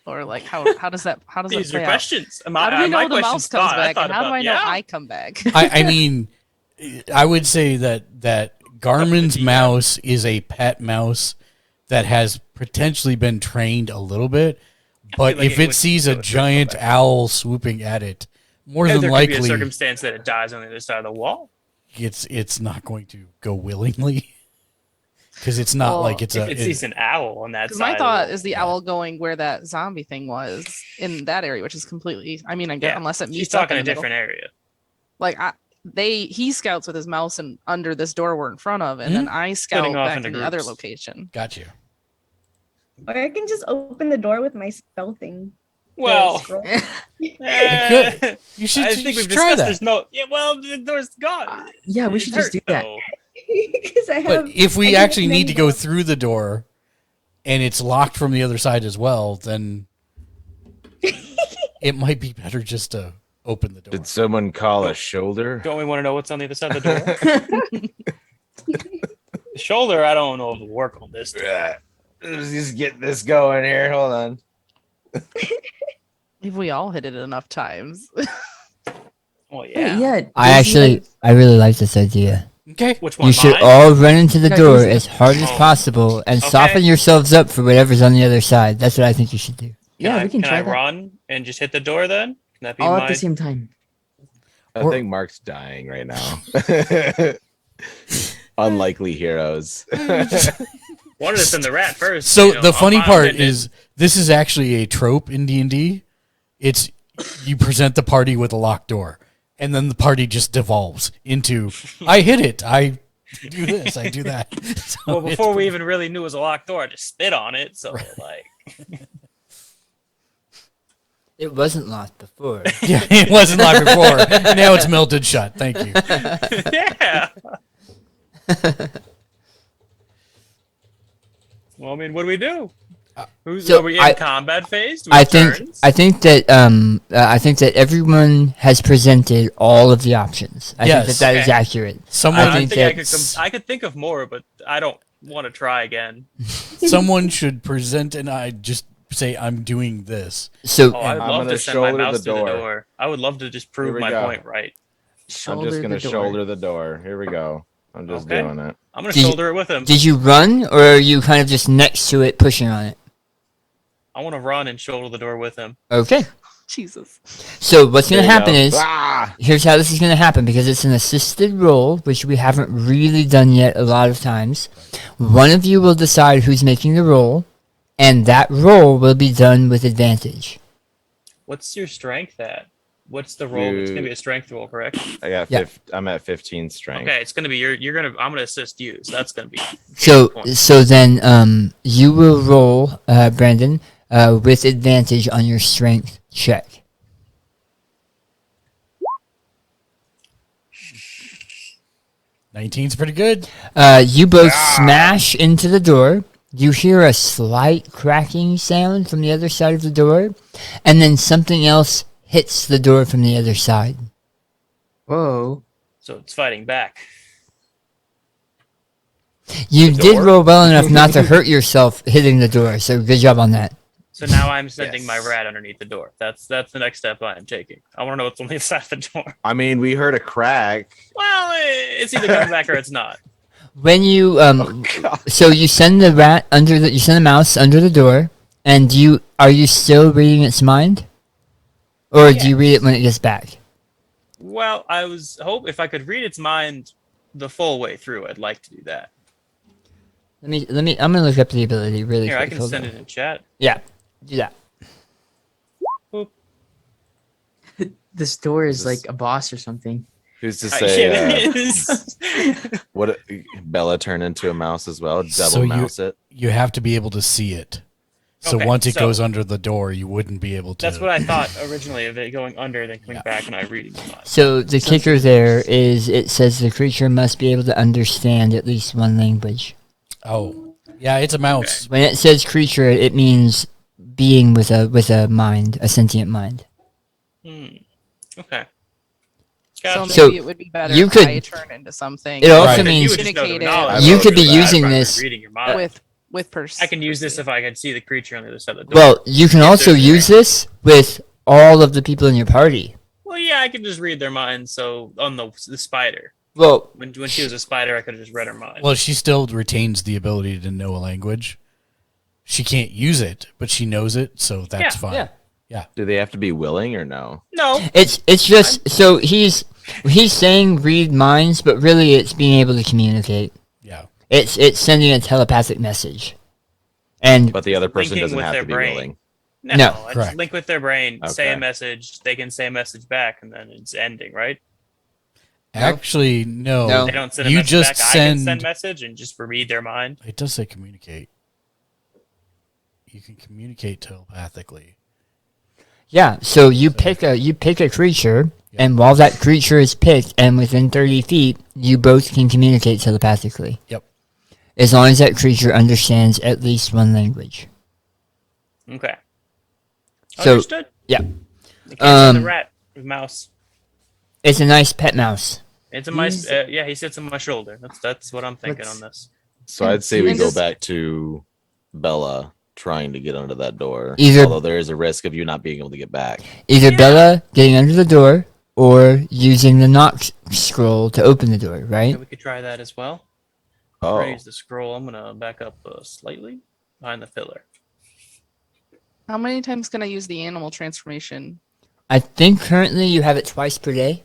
Speaker 3: Or like how does that
Speaker 6: These
Speaker 3: play
Speaker 6: are
Speaker 3: out?
Speaker 6: questions.
Speaker 3: How do we know the mouse comes back? And how do I know
Speaker 6: yeah.
Speaker 3: I come back?
Speaker 2: I mean, I would say that Garmin's mouse is a pet mouse that has potentially been trained a little bit, but
Speaker 6: like
Speaker 2: if
Speaker 6: it
Speaker 2: it
Speaker 6: would
Speaker 2: sees
Speaker 6: go
Speaker 2: a
Speaker 6: through
Speaker 2: giant owl swooping at it, more
Speaker 6: And
Speaker 2: than
Speaker 6: there could be a
Speaker 2: likely
Speaker 6: circumstance that it dies on the other side of the wall.
Speaker 2: it's not going to go willingly because it's not
Speaker 3: Well,
Speaker 2: like it's
Speaker 6: If it sees an owl on that
Speaker 3: Because
Speaker 6: side.
Speaker 3: my thought
Speaker 6: of
Speaker 3: is the owl going where that zombie thing was in that area, which is completely. I mean, I get
Speaker 6: yeah.
Speaker 3: unless it
Speaker 6: She's
Speaker 3: meets up
Speaker 6: talking
Speaker 3: in
Speaker 6: a
Speaker 3: the middle.
Speaker 6: different area.
Speaker 3: Like he scouts with his mouse and under this door we're in front of, and then I scout
Speaker 6: Splitting off
Speaker 3: back
Speaker 6: into
Speaker 3: in the other
Speaker 6: groups.
Speaker 3: location.
Speaker 2: got you.
Speaker 7: Or I can just open the door with my spell thing. The
Speaker 6: Well,
Speaker 7: scroll.
Speaker 6: eh,
Speaker 2: You should,
Speaker 6: I
Speaker 2: you
Speaker 6: think
Speaker 2: should
Speaker 6: we've
Speaker 2: try
Speaker 6: discussed
Speaker 2: that.
Speaker 6: there's no. Yeah, well, the door's gone.
Speaker 8: yeah, we
Speaker 6: It
Speaker 8: should just
Speaker 6: hurt,
Speaker 8: do that.
Speaker 6: though.
Speaker 7: Because I have.
Speaker 2: But if
Speaker 7: I
Speaker 2: we
Speaker 7: can
Speaker 2: actually
Speaker 7: open
Speaker 2: need
Speaker 7: any
Speaker 2: to go
Speaker 7: door.
Speaker 2: through the door and it's locked from the other side as well, then it might be better just to open the door.
Speaker 5: Did someone call a shoulder?
Speaker 6: Don't we want to know what's on the other side of the door? The shoulder, I don't know if it'll work on this.
Speaker 5: Let's just get this going here. Hold on.
Speaker 3: If we all hit it enough times.
Speaker 6: Well,
Speaker 8: Hey,
Speaker 6: yeah.
Speaker 8: yeah.
Speaker 4: I really like this idea.
Speaker 2: Okay.
Speaker 6: Which one?
Speaker 4: You should
Speaker 6: mine?
Speaker 4: all run into the
Speaker 8: No,
Speaker 4: door
Speaker 8: use it.
Speaker 4: as hard as
Speaker 6: Oh.
Speaker 4: possible and
Speaker 6: Okay.
Speaker 4: soften yourselves up for whatever's on the other side. That's what I think you should do.
Speaker 8: Yeah, we can try
Speaker 6: I
Speaker 8: that.
Speaker 6: run and just hit the door then? Can that be
Speaker 8: All
Speaker 6: my...
Speaker 8: at the same time.
Speaker 5: I think Mark's dying right now. Unlikely heroes.
Speaker 6: Wanted to send the rat first.
Speaker 2: So
Speaker 6: you know,
Speaker 2: the
Speaker 6: I'm
Speaker 2: funny
Speaker 6: fine
Speaker 2: part
Speaker 6: with it.
Speaker 2: is this is actually a trope in D&D. It's you present the party with a locked door and then the party just devolves into I hit it. I do this, I do that. So
Speaker 6: Well,
Speaker 2: it's
Speaker 6: before we
Speaker 2: pretty-
Speaker 6: even really knew it was a locked door, I just spit on it. So, like,
Speaker 4: It wasn't locked before.
Speaker 2: Yeah, it wasn't locked before. Now it's melted shut. Thank you.
Speaker 6: yeah. Well, I mean, what do we do?
Speaker 4: So
Speaker 6: Are we in
Speaker 4: I-
Speaker 6: combat phase? Do we
Speaker 4: I
Speaker 6: have
Speaker 4: think
Speaker 6: turns?
Speaker 4: I think that everyone has presented all of the options. I
Speaker 2: Yes.
Speaker 4: think that is
Speaker 6: Okay.
Speaker 4: accurate.
Speaker 2: Someone
Speaker 4: I
Speaker 6: I
Speaker 4: think
Speaker 6: think I could,
Speaker 4: that's-
Speaker 6: I could think of more, but I don't want to try again.
Speaker 2: someone should present and I just say I'm doing this.
Speaker 4: So
Speaker 6: Oh, I'd
Speaker 5: I'm
Speaker 6: love
Speaker 5: gonna
Speaker 6: to send my
Speaker 5: shoulder
Speaker 6: mouse
Speaker 5: the
Speaker 6: through the
Speaker 5: door.
Speaker 6: door. I would love to just prove
Speaker 5: we
Speaker 6: my
Speaker 5: go.
Speaker 6: point right.
Speaker 5: I'm
Speaker 8: Shoulder
Speaker 5: just gonna
Speaker 8: the door.
Speaker 5: shoulder the door. Here we go. I'm just
Speaker 6: Okay.
Speaker 5: doing it.
Speaker 6: I'm gonna
Speaker 4: Did you-
Speaker 6: shoulder it with him.
Speaker 4: did you run or are you kind of just next to it pushing on it?
Speaker 6: I want to run and shoulder the door with him.
Speaker 4: Okay.
Speaker 3: Jesus.
Speaker 4: So what's
Speaker 5: There
Speaker 4: going to
Speaker 5: you
Speaker 4: happen
Speaker 5: go.
Speaker 4: is
Speaker 5: Ah!
Speaker 4: here's how this is going to happen because it's an assisted roll, which we haven't really done yet a lot of times. One of you will decide who's making the roll, and that roll will be done with advantage.
Speaker 6: What's your strength at? What's the roll? It's gonna be a strength roll, correct?
Speaker 5: I got
Speaker 2: Yeah.
Speaker 5: I'm at 15 strength.
Speaker 6: Okay, it's gonna be I'm gonna assist you, so that's gonna be
Speaker 4: So then you will roll, Brandon, with advantage on your strength check.
Speaker 2: 19's pretty good.
Speaker 4: You both smash into the door. You hear a slight cracking sound from the other side of the door, and then something else hits the door from the other side.
Speaker 8: Whoa.
Speaker 6: so it's fighting back.
Speaker 4: You
Speaker 5: The
Speaker 4: did
Speaker 5: door?
Speaker 4: roll well enough not to hurt yourself hitting the door, so good job on that.
Speaker 6: So now I'm sending my
Speaker 5: Yes.
Speaker 6: rat underneath the door. That's the next step I am taking. I want to know what's on the inside of the door.
Speaker 5: I mean, we heard a crack.
Speaker 6: Well, it's either coming back or it's not.
Speaker 4: When you
Speaker 5: God.
Speaker 4: so you send the rat you send the mouse under the door, and are you still reading its mind, or do you read it when it gets back?
Speaker 6: Well, I was if I could read its mind the full way through, I'd like to do that.
Speaker 4: Let me. I'm gonna look up the ability really
Speaker 6: Here,
Speaker 4: quick.
Speaker 6: I can
Speaker 4: Hold
Speaker 6: send
Speaker 4: on.
Speaker 6: it in chat.
Speaker 4: Yeah, do that.
Speaker 8: This door is
Speaker 5: This-
Speaker 8: like a boss or something.
Speaker 5: Who's to
Speaker 6: Yeah,
Speaker 5: say
Speaker 6: it is.
Speaker 5: what Bella turned into a mouse as well? Double
Speaker 2: So
Speaker 5: mouse it.
Speaker 2: You have to be able to see it. So
Speaker 6: Okay,
Speaker 2: once it
Speaker 6: so-
Speaker 2: goes under the door, you wouldn't be able to.
Speaker 6: That's what I thought originally of it going under, then coming back, and I reading the mind.
Speaker 4: So the kicker there is it says the creature must be able to understand at least one language.
Speaker 2: Oh, yeah, it's a mouse.
Speaker 4: When it says creature, it means being with a mind, a sentient mind.
Speaker 6: Okay.
Speaker 3: So
Speaker 6: Gotcha.
Speaker 3: maybe
Speaker 4: So,
Speaker 3: it would be better
Speaker 4: you
Speaker 3: if
Speaker 4: could-
Speaker 3: I turn into something.
Speaker 4: It also
Speaker 2: Right.
Speaker 6: You
Speaker 4: means
Speaker 6: would just know the
Speaker 3: Communicate it.
Speaker 6: knowledge.
Speaker 4: You
Speaker 5: I
Speaker 4: could be
Speaker 5: wrote that.
Speaker 4: using
Speaker 6: If I were
Speaker 4: this-
Speaker 6: reading your mind.
Speaker 3: with person.
Speaker 6: I can use this if I can see the creature on the other side of the door.
Speaker 4: well, you can also
Speaker 6: there's a
Speaker 4: use this with all of the people in your party.
Speaker 6: Well, yeah, I can just read their minds. So on the spider,
Speaker 4: Well,
Speaker 6: when she was a spider, I could have just read her mind.
Speaker 2: Well, she still retains the ability to know a language. She can't use it, but she knows it, so that's
Speaker 6: Yeah,
Speaker 2: fine.
Speaker 4: yeah.
Speaker 5: Do they have to be willing or no?
Speaker 6: No,
Speaker 4: it's just so he's saying read minds, but really it's being able to communicate.
Speaker 2: Yeah.
Speaker 4: It's sending a telepathic message. And
Speaker 5: But the other person
Speaker 6: Linking
Speaker 5: doesn't
Speaker 6: with
Speaker 5: have
Speaker 6: their
Speaker 5: to be
Speaker 6: brain.
Speaker 5: willing.
Speaker 4: No,
Speaker 6: I
Speaker 2: correct.
Speaker 6: just link with their brain, say
Speaker 5: Okay.
Speaker 6: a message, they can say a message back, and then it's ending, right?
Speaker 2: Actually, no.
Speaker 4: No.
Speaker 6: They don't send a
Speaker 2: You
Speaker 6: message
Speaker 2: just
Speaker 6: back. I
Speaker 2: send.
Speaker 6: can send message and just read their mind.
Speaker 2: It does say communicate. You can communicate telepathically.
Speaker 4: yeah, so you pick a creature, and while that creature is picked and within 30 feet, you both can communicate telepathically.
Speaker 2: Yep.
Speaker 4: As long as that creature understands at least one language.
Speaker 6: Okay.
Speaker 4: So-
Speaker 6: Understood.
Speaker 4: yeah.
Speaker 6: You can't send
Speaker 4: Um,
Speaker 6: the rat, the mouse.
Speaker 4: It's a nice pet mouse.
Speaker 6: It's a mice.
Speaker 8: He's-
Speaker 6: Yeah, he sits on my shoulder. That's what I'm thinking
Speaker 8: Let's-
Speaker 6: on this.
Speaker 5: So I'd say we
Speaker 3: And
Speaker 5: go
Speaker 3: just-
Speaker 5: back to Bella trying to get under that door.
Speaker 4: Either-
Speaker 5: Although there is a risk of you not being able to get back.
Speaker 4: Either
Speaker 6: Yeah.
Speaker 4: Bella getting under the door or using the knock scroll to open the door, right?
Speaker 6: Yeah, we could try that as well.
Speaker 5: Oh,
Speaker 6: Raise the scroll. I'm gonna back up slightly behind the pillar.
Speaker 3: How many times can I use the animal transformation?
Speaker 4: I think currently you have it twice per day.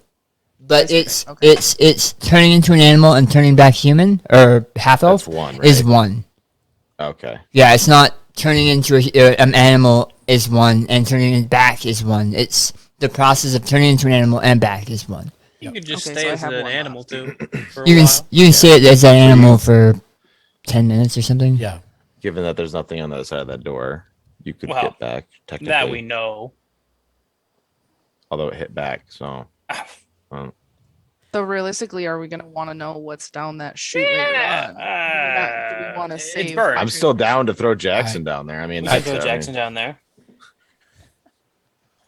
Speaker 4: But
Speaker 3: Twice per day, okay.
Speaker 4: it's turning into an animal and turning back human or half elf
Speaker 5: that's one, right?
Speaker 4: is one.
Speaker 5: Okay.
Speaker 4: Yeah, it's not turning into an animal is one and turning it back is one. It's the process of turning into an animal and back is one.
Speaker 6: You could just
Speaker 3: Okay,
Speaker 6: stay
Speaker 3: so I
Speaker 6: as
Speaker 3: have
Speaker 6: an
Speaker 3: one
Speaker 6: animal
Speaker 3: left.
Speaker 6: too. For a
Speaker 4: You can
Speaker 6: while.
Speaker 4: you can say it as an animal for 10 minutes or something.
Speaker 2: Yeah.
Speaker 5: Given that there's nothing on the other side of that door, you could
Speaker 6: Well,
Speaker 5: get back technically.
Speaker 6: That we know.
Speaker 5: Although it hit back, so
Speaker 3: So realistically, are we gonna want to know what's down that chute later on? Do we want to
Speaker 6: it's
Speaker 3: save?
Speaker 6: burned.
Speaker 5: I'm still down to throw Jackson down there. I mean,
Speaker 6: We could
Speaker 5: that's
Speaker 6: throw Jackson down there.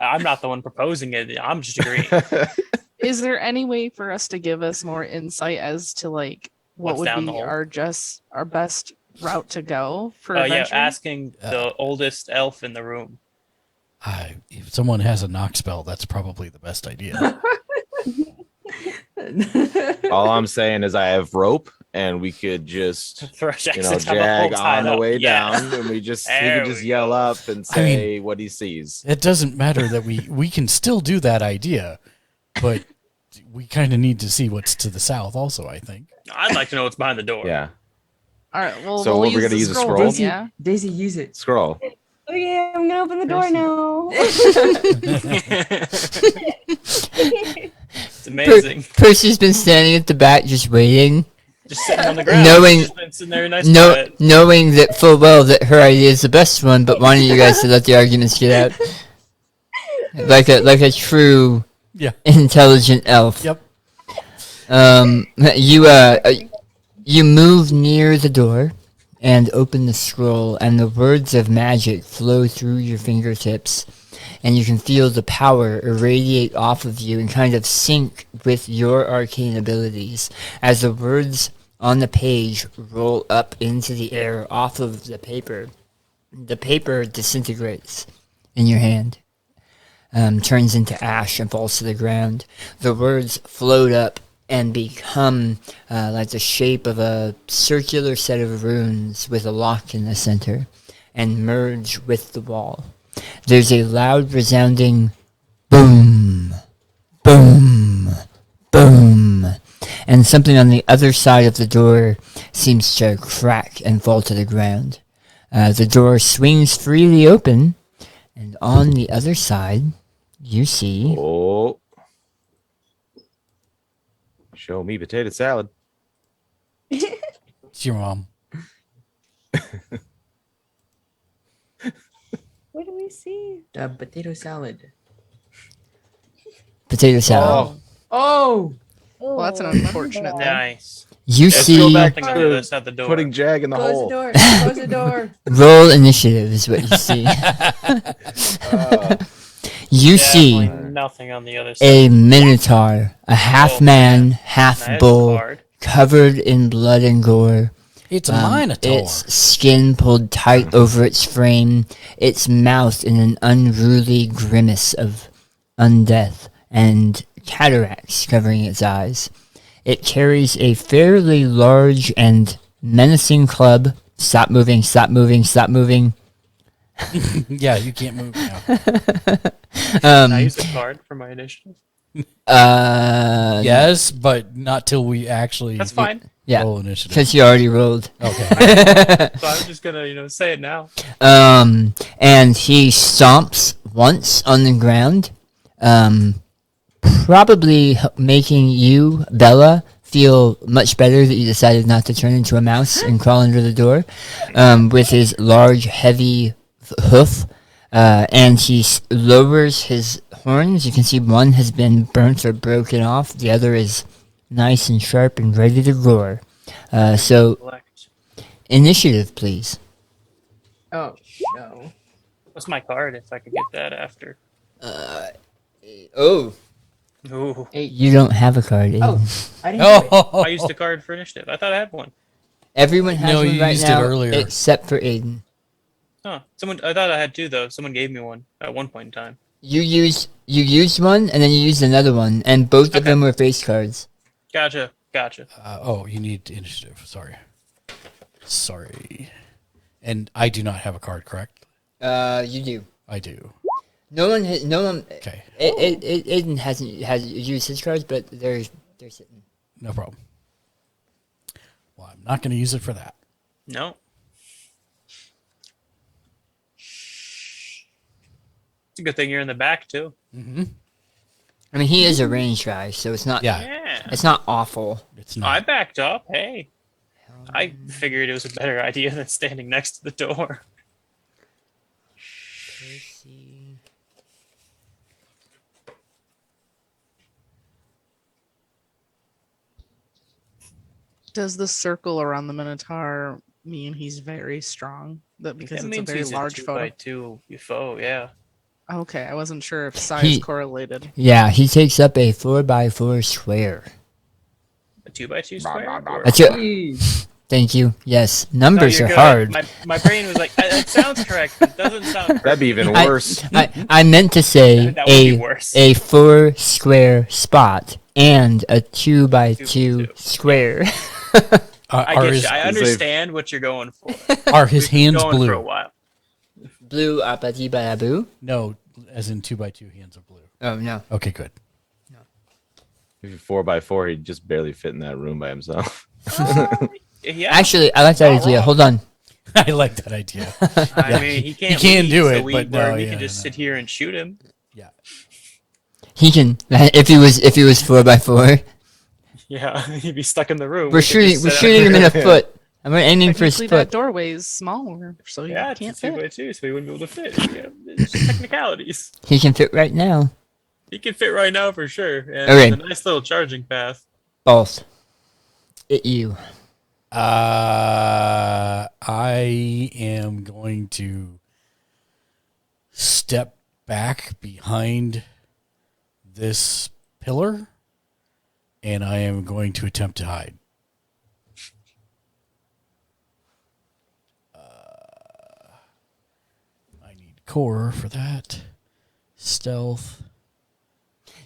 Speaker 6: I'm not the one proposing it. I'm just agreeing.
Speaker 3: Is there any way for us to give us more insight as to like what
Speaker 6: What's
Speaker 3: would
Speaker 6: down
Speaker 3: be
Speaker 6: the hole?
Speaker 3: our best route to go for
Speaker 6: Yeah,
Speaker 3: adventuring?
Speaker 6: asking the oldest elf in the room.
Speaker 2: If someone has a knock spell, that's probably the best idea.
Speaker 5: all I'm saying is I have rope, and we could just
Speaker 6: Throw Jackson down the
Speaker 5: jag
Speaker 6: hole, tied
Speaker 5: on the
Speaker 6: up.
Speaker 5: way
Speaker 6: Yeah.
Speaker 5: down, and we just he
Speaker 6: There
Speaker 5: could just
Speaker 6: we
Speaker 5: yell
Speaker 6: go.
Speaker 5: up and
Speaker 2: I mean-
Speaker 5: say what he sees.
Speaker 2: It doesn't matter that we can still do that idea, but we kind of need to see what's to the south also, I think.
Speaker 6: I'd like to know what's behind the door.
Speaker 5: Yeah,
Speaker 3: All right. Well,
Speaker 5: So
Speaker 3: we'll
Speaker 5: what, we're gonna use a scroll?
Speaker 8: Daisy,
Speaker 3: Yeah.
Speaker 8: Daisy, use it.
Speaker 5: scroll.
Speaker 7: Okay, I'm gonna open the door now.
Speaker 6: It's amazing.
Speaker 4: Percy's been standing at the back just waiting,
Speaker 6: Just sitting on the ground.
Speaker 4: Knowing-
Speaker 6: Just been sitting there nice and quiet.
Speaker 4: knowing that full well that her idea is the best one, but wanting you guys to let the arguments get out. Like a true
Speaker 2: Yeah.
Speaker 4: intelligent elf.
Speaker 2: Yep.
Speaker 4: You move near the door and open the scroll, and the words of magic flow through your fingertips, and you can feel the power irradiate off of you and kind of sync with your arcane abilities as the words on the page roll up into the air off of the paper. The paper disintegrates in your hand, turns into ash and falls to the ground. The words float up and become like the shape of a circular set of runes with a lock in the center, and merge with the wall. There's a loud resounding boom, boom, boom, and something on the other side of the door seems to crack and fall to the ground. The door swings freely open, and on the other side, you see...
Speaker 5: Oh. Show me potato salad.
Speaker 2: It's your mom.
Speaker 7: What do we see?
Speaker 8: The potato salad.
Speaker 4: Potato salad.
Speaker 8: Oh!
Speaker 3: Well, that's an
Speaker 7: Oh,
Speaker 3: unfortunate thing.
Speaker 6: Nice.
Speaker 4: You
Speaker 5: Let's
Speaker 4: see...
Speaker 5: go back
Speaker 6: Nothing on the other side of the door.
Speaker 5: Putting Jag in the
Speaker 8: Close
Speaker 5: hole.
Speaker 8: the door. Close the door.
Speaker 4: Roll initiative is what you see. You see
Speaker 6: Definitely nothing on the other side.
Speaker 4: a minotaur, a half
Speaker 6: Oh,
Speaker 4: man,
Speaker 6: man.
Speaker 4: half
Speaker 6: Nice
Speaker 4: bull,
Speaker 6: card.
Speaker 4: covered in blood and gore.
Speaker 2: It's a minotaur.
Speaker 4: Its skin pulled tight over its frame, its mouth in an unruly grimace of undeath, and cataracts covering its eyes. It carries a fairly large and menacing club. Stop moving, stop moving, stop moving.
Speaker 2: Yeah, you can't move now.
Speaker 6: Can I use a card for my initiative?
Speaker 2: Yes, but not till we actually
Speaker 6: That's fine.
Speaker 4: Yeah,
Speaker 2: roll initiative.
Speaker 4: because you already rolled.
Speaker 2: Okay.
Speaker 6: So I'm just gonna, say it now.
Speaker 4: And he stomps once on the ground, probably making you, Bella, feel much better that you decided not to turn into a mouse and crawl under the door, with his large, heavy hoof. And he lowers his horns. You can see one has been burnt or broken off. The other is nice and sharp and ready to roar. So,
Speaker 6: Select.
Speaker 4: initiative, please.
Speaker 8: Oh, no.
Speaker 6: What's my card if I could get that after?
Speaker 4: Oh.
Speaker 6: Ooh.
Speaker 4: You don't have a card. Aiden.
Speaker 8: Oh, I didn't do it.
Speaker 2: Oh,
Speaker 6: I used a card for initiative. I thought I had one.
Speaker 4: Everyone has
Speaker 2: No,
Speaker 4: one
Speaker 2: you
Speaker 4: right
Speaker 2: used it
Speaker 4: now
Speaker 2: earlier.
Speaker 4: except for Aiden.
Speaker 6: Huh. I thought I had two though. Someone gave me one at one point in time.
Speaker 4: You used one, and then you used another one, and both of
Speaker 6: Okay.
Speaker 4: them were face cards.
Speaker 6: Gotcha.
Speaker 2: you need initiative. Sorry. And I do not have a card, correct?
Speaker 4: You do.
Speaker 2: I do.
Speaker 4: No one.
Speaker 2: Okay,
Speaker 4: Aiden has used his cards, but they're sitting.
Speaker 2: no problem. Well, I'm not going to use it for that.
Speaker 6: No. It's a good thing you're in the back too.
Speaker 2: Mm-hmm.
Speaker 4: I mean, he is a range guy, so it's not.
Speaker 2: Yeah,
Speaker 6: Yeah.
Speaker 4: It's not awful.
Speaker 2: it's
Speaker 6: I
Speaker 2: not.
Speaker 6: backed up. Hey. I figured it was a better idea than standing next to the door.
Speaker 3: Does the circle around the Minotaur mean he's very strong? That because
Speaker 6: That
Speaker 3: it's a
Speaker 6: means
Speaker 3: very
Speaker 6: he's
Speaker 3: large
Speaker 6: a 2
Speaker 3: photo.
Speaker 6: by 2 foe, yeah.
Speaker 3: Okay, I wasn't sure if size
Speaker 4: He-
Speaker 3: correlated.
Speaker 4: Yeah, he takes up a 4x4 square.
Speaker 6: A 2 by 2 square? Or-
Speaker 4: That's it. Thank you. Yes,
Speaker 6: No,
Speaker 4: numbers
Speaker 6: you're
Speaker 4: are
Speaker 6: good.
Speaker 4: hard.
Speaker 6: My brain was like, that sounds correct, but it doesn't sound correct.
Speaker 5: That'd be even
Speaker 4: I-
Speaker 5: worse.
Speaker 4: I meant to say
Speaker 6: That would be worse.
Speaker 4: a 4 square spot and a 2x2
Speaker 6: 2
Speaker 4: square.
Speaker 6: I
Speaker 2: Are
Speaker 6: get
Speaker 2: his,
Speaker 6: you. I understand what you're going for.
Speaker 2: are his hands
Speaker 6: Going for a
Speaker 2: blue?
Speaker 6: while.
Speaker 4: Blue apati badabu.
Speaker 2: No, as in 2x2 hands are blue.
Speaker 4: Oh no.
Speaker 2: Okay, good.
Speaker 5: If you're 4x4, he'd just barely fit in that room by himself.
Speaker 6: Yeah.
Speaker 4: Actually, I like that
Speaker 6: Not
Speaker 4: idea.
Speaker 6: wrong.
Speaker 4: Hold on.
Speaker 2: I like that idea.
Speaker 6: I
Speaker 2: Yeah,
Speaker 6: mean, he can't.
Speaker 2: can
Speaker 6: leave,
Speaker 2: do
Speaker 6: so
Speaker 2: it,
Speaker 6: we,
Speaker 2: but no,
Speaker 6: we
Speaker 2: yeah,
Speaker 6: can just
Speaker 2: no.
Speaker 6: sit here and shoot him.
Speaker 2: Yeah.
Speaker 4: He can if he was 4x4.
Speaker 6: Yeah, he'd be stuck in the room.
Speaker 4: We're
Speaker 6: We could just
Speaker 4: shooting
Speaker 6: sit out
Speaker 4: him in
Speaker 6: here.
Speaker 4: a foot. I'm aiming for his
Speaker 3: Technically, that
Speaker 4: foot.
Speaker 3: doorway is smaller, so you
Speaker 6: Yeah, it's
Speaker 3: can't
Speaker 6: a 2x2,
Speaker 3: fit.
Speaker 6: so he wouldn't be able to fit. Yeah, it's just technicalities.
Speaker 4: He can fit right now.
Speaker 6: He can fit right now for sure, and
Speaker 4: Okay.
Speaker 6: a nice little charging path.
Speaker 4: Balls. It you.
Speaker 2: I am going to step back behind this pillar, and I am going to attempt to hide. I need core for that. Stealth.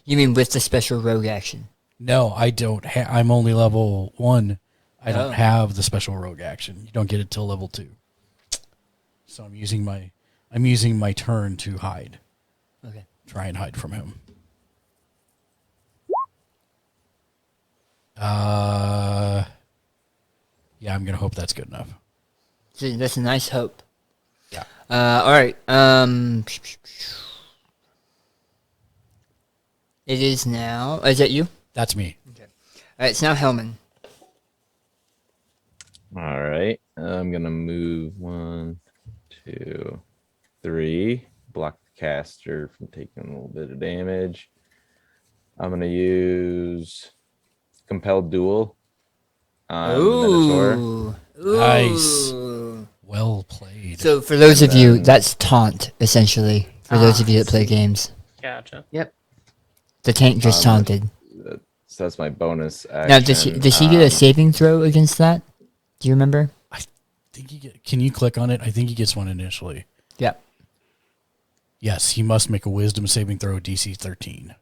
Speaker 4: You mean with the special rogue action?
Speaker 2: No, I don't. I'm only level 1. I
Speaker 4: Oh.
Speaker 2: don't have the special rogue action. You don't get it till level 2. So I'm using my turn to hide.
Speaker 4: Okay.
Speaker 2: Try and hide from him. Yeah, I'm gonna hope that's good enough.
Speaker 4: So that's a nice hope.
Speaker 2: Yeah.
Speaker 4: All right. It is now. Is that you?
Speaker 2: That's me.
Speaker 4: All right. It's now Hellman.
Speaker 5: All right. I'm gonna move 1, 2, 3. Block the caster from taking a little bit of damage. I'm gonna use compelled duel on the Minotaur.
Speaker 4: Ooh.
Speaker 2: Nice.
Speaker 4: Ooh.
Speaker 2: Well played.
Speaker 4: So for those
Speaker 5: And
Speaker 4: of you,
Speaker 5: then-
Speaker 4: that's taunt essentially. For those of you that play games,
Speaker 6: Gotcha.
Speaker 4: the tank just taunted.
Speaker 5: So that's my bonus action.
Speaker 4: Now, does he get a saving throw against that? Do you remember?
Speaker 2: Can you click on it? I think he gets one initially.
Speaker 4: Yep.
Speaker 2: Yes, he must make a wisdom saving throw DC 13.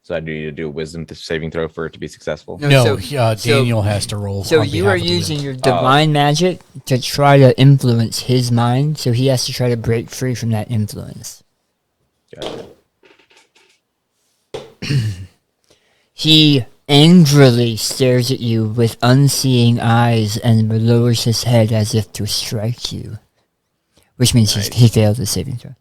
Speaker 5: So I need to do a wisdom saving throw for it to be successful.
Speaker 2: No,
Speaker 4: so-
Speaker 2: Daniel has to roll.
Speaker 4: So
Speaker 2: on
Speaker 4: you
Speaker 2: behalf
Speaker 4: are
Speaker 2: of the
Speaker 4: using
Speaker 2: wizard.
Speaker 4: your divine magic to try to influence his mind, so he has to try to break free from that influence.
Speaker 5: Gotcha.
Speaker 4: He angrily stares at you with unseeing eyes and lowers his head as if to strike you, which means
Speaker 5: Nice.
Speaker 4: he failed the saving throw.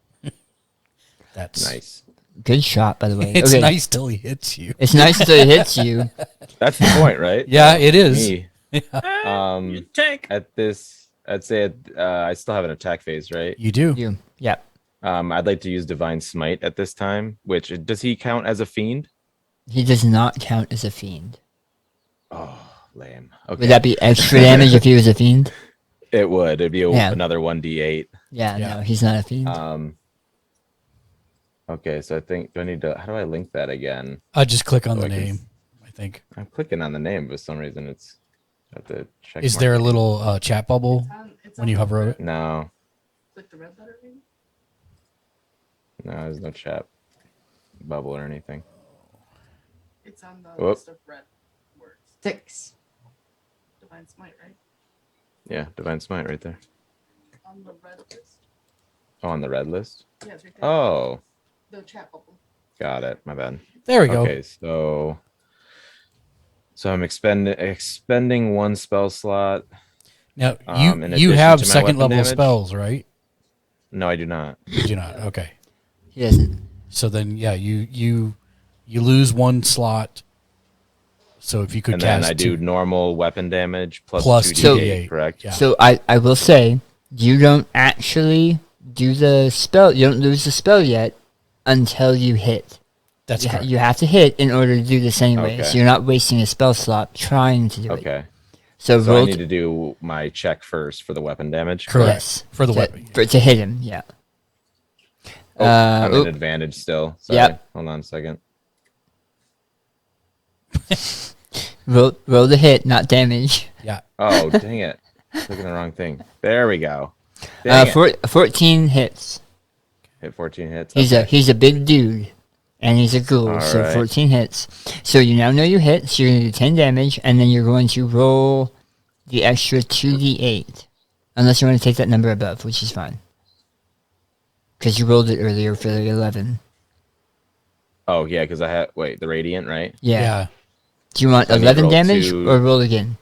Speaker 2: That's
Speaker 5: Nice.
Speaker 4: Good shot, by the way.
Speaker 2: It's
Speaker 4: Okay.
Speaker 2: nice till he hits you.
Speaker 4: It's nice that it hits you.
Speaker 5: That's the point, right?
Speaker 2: Yeah, it is.
Speaker 5: Me.
Speaker 6: You tank.
Speaker 5: At this, I'd say I still have an attack phase, right?
Speaker 2: You do.
Speaker 4: You. Yeah.
Speaker 5: I'd like to use Divine Smite at this time. Which does he count as a fiend?
Speaker 4: He does not count as a fiend.
Speaker 5: Oh, lame. Okay,
Speaker 4: Would that be extra damage if he was a fiend?
Speaker 5: it would. It'd be
Speaker 4: Yeah.
Speaker 5: another 1d8.
Speaker 4: Yeah,
Speaker 2: Yeah.
Speaker 4: no, he's not a fiend.
Speaker 5: Okay, so I think do I need to? How do I link that again?
Speaker 2: Just click on
Speaker 5: So
Speaker 2: the
Speaker 5: I can
Speaker 2: name, I think.
Speaker 5: I'm clicking on the name, but for some reason it's. I have to check.
Speaker 2: Is
Speaker 5: mark
Speaker 2: there a
Speaker 5: it.
Speaker 2: little chat bubble when you hover over it?
Speaker 5: No,
Speaker 3: Click the red letter, maybe?
Speaker 5: no, there's no chat bubble or anything.
Speaker 3: It's on the
Speaker 5: Whoop.
Speaker 3: list of red words.
Speaker 8: 6.
Speaker 3: Divine Smite, right?
Speaker 5: Yeah, Divine Smite right there.
Speaker 3: On the red list.
Speaker 5: Oh, on the red list.
Speaker 3: Yeah, it's right there.
Speaker 5: Oh,
Speaker 3: The chat bubble.
Speaker 5: got it. My bad.
Speaker 2: There we go.
Speaker 5: Okay, so I'm expending one spell slot.
Speaker 2: Now
Speaker 5: in
Speaker 2: you
Speaker 5: addition
Speaker 2: have
Speaker 5: to my
Speaker 2: second
Speaker 5: weapon
Speaker 2: level
Speaker 5: damage?
Speaker 2: spells, right?
Speaker 5: No, I do not.
Speaker 2: You do not. Okay.
Speaker 4: He doesn't.
Speaker 2: So then, yeah, you lose one slot. So if you could
Speaker 5: And then
Speaker 2: cast
Speaker 5: I do
Speaker 2: two,
Speaker 5: normal weapon damage plus
Speaker 2: plus
Speaker 5: 2d8,
Speaker 2: 2d8,
Speaker 5: correct?
Speaker 2: yeah.
Speaker 4: So I will say, you don't actually do the spell. You don't lose the spell yet until you hit.
Speaker 2: that's correct.
Speaker 4: You have to hit in order to do this anyway.
Speaker 5: Okay.
Speaker 4: So you're not wasting a spell slot trying to do it.
Speaker 5: Okay.
Speaker 4: So,
Speaker 5: So I
Speaker 4: roll
Speaker 5: need to do my check first for the weapon damage.
Speaker 2: Correct.
Speaker 4: yes,
Speaker 2: For the
Speaker 4: to,
Speaker 2: weapon.
Speaker 4: to hit him. Yeah.
Speaker 5: Oh, I'm
Speaker 4: oop.
Speaker 5: at advantage still. Sorry.
Speaker 4: Yep.
Speaker 5: Hold on a second.
Speaker 4: Roll the hit, not damage.
Speaker 2: Yeah.
Speaker 5: Oh, dang it. Clicking the wrong thing. There we go. Dang it.
Speaker 4: 14 hits.
Speaker 5: Hit 14 hits.
Speaker 4: He's a big dude, and he's a ghoul, so
Speaker 5: Alright.
Speaker 4: 14 hits. So you now know you hit, so you're going to do 10 damage, and then you're going to roll the extra 2d8. Unless you want to take that number above, which is fine. Because you rolled it earlier for the 11.
Speaker 5: Oh, yeah, because I had... Wait, the Radiant, right?
Speaker 4: Yeah.
Speaker 2: Yeah.
Speaker 4: Do you want
Speaker 5: So I need to
Speaker 4: 11
Speaker 5: roll
Speaker 4: damage,
Speaker 5: two-
Speaker 4: or roll again?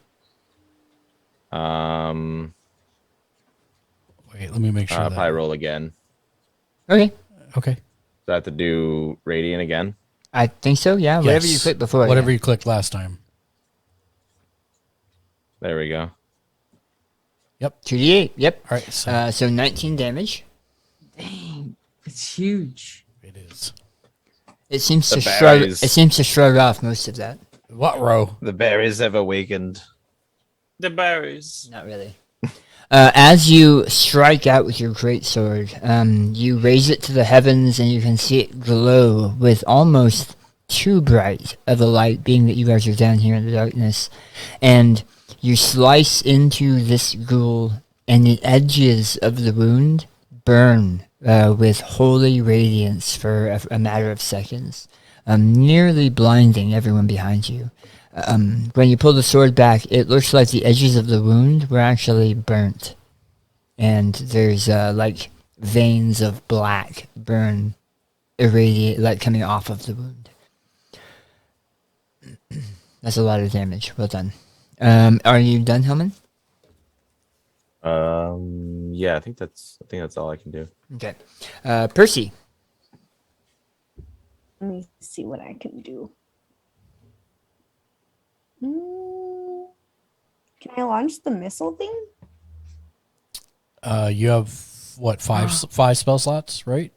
Speaker 2: Wait, let me make sure.
Speaker 5: Probably
Speaker 2: That
Speaker 5: roll again.
Speaker 4: Okay.
Speaker 2: okay.
Speaker 5: So I have to do radiant again.
Speaker 4: I think so, yeah. Whatever you
Speaker 2: Yes.
Speaker 4: clicked before.
Speaker 2: Whatever
Speaker 4: yeah.
Speaker 2: you clicked last time.
Speaker 5: There we go.
Speaker 4: 2d8, yep.
Speaker 2: All right. So
Speaker 4: So 19 damage.
Speaker 8: Dang, it's huge.
Speaker 2: it is.
Speaker 4: It seems
Speaker 5: The
Speaker 4: to shrug.
Speaker 5: berries.
Speaker 4: It seems to shrug off most of that.
Speaker 2: What row?
Speaker 5: The berries have awakened.
Speaker 6: The berries.
Speaker 4: Not really. As you strike out with your greatsword, you raise it to the heavens, and you can see it glow with almost too bright of a light, being that you guys are down here in the darkness. And you slice into this ghoul, and the edges of the wound burn with holy radiance for a matter of seconds, nearly blinding everyone behind you. When you pull the sword back, it looks like the edges of the wound were actually burnt. And there's like veins of black burn irradiate, like coming off of the wound. That's a lot of damage. Well done. Are you done, Hellman?
Speaker 5: Yeah, I think that's all I can do.
Speaker 4: Okay. Percy.
Speaker 7: Let me see what I can do. Can I launch the missile thing?
Speaker 2: You have what five spell slots, right?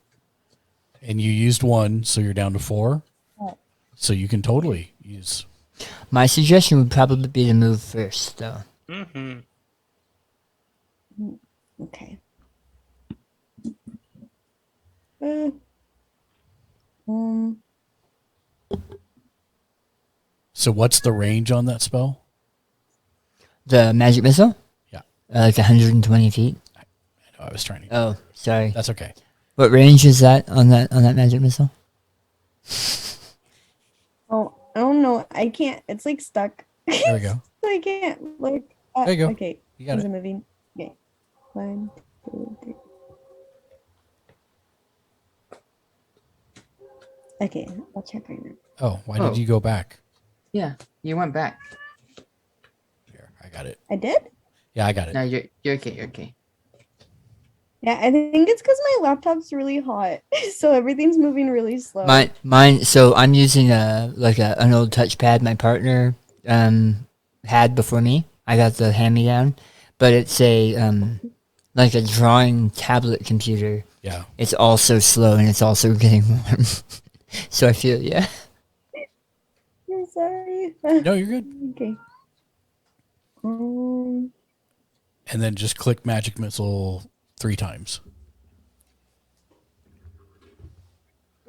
Speaker 2: And you used one, so you're down to 4.
Speaker 7: Oh.
Speaker 2: So you can totally use.
Speaker 4: My suggestion would probably be to move first, though.
Speaker 6: Mm-hmm.
Speaker 7: Okay. Um,
Speaker 2: So what's the range on that spell?
Speaker 4: The magic missile?
Speaker 2: Yeah.
Speaker 4: Like 120 feet.
Speaker 2: I know I was trying to.
Speaker 4: Oh, sorry.
Speaker 2: That's okay.
Speaker 4: What range is that on that magic missile?
Speaker 7: oh, I don't know. I can't. It's like stuck.
Speaker 2: There we go.
Speaker 7: I can't. Like.
Speaker 2: There you go.
Speaker 7: Okay.
Speaker 2: You got
Speaker 7: Is
Speaker 2: it.
Speaker 7: it moving? Okay. 1, 2, 3. Okay, I'll check right now.
Speaker 2: Oh, why
Speaker 8: Oh.
Speaker 2: did you go back?
Speaker 8: Yeah, you went back.
Speaker 2: Here, I got it.
Speaker 7: I did?
Speaker 2: Yeah, I got it.
Speaker 8: No, you're okay. You're okay.
Speaker 7: Yeah, I think it's because my laptop's really hot, so everything's moving really slow.
Speaker 4: Mine. So I'm using an old touchpad my partner had before me. I got the hand-me-down, but it's a like a drawing tablet computer.
Speaker 2: Yeah.
Speaker 4: It's also slow and it's also getting warm. So I feel
Speaker 7: I'm sorry.
Speaker 2: No, you're good.
Speaker 7: Okay.
Speaker 2: And then just click magic missile 3 times.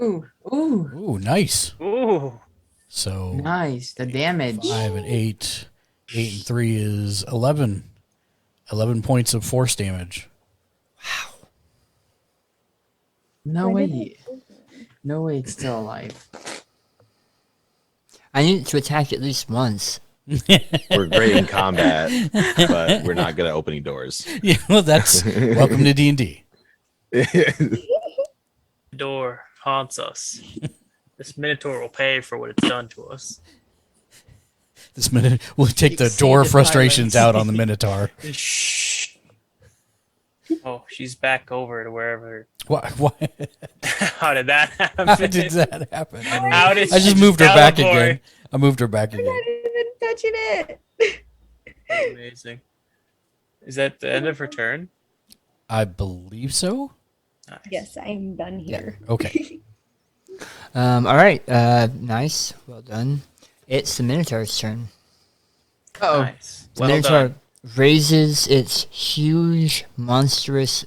Speaker 8: Ooh, ooh,
Speaker 2: Ooh, nice.
Speaker 6: Ooh.
Speaker 2: So
Speaker 8: nice. The damage.
Speaker 2: 5 and 8. 8 and 3 is 11. 11 points of force damage.
Speaker 8: No
Speaker 7: Why did
Speaker 8: way. No way. It's still alive.
Speaker 4: I need it to attack at least once.
Speaker 5: We're great in combat, but we're not good at opening doors.
Speaker 2: Yeah, well, that's welcome to D&D.
Speaker 6: The door haunts us. This Minotaur will pay for what it's done to us.
Speaker 2: This minute, we'll take the door frustrations out on the Minotaur.
Speaker 6: Shh. Oh, she's back over to wherever.
Speaker 2: What?
Speaker 6: How did that happen?
Speaker 2: How did that happen?
Speaker 6: How did
Speaker 2: I just
Speaker 6: she
Speaker 2: moved her back
Speaker 6: teleport?
Speaker 2: again. I moved her back
Speaker 7: I'm
Speaker 2: again.
Speaker 7: not even touching it.
Speaker 6: Amazing. Is that the end of her turn?
Speaker 2: I believe so.
Speaker 6: Nice.
Speaker 7: Yes, I'm done here.
Speaker 2: Okay.
Speaker 4: All right. Nice. Well done. It's the Minotaur's turn.
Speaker 8: Oh,
Speaker 6: Nice.
Speaker 4: The
Speaker 6: Well
Speaker 4: Minotaur
Speaker 6: done.
Speaker 4: raises its huge, monstrous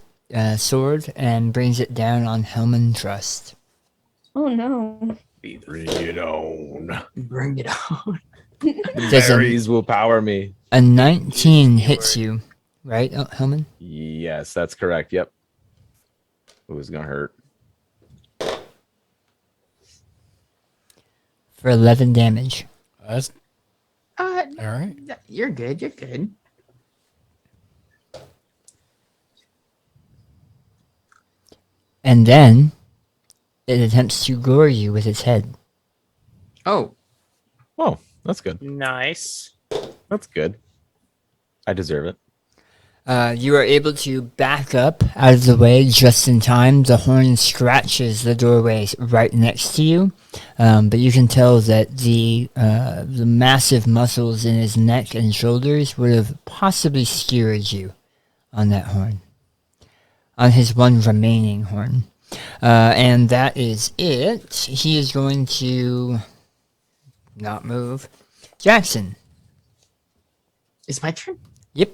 Speaker 4: sword and brings it down on Helman Trust.
Speaker 7: Oh no.
Speaker 6: Be the-
Speaker 5: Bring it on.
Speaker 8: bring it on.
Speaker 4: Does
Speaker 5: Berries will power me.
Speaker 4: a 19
Speaker 6: Use the
Speaker 4: hits
Speaker 6: word.
Speaker 4: you, right, Helman?
Speaker 5: Yes, that's correct. Yep. It was gonna hurt.
Speaker 4: For 11 damage.
Speaker 2: That's
Speaker 8: Uh,
Speaker 2: all right.
Speaker 8: you're good. You're good.
Speaker 4: And then it attempts to gore you with its head.
Speaker 8: Oh,
Speaker 5: Oh, that's good.
Speaker 6: Nice.
Speaker 5: That's good. I deserve it.
Speaker 4: You are able to back up out of the way just in time. The horn scratches the doorway right next to you, but you can tell that the massive muscles in his neck and shoulders would have possibly skewered you on that horn, on his one remaining horn. And that is it. He is going to not move. Jackson.
Speaker 8: It's my turn.
Speaker 4: Yep.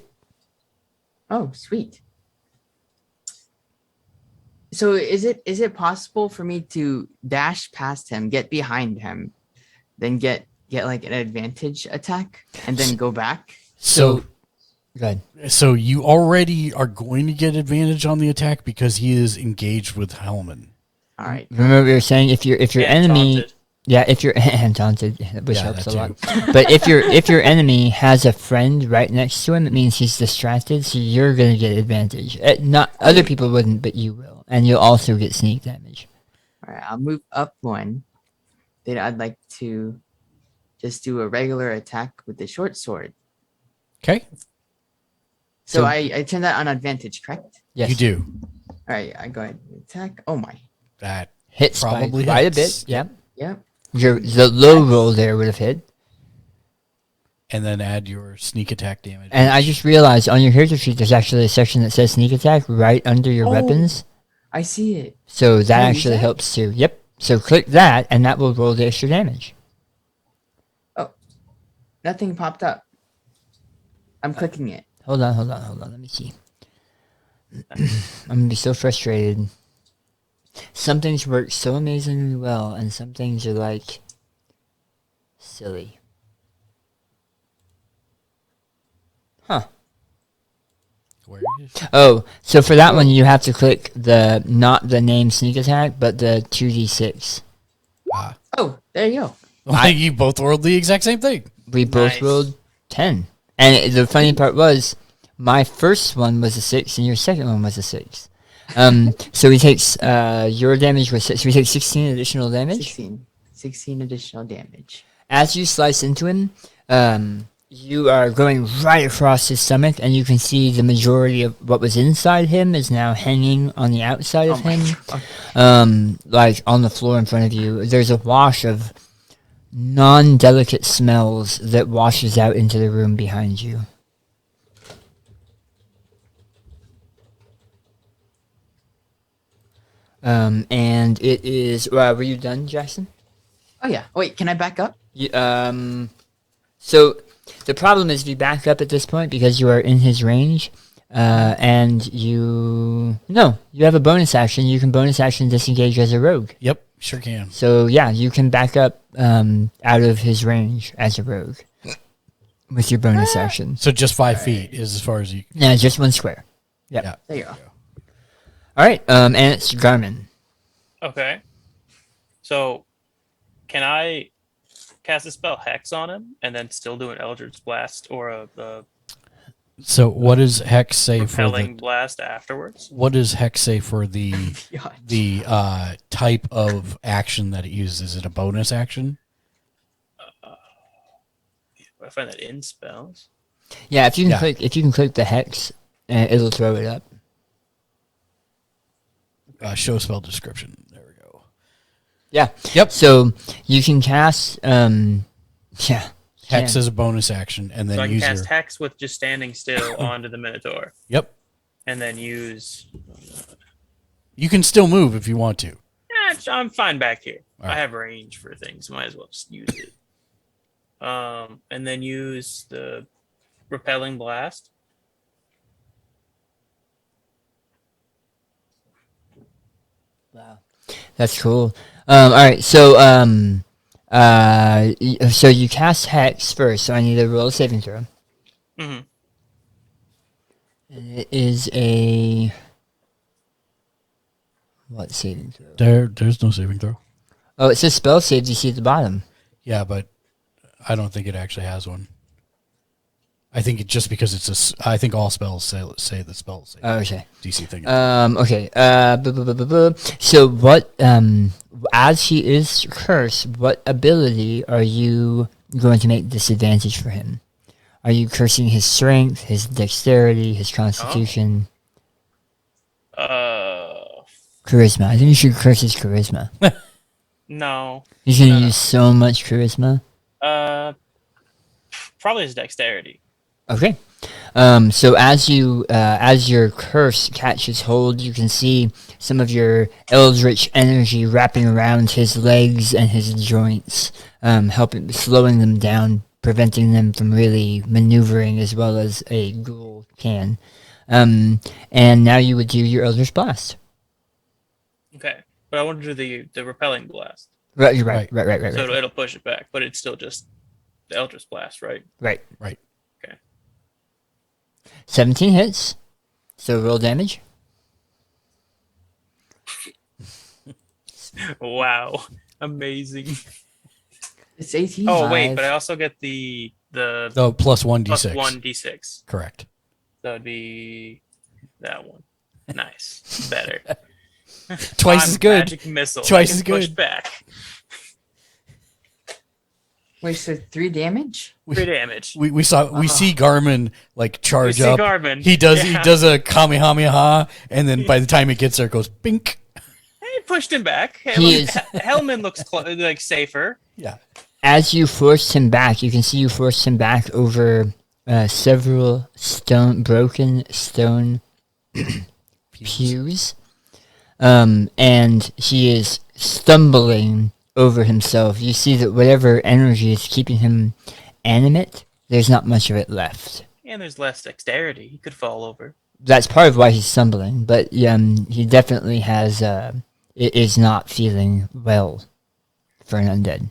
Speaker 8: Oh, sweet. So is it possible for me to dash past him, get behind him, then get like an advantage attack, and then go back?
Speaker 2: So
Speaker 4: Good.
Speaker 2: So you already are going to get advantage on the attack because he is engaged with Hellman.
Speaker 8: All right.
Speaker 4: Remember we were saying if your
Speaker 6: And
Speaker 4: enemy,
Speaker 6: taunted.
Speaker 4: yeah, if your and taunted, which
Speaker 2: Yeah,
Speaker 4: helps
Speaker 2: that
Speaker 4: a lot.
Speaker 2: too.
Speaker 4: But if your enemy has a friend right next to him, it means he's distracted, so you're gonna get advantage. Not other people wouldn't, but you will, and you'll also get sneak damage.
Speaker 8: All right. I'll move up one. Then I'd like to just do a regular attack with the short sword.
Speaker 2: Okay,
Speaker 8: So,
Speaker 4: So-
Speaker 8: I turn that on advantage, correct?
Speaker 4: Yes,
Speaker 2: you do.
Speaker 8: All right. I go ahead and attack. Oh my.
Speaker 2: That
Speaker 4: hits
Speaker 2: Probably
Speaker 4: by quite a
Speaker 2: hits.
Speaker 4: bit. Yep.
Speaker 8: Yep.
Speaker 4: The low roll there would have hit.
Speaker 2: and then add your sneak attack damage.
Speaker 4: And I just realized on your hero sheet, there's actually a section that says sneak attack right under your
Speaker 8: Oh.
Speaker 4: weapons.
Speaker 8: I see it.
Speaker 4: So that
Speaker 8: Can I use
Speaker 4: actually
Speaker 8: that?
Speaker 4: helps too. Yep. So click that, and that will roll the extra damage.
Speaker 8: Nothing popped up. I'm clicking it.
Speaker 4: Hold on. Let me see. I'm gonna be so frustrated. Some things work so amazingly well, and some things are like silly. Huh.
Speaker 2: Where is
Speaker 4: Oh, so for that one, you have to click not the name sneak attack, but the 2d6.
Speaker 8: Oh, there you go.
Speaker 2: Like you both rolled the exact same thing.
Speaker 4: We both
Speaker 6: Nice.
Speaker 4: rolled 10. And the funny part was, my first one was a 6, and your second one was a 6. So he takes, your damage was 6, so we take 16 additional damage.
Speaker 8: 16 additional damage.
Speaker 4: As you slice into him, you are going right across his stomach, and you can see the majority of what was inside him is now hanging on the outside of him. Like on the floor in front of you. There's a wash of non-delicate smells that washes out into the room behind you. And it is. Were you done, Jackson?
Speaker 8: Oh yeah. Wait, can I back up?
Speaker 4: So the problem is if you back up at this point because you are in his range, and you have a bonus action. You can bonus action disengage as a rogue.
Speaker 2: Yep, sure can.
Speaker 4: So yeah, you can back up out of his range as a rogue with your bonus action.
Speaker 2: So just 5 feet is as far as you.
Speaker 4: Yeah, just one square. Yep.
Speaker 2: Yeah.
Speaker 8: There you go.
Speaker 4: All right, and it's Garmin.
Speaker 6: Okay. So, can I cast a spell Hex on him and then still do an Eldritch Blast or a
Speaker 2: So what does Hex say for
Speaker 6: Repelling
Speaker 2: the?
Speaker 6: Blast afterwards?
Speaker 2: What does Hex say for the
Speaker 8: God.
Speaker 2: the type of action that it uses? Is it a bonus action?
Speaker 6: I find that in spells.
Speaker 4: Yeah, if you can
Speaker 2: Yeah.
Speaker 4: click the hex, it'll throw it up.
Speaker 2: Show spell description. There we go.
Speaker 4: Yeah.
Speaker 2: Yep.
Speaker 4: So you can cast. Yeah.
Speaker 2: Hex
Speaker 4: Yeah.
Speaker 2: is a bonus action, and then
Speaker 6: So I can
Speaker 2: use
Speaker 6: cast
Speaker 2: your.
Speaker 6: Hex with just standing still onto the Minotaur,
Speaker 2: Yep.
Speaker 6: and then use.
Speaker 2: You can still move if you want to.
Speaker 6: I'm fine back here.
Speaker 2: All right.
Speaker 6: I have range for things. Might as well just use it. And then use the Repelling Blast.
Speaker 4: Wow. That's cool. All right. So so you cast hex first. So I need to roll a saving throw.
Speaker 6: Mm-hmm.
Speaker 4: And it is a what saving throw?
Speaker 2: There's no saving throw.
Speaker 4: Oh, it says spell save DC at the bottom.
Speaker 2: Yeah, but I don't think it actually has one. I think it just because it's I think all spells say the spell save
Speaker 4: Oh, okay.
Speaker 2: DC thing.
Speaker 4: Okay. So what? As he is cursed, what ability are you going to make disadvantage for him? Are you cursing his strength, his dexterity, his constitution? Charisma. I think you should curse his charisma.
Speaker 6: No.
Speaker 4: He's gonna use so much charisma.
Speaker 6: Probably his dexterity.
Speaker 4: Okay. So as your curse catches hold, you can see some of your eldritch energy wrapping around his legs and his joints, slowing them down, preventing them from really maneuvering as well as a ghoul can. And now you would do your eldritch blast.
Speaker 6: Okay, but I want to do the repelling blast.
Speaker 4: Right, you're right.
Speaker 6: So it'll push it back, but it's still just the eldritch blast, right?
Speaker 4: Right.
Speaker 6: Okay.
Speaker 4: 17 hits. So roll damage.
Speaker 6: Wow, amazing.
Speaker 8: It's 18.
Speaker 6: Oh wait, but I also get the
Speaker 2: plus 1d6.
Speaker 6: plus 1d6.
Speaker 2: Correct.
Speaker 6: That would be that one. Nice, better.
Speaker 2: Twice as good.
Speaker 6: Magic missile.
Speaker 2: Twice
Speaker 6: I can
Speaker 2: as
Speaker 6: push
Speaker 2: good.
Speaker 6: back.
Speaker 8: Wait, so 3 damage?
Speaker 6: 3 damage.
Speaker 2: We see Garmin like charge
Speaker 6: see
Speaker 2: up.
Speaker 6: Garmin.
Speaker 2: He does
Speaker 6: Yeah.
Speaker 2: a kamehameha, and then by the time it gets there, it goes bink.
Speaker 6: I pushed him back.
Speaker 4: He is-
Speaker 6: Hellman looks like safer.
Speaker 2: Yeah.
Speaker 4: As you forced him back, you can see you forced him back over several broken stone pews. And he is stumbling over himself. You see that whatever energy is keeping him animate, there's not much of it left.
Speaker 6: And there's less dexterity. He could fall over.
Speaker 4: That's part of why he's stumbling, but he definitely is not feeling well for an undead.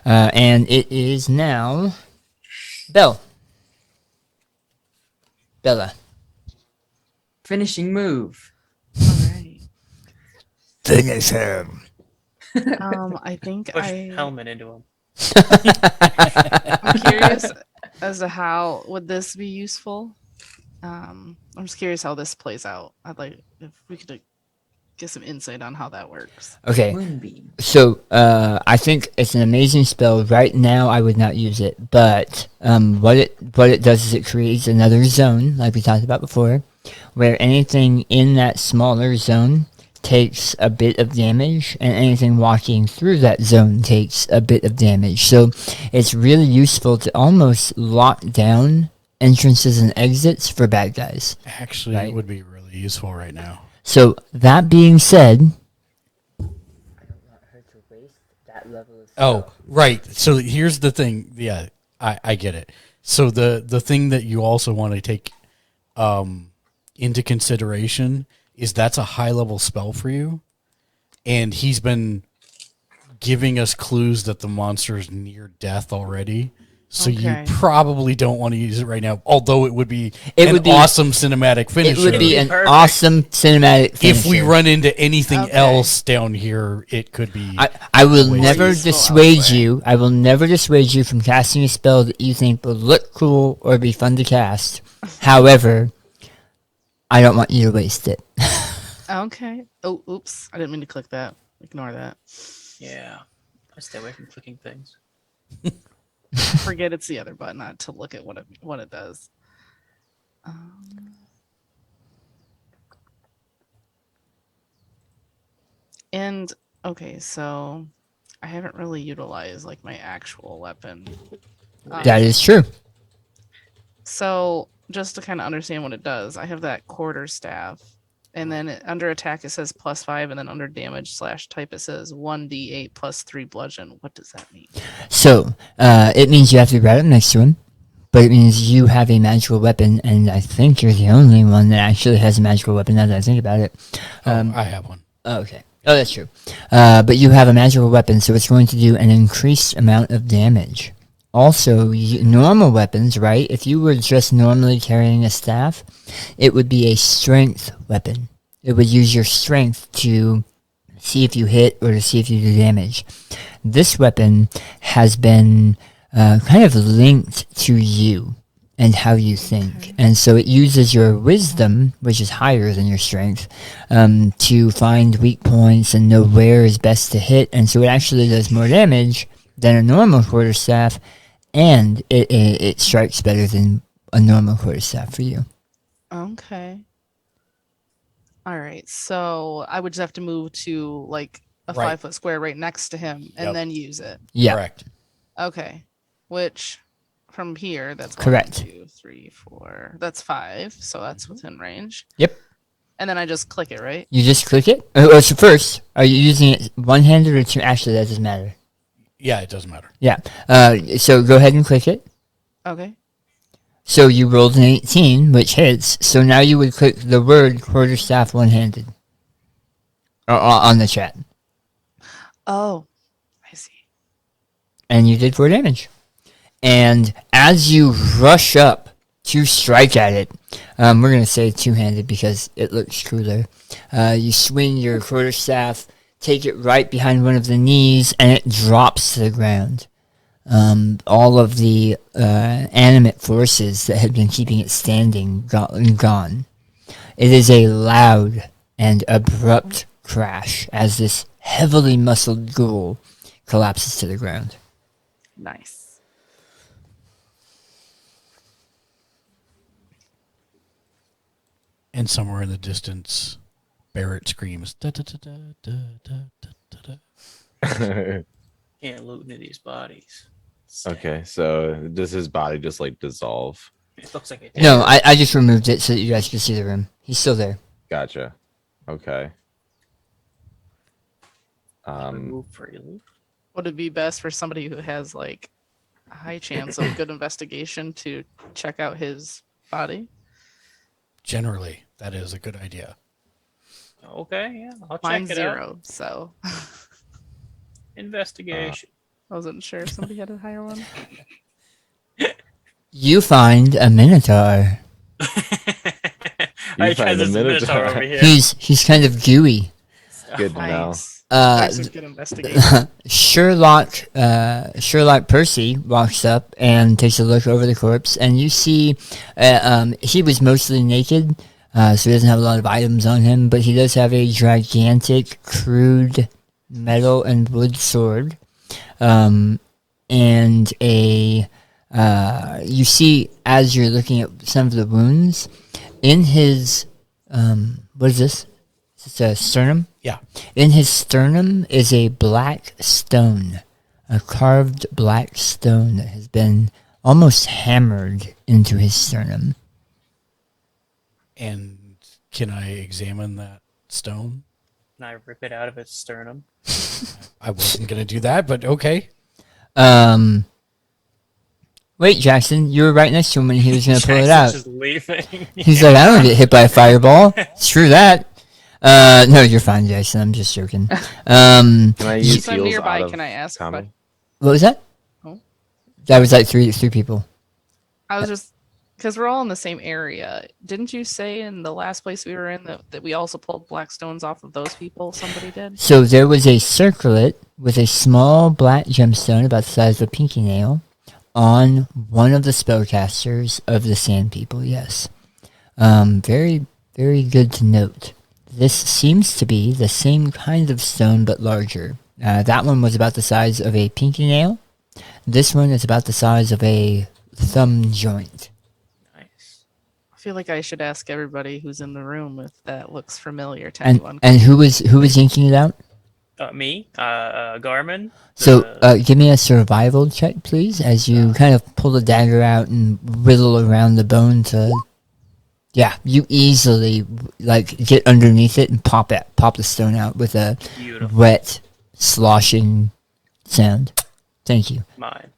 Speaker 4: And it is now Bella.
Speaker 8: Finishing move.
Speaker 3: Alright.
Speaker 4: Finish him.
Speaker 3: I think
Speaker 6: Push
Speaker 3: I
Speaker 6: Hellman into him.
Speaker 3: I'm curious as to how would this be useful. I'm just curious how this plays out. I'd like if we could get some insight on how that works.
Speaker 4: Okay.
Speaker 8: Moonbeam.
Speaker 4: So, I think it's an amazing spell. Right now, I would not use it, but what it does is it creates another zone, like we talked about before, where anything in that smaller zone takes a bit of damage, and anything walking through that zone takes a bit of damage. So, it's really useful to almost lock down entrances and exits for bad guys.
Speaker 2: Actually,
Speaker 4: Right.
Speaker 2: it would be really useful right now.
Speaker 4: So, that being said,
Speaker 2: Oh, right. So here's the thing. Yeah, I get it. So the thing that you also want to take into consideration is that's a high level spell for you, and he's been giving us clues that the monster is near death already. So
Speaker 3: Okay.
Speaker 2: you probably don't want to use it right now, although it would be
Speaker 4: It
Speaker 2: an
Speaker 4: would be-
Speaker 2: awesome cinematic finisher.
Speaker 4: it would be an
Speaker 6: Perfect.
Speaker 4: awesome cinematic finisher.
Speaker 2: if we run into anything
Speaker 3: Okay.
Speaker 2: else down here, it could be.
Speaker 4: I will
Speaker 2: Way
Speaker 4: never
Speaker 3: useful
Speaker 4: dissuade
Speaker 3: elsewhere.
Speaker 4: you. I will never dissuade you from casting a spell that you think will look cool or be fun to cast. However, I don't want you to waste it.
Speaker 3: Okay. Oh, oops. I didn't mean to click that. Ignore that.
Speaker 6: Yeah. I stay away from clicking things.
Speaker 3: Forget it's the other button, not to look at what it does. And okay, so I haven't really utilized like my actual weapon.
Speaker 4: That is true.
Speaker 3: So just to kind of understand what it does, I have that quarter staff, and then under attack it says +5, and then under damage / type it says 1d8 +3 bludgeon. What does that mean?
Speaker 4: So, it means you have to be right up next to him, but it means you have a magical weapon, and I think you're the only one that actually has a magical weapon now that I think about it.
Speaker 2: I have one.
Speaker 4: Oh, okay. Oh, that's true. But you have a magical weapon, so it's going to do an increased amount of damage. Also, normal weapons, right? If you were just normally carrying a staff, it would be a strength weapon. It would use your strength to see if you hit or to see if you do damage. This weapon has been kind of linked to you and how you think. And so it uses your wisdom, which is higher than your strength, to find weak points and know where is best to hit. And so it actually does more damage than a normal quarterstaff, and it strikes better than a normal quarterstaff for you.
Speaker 3: Okay. All right. So I would just have to move to like a
Speaker 2: Right.
Speaker 3: 5-foot square right next to him and
Speaker 2: Yep.
Speaker 3: then use it.
Speaker 4: Yeah,
Speaker 2: Correct.
Speaker 3: Okay. Which from here, that's
Speaker 4: Correct.
Speaker 3: 1, 2, 3, 4. That's 5. So that's within range.
Speaker 4: Yep.
Speaker 3: And then I just click it, right?
Speaker 4: You just click it. So first, are you using it one-handed or two? Actually, that doesn't matter.
Speaker 2: Yeah, it doesn't matter.
Speaker 4: Yeah. So go ahead and click it.
Speaker 3: Okay.
Speaker 4: So you rolled an 18, which hits. So now you would click the word quarterstaff one-handed on the chat.
Speaker 3: Oh, I see.
Speaker 4: And you did 4 damage. And as you rush up to strike at it, we're going to say two-handed because it looks cooler. You swing your quarterstaff, take it right behind one of the knees, and it drops to the ground. All of the animate forces that had been keeping it standing gone. It is a loud and abrupt crash as this heavily muscled ghoul collapses to the ground.
Speaker 3: Nice.
Speaker 2: And somewhere in the distance, Barrett screams. Da, da, da, da, da, da, da, da, da.
Speaker 6: Can't loot into these bodies.
Speaker 5: Okay, so does his body just like dissolve?
Speaker 6: It looks like it.
Speaker 4: No, I just removed it so that you guys can see the room. He's still there.
Speaker 5: Gotcha. Okay.
Speaker 6: Remove freely.
Speaker 3: Would it be best for somebody who has like a high chance of good investigation to check out his body?
Speaker 2: Generally, that is a good idea.
Speaker 6: Okay, yeah, I'll
Speaker 3: Mine's
Speaker 6: check it out.
Speaker 3: 0, so
Speaker 6: Investigation.
Speaker 3: I wasn't sure if somebody had a higher one.
Speaker 4: You find a minotaur.
Speaker 5: You
Speaker 6: I
Speaker 5: find
Speaker 6: tried
Speaker 5: the
Speaker 6: this
Speaker 5: Minotaur.
Speaker 6: over here.
Speaker 4: He's kind of gooey.
Speaker 5: Good to know.
Speaker 3: Nice.
Speaker 4: Uh,
Speaker 3: Nice and good investigation.
Speaker 4: Sherlock Percy walks up and takes a look over the corpse, and you see he was mostly naked, so he doesn't have a lot of items on him, but he does have a gigantic, crude metal and wood sword, and a you see as you're looking at some of the wounds in his what is this? Is this a sternum?
Speaker 2: Yeah.
Speaker 4: In his sternum is a black stone, a carved black stone that has been almost hammered into his sternum.
Speaker 2: And can I examine that stone?
Speaker 6: Can I rip it out of its sternum?
Speaker 2: I wasn't going to do that, but okay.
Speaker 4: Wait, Jackson, you were right next to him when he was going to pull it
Speaker 6: Jackson's
Speaker 4: out.
Speaker 6: just leaving.
Speaker 4: He's like, I don't get hit by a fireball. Screw that. No, you're fine, Jackson. I'm just joking.
Speaker 5: Can I use
Speaker 3: Since I'm
Speaker 5: heals
Speaker 3: nearby,
Speaker 5: out of
Speaker 3: can I ask?
Speaker 5: common?
Speaker 4: What was that?
Speaker 3: Oh.
Speaker 4: That was like three people.
Speaker 3: I was just because we're all in the same area. Didn't you say in the last place we were in that we also pulled black stones off of those people? Somebody did.
Speaker 4: So there was a circlet with a small black gemstone about the size of a pinky nail on one of the spellcasters of the Sand People, yes. Very, very good to note. This seems to be the same kind of stone but larger. That one was about the size of a pinky nail. This one is about the size of a thumb joint.
Speaker 6: Nice.
Speaker 3: I feel like I should ask everybody who's in the room if that looks familiar to
Speaker 4: And
Speaker 3: anyone.
Speaker 4: and who was inking it out?
Speaker 6: Me, Garmin.
Speaker 4: So give me a survival check, please, as you kind of pull the dagger out and whittle around the bone to. Yeah, you easily like get underneath it and pop the stone out with a
Speaker 6: Beautiful.
Speaker 4: wet, sloshing sound. Thank you.
Speaker 6: Mine.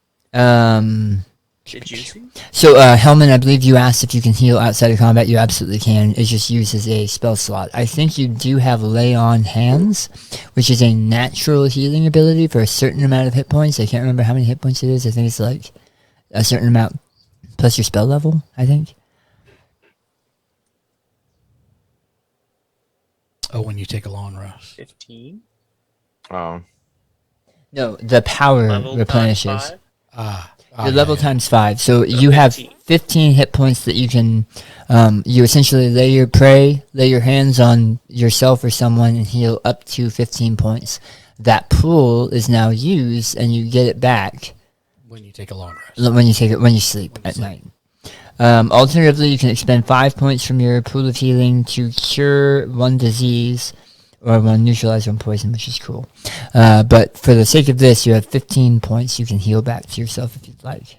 Speaker 6: Did you see?
Speaker 4: So, Hellman, I believe you asked if you can heal outside of combat. You absolutely can. It's just used as a spell slot. I think you do have Lay on Hands, which is a natural healing ability for a certain amount of hit points. I can't remember how many hit points it is. I think it's like a certain amount plus your spell level, I think.
Speaker 2: Oh, when you take a long rest.
Speaker 6: 15.
Speaker 5: Oh,
Speaker 4: No, the power
Speaker 6: Level
Speaker 4: replenishes.
Speaker 6: times 5.
Speaker 4: Your level
Speaker 2: yeah.
Speaker 4: times 5. So you have 15 hit points that you can, you essentially lay your hands on yourself or someone and heal up to 15 points. That pool is now used and you get it back
Speaker 2: When you take a long rest.
Speaker 4: When you sleep at night. Alternatively, you can expend 5 points from your pool of healing to cure one disease or one neutralize one poison, which is cool. But for the sake of this, you have 15 points you can heal back to yourself if you'd like.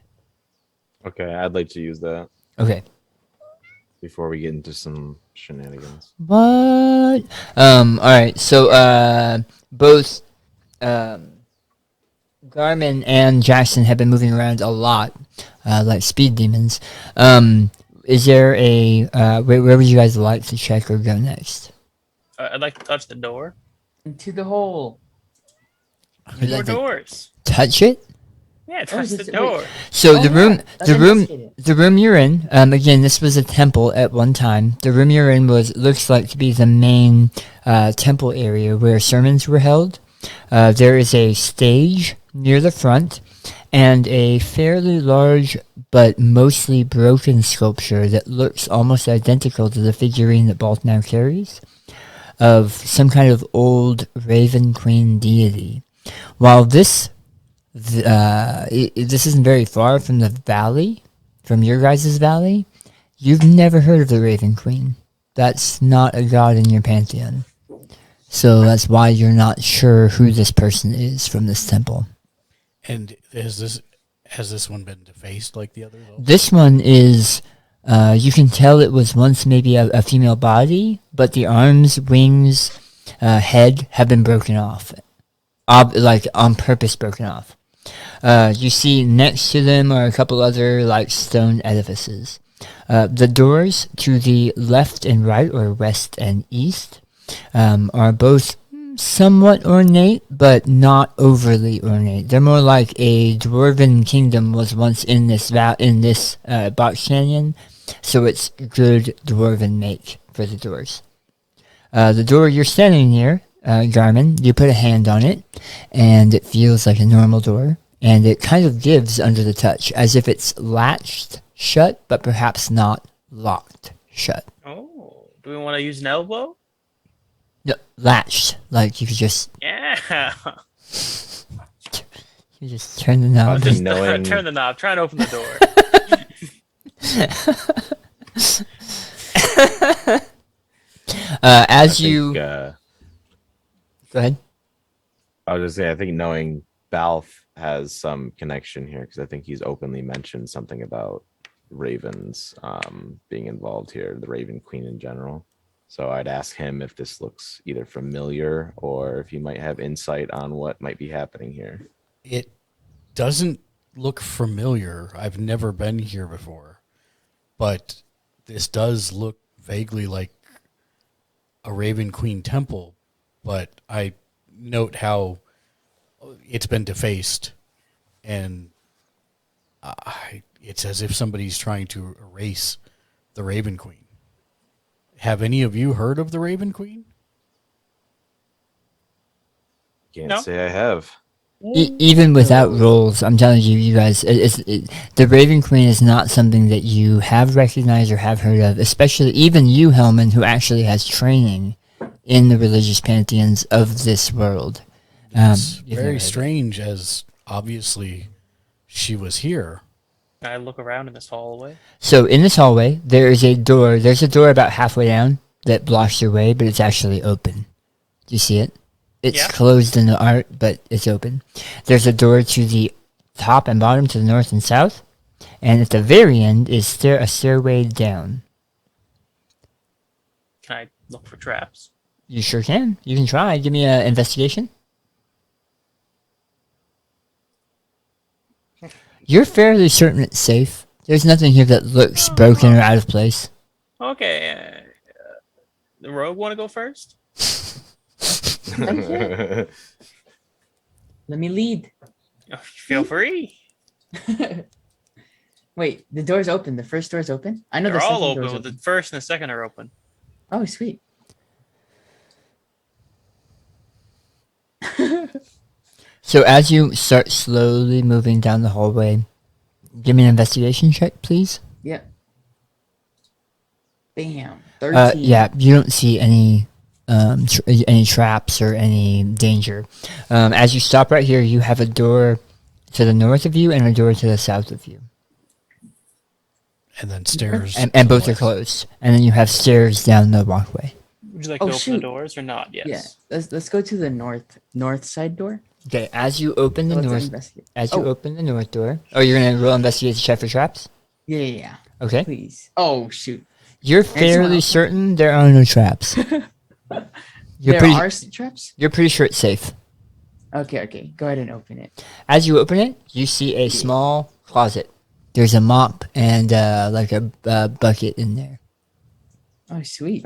Speaker 5: Okay, I'd like to use that
Speaker 4: Okay.
Speaker 5: before we get into some shenanigans.
Speaker 4: What? Alright, so, both, Garmin and Jackson have been moving around a lot, like speed demons. Is there a, where would you guys like to check or go next?
Speaker 6: I'd like to touch the door.
Speaker 8: Into the hole.
Speaker 4: You'd
Speaker 6: More
Speaker 4: like to
Speaker 6: doors.
Speaker 4: touch it?
Speaker 6: Yeah, touch the
Speaker 8: just-
Speaker 6: door.
Speaker 4: So
Speaker 8: Oh,
Speaker 4: the
Speaker 8: yeah,
Speaker 4: room,
Speaker 8: let's
Speaker 4: the room,
Speaker 8: investigate it.
Speaker 4: the room you're in. Again, this was a temple at one time. The room you're in looks like to be the main temple area where sermons were held. There is a stage near the front, and a fairly large but mostly broken sculpture that looks almost identical to the figurine that Balt now carries, of some kind of old Raven Queen deity. While this isn't very far from the valley, from your guys' valley, you've never heard of the Raven Queen. That's not a god in your pantheon. So that's why you're not sure who this person is from this temple.
Speaker 2: And has this one been defaced like the others? Also?
Speaker 4: This one is, you can tell it was once maybe a female body, but the arms, wings, head have been broken off. Like on purpose broken off. You see next to them are a couple other like stone edifices. The doors to the left and right, or west and east, are both somewhat ornate, but not overly ornate. They're more like a dwarven kingdom was once in this box canyon, so it's good dwarven make for the doors. The door you're standing near, Garmin, you put a hand on it, and it feels like a normal door, and it kind of gives under the touch, as if it's latched shut, but perhaps not locked shut.
Speaker 6: Oh, do we want to use an elbow?
Speaker 4: No, latched, like you could just
Speaker 6: Yeah.
Speaker 4: turn the knob.
Speaker 5: Just
Speaker 6: Just
Speaker 5: knowing-
Speaker 6: turn the knob. Try and open the door.
Speaker 4: As
Speaker 5: I
Speaker 4: you
Speaker 5: think,
Speaker 4: go ahead.
Speaker 5: I was just saying, I think knowing Balf has some connection here because I think he's openly mentioned something about ravens being involved here, the Raven Queen in general. So I'd ask him if this looks either familiar or if he might have insight on what might be happening here.
Speaker 2: It doesn't look familiar. I've never been here before, but this does look vaguely like a Raven Queen temple. But I note how it's been defaced, and it's as if somebody's trying to erase the Raven Queen. Have any of you heard of the Raven Queen?
Speaker 5: Can't
Speaker 6: No.
Speaker 5: say I have.
Speaker 4: Even without rolls, I'm telling you, you guys, the Raven Queen is not something that you have recognized or have heard of, especially even you, Hellman, who actually has training in the religious pantheons of this world.
Speaker 2: It's
Speaker 4: you've never heard
Speaker 2: very
Speaker 4: of it.
Speaker 2: strange, as obviously she was here.
Speaker 6: I look around in this hallway.
Speaker 4: So in this hallway, there is a door. There's a door about halfway down that blocks your way, but it's actually open. Do you see it? It's
Speaker 6: Yeah.
Speaker 4: closed in the art, but it's open. There's a door to the top and bottom, to the north and south, and at the very end is a stairway down.
Speaker 6: Can I look for traps?
Speaker 4: You sure can. You can try. Give me an investigation. You're fairly certain it's safe. There's nothing here that looks broken or out of place.
Speaker 6: Okay. The rogue want to go first?
Speaker 8: Let me lead.
Speaker 6: Oh, feel free.
Speaker 8: Wait, the door's open. The first door's open? I know
Speaker 6: They're
Speaker 8: the
Speaker 6: all
Speaker 8: second
Speaker 6: open.
Speaker 8: door's
Speaker 6: But the first and the second are open.
Speaker 8: Oh, sweet.
Speaker 4: So as you start slowly moving down the hallway, give me an investigation check, please.
Speaker 8: Yeah. Bam. 13.
Speaker 4: Yeah, you don't see any any traps or any danger. As you stop right here, you have a door to the north of you and a door to the south of you.
Speaker 2: And then stairs.
Speaker 4: And
Speaker 2: to the
Speaker 4: both are
Speaker 2: west.
Speaker 4: closed. And then you have stairs down the walkway.
Speaker 6: Would you like
Speaker 8: Oh,
Speaker 6: to open
Speaker 8: shoot.
Speaker 6: the doors or not? Yes.
Speaker 8: Yeah. Let's go to the north side door.
Speaker 4: Okay, as you open the
Speaker 8: Let's
Speaker 4: north,
Speaker 8: investigate.
Speaker 4: as you
Speaker 8: Oh.
Speaker 4: open the north door. Oh, you're gonna roll investigate to check for traps.
Speaker 8: Yeah.
Speaker 4: Okay,
Speaker 8: Please. Oh shoot.
Speaker 4: you're
Speaker 8: someone
Speaker 4: fairly
Speaker 8: else.
Speaker 4: certain there are no traps.
Speaker 8: There
Speaker 4: pretty,
Speaker 8: are traps.
Speaker 4: You're pretty sure it's safe.
Speaker 8: Okay. Go ahead and open it.
Speaker 4: As you open it, you see a small closet. There's a mop and like a bucket in there.
Speaker 8: Oh, sweet.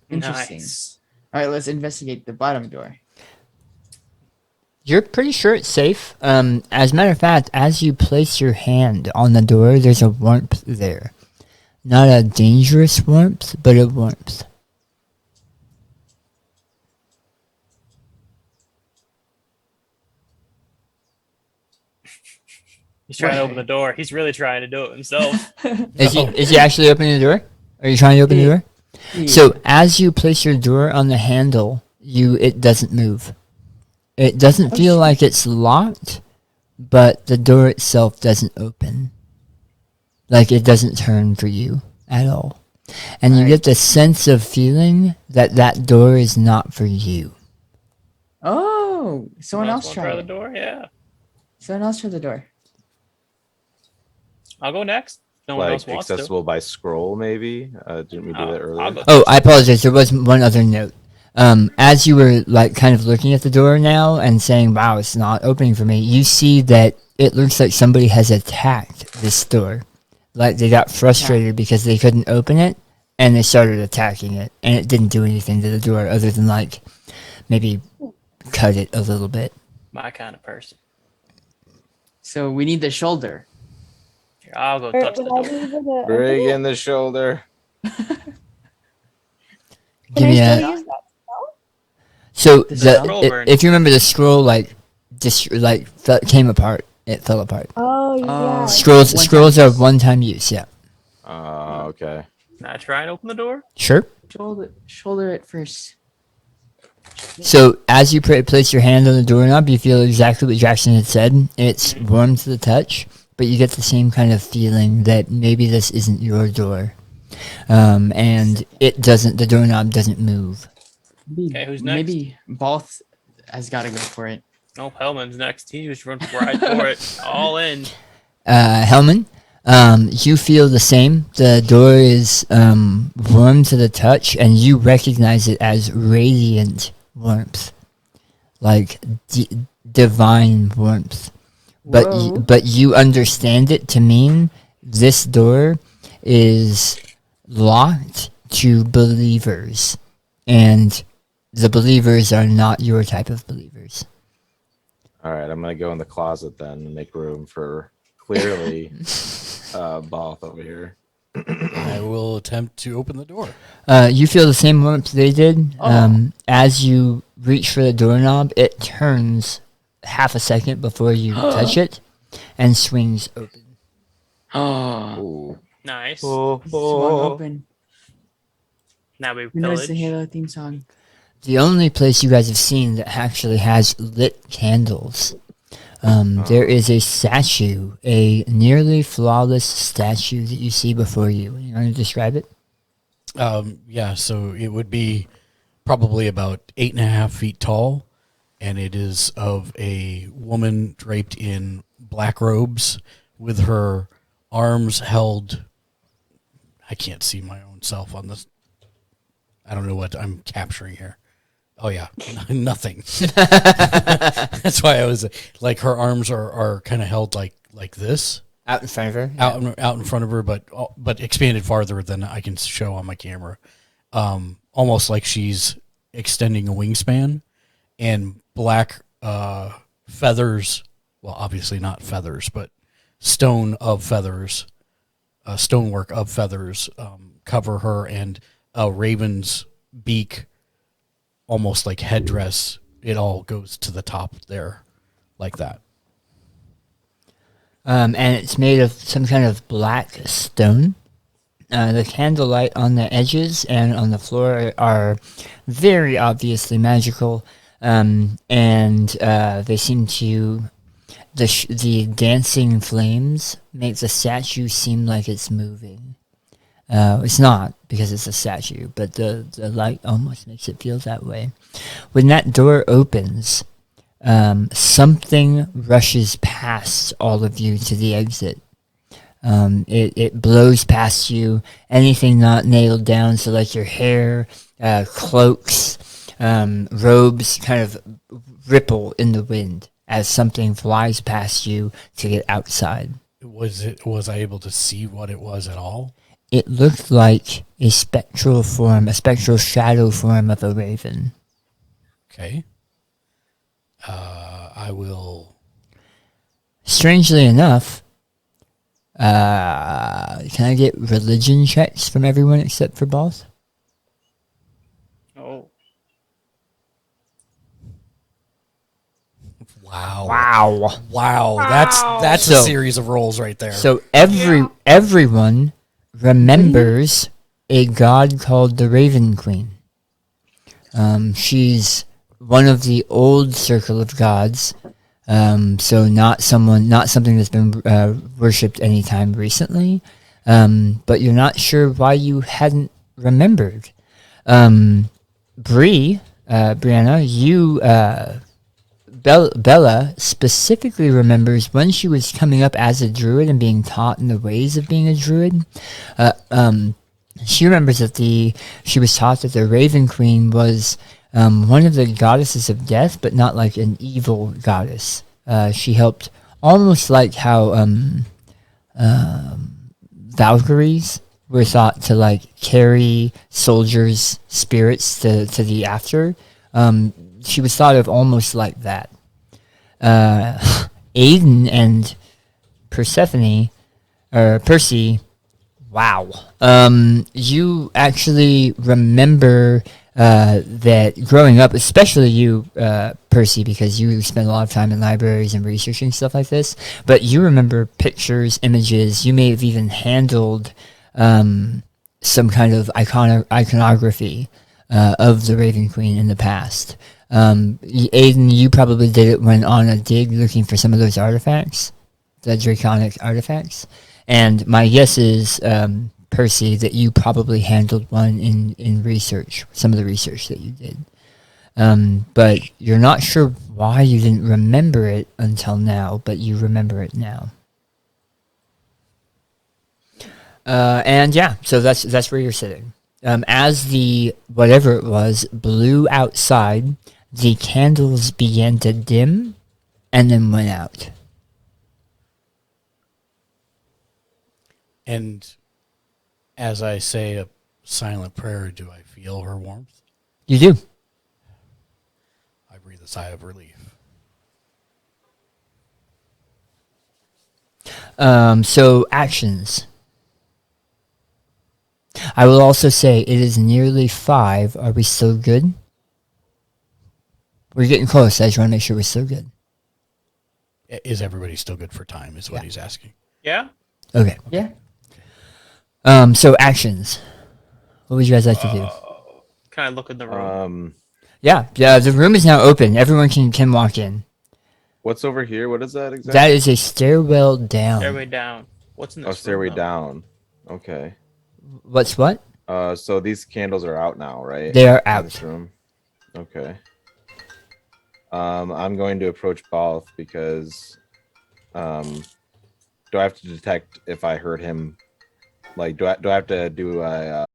Speaker 8: Interesting.
Speaker 6: Nice.
Speaker 8: All right, let's investigate the bottom door.
Speaker 4: You're pretty sure it's safe. As a matter of fact, as you place your hand on the door, there's a warmth there. Not a dangerous warmth, but a warmth.
Speaker 6: He's trying to open the door. He's really trying to do it himself.
Speaker 4: Is he actually opening the door? Are you trying to open the door? So as you place your door on the handle, it doesn't move. It doesn't feel like it's locked, but the door itself doesn't open. Like it doesn't turn for you at all. And you get the sense of feeling that that door is not for you.
Speaker 8: Oh, someone else
Speaker 6: wanna
Speaker 8: try
Speaker 6: try the
Speaker 8: it.
Speaker 6: door. Yeah.
Speaker 8: Someone else try the door.
Speaker 6: I'll go next. No one
Speaker 5: Like
Speaker 6: else wants to.
Speaker 5: accessible by scroll, maybe. Didn't we do that earlier?
Speaker 6: I'll go.
Speaker 4: Oh, I apologize. There was one other note. As you were like kind of looking at the door now and saying, "Wow, it's not opening for me," you see that it looks like somebody has attacked this door. Like they got frustrated because they couldn't open it, and they started attacking it, and it didn't do anything to the door other than like maybe cut it a little bit.
Speaker 6: My kind of person.
Speaker 8: So we need the shoulder.
Speaker 6: Here, I'll go
Speaker 7: Or
Speaker 6: touch the
Speaker 7: would I
Speaker 6: door.
Speaker 7: be able to open
Speaker 5: Bring
Speaker 7: it?
Speaker 5: in the shoulder.
Speaker 4: Give
Speaker 7: Can
Speaker 4: me
Speaker 7: I
Speaker 4: a.
Speaker 7: still use that spell?
Speaker 4: So
Speaker 8: The scroll
Speaker 6: burn.
Speaker 4: if you remember, the scroll like just like came apart. It fell apart.
Speaker 7: Oh, yeah.
Speaker 4: Scrolls
Speaker 8: One-time
Speaker 4: scrolls are
Speaker 8: use.
Speaker 4: one-time use. Yeah.
Speaker 5: Okay.
Speaker 6: Can I try and open the door?
Speaker 4: Sure.
Speaker 8: Shoulder it first.
Speaker 4: So as you place your hand on the doorknob, you feel exactly what Jackson had said. It's warm to the touch, but you get the same kind of feeling that maybe this isn't your door, and it doesn't. The doorknob doesn't move.
Speaker 6: Okay, who's next?
Speaker 8: Maybe Balth has got to go for it.
Speaker 6: Oh, Hellman's next. He just run right for it. All in.
Speaker 4: Hellman, you feel the same. The door is warm to the touch, and you recognize it as radiant warmth, like divine warmth.
Speaker 8: Whoa.
Speaker 4: But you understand it to mean this door is locked to believers, and the believers are not your type of believers.
Speaker 5: All right, I'm gonna go in the closet then and make room for clearly Both over here.
Speaker 2: I will attempt to open the door.
Speaker 4: You feel the same warmth they did. As you reach for the doorknob, it turns half a second before you touch it and swings open.
Speaker 8: Oh,
Speaker 5: Ooh.
Speaker 6: Nice.
Speaker 8: swung open.
Speaker 6: Now we
Speaker 8: You notice the
Speaker 6: pillage.
Speaker 8: Halo theme song.
Speaker 4: The only place you guys have seen that actually has lit candles. There is a statue, a nearly flawless statue that you see before you. You want to describe it?
Speaker 2: Yeah, so it would be probably about 8.5 feet tall, and it is of a woman draped in black robes with her arms held. I can't see my own self on this. I don't know what I'm capturing here. Oh yeah, nothing. That's why I was like, her arms are kind of held like this.
Speaker 4: Out in front of her?
Speaker 2: Out in front of her, but expanded farther than I can show on my camera. Almost like she's extending a wingspan, and black feathers. Well, obviously not feathers, but stonework of feathers cover her, and a raven's beak, almost like headdress. It all goes to the top there, like that.
Speaker 4: And it's made of some kind of black stone. The candlelight on the edges and on the floor are very obviously magical, and they seem to the dancing flames make the statue seem like it's moving. It's not because it's a statue, but the light almost makes it feel that way. When that door opens, something rushes past all of you to the exit. It blows past you. Anything not nailed down, so like your hair, cloaks, robes kind of ripple in the wind as something flies past you to get outside.
Speaker 2: Was I able to see what it was at all?
Speaker 4: It looked like a spectral shadow form of a raven.
Speaker 2: Okay. I will.
Speaker 4: Strangely enough, can I get religion checks from everyone except for Boss?
Speaker 6: Oh.
Speaker 2: Wow. That's a series of rolls right there.
Speaker 4: So everyone remembers a god called the Raven Queen. She's one of the old circle of gods. So not something that's been worshipped anytime recently. But you're not sure why you hadn't remembered. Brianna, you Bella specifically remembers when she was coming up as a druid and being taught in the ways of being a druid. She remembers that she was taught that the Raven Queen was one of the goddesses of death, but not like an evil goddess. She helped, almost like how Valkyries were thought to like carry soldiers' spirits to the after. She was thought of almost like that. Aiden and Persephone, or Percy, wow. You actually remember that growing up, especially you, Percy, because you spend a lot of time in libraries and researching stuff like this, but you remember pictures, images, you may have even handled some kind of iconography of the Raven Queen in the past. Aiden, you probably did it when on a dig looking for some of those artifacts, the draconic artifacts. And my guess is, Percy, that you probably handled one in research, some of the research that you did. But you're not sure why you didn't remember it until now, but you remember it now. And yeah, so that's where you're sitting. As the whatever it was blew outside, the candles began to dim and then went out.
Speaker 2: And as I say a silent prayer, do I feel her warmth?
Speaker 4: You do.
Speaker 2: I breathe a sigh of relief.
Speaker 4: So actions. I will also say it is nearly 5. Are we still good? We're getting close. I just want to make sure we're still good.
Speaker 2: Is everybody still good for time, is what he's asking.
Speaker 6: Yeah?
Speaker 4: Okay.
Speaker 8: Yeah.
Speaker 4: So actions. What would you guys like to do?
Speaker 6: Can I look in the room?
Speaker 4: Yeah, the room is now open. Everyone can walk in.
Speaker 5: What's over here? What is that exactly?
Speaker 4: That is a stairwell down.
Speaker 6: Stairway down. What's in this
Speaker 5: Oh, stairway
Speaker 6: room, though?
Speaker 5: down. Okay.
Speaker 4: What's what?
Speaker 5: So these candles are out now, right?
Speaker 4: They are
Speaker 5: In
Speaker 4: out.
Speaker 5: this room. Okay. I'm going to approach Balth because do I have to detect if I heard him? Like, do I have to do a